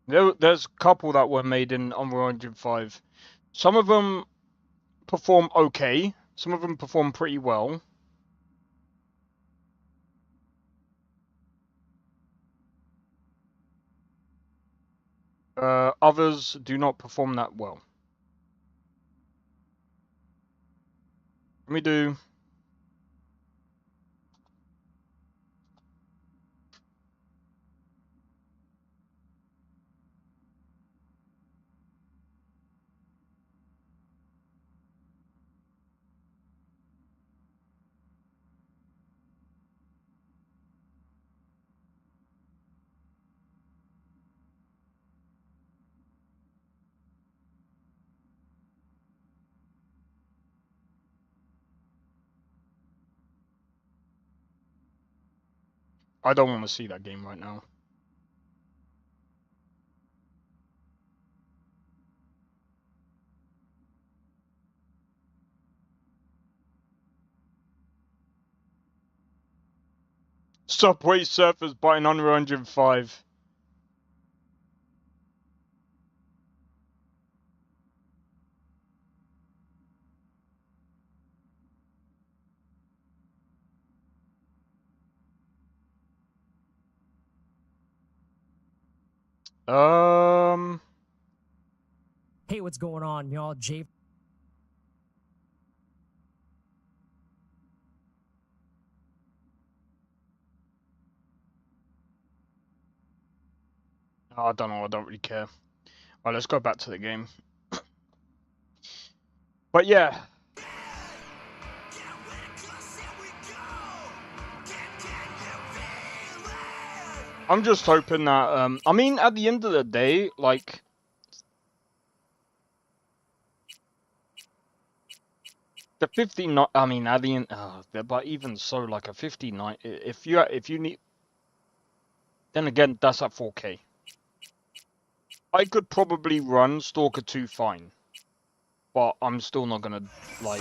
There's a couple that were made in Unreal Engine 5. Some of them perform okay. Some of them perform pretty well. Others do not perform that well. Let me do. I don't want to see that game right now. Subway Surfers by an Unreal Engine 5. Hey, what's going on, y'all? Jay. I don't know. I don't really care. Alright, let's go back to the game. But yeah. I'm just hoping that, I mean, at the end of the day, like, the 59, I mean, at the end, but even so, like a 59, if you need, then again, that's at 4K. I could probably run Stalker 2 fine, but I'm still not gonna, like...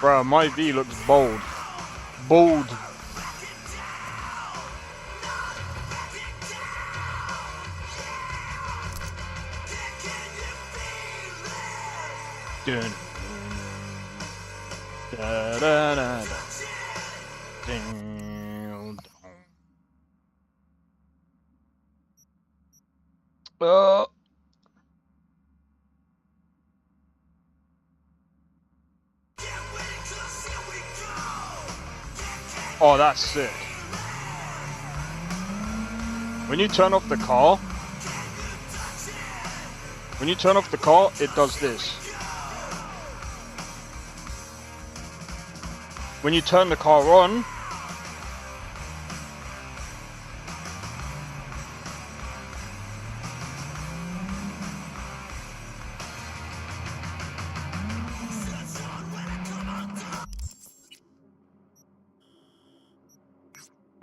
Bro, my V looks bold. Bold. Dun. Da, da, da, da. Dun, dun. Oh, that's sick. When you turn off the car, it does this. When you turn the car on,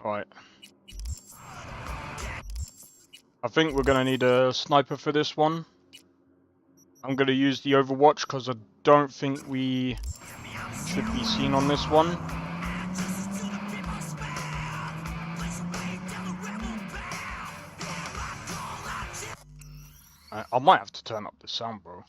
right. I think we're gonna need a sniper for this one. I'm gonna use the Overwatch because don't think we should be seen on this one. I might have to turn up the sound, bro.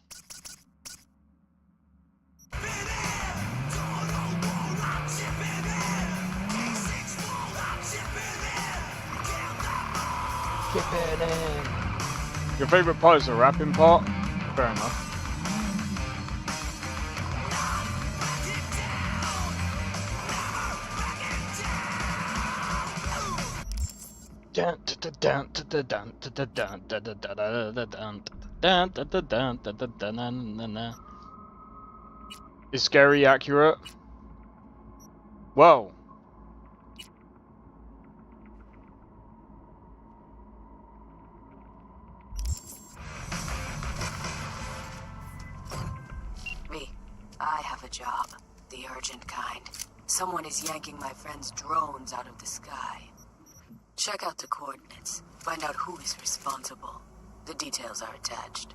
Your favorite part is the rapping part? Fair enough. Is scary accurate? Well. V, I have a job. The urgent kind. Someone is yanking my friend's drones out of the sky. Check out the coordinates. Find out who is responsible. The details are attached.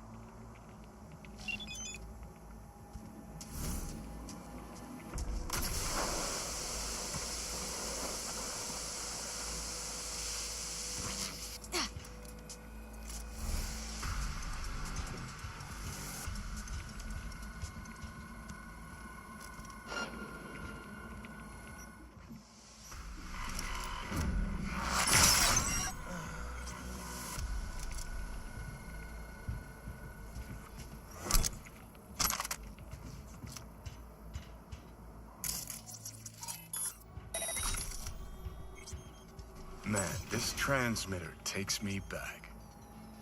Man, this transmitter takes me back.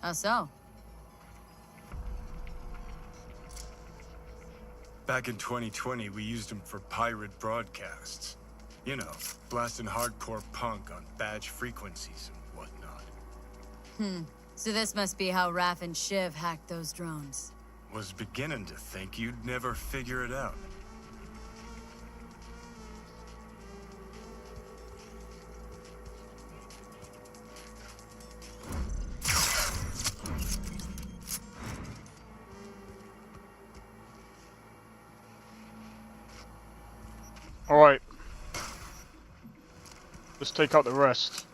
How so? Back in 2020, we used them for pirate broadcasts. You know, blasting hardcore punk on badge frequencies and whatnot. So this must be how Raph and Shiv hacked those drones. Was beginning to think you'd never figure it out. Alright. Let's take out the rest.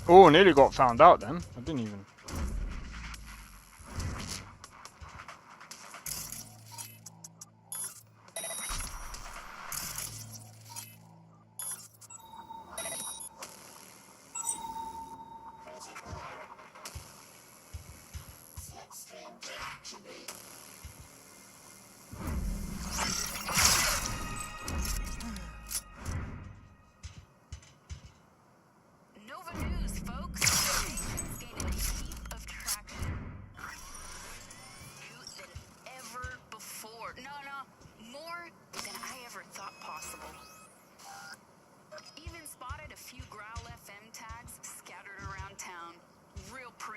Oh, nearly got found out then. I didn't even.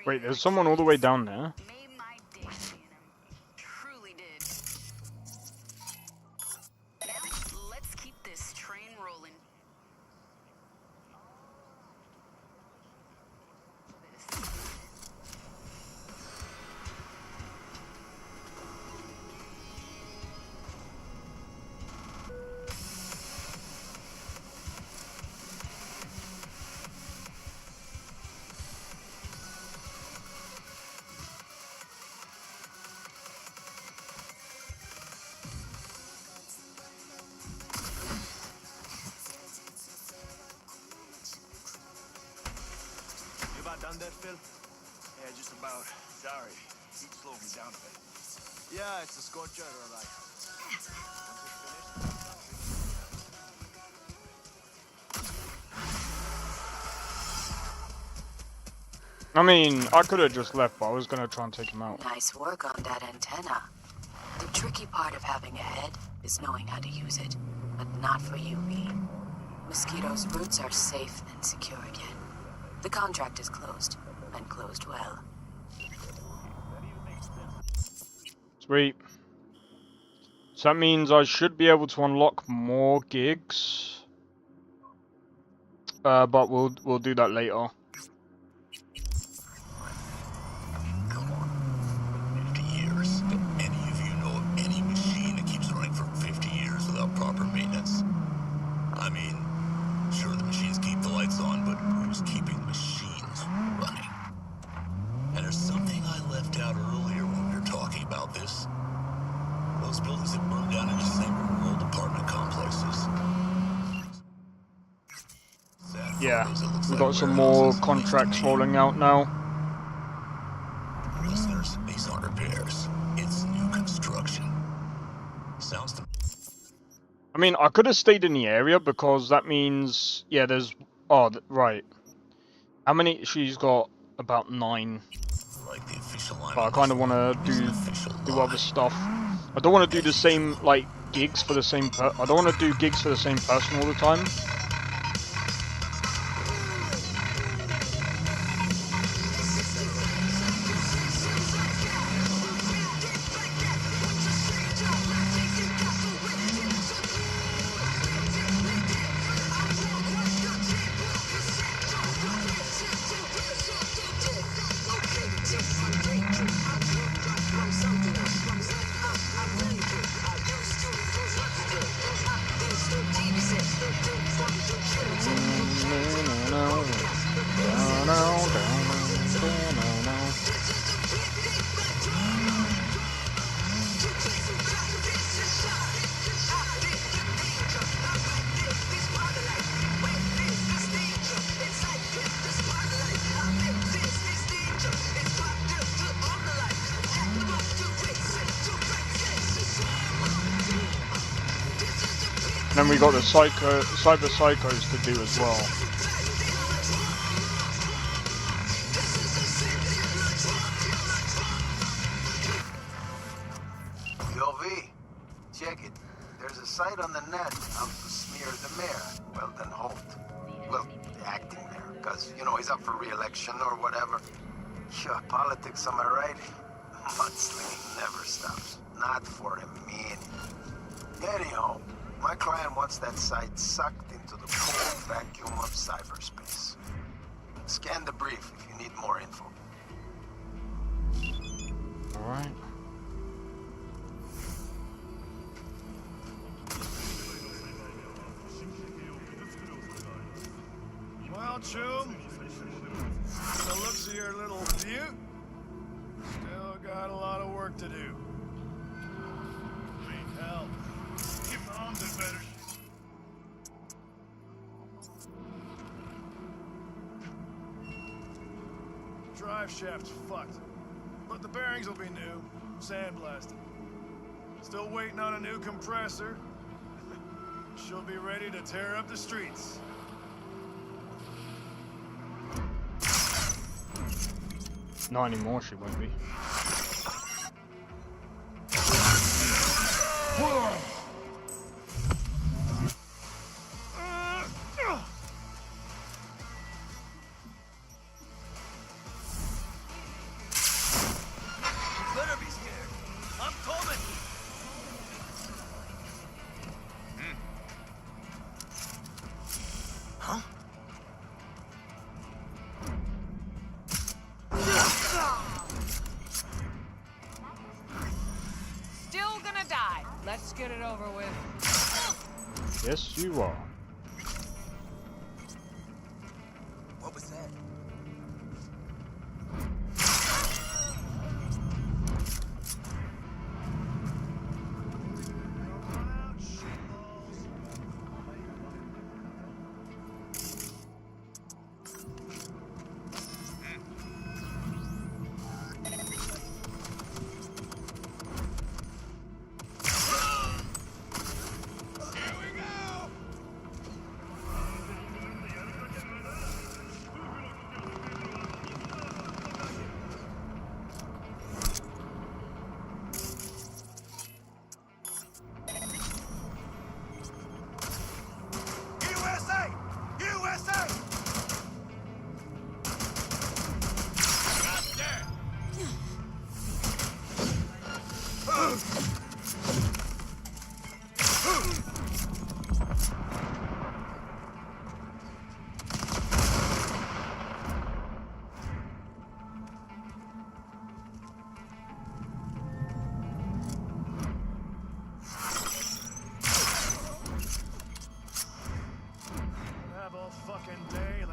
Wait, there's someone all the way down there. Done that, Phil? Yeah, just about. Sorry. Slow me down a bit. Yeah, it's a scorcher or like. I mean, I could have just left, but I was gonna try and take him out. Nice work on that antenna. The tricky part of having a head is knowing how to use it, but not for you, V. Mosquito's roots are safe and secure again. The contract is closed, and closed well. Sweet. So that means I should be able to unlock more gigs. But we'll do that later. Come on. 50 years. Do any of you know of any machine that keeps running for 50 years without proper maintenance? I mean, sure the machines keep the lights on, but who's keeping the machines running? And there's something I left out earlier when we were talking about this. Those buildings that burned down in December were old apartment complexes. Yeah, we've got some more contracts rolling out now. Listeners, these aren't repairs. It's new construction. Sounds to I mean, I could have stayed in the area because that means, yeah, there's, oh, right. How many? She's got about 9. like the official line. But I kind of want to do other stuff. I don't want to do the same, like, gigs for the same I don't want to do gigs for the same person all the time. Then we got the cyber psychos to do as well. Yo, V, check it. There's a site on the net out to smear the mayor. Well, then Holt. Well, the acting mayor, because, you know, he's up for re-election or whatever. Yeah, politics, am I right? Mudslinging never stops. Not for a minute. Anyhow, my client wants that site sucked into the cold vacuum of cyberspace. Scan the brief if you need more info. Alright. Well, Chum, the looks of your little view, still got a lot of work to do. I mean, hell, your mom's in better. Drive shaft's fucked, but the bearings will be new, sandblasted. Still waiting on a new compressor. She'll be ready to tear up the streets. Not anymore, she won't be. You better be scared. I'm coming. Huh? Still gonna die. Let's get it over with. Yes, you are. What was that?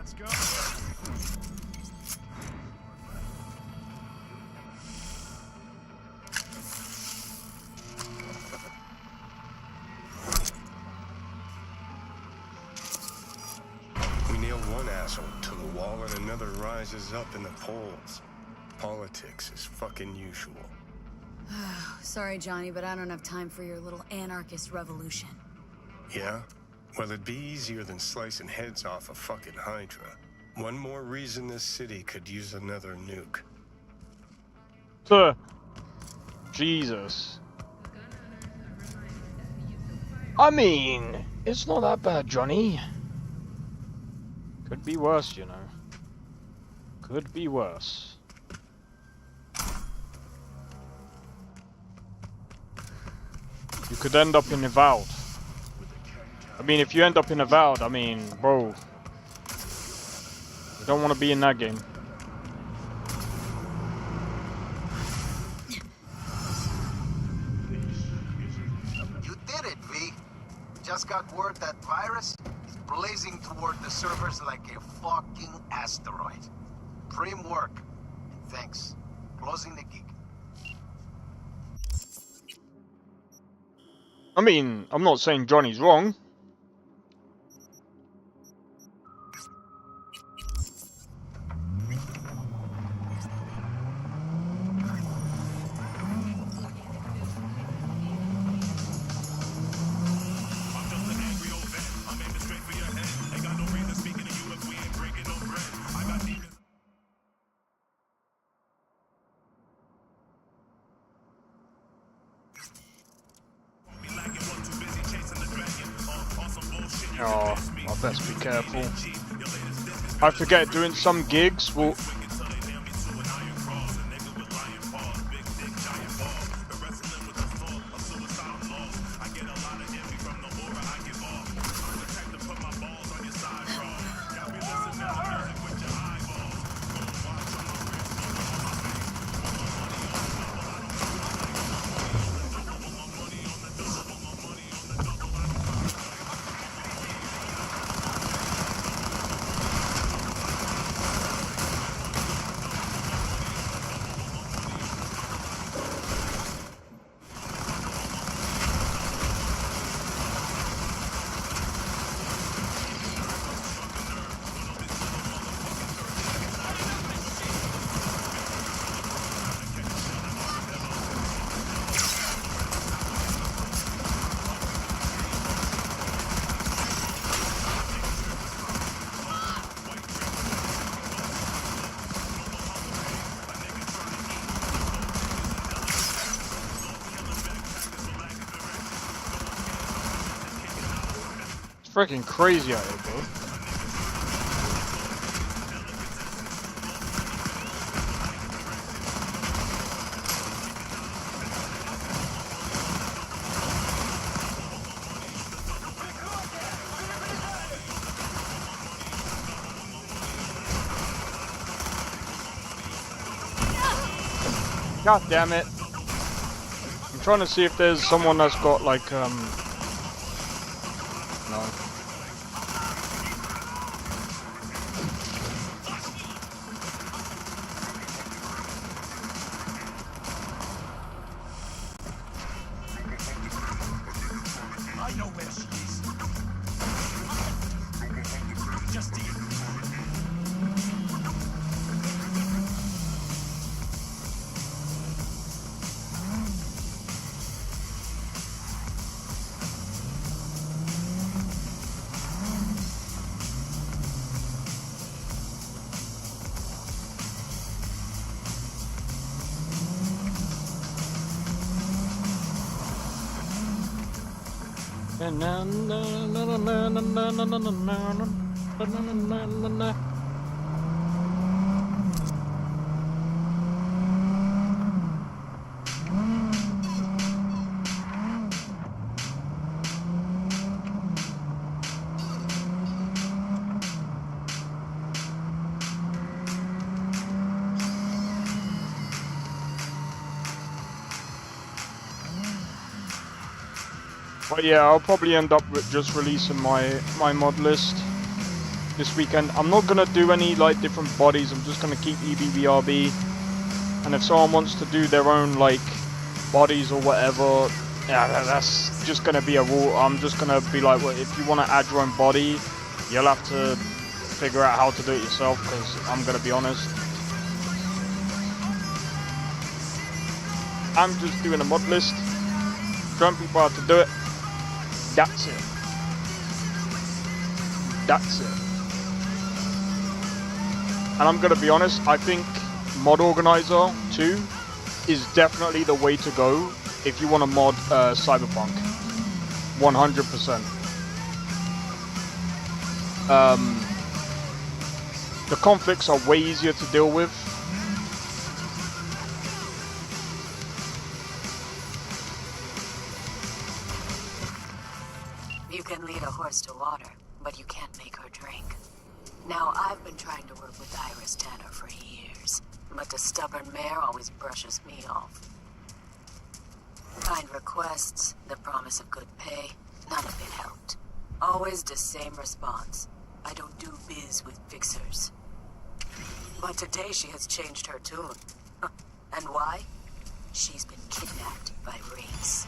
Let's go. We nail one asshole to the wall and another rises up in the polls. Politics is fucking usual. Sorry, Johnny, but I don't have time for your little anarchist revolution. Yeah? Well, it'd be easier than slicing heads off a fucking Hydra. One more reason this city could use another nuke. Jesus. I mean, it's not that bad, Johnny. Could be worse, you know. Could be worse. You could end up in Avowed. I mean, if you end up in Avowed, I mean, bro. You don't want to be in that game. You did it, V. Just got word that virus is blazing toward the servers like a fucking asteroid. Prim work. And thanks. Closing the gig. I mean, I'm not saying Johnny's wrong. Oh, I best be careful. I forget doing some gigs will. Freaking crazy out here, bro. God damn it. I'm trying to see if there's someone that's got like no. I know where she is. Just But yeah, I'll probably end up with just releasing my mod list. this weekend. I'm not gonna do any like different bodies. I'm just gonna keep EBBRB. And if someone wants to do their own like bodies or whatever, yeah, that's just gonna be a rule. I'm just gonna be like, well, if you want to add your own body, you'll have to figure out how to do it yourself. Because I'm gonna be honest, I'm just doing a mod list, showing people how to do it. That's it. That's it. And I'm gonna be honest, I think Mod Organizer 2 is definitely the way to go if you want to mod Cyberpunk. 100%. The conflicts are way easier to deal with. You can lead a horse to water, but you can't make her drink. Now, I've been trying to work with Iris Tanner for years, but the stubborn mare always brushes me off. Kind requests, the promise of good pay, none of it helped. Always the same response. I don't do biz with fixers. But today she has changed her tune. And why? She's been kidnapped by Race.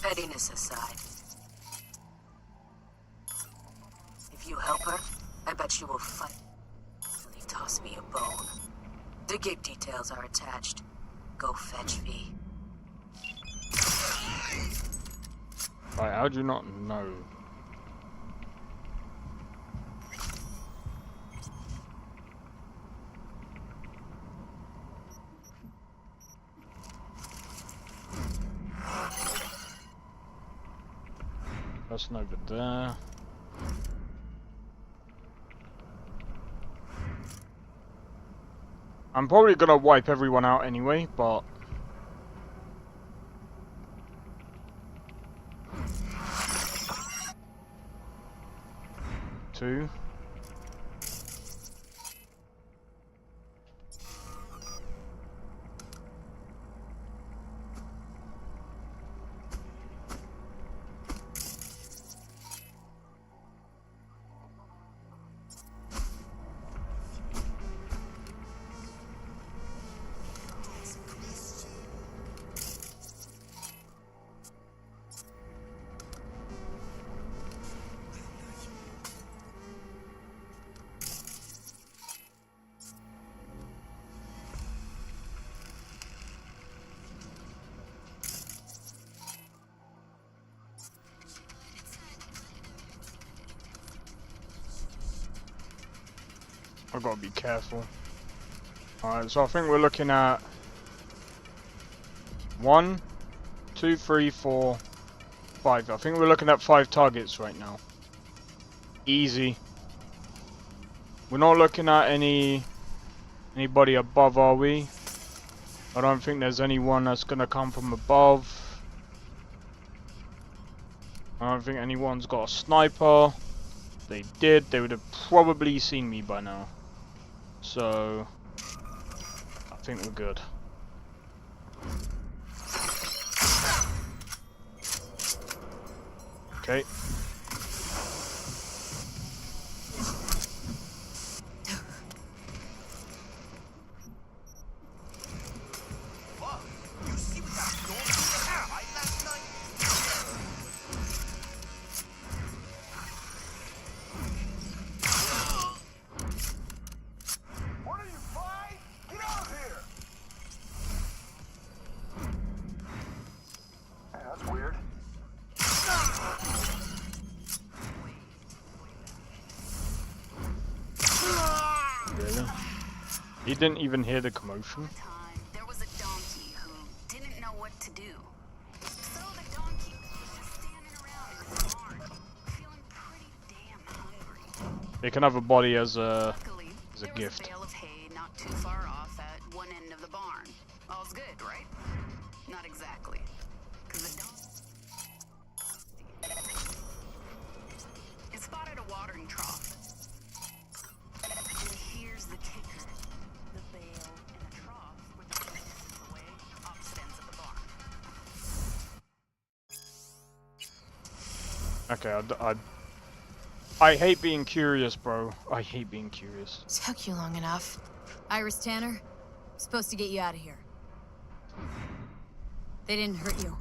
Pettiness aside, if you help her, I bet she will finally toss me a bone. The gig details are attached. Go fetch V. Right, how do you not know? That's over there. I'm probably gonna wipe everyone out anyway, but... Two. I've got to be careful. Alright, so I think we're looking at 1, 2, 3, 4, 5. I think we're looking at 5 targets right now. Easy. We're not looking at anybody above, are we? I don't think there's anyone that's gonna come from above. I don't think anyone's got a sniper. If they did, they would have probably seen me by now. So, I think we're good. Okay. He didn't even hear the commotion. There was a donkey who didn't know what to do. So the donkey was just standing around in his barn, feeling pretty damn hungry. They can have a body as a gift. There was a bale of hay not too far off at one end of the barn. All's good, right? Not exactly. 'Cause the donkey... It spotted a watering trough. And here's the kicker. The bale in the trough were the distance away, opposite ends of the barn. Okay, I hate being curious, bro. I hate being curious. Took you long enough. Iris Tanner, supposed to get you out of here. They didn't hurt you.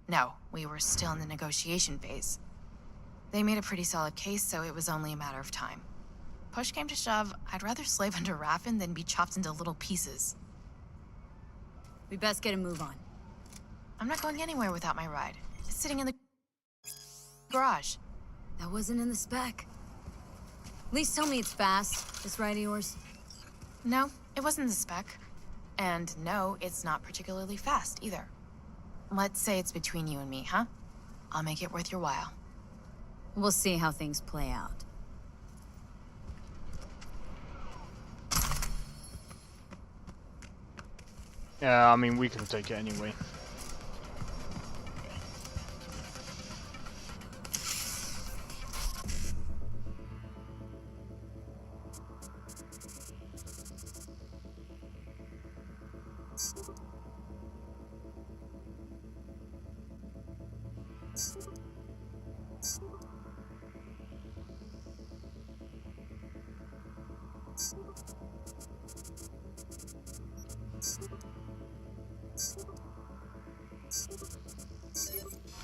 No, we were still in the negotiation phase. They made a pretty solid case, so it was only a matter of time. Push came to shove, I'd rather slave under Raffen than be chopped into little pieces. We best get a move on. I'm not going anywhere without my ride. It's sitting in the garage. That wasn't in the spec. At least tell me it's fast, this ride of yours. No, it wasn't the spec. And no, it's not particularly fast either. Let's say it's between you and me, huh? I'll make it worth your while. We'll see how things play out. Yeah, I mean, we can take it anyway.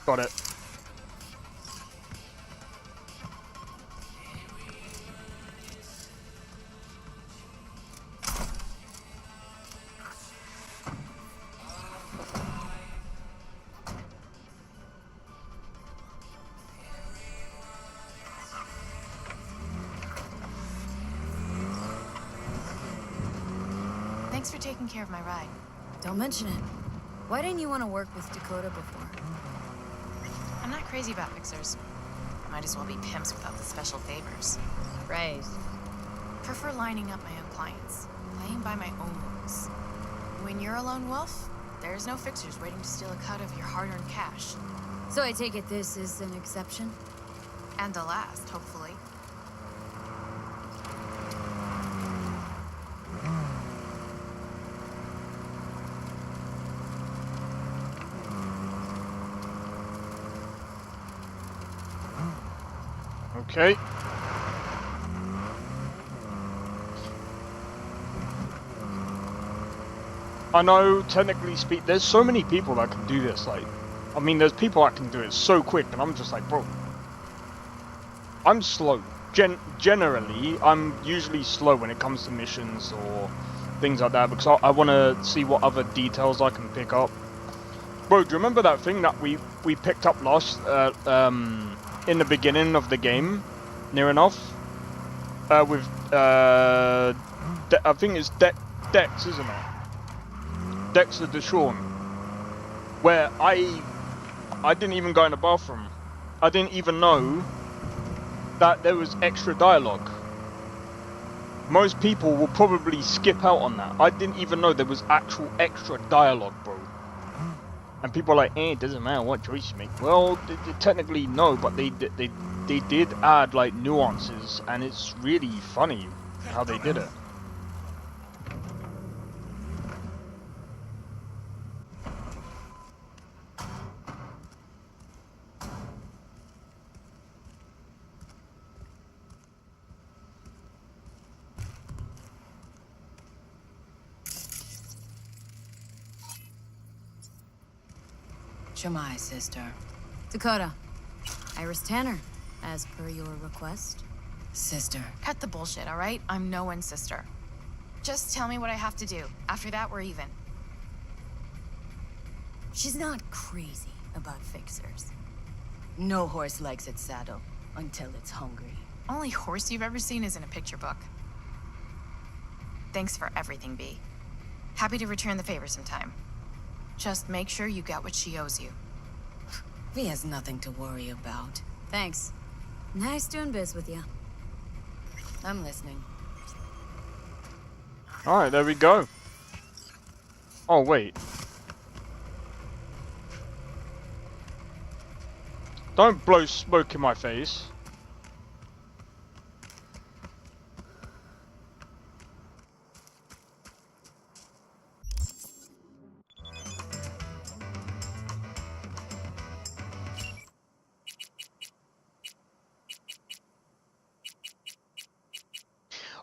Got it. Thanks for taking care of my ride. Don't mention it. Why didn't you want to work with Dakota before? I'm not crazy about fixers. Might as well be pimps without the special favors. Praise. Prefer lining up my own clients, playing by my own rules. When you're a lone wolf, there's no fixers waiting to steal a cut of your hard-earned cash. So I take it this is an exception? And the last, hopefully. Okay. I know, technically speak, there's so many people that can do this, like, I mean, there's people that can do it so quick, and I'm just like, bro, I'm slow. Generally, I'm usually slow when it comes to missions or things like that, because I want to see what other details I can pick up. Bro, do you remember that thing that we picked up last, in the beginning of the game, near enough, with, I think it's Dex, isn't it? Dexter Deshawn, where I didn't even go in the bathroom. I didn't even know that there was extra dialogue. Most people will probably skip out on that. I didn't even know there was actual extra dialogue, bro. And people are like, it doesn't matter what choice you make. Well, they technically no, but they did add like nuances, and it's really funny how they did it. Shamai, sister. Dakota. Iris Tanner, as per your request. Sister. Cut the bullshit, all right? I'm no one's sister. Just tell me what I have to do. After that, we're even. She's not crazy about fixers. No horse likes its saddle until it's hungry. Only horse you've ever seen is in a picture book. Thanks for everything, B. Happy to return the favor sometime. Just make sure you get what she owes you. V has nothing to worry about. Thanks. Nice doing biz with you. I'm listening. Alright, there we go. Oh, wait. Don't blow smoke in my face.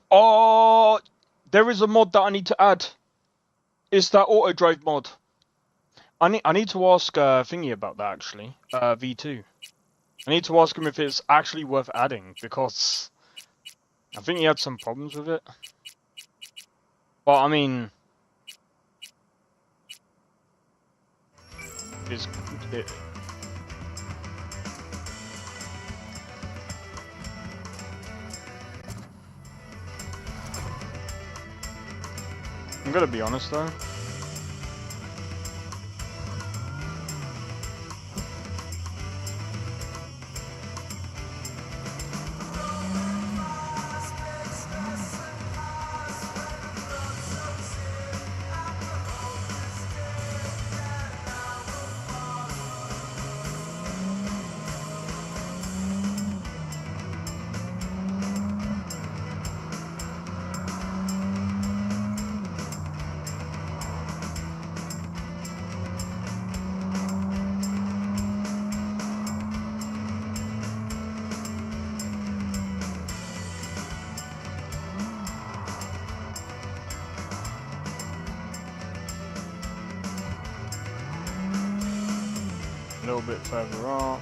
Oh, there is a mod that I need to add. It's that auto drive mod. I need to ask Thingy about that actually. V2. I need to ask him if it's actually worth adding because I think he had some problems with it. But I mean, I'm gonna be honest though. A little bit further up.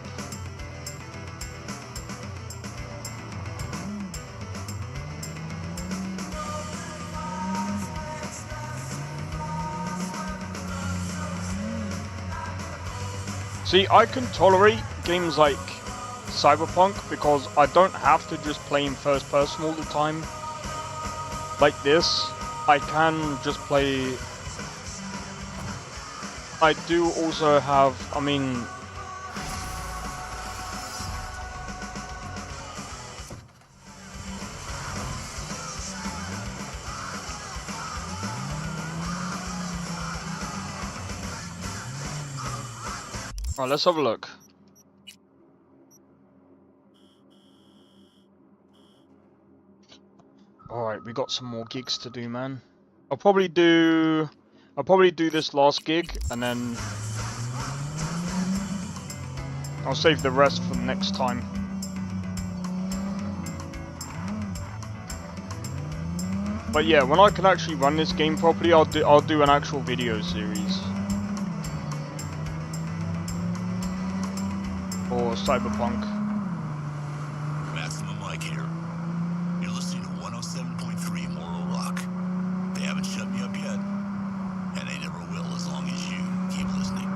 See, I can tolerate games like Cyberpunk because I don't have to just play in first person all the time. Like this, I can just play. I do also have, I mean, alright, let's have a look. Alright, we got some more gigs to do, man. I'll probably do this last gig and then I'll save the rest for next time. But yeah, when I can actually run this game properly, I'll do an actual video series for Cyberpunk. Maximum Mike here. You're listening to 107.3 Moral Rock. They haven't shut me up yet, and they never will as long as you keep listening.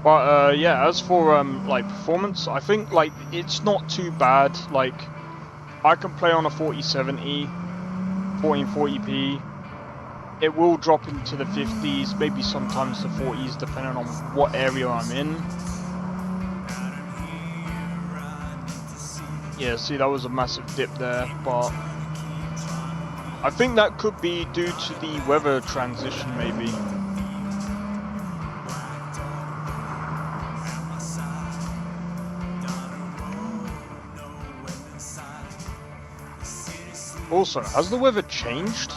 But yeah, as for like performance, I think like it's not too bad. Like I can play on a 4070, 1440p. It will drop into the 50s, maybe sometimes the 40s, depending on what area I'm in. Yeah, see, that was a massive dip there, but I think that could be due to the weather transition, maybe. Also, has the weather changed?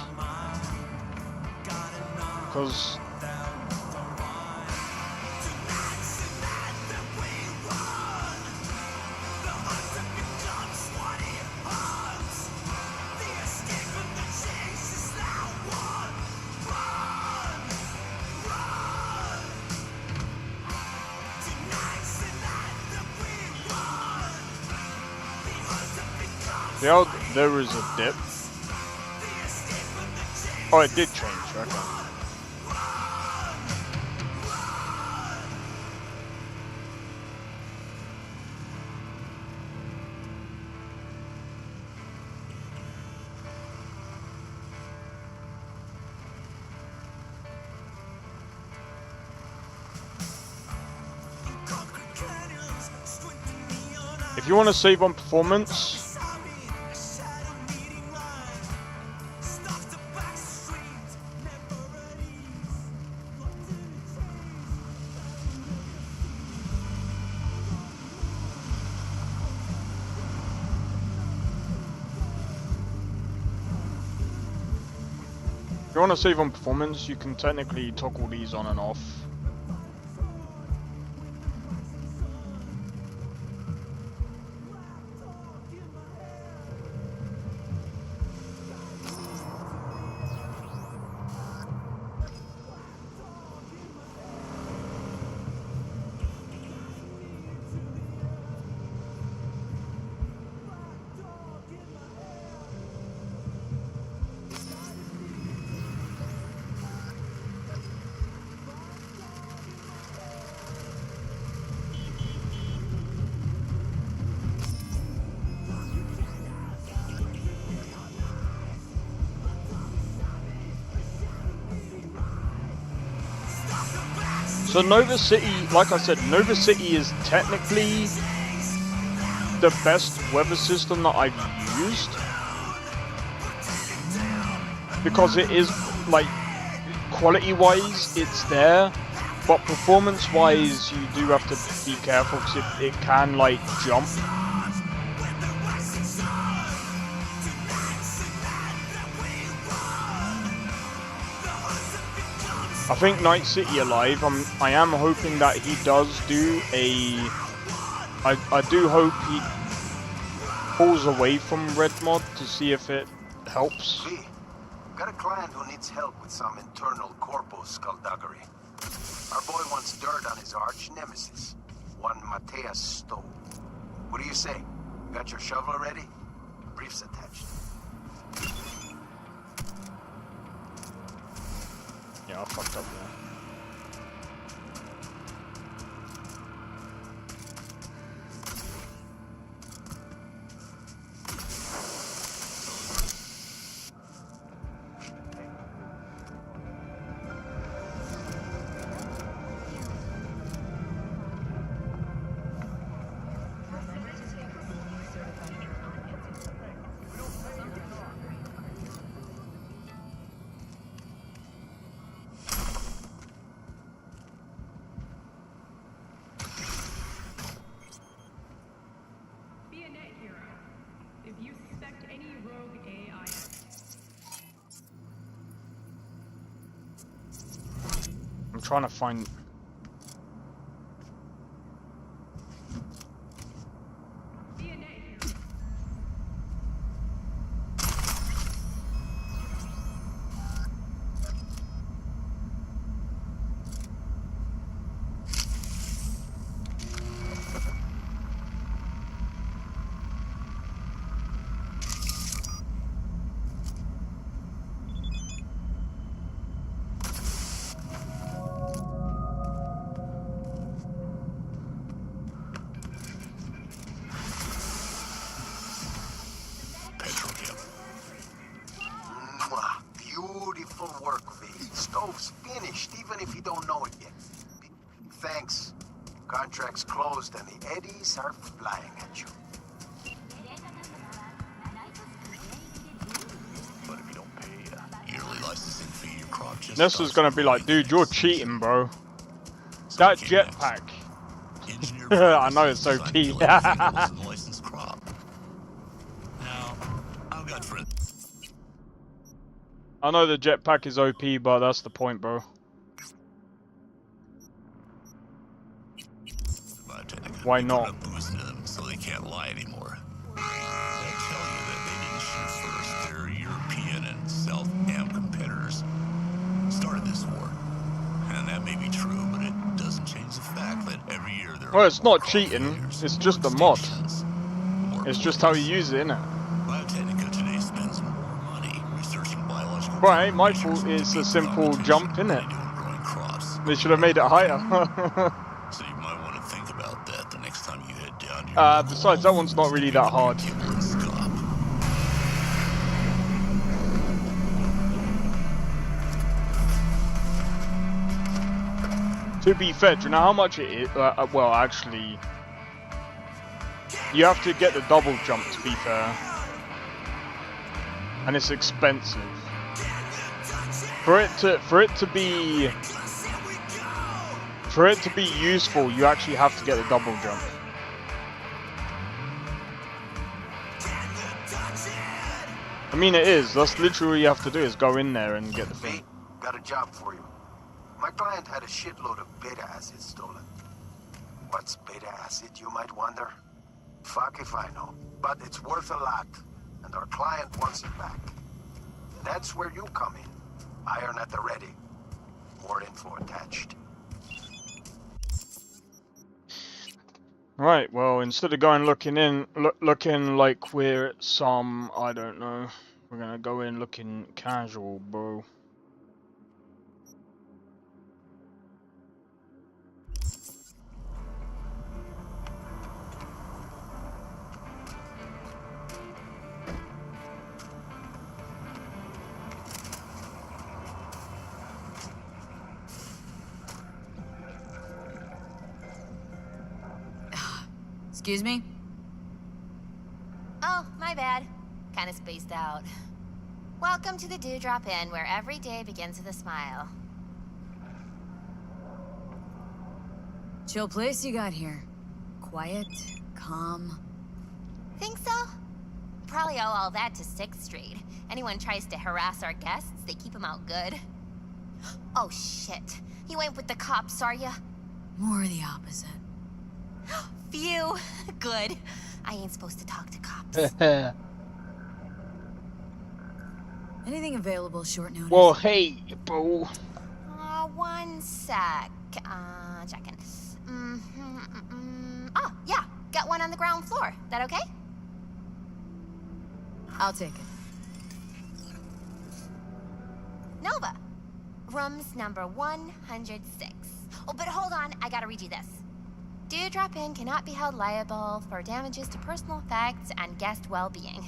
Because yeah, there is a dip. Oh, it did change, okay. If you want to save on performance, you want to save on performance, you can technically toggle these on and off. So Nova City, like I said, Nova City is technically the best weather system that I've used. Because it is, like, quality-wise, it's there. But performance-wise, you do have to be careful because it can, like, jump. I think Night City Alive, I am hoping that he does do a... I do hope he pulls away from Red Mod to see if it helps. V, got a client who needs help with some internal corpo skullduggery. Our boy wants dirt on his arch nemesis, one Mateus Stowe. What do you say? Got your shovel ready? Briefs attached. Yeah, I fucked up there. I'm trying to find... Mwah. Beautiful work, V. Stove's finished, even if you don't know it yet. Thanks. Contract's closed and the eddies are flying at you. But if you don't pay yearly licensing fee, your crop just Nessa's gonna be like, dude, you're cheating, bro. That jetpack. I know it's OP. licensed crop. Now, I've got friends. I know the jetpack is OP, but that's the point, bro. Why not? Boost them so they can't lie anymore. They'll tell you that they didn't shoot first. Their European and South Am competitors started this war. And that may be true, but it doesn't change the fact that every year there Well, it's not cheating, it's just a mod. It's just how you use it, innit? Biotechnica today spends more money researching biological... Well, it ain't my fault, it's a simple jump, innit? They should have made it higher. So you might want to think about that the next time you head down to your besides, that one's not really that hard. To be fair, do you know how much it is? Well, actually, you have to get the double jump, to be fair. And it's expensive. For it to be useful, you actually have to get the double jump. I mean, it is. That's literally all you have to do is go in there and get the thing. Got a job for you. My client had a shitload of beta acid stolen. What's beta acid, you might wonder? Fuck if I know. But it's worth a lot, and our client wants it back. That's where you come in. Iron at the ready. More info attached. Right, well, instead of going looking like we're some, I don't know, we're gonna go in looking casual, bro. Excuse me? Oh, my bad. Kinda spaced out. Welcome to the Dewdrop Inn, where every day begins with a smile. Chill place you got here. Quiet, calm. Think so? Probably owe all that to 6th Street. Anyone tries to harass our guests, they keep them out good. Oh shit. You ain't with the cops, are ya? More the opposite. Phew. Good. I ain't supposed to talk to cops. Anything available short notice? Well, hey, bro. One sec. Checking. Oh, yeah. Got one on the ground floor. That okay? I'll take it. Nova. Room's number 106. Oh, but hold on. I gotta read you this. Dewdrop Inn cannot be held liable for damages to personal effects and guest well-being.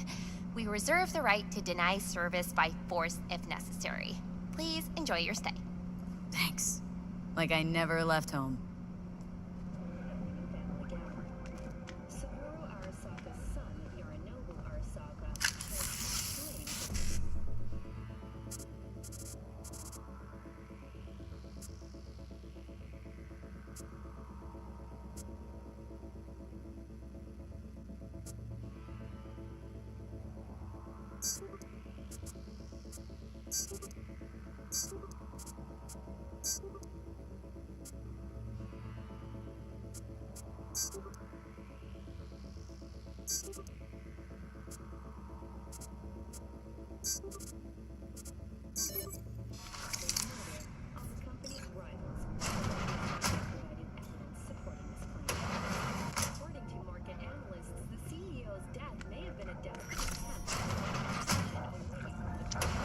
We reserve the right to deny service by force if necessary. Please enjoy your stay. Thanks. Like I never left home.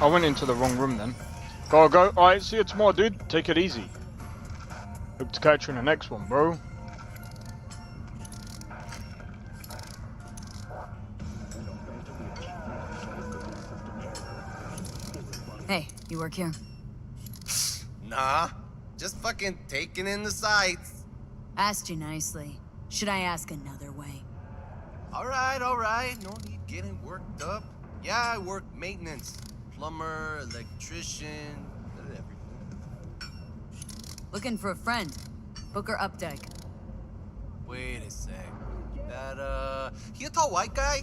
I went into the wrong room then. Go. Alright, see you tomorrow, dude. Take it easy. Hope to catch you in the next one, bro. Hey, you work here? Nah, just fucking taking in the sights. Asked you nicely. Should I ask another way? Alright. No need getting worked up. Yeah, I work maintenance. Plumber, electrician, everything. Looking for a friend. Booker Updike. Wait a sec. That, he a tall white guy?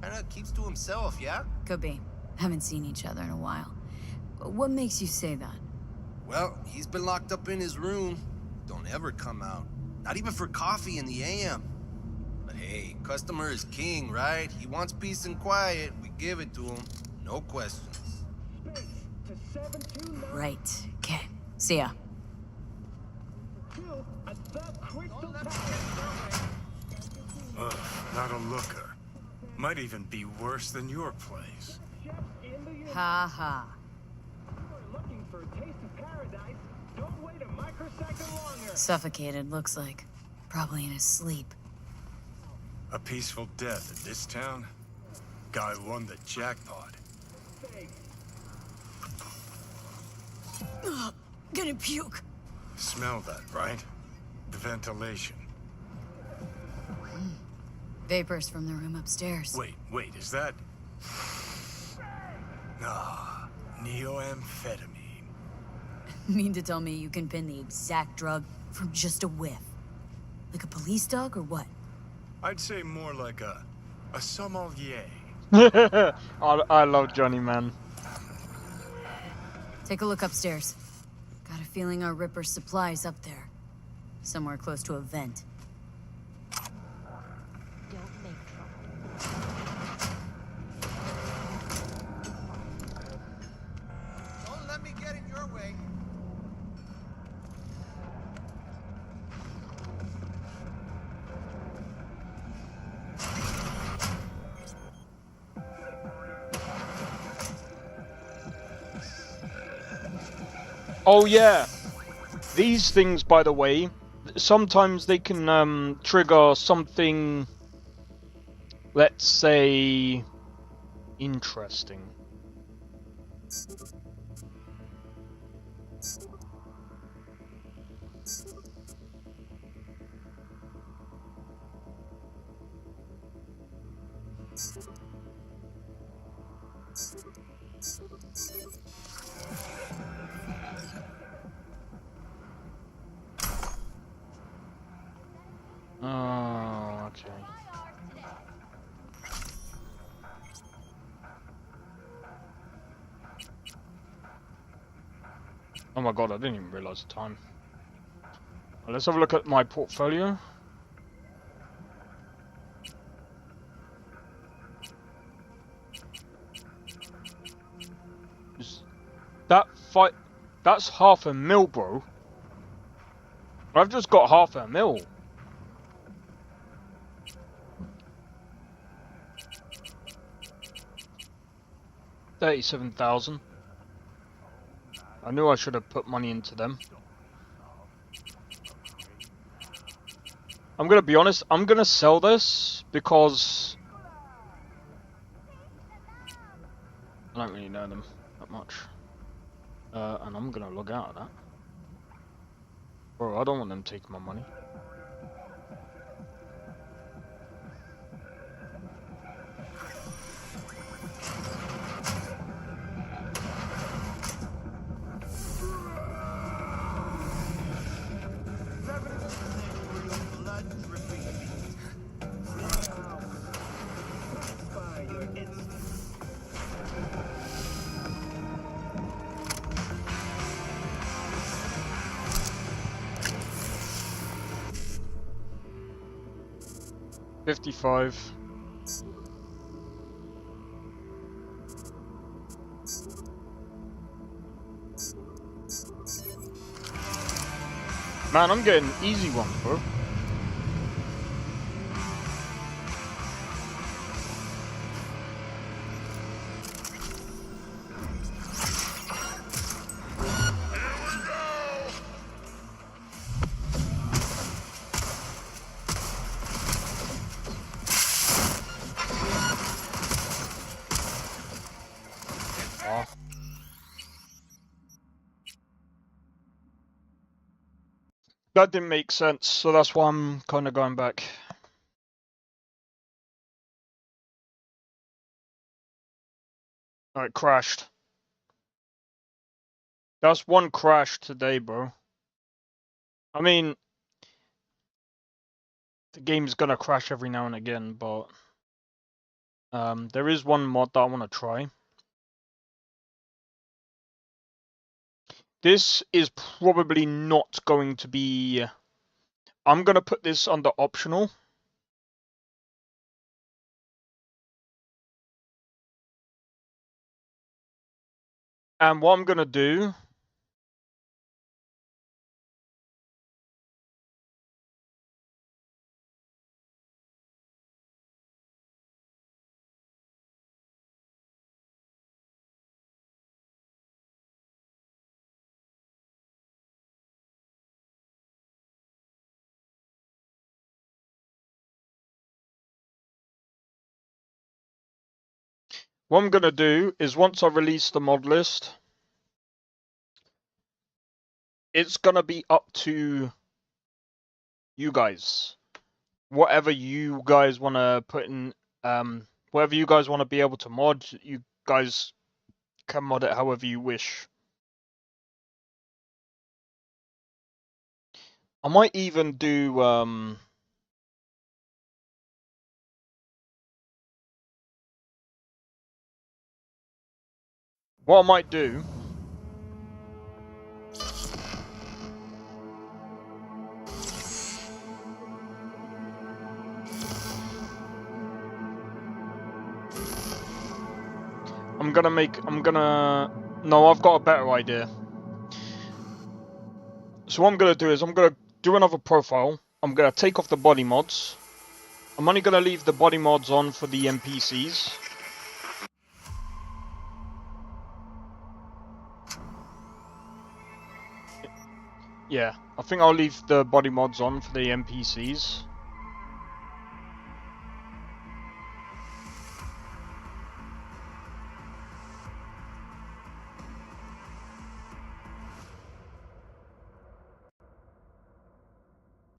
Kinda keeps to himself, yeah? Could be. Haven't seen each other in a while. What makes you say that? Well, he's been locked up in his room. Don't ever come out. Not even for coffee in the AM. But hey, customer is king, right? He wants peace and quiet. We give it to him. No questions. Right. Okay. See ya. Ugh, not a looker. Might even be worse than your place. Ha ha. Suffocated, looks like. Probably in his sleep. A peaceful death in this town? Guy won the jackpot. Ugh, gonna puke. Smell that, right? The ventilation. Vapors from the room upstairs. Wait, is that... Ah, neoamphetamine. Mean to tell me you can pin the exact drug from just a whiff? Like a police dog or what? I'd say more like a sommelier. I love Johnny, man. Take a look upstairs. Got a feeling our Ripper's supply's up there. Somewhere close to a vent. Don't let me get in your way. Oh yeah, these things, by the way, sometimes they can trigger something, let's say, interesting. Oh, okay. Oh my god, I didn't even realize the time. Well, let's have a look at my portfolio. That's half a mil, bro. I've just got half a mil. $37,000. I knew I should have put money into them. I'm gonna be honest, I'm gonna sell this because I don't really know them that much. And I'm gonna log out of that. Bro, I don't want them taking my money. $55. Man, I'm getting easy ones, bro. That didn't make sense, so that's why I'm kind of going back. Oh, it crashed. That's one crash today, bro. I mean, the game's gonna crash every now and again, but there is one mod that I want to try. This is probably not going to be... I'm gonna put this under optional. And what I'm gonna do... What I'm gonna do is once I release the mod list, it's gonna be up to you guys. Whatever you guys want to put in, whatever you guys want to be able to mod, you guys can mod it however you wish. I might even do, What I might do... No, I've got a better idea. So what I'm gonna do is I'm gonna do another profile. I'm gonna take off the body mods. I'm only gonna leave the body mods on for the NPCs. Yeah, I think I'll leave the body mods on for the NPCs.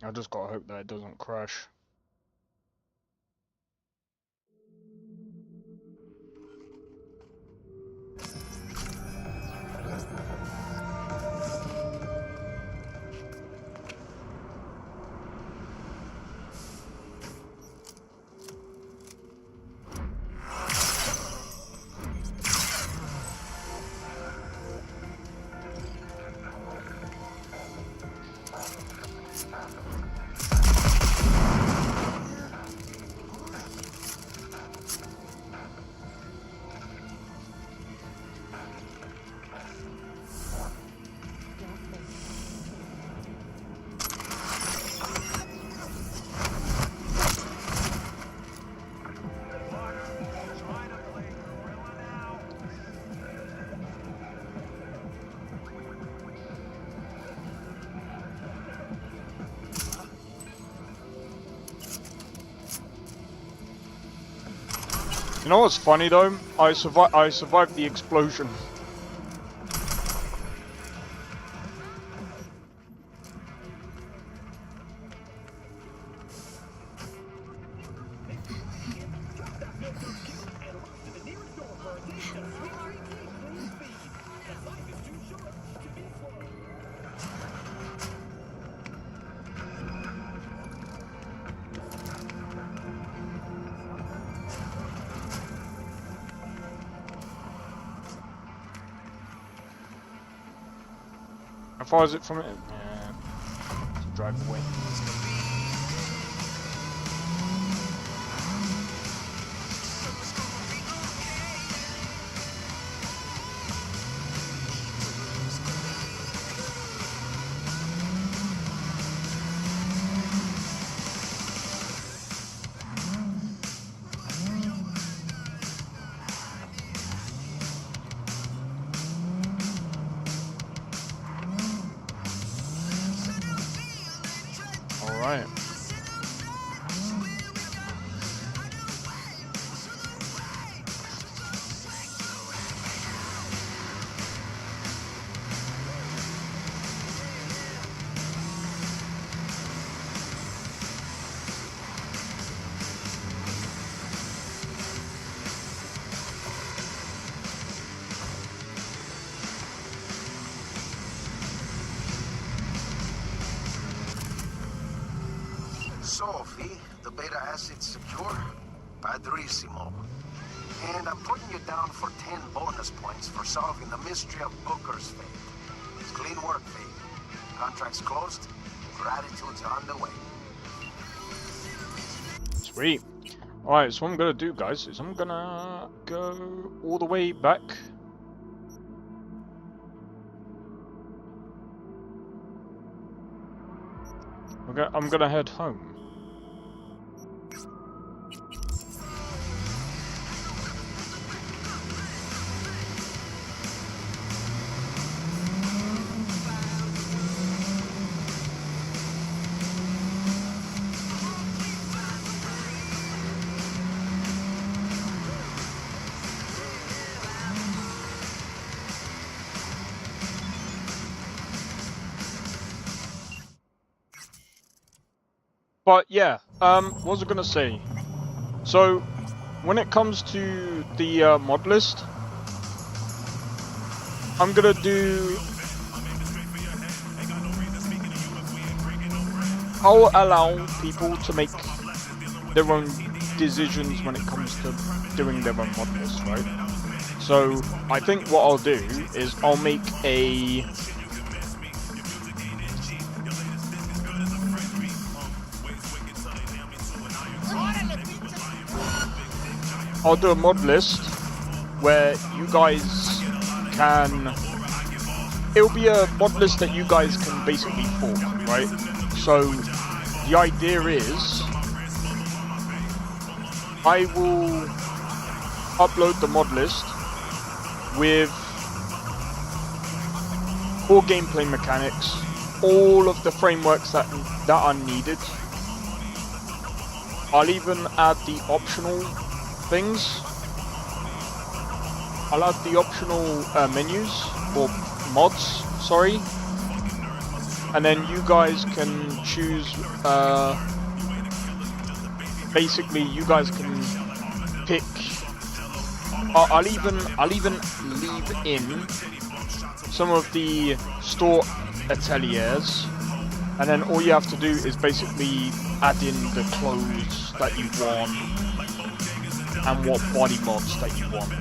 I just gotta hope that it doesn't crash. You know what's funny though? I survived the explosion. How far is it from it? Yeah. Let's drive away. Alright. Sophie, the beta asset's secure? Padrissimo. And I'm putting you down for 10 bonus points for solving the mystery of Booker's fate. It's clean work, babe. Contract's closed. Gratitude's on the way. Sweet. Alright, so what I'm gonna do, guys, is I'm gonna go all the way back. I'm gonna head home. But yeah, what was I gonna say? So, when it comes to the mod list, I'm gonna do... I'll allow people to make their own decisions when it comes to doing their own mod list, right? So So I think what I'll do is I'll make a mod list where you guys can. It'll be a mod list that you guys can basically fork, right? So the idea is I will upload the mod list with 4 gameplay mechanics, all of the frameworks that are needed. I'll even add the optional things. I'll add the optional menus, or mods, sorry. And then you guys can choose, basically you guys can pick, I'll even leave in some of the store ateliers, and then all you have to do is basically add in the clothes that you want and what body mods that you want.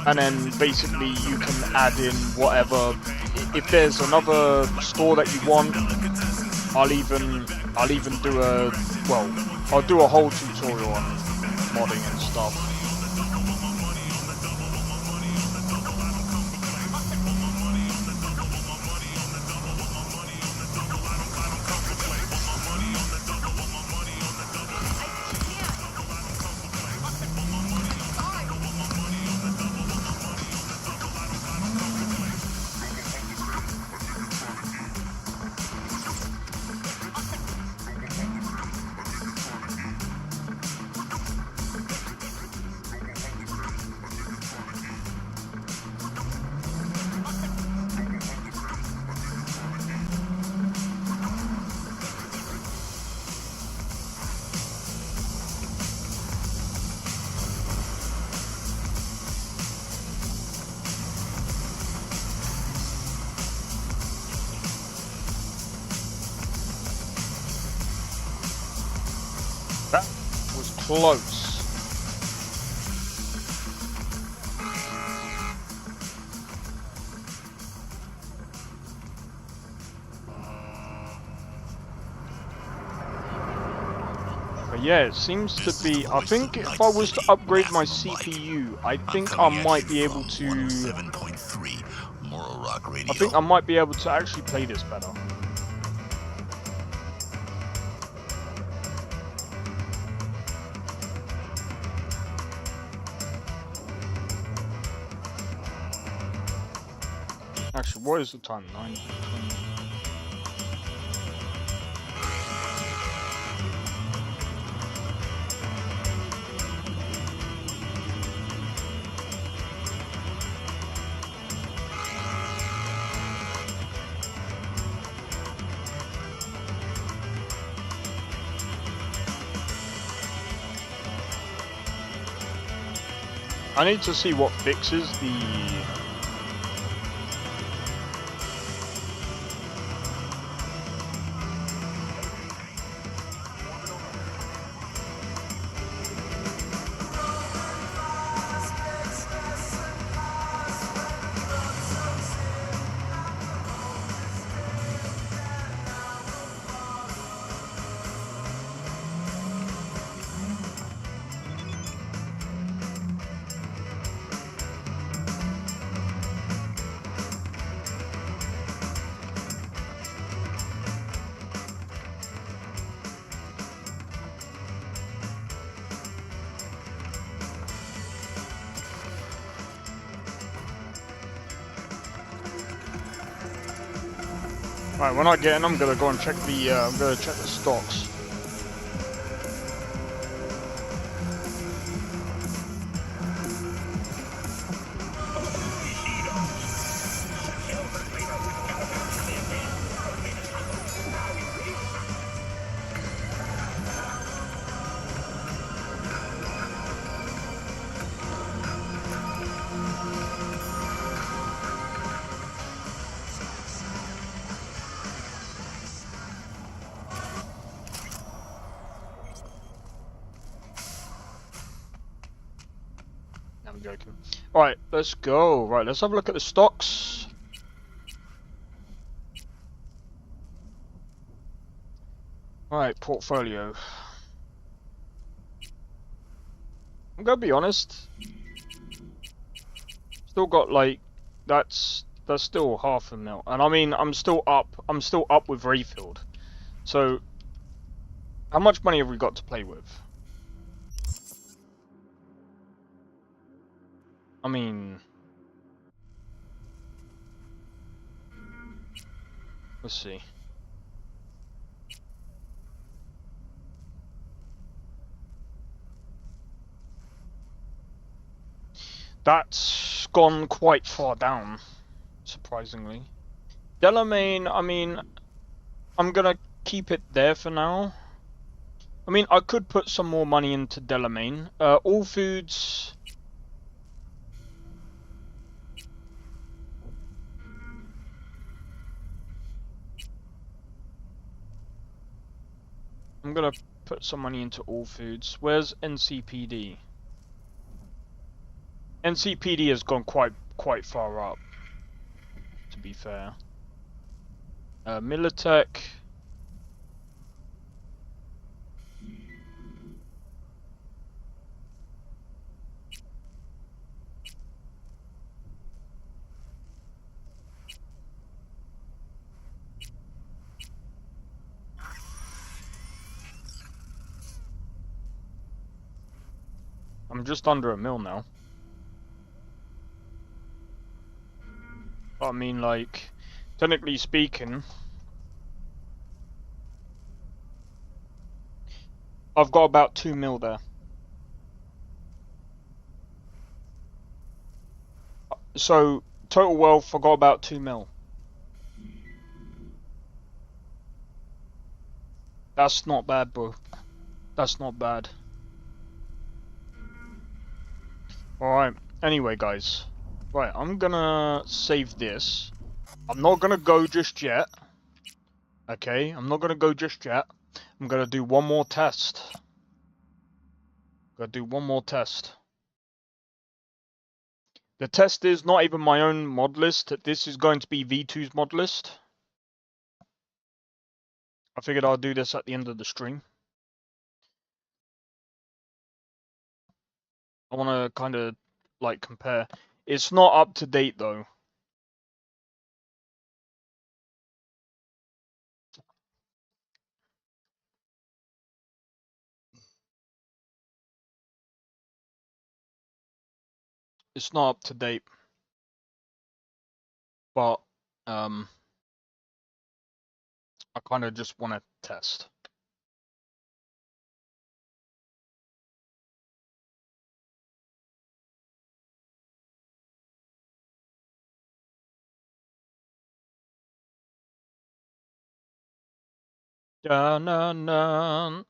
And then basically you can add in whatever. If there's another store that you want, I'll even do I'll do a whole tutorial on modding and stuff. That was close. But yeah, it seems to be. I think if I was to upgrade my CPU, I think I might be able to. I think I might be able to actually play this better. Actually, what is the time? 9:20. I need to see what fixes the. Right, when I get in, I'm gonna go and check the. I'm gonna check the stocks. I'm joking. Alright, let's go. Right, let's have a look at the stocks. Alright, portfolio. I'm gonna be honest. Still got like that's still half a mil. And I mean I'm still up with Rayfield. So how much money have we got to play with? I mean, let's see. That's gone quite far down, surprisingly. Delamain, I mean, I'm gonna keep it there for now. I mean, I could put some more money into Delamain. All Foods. I'm gonna put some money into All Foods. Where's NCPD? NCPD has gone quite far up, to be fair. Militech. I'm just under a mil now. But I mean, like, technically speaking, I've got about 2 mil there. So, total wealth, I got about 2 mil. That's not bad, bro. That's not bad. Alright, anyway, guys. Right, I'm gonna save this. I'm not gonna go just yet. Okay, I'm not gonna go just yet. I'm gonna do one more test. Gotta do one more test. The test is not even my own mod list. This is going to be V2's mod list. I figured I'll do this at the end of the stream. I want to kind of like compare. It's not up to date though. It's not up to date. But I kind of just want to test. Da na na,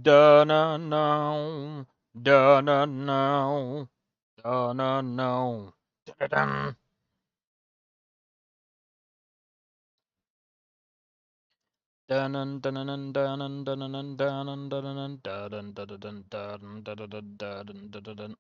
da na na, da na na, da na na, da da. Dun dun dun dun dun dun dun dun dun dun dun dun dun dun dun dun dun.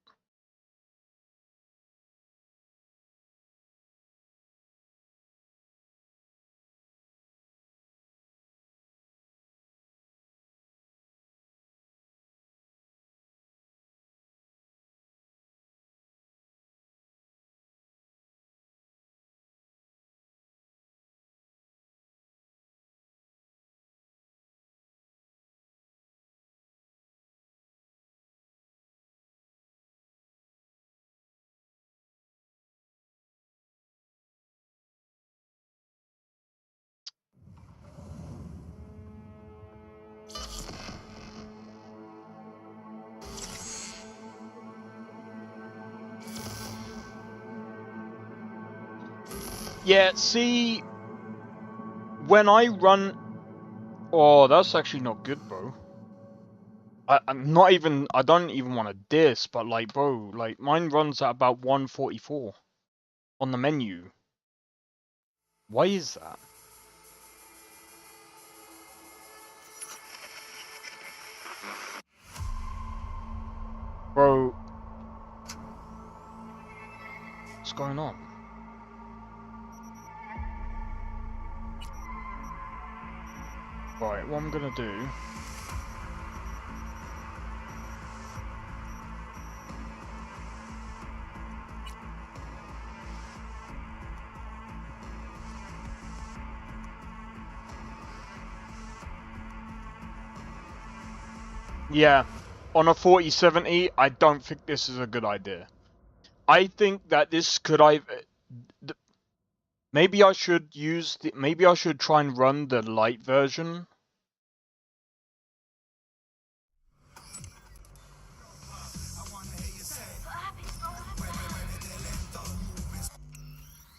Yeah, see, when I run... Oh, that's actually not good, bro. I'm not even... I don't even want to diss, but like, bro, like, mine runs at about 144 on the menu. Why is that? Bro... going on? Right, what I'm gonna do... Yeah, on a 4070, I don't think this is a good idea. I think that this could maybe I should use the, maybe I should try and run the light version.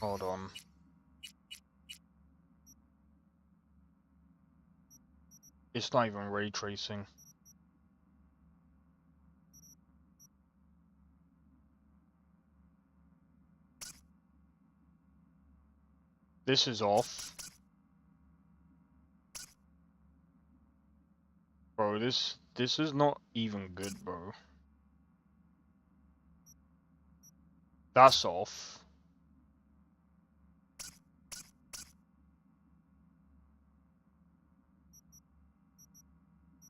Hold on. It's not even ray tracing. This is off. Bro, this is not even good, bro. That's off.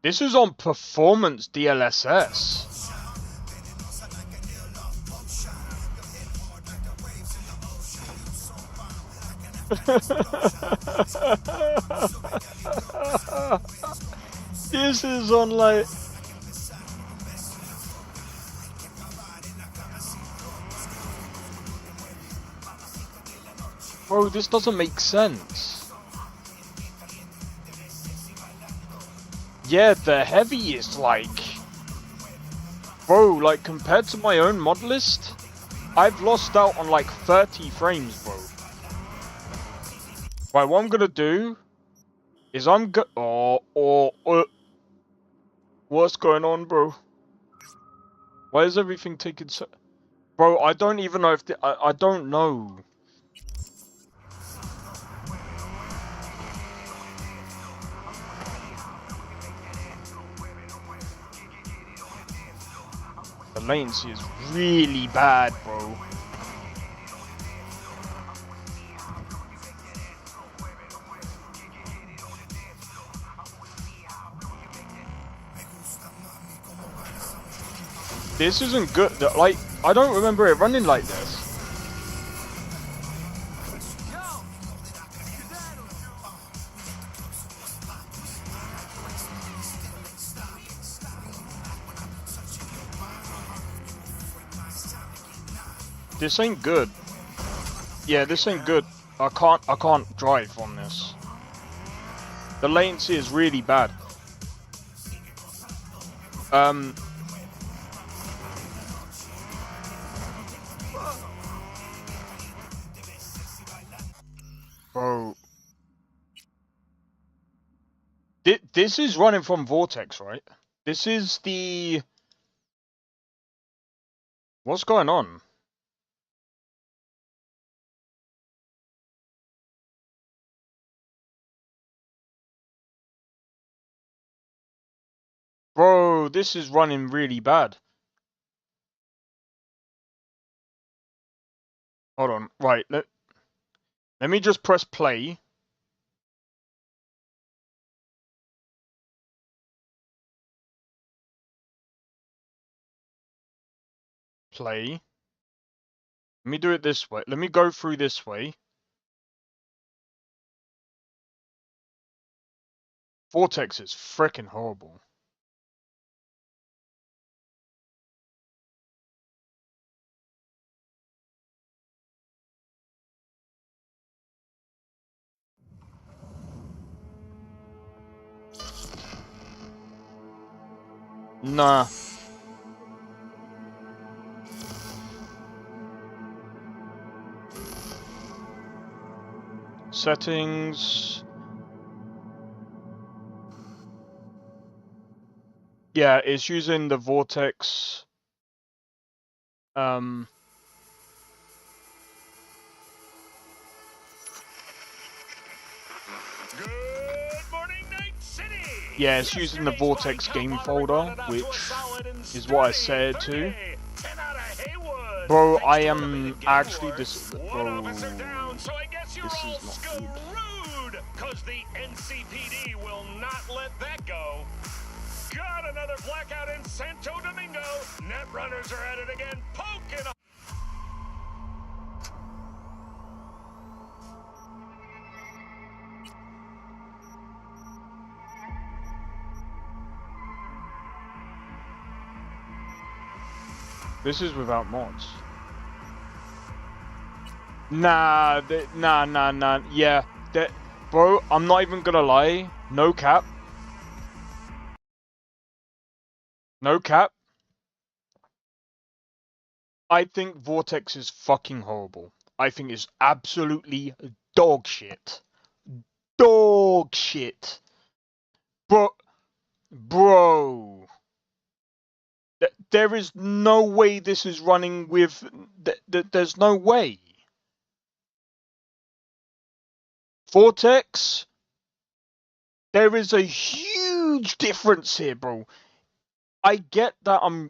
This is on performance DLSS. This is on like... Bro, this doesn't make sense. Yeah, the heavy is like... Bro, like compared to my own Modlist, I've lost out on like 30 frames, bro. Right, what I'm gonna do is what's going on, bro? Why is everything taking so... Bro, I don't even know if I don't know. The latency is really bad, bro. This isn't good. Like, I don't remember it running like this. This ain't good. Yeah, this ain't good. I can't drive on this. The latency is really bad. Bro. This is running from Vortex, right? This is the... What's going on? Bro, this is running really bad. Hold on. Right, let me just press play. Play. Let me do it this way. Let me go through this way. Vortex is freaking horrible. Nah. Settings. Yeah, it's using the Vortex. Good morning, Night City. Yeah, it's using the Vortex game folder, which is what I set it to. 10 out of Haywood. Bro, I am actually this. Bro, this is not good. Cause the NCPD will not let that go. Got another blackout in Santo Domingo. Netrunners are at it again, poking. This is without mods. Nah, nah. Yeah, bro, I'm not even gonna lie. No cap. No cap. I think Vortex is fucking horrible. I think it's absolutely dog shit. Dog shit. Bro. There is no way this is running with... There's no way. Vortex? There is a huge difference here, bro. I get that I'm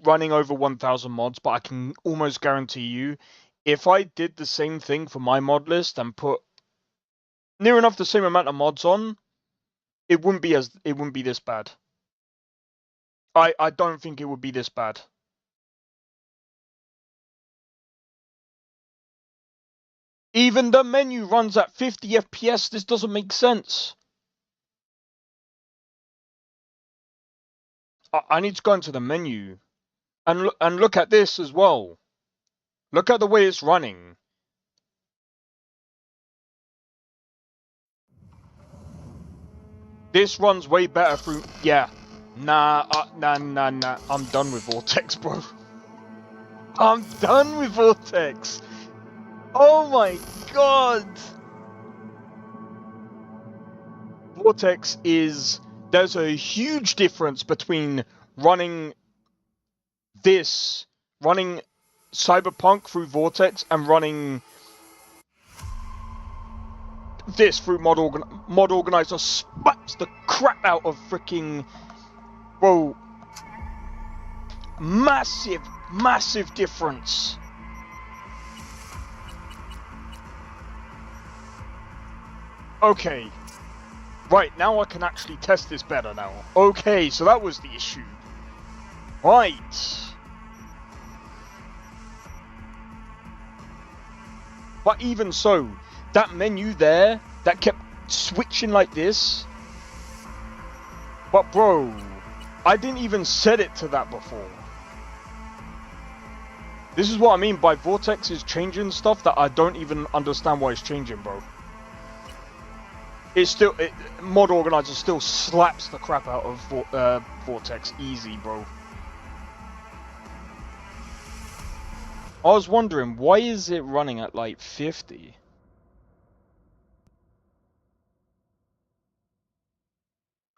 running over 1,000 mods, but I can almost guarantee you, if I did the same thing for my mod list and put near enough the same amount of mods on, it wouldn't be this bad. I don't think it would be this bad. Even the menu runs at 50 FPS. This doesn't make sense. I need to go into the menu and look at this as well. Look at the way it's running. This runs way better through... Yeah. Nah. I'm done with Vortex, bro. I'm done with Vortex. Oh my god. Vortex is... There's a huge difference between running Cyberpunk through Vortex and running this through Mod Organizer. Spats the crap out of freaking... Bro. Massive difference. Okay. Right, now I can actually test this better now. Okay, so that was the issue. Right. But even so, that menu there, that kept switching like this. But bro, I didn't even set it to that before. This is what I mean by Vortex is changing stuff that I don't even understand why it's changing, bro. It's still... Mod Organizer still slaps the crap out of Vortex. Easy, bro. I was wondering, why is it running at like 50?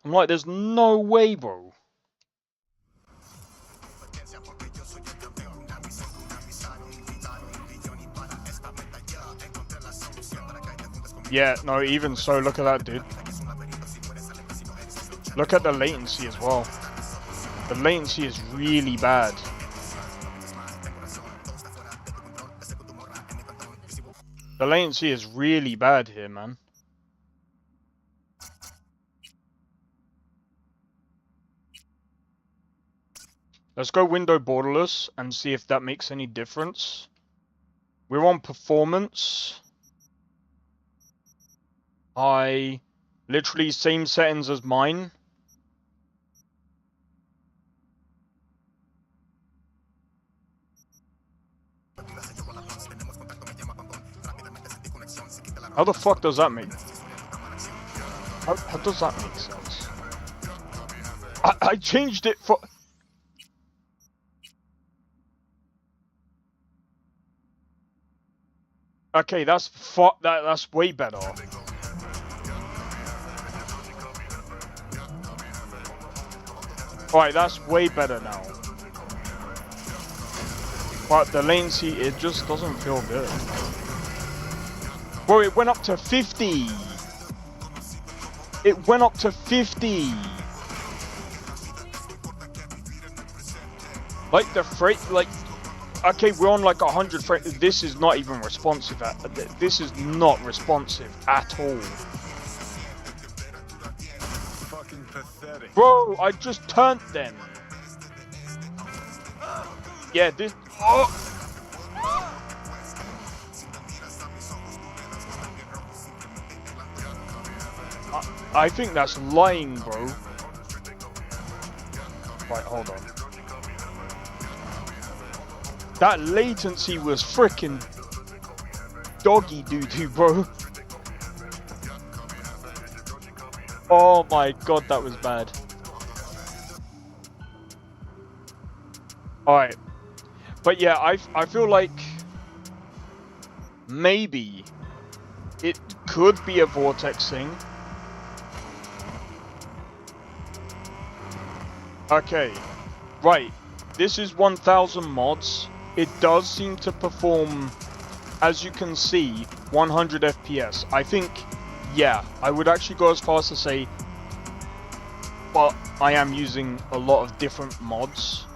I'm like, there's no way, bro. Yeah, no, even so, look at that, dude. Look at the latency as well. The latency is really bad. The latency is really bad here, man. Let's go window borderless and see if that makes any difference. We're on performance. Literally same settings as mine. How the fuck does that make? How does that make sense? I changed it for... Okay, that's way better. Alright, that's way better now. But the latency, it just doesn't feel good. Bro, it went up to 50! It went up to 50! Like the frame, like, okay, we're on like 100 frames. This is not even responsive. This is not responsive at all. Fucking pathetic. Bro, I just turned them. Yeah, this. Oh. I think that's lying, bro. Right, hold on. That latency was freaking doggy doo-doo, bro. Oh my god, that was bad. Alright. But yeah, I feel like maybe it could be a vortex thing. Okay, right. This is 1000 mods. It does seem to perform, as you can see, 100 FPS. I think, yeah, I would actually go as far as to say, but I am using a lot of different mods.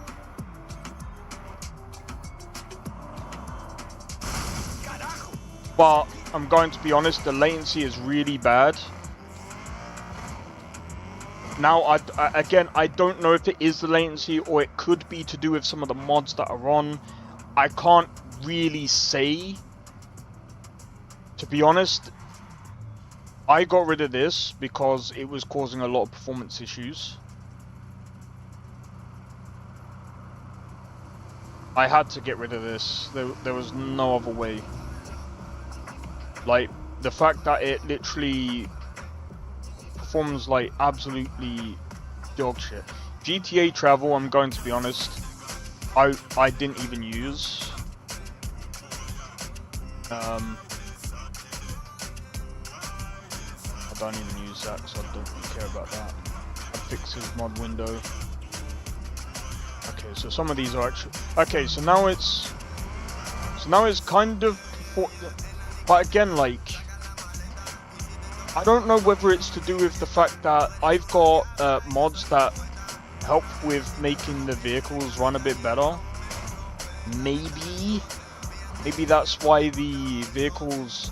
But I'm going to be honest, the latency is really bad. Now, again, I don't know if it is the latency or it could be to do with some of the mods that are on. I can't really say. To be honest, I got rid of this because it was causing a lot of performance issues. I had to get rid of this. There was no other way. Like, the fact that it literally performs like absolutely dog shit. GTA Travel, I'm going to be honest, I didn't even use. I don't even use that because I don't really care about that. I fix his mod window. Okay, so some of these are actually okay. So now it's kind of, but again, like, I don't know whether it's to do with the fact that I've got mods that help with making the vehicles run a bit better. Maybe that's why the vehicles,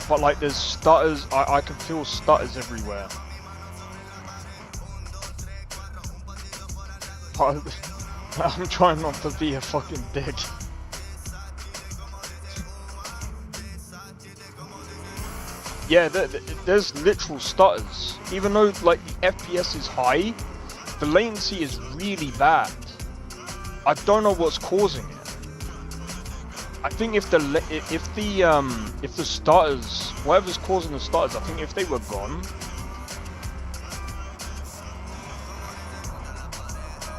but like there's stutters, I can feel stutters everywhere. I'm trying not to be a fucking dick. Yeah, there's literal stutters. Even though like the FPS is high, the latency is really bad. I don't know what's causing it. I think if the stutters, whatever's causing the stutters, I think if they were gone.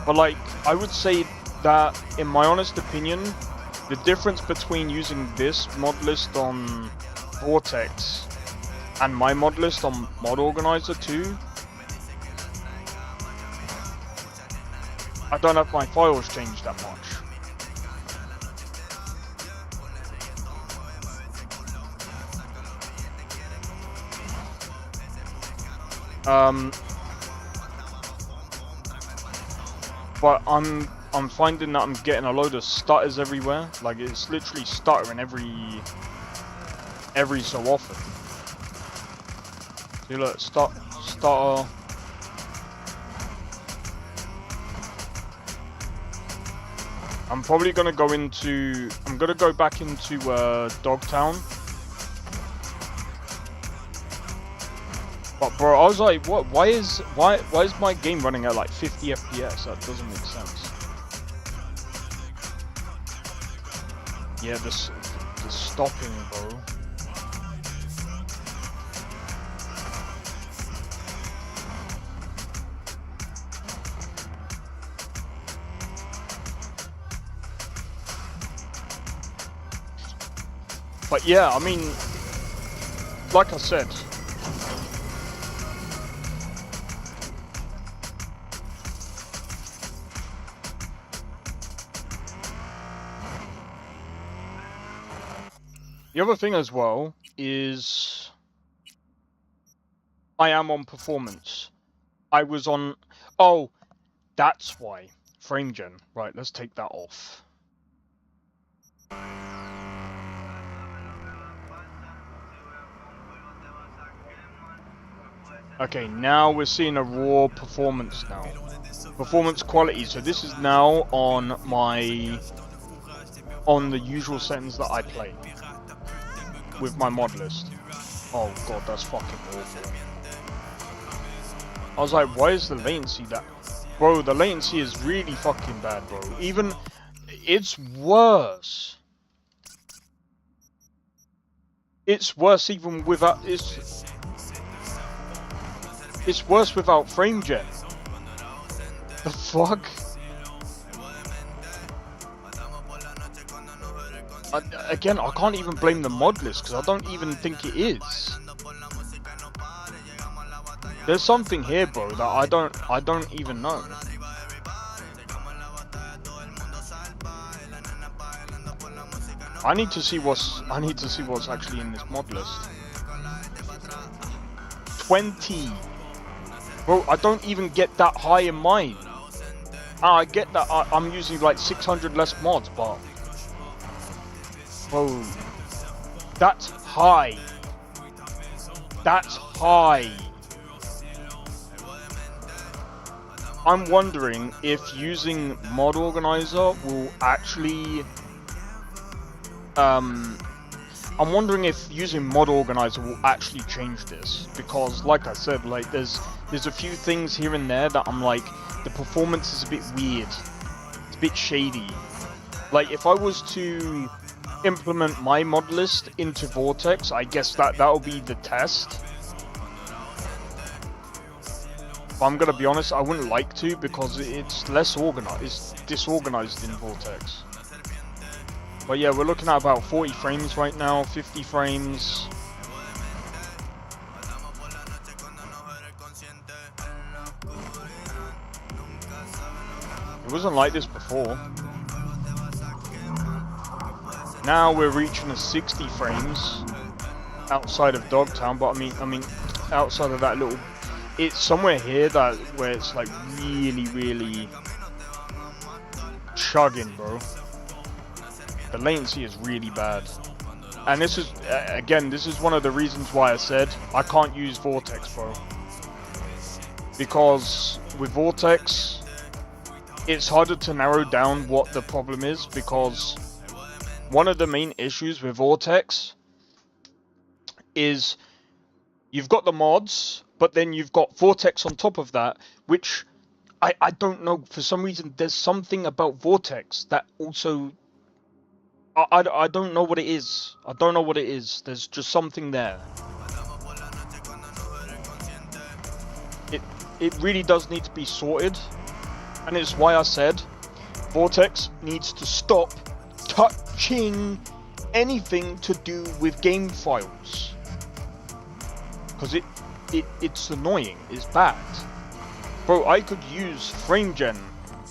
But like, I would say that, in my honest opinion, the difference between using this mod list on Vortex and my mod list on Mod Organizer 2, I don't have my files changed that much. But I'm finding that I'm getting a load of stutters everywhere. Like, it's literally stuttering every so often. See, look, stutter. I'm probably gonna go into. I'm gonna go back into Dogtown. But bro, I was like, what? Why is my game running at like 50 FPS? That doesn't make sense. Yeah, the stopping, bro. But yeah, I mean, like I said. The other thing as well is I am on performance. I was on... Oh, that's why. frame gen. Right, let's take that off. Okay, now we're seeing a raw performance now. Performance quality. So this is now on the usual settings that I play with my mod list. Oh god, that's fucking awful. I was like, why is the latency that? Bro, the latency is really fucking bad, bro. Even, it's worse. It's worse even without, it's worse without frame gen. The fuck? Again, I can't even blame the mod list because I don't even think it is. There's something here, bro, that I don't even know. I need to see what's actually in this mod list. 20. Bro, I don't even get that high in mine. I get that I'm using like 600 less mods, but bro, that's high. That's high. I'm wondering if using mod organizer will actually I'm wondering if using mod organizer will actually change this, because like I said, like there's a few things here and there that I'm like, the performance is a bit weird. It's a bit shady. Like if I was to implement my mod list into Vortex, I guess that'll be the test. But I'm gonna be honest, I wouldn't like to because it's less organized. It's disorganized in Vortex. But yeah, we're looking at about 40 frames right now, 50 frames. It wasn't like this before. Now we're reaching a 60 frames outside of Dogtown, but I mean, outside of that little, it's somewhere here where it's like really chugging, bro. The latency is really bad, and this is again, this is one of the reasons why I said I can't use Vortex, bro. Because with Vortex, it's harder to narrow down what the problem is, because one of the main issues with Vortex is you've got the mods, but then you've got Vortex on top of that, which I don't know, for some reason there's something about Vortex that also I don't know what it is. I don't know what it is. There's just something there. It really does need to be sorted, and it's why I said Vortex needs to stop touching anything to do with game files, because it's annoying. It's bad, bro. I could use FrameGen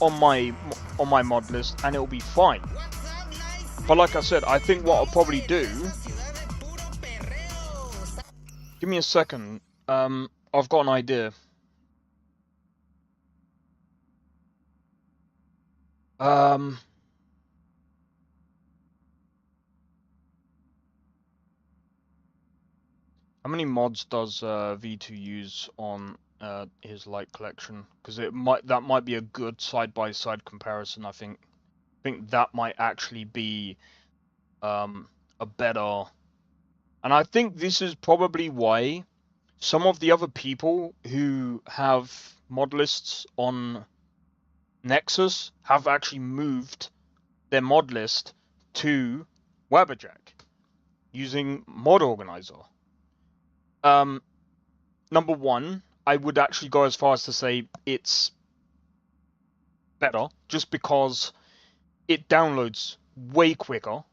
on my mod list and it'll be fine. But like I said, I think what I'll probably do... Give me a second. I've got an idea. How many mods does V2 use on his light collection? Because that might be a good side-by-side comparison. I think that might actually be a better, and I think this is probably why some of the other people who have mod lists on Nexus have actually moved their mod list to Wabberjack using mod organizer. Number one, I would actually go as far as to say it's better just because it downloads way quicker.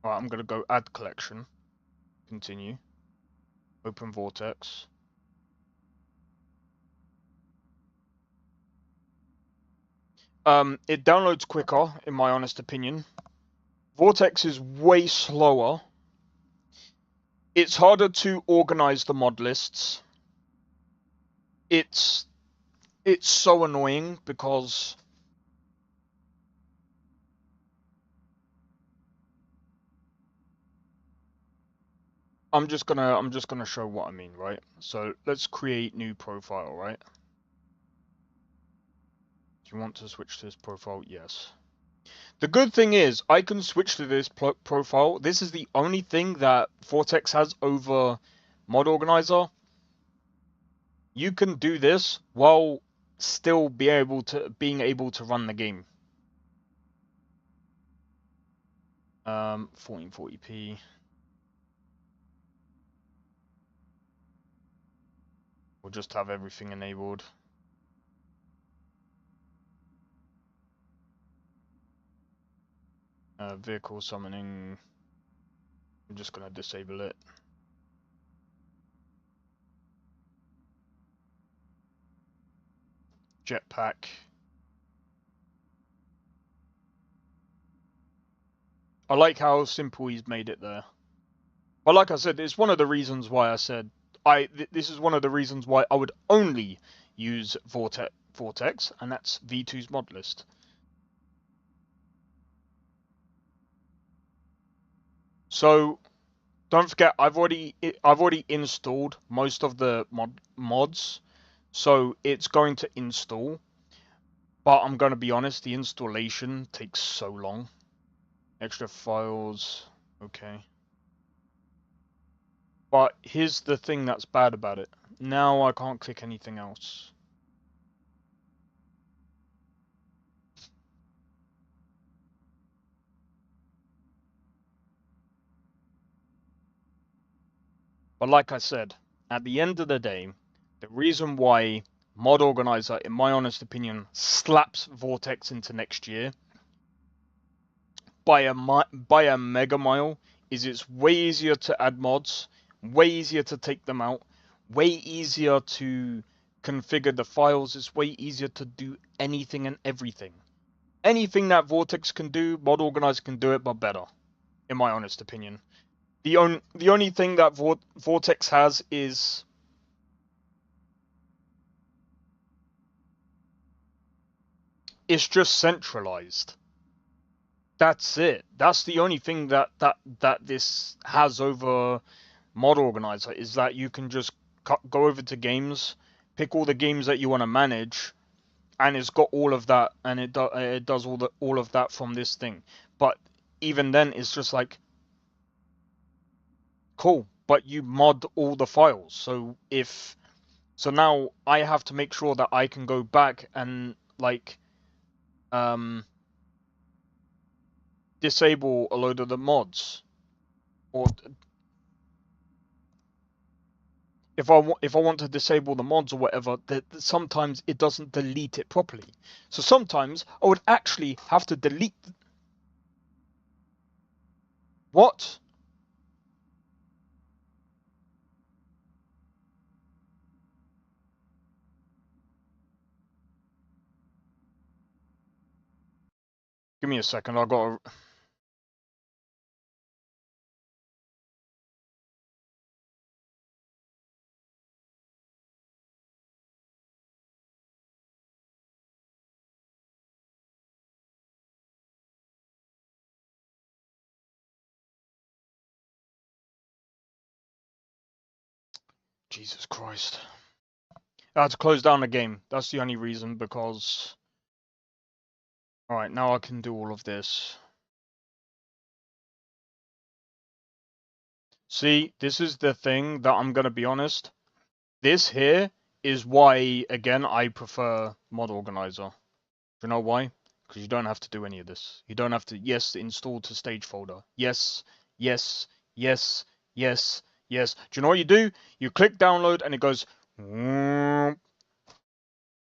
Alright, I'm gonna go add collection. Continue. Open Vortex. It downloads quicker, in my honest opinion. Vortex is way slower. It's harder to organize the mod lists. It's so annoying because I'm just gonna show what I mean, right? So let's create new profile, right? Do you want to switch to this profile? Yes. The good thing is I can switch to this profile. This is the only thing that Vortex has over Mod Organizer. You can do this while still being able to run the game. 1440p. We'll just have everything enabled. Vehicle summoning. I'm just gonna disable it. Jetpack. I like how simple he's made it there. But like I said, it's one of the reasons why I said this is one of the reasons why I would only use Vortex, and that's V2's Modlist. So don't forget, I've already installed most of the mods, so it's going to install. But I'm going to be honest, the installation takes so long. Extra files, okay. But here's the thing that's bad about it. Now I can't click anything else. But like I said, at the end of the day, the reason why Mod Organizer, in my honest opinion, slaps Vortex into next year by a mega mile is it's way easier to add mods, way easier to take them out, way easier to configure the files, it's way easier to do anything and everything. Anything that Vortex can do, Mod Organizer can do it, but better, in my honest opinion. The only thing that Vortex has is it's just centralized. That's it. That's the only thing that this has over Mod Organizer is that you can just go over to games, pick all the games that you want to manage, and it's got all of that, and it does all of that from this thing. But even then, it's just like cool. But you mod all the files, so now I have to make sure that I can go back and like disable a load of the mods, or if I want to disable the mods or whatever, that sometimes it doesn't delete it properly. So sometimes I would actually have to delete. What? Give me a second. I got. Jesus Christ. I had to close down the game. That's the only reason, because. Alright, now I can do all of this. See, this is the thing that I'm going to be honest. This here is why, again, I prefer Mod Organizer. Do you know why? Because you don't have to do any of this. You don't have to, yes, install to stage folder. Yes, yes, yes, yes, yes. Do you know what you do? You click download and it goes,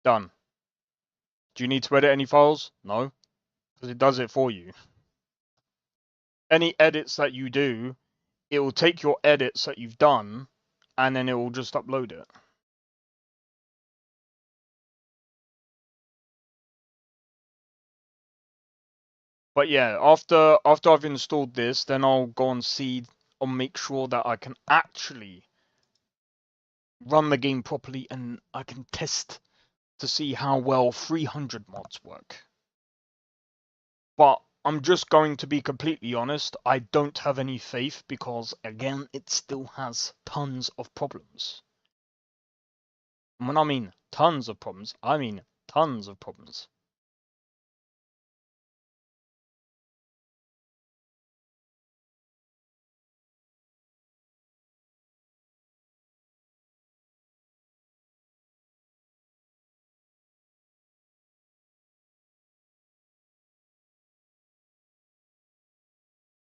done. Do you need to edit any files? No, because it does it for you. Any edits that you do, it will take your edits that you've done and then it will just upload it. But yeah, after I've installed this, then I'll go and see or make sure that I can actually run the game properly and I can test to see how well 300 mods work. But I'm just going to be completely honest. I don't have any faith because, again, it still has tons of problems. And when I mean tons of problems, I mean tons of problems.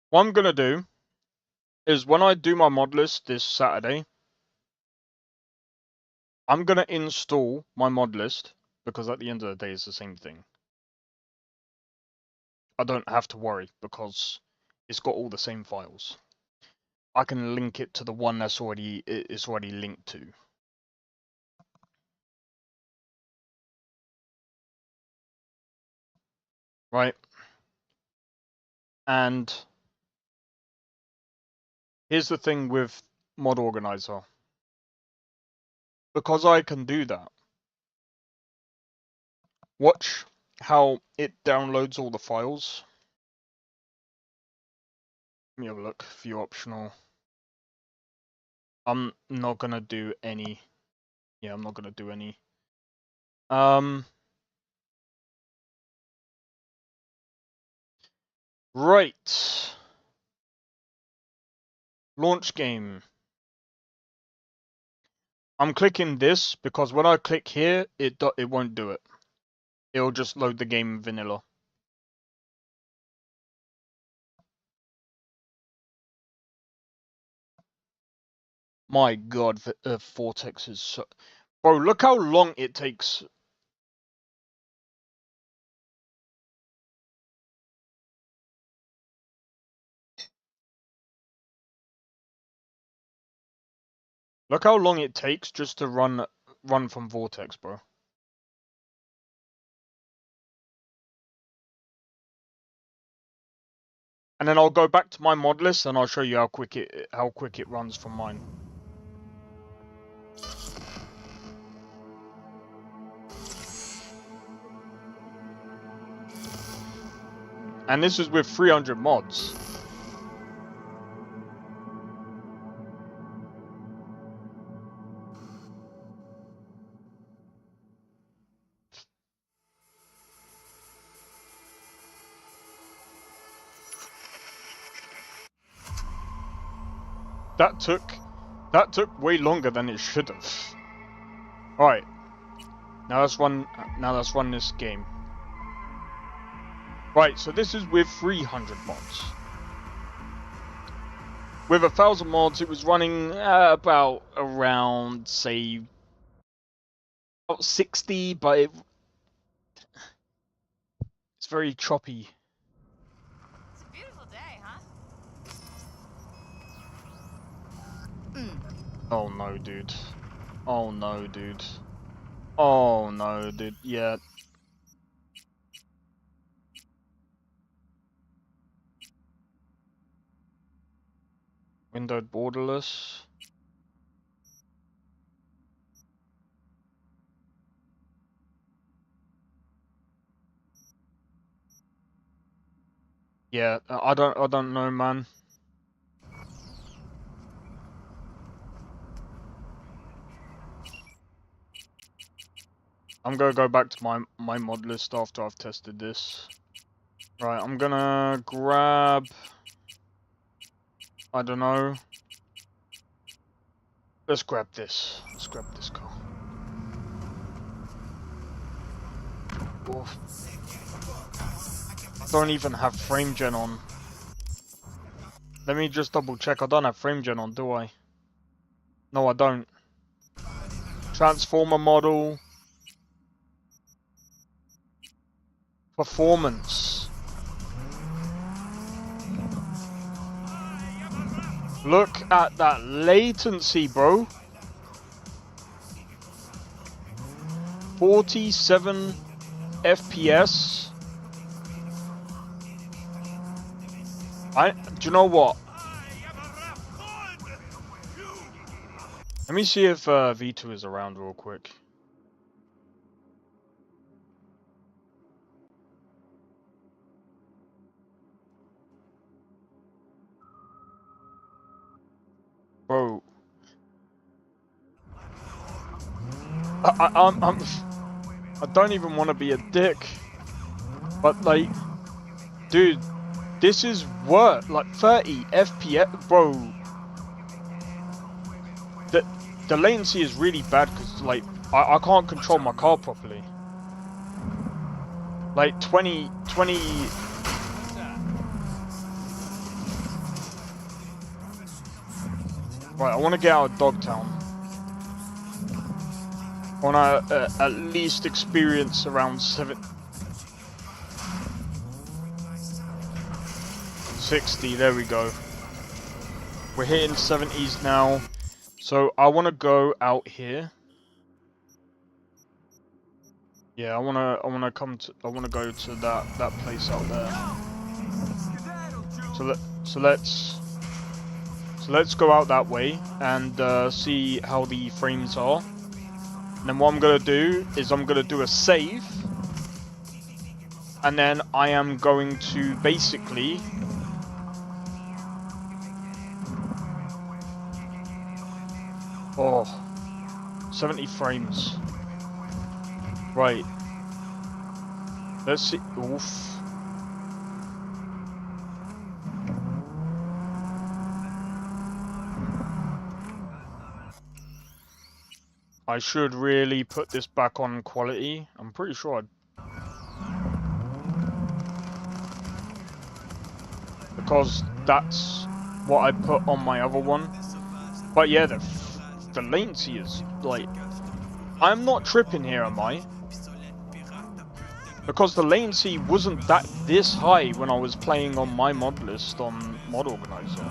What I'm going to do is when I do my mod list this Saturday, I'm going to install my mod list because at the end of the day, it's the same thing. I don't have to worry because it's got all the same files. I can link it to the one that's already linked to. Right? And here's the thing with Mod Organizer. Because I can do that, watch how it downloads all the files. Let me have a look. View optional. I'm not gonna do any. Yeah, I'm not gonna do any. Right. Launch game. I'm clicking this because when I click here, it won't do it. It'll just load the game vanilla. My God, Vortex is so... Bro, look how long it takes. Look how long it takes just to run from Vortex, bro. And then I'll go back to my mod list and I'll show you how quick it runs from mine. And this is with 300 mods. That took way longer than it should have. Alright. Now let's run this game. Right, so this is with 300 mods. With 1,000 mods, it was running about around, say, about 60, but it's very choppy. It's a beautiful day, huh? Oh no, dude. Oh no, dude. Oh no, dude. Yeah. Windowed borderless. Yeah, I don't know, man. I'm gonna go back to my mod list after I've tested this. Right, I'm gonna grab, I don't know. Let's grab this. Let's grab this car. Oof. I don't even have frame gen on. Let me just double check. I don't have frame gen on, do I? No, I don't. Transformer model. Performance. Look at that latency, bro. 47 FPS. Do you know what? Let me see if V2 is around real quick. I don't even want to be a dick, but like, dude, this is what, like 30 FPS, bro. The latency is really bad because like I can't control my car properly. Like 20. Right, I want to get out of Dogtown. I want to at least experience around 60. There we go. We're hitting 70s now. So I want to go out here. Yeah, I want to go to that place out there. So let's go out that way and see how the frames are. And then what I'm gonna do is I'm gonna do a save, and then I am going to basically oh 70 frames. Right. Let's see. Oof. I should really put this back on quality. I'm pretty sure because that's what I put on my other one. But yeah, the latency is like, I'm not tripping here, am I? Because the latency wasn't this high when I was playing on my Modlist on Mod Organizer.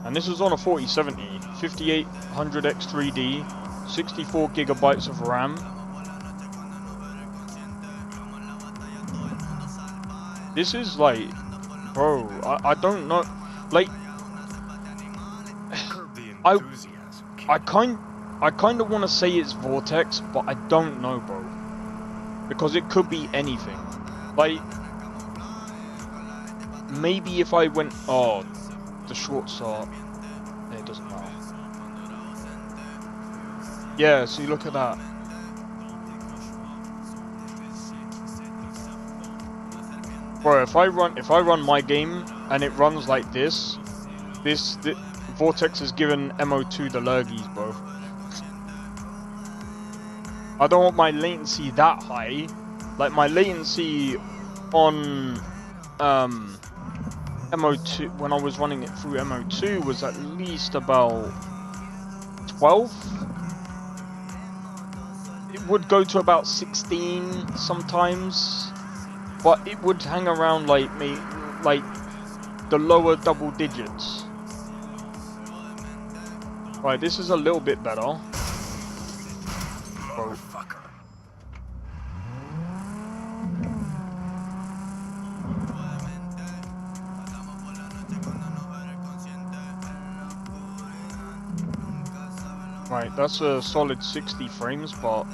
And this is on a 4070, 5800X3D, 64 gigabytes of RAM. This is like, bro, I don't know, like, I kind of want to say it's Vortex, but I don't know, bro, because it could be anything. Like, maybe if I went, oh, the shorts are, it doesn't matter. Yeah, see, look at that. Bro, if I run my game and it runs like this Vortex is giving MO2 the lurgies, bro. I don't want my latency that high. Like, my latency on MO2 when I was running it through MO2 was at least about 12. It would go to about 16 sometimes, but it would hang around like the lower double digits. Right, this is a little bit better. Bro. Right, that's a solid 60 frames, but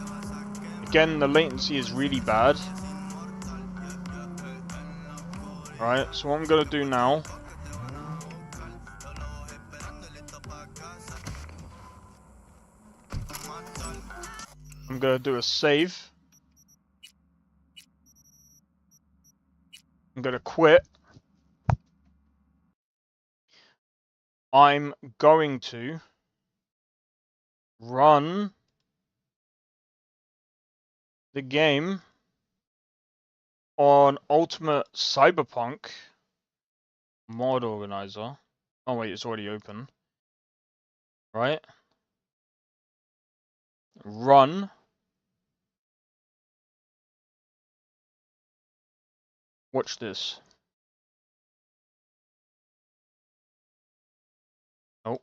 again, the latency is really bad. Right, so what I'm gonna do now, I'm gonna do a save. I'm gonna quit. I'm going to run the game on Ultimate Cyberpunk Mod Organizer. Oh wait, it's already open. Right. Run. Watch this. Oh.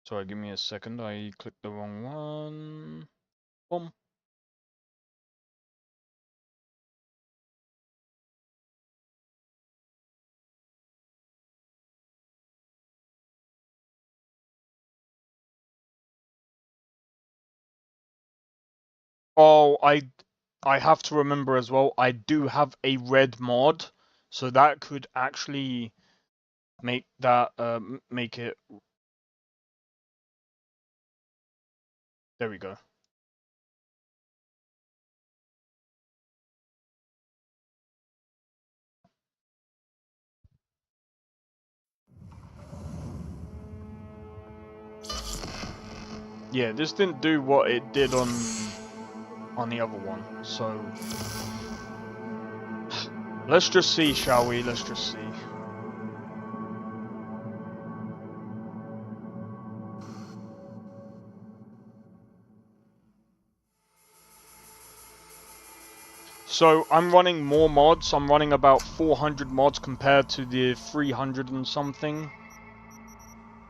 Sorry, give me a second. I clicked the wrong one. Boom. Oh, I have to remember as well, I do have a red mod, So that could actually make that make it. There we go. Yeah, this didn't do what it did on the other one. So let's just see, shall we? Let's just see. So I'm running more mods. I'm running about 400 mods compared to the 300 and something.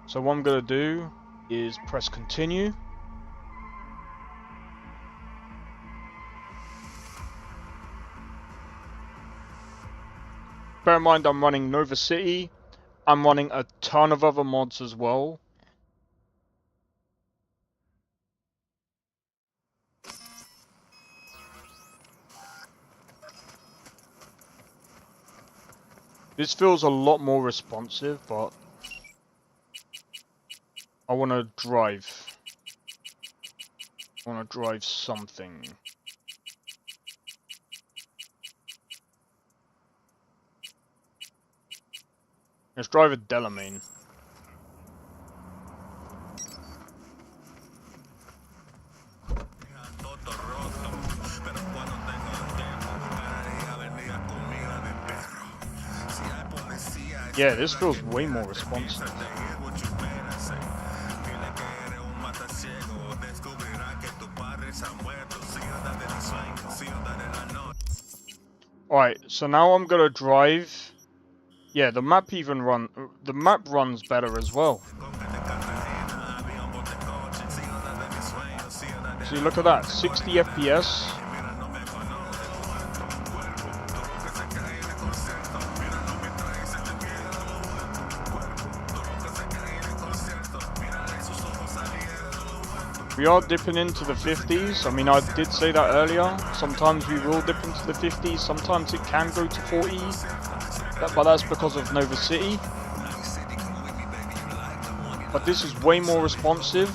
So what I'm gonna do is press continue. Bear in mind I'm running Nova City. I'm running a ton of other mods as well. This feels a lot more responsive, but I want to drive. I want to drive something. Let's drive a Delamain. Yeah, this feels way more responsive. Alright, so now I'm gonna drive. Yeah, the map runs better as well. See, look at that, 60 FPS. We are dipping into the 50s. I mean, I did say that earlier. Sometimes we will dip into the 50s. Sometimes it can go to 40. But that's because of Nova City. But this is way more responsive.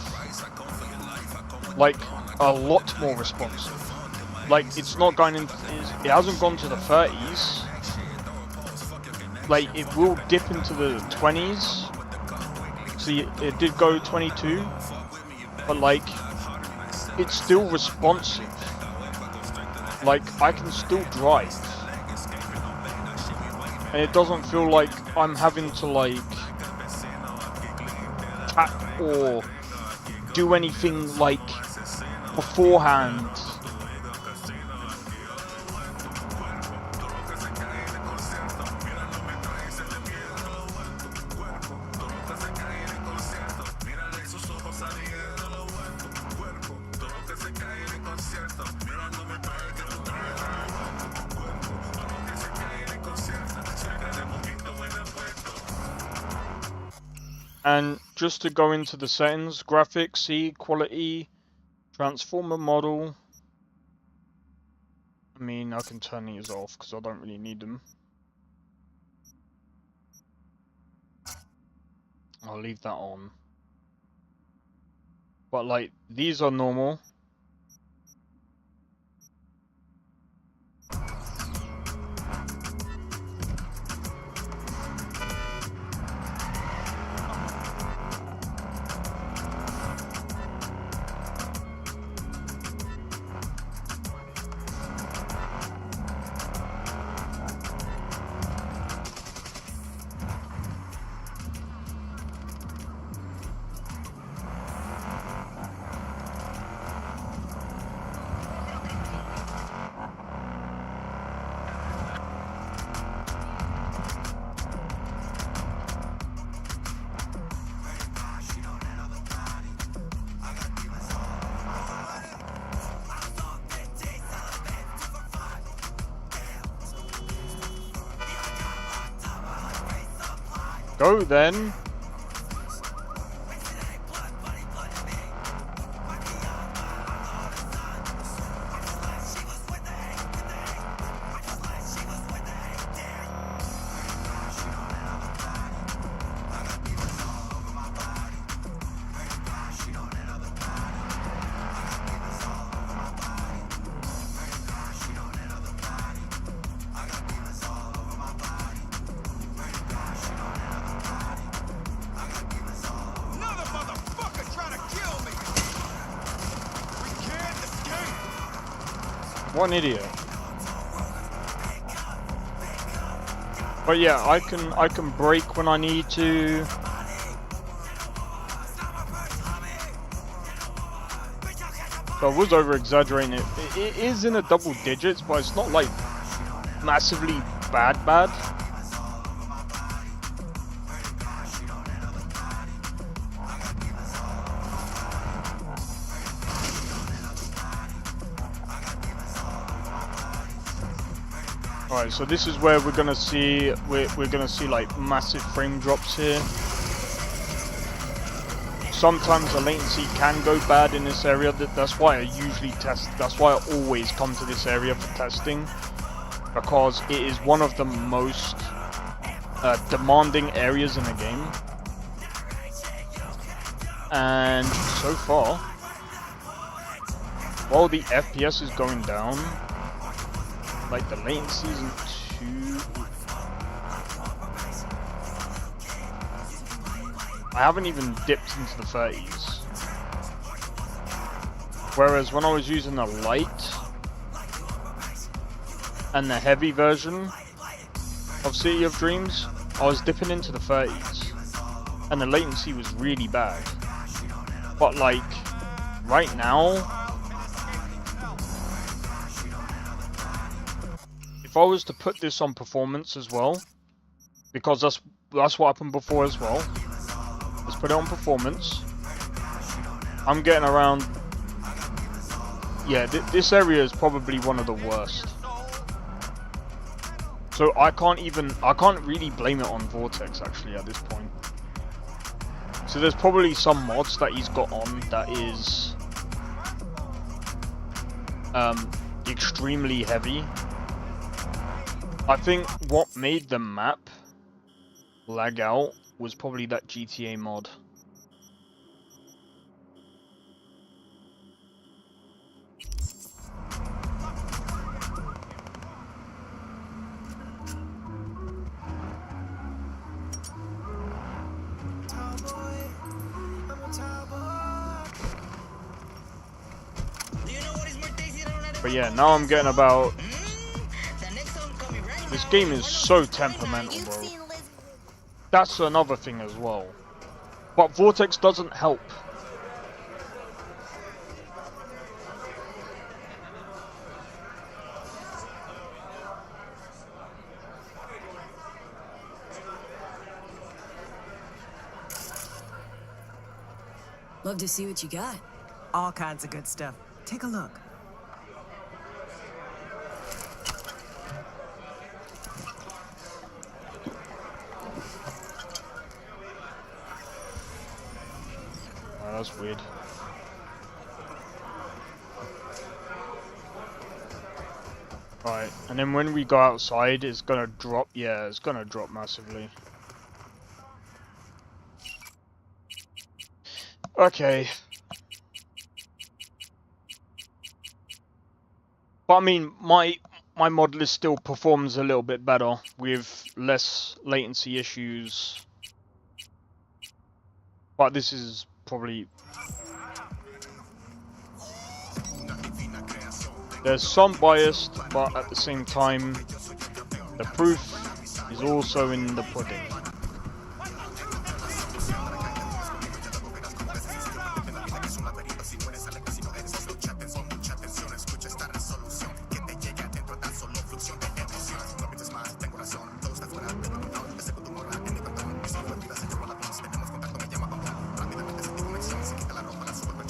Like, a lot more responsive. Like, it's not going in... It hasn't gone to the 30s. Like, it will dip into the 20s. See, it did go 22. But like, it's still responsive. Like, I can still drive. And it doesn't feel like I'm having to like tap or do anything like beforehand. And just to go into the settings, graphics, see, quality, transformer model. I mean, I can turn these off because I don't really need them. I'll leave that on. But like, these are normal. Go then. What an idiot. But yeah, I can brake when I need to. So I was over exaggerating it. It is in the double digits, but it's not like massively bad. Alright, so this is where we're gonna see like massive frame drops here. Sometimes the latency can go bad in this area. That's why I usually test. That's why I always come to this area for testing, because it is one of the most demanding areas in the game. And so far, while the FPS is going down, like the latency isn't too. I haven't even dipped into the 30s. Whereas when I was using the light and the heavy version of City of Dreams, I was dipping into the 30s. And the latency was really bad. But like, right now, if I was to put this on performance as well, because that's what happened before as well. Let's put it on performance. I'm getting around. Yeah, this area is probably one of the worst. So I can't really blame it on Vortex actually at this point. So there's probably some mods that he's got on that is extremely heavy. I think what made the map lag out was probably that GTA mod. But yeah, now I'm getting about. This game is so temperamental, bro. That's another thing as well. But Vortex doesn't help. Love to see what you got. All kinds of good stuff. Take a look. Oh, that's weird. Right, and then when we go outside, it's gonna drop. Yeah, it's gonna drop massively. Okay. But I mean, my Modlist still performs a little bit better with less latency issues. But this is probably... There's some bias, but at the same time, the proof is also in the pudding.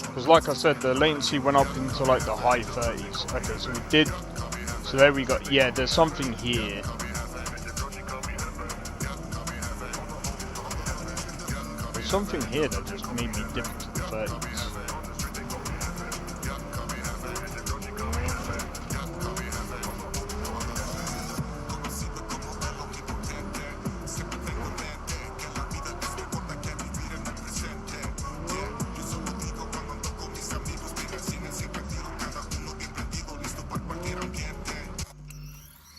Because like I said, the latency went up into like the high 30s. Okay, so we did... So there we go. Yeah, there's something here. There's something here that just made me dip into the 30s.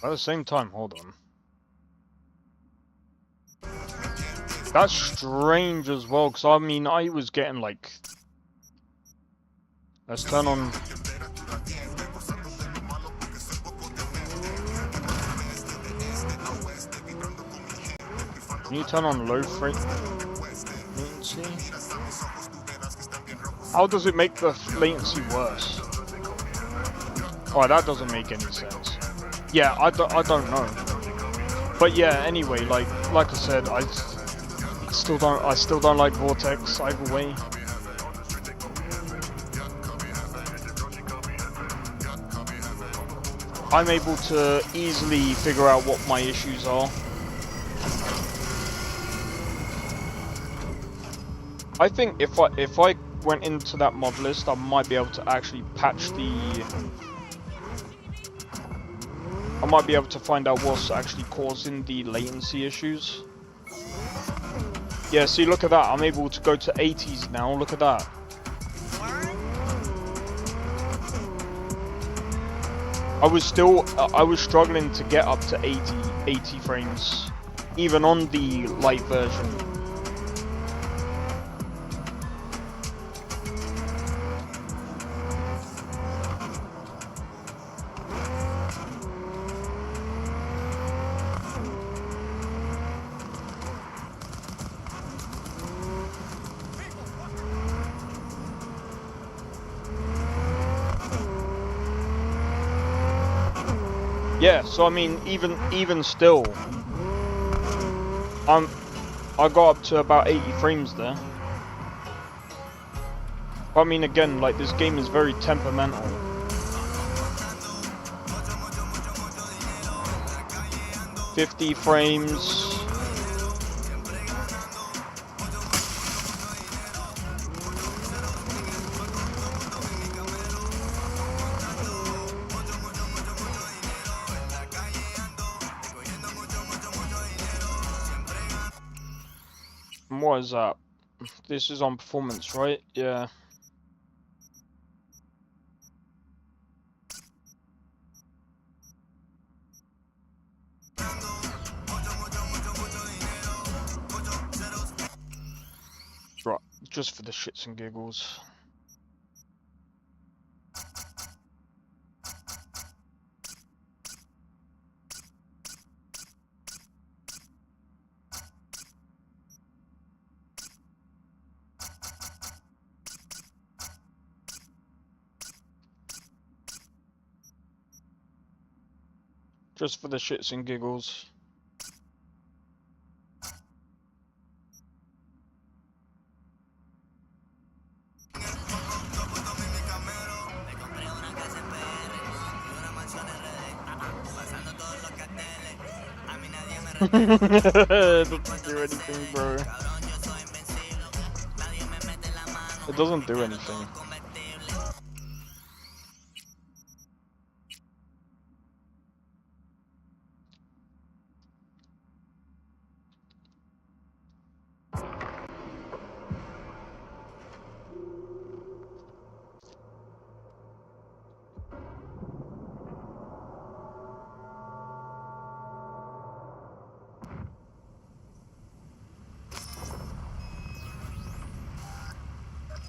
At the same time, hold on. That's strange as well, because I mean, I was getting like... Let's turn on... Can you turn on low frame latency? How does it make the latency worse? Oh, that doesn't make any sense. Yeah, I don't know. But yeah, anyway, like I said, I still don't like Vortex either way. I'm able to easily figure out what my issues are. I think if I went into that mod list, I might be able to actually patch I might be able to find out what's actually causing the latency issues. Yeah, see, look at that. I'm able to go to 80s now. Look at that. I was struggling to get up to 80 frames, even on the light version. Yeah, so I mean, even still, I got up to about 80 frames there. But I mean, again, like, this game is very temperamental. $50 frames. What is that? This is on performance, right? Yeah. Right, just for the shits and giggles. Just for the shits and giggles. Doesn't do anything, bro. It doesn't do anything.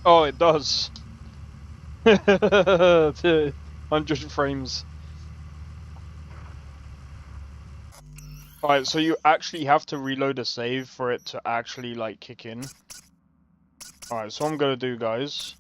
Oh, it does. 100 frames. Alright, so you actually have to reload a save for it to actually, like, kick in. Alright, so what I'm gonna do, guys.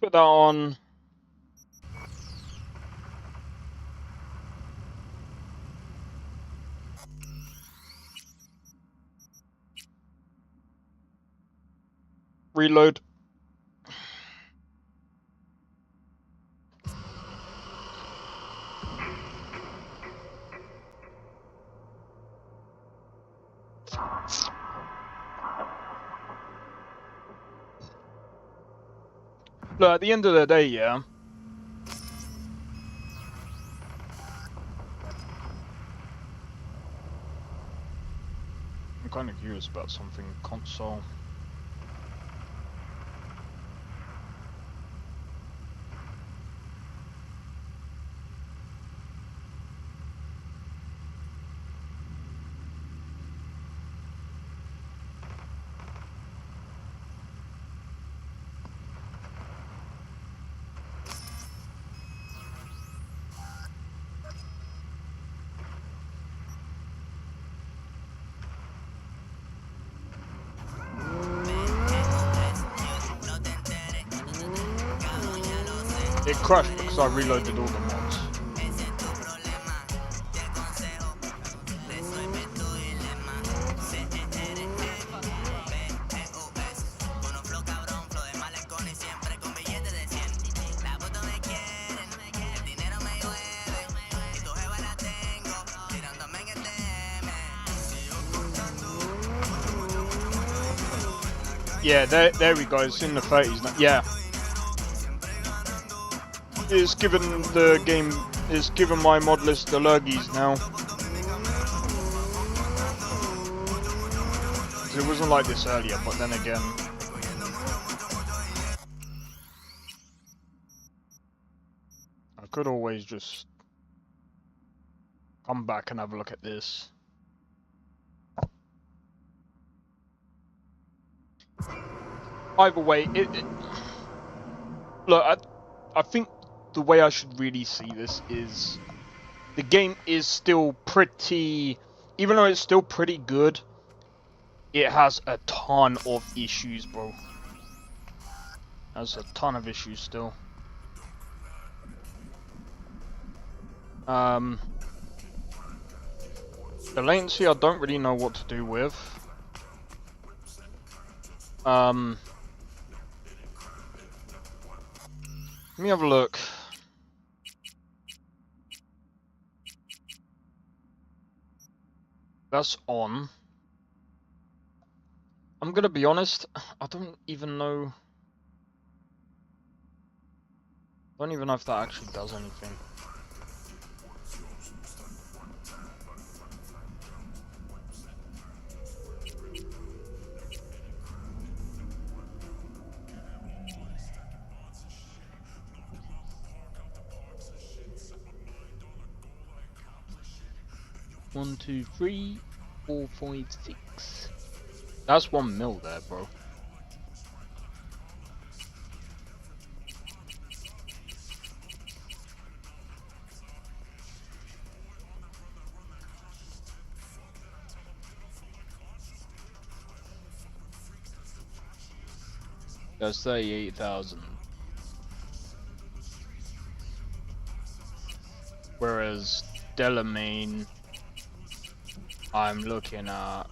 Put that on. Reload. Look, at the end of the day, yeah. I'm kind of curious about something console. it crashed because I reloaded all the mods. Yeah, there we go. It's in the 30s now. Yeah. It's given the game, it's given my Modlist the lurgies now. It wasn't like this earlier, but then again. I could always just come back and have a look at this. Either way, look, I think the way I should really see this is the game is still pretty, even though it's still pretty good, it has a ton of issues, bro. Has a ton of issues still. The latency I don't really know what to do with. Let me have a look. That's on. I'm gonna be honest, I don't even know if that actually does anything. One, 2, 3, 4, 5, 6. That's 1 mil there, bro. That's 38,000. Whereas Delamain, I'm looking at.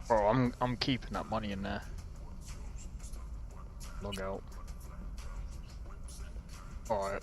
Bro, I'm keeping that money in there. Log out. Alright.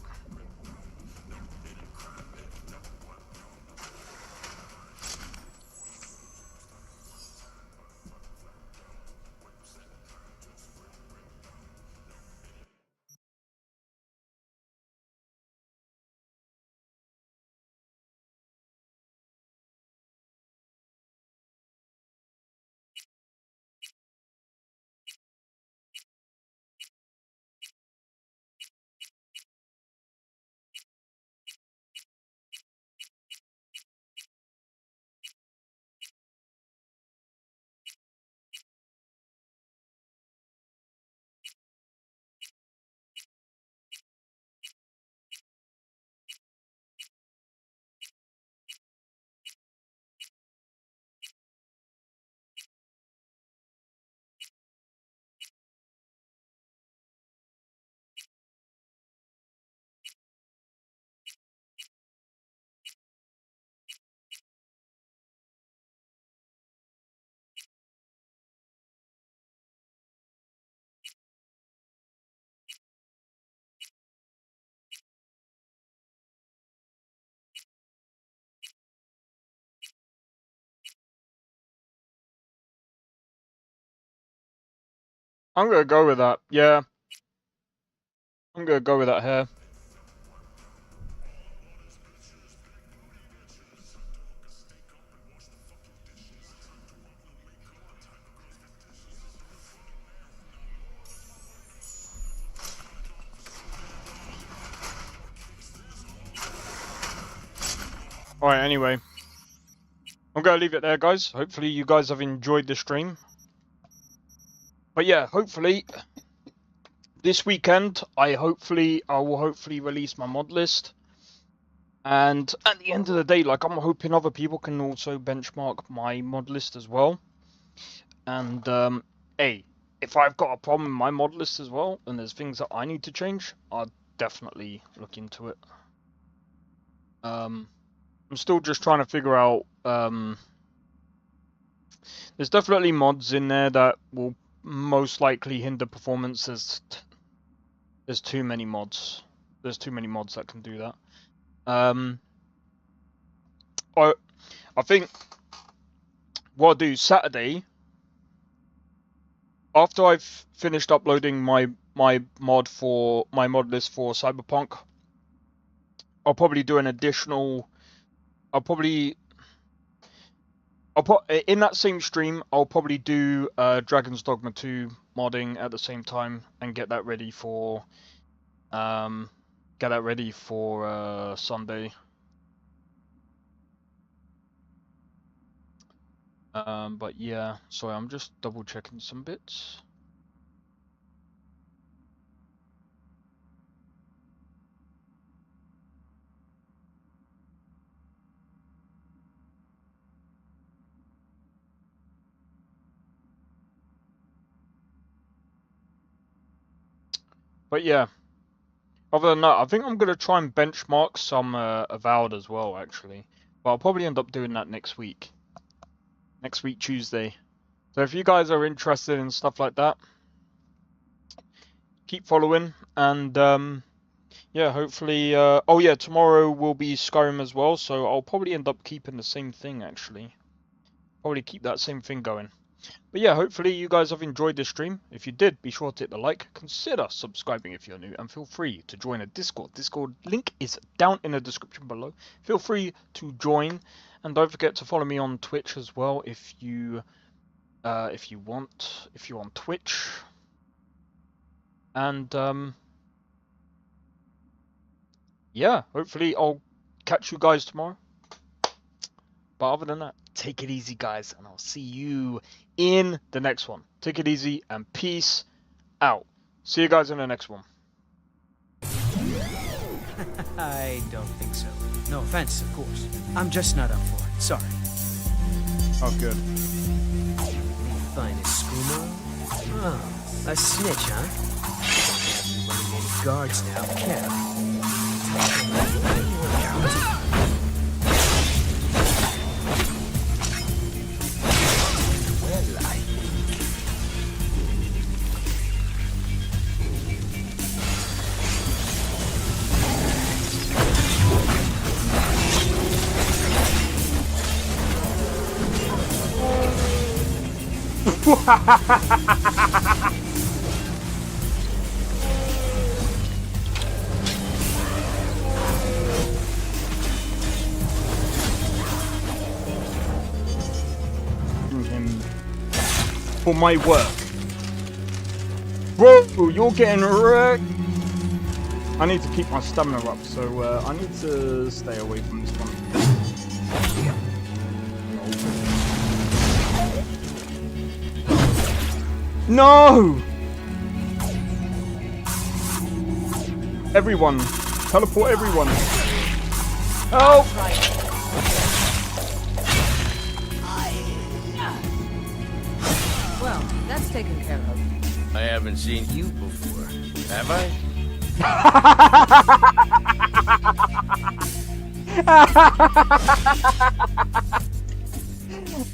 I'm gonna go with that. Yeah. I'm gonna go with that here. Alright, anyway. I'm gonna leave it there, guys. Hopefully you guys have enjoyed the stream. But yeah, hopefully this weekend I will hopefully release my mod list. And at the end of the day, like, I'm hoping other people can also benchmark my mod list as well. And hey, if I've got a problem with my mod list as well, and there's things that I need to change, I'll definitely look into it. I'm still just trying to figure out. There's definitely mods in there that will most likely hinder performance. There's too many mods. There's too many mods that can do that. I think what I'll do Saturday, after I've finished uploading my mod list for Cyberpunk, I'll probably do an additional. In that same stream, I'll probably do Dragon's Dogma 2 modding at the same time and get that ready for Sunday. But yeah, sorry, I'm just double checking some bits. But yeah, other than that, I think I'm gonna try and benchmark some Avowed as well, actually. But I'll probably end up doing that next week. Next week, Tuesday. So if you guys are interested in stuff like that, keep following. And yeah, hopefully. Oh yeah, tomorrow will be Skyrim as well. So I'll probably end up keeping the same thing, actually. Probably keep that same thing going. But yeah, hopefully you guys have enjoyed this stream. If you did, be sure to hit the like. Consider subscribing if you're new. And feel free to join a Discord. Discord link is down in the description below. Feel free to join. And don't forget to follow me on Twitch as well if you want. If you're on Twitch. And yeah, hopefully I'll catch you guys tomorrow. But other than that, take it easy, guys, and I'll see you in the next one. Take it easy and peace out. See you guys in the next one. I don't think so. No offense, of course. I'm just not up for it. Sorry. Oh, good. Finest Skumo? Oh, a snitch, huh? Don't have you running any guards now, care? Him for my work. Bro, you're getting wrecked. I need to keep my stamina up, so I need to stay away from this one. No! Everyone! Teleport everyone! Help! Well, that's taken care of. I haven't seen you before, have I?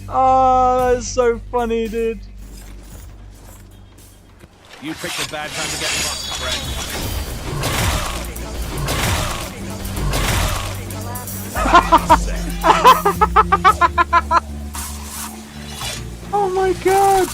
Oh, that's so funny, dude. You picked a bad time to get fucked, friend. Oh my god!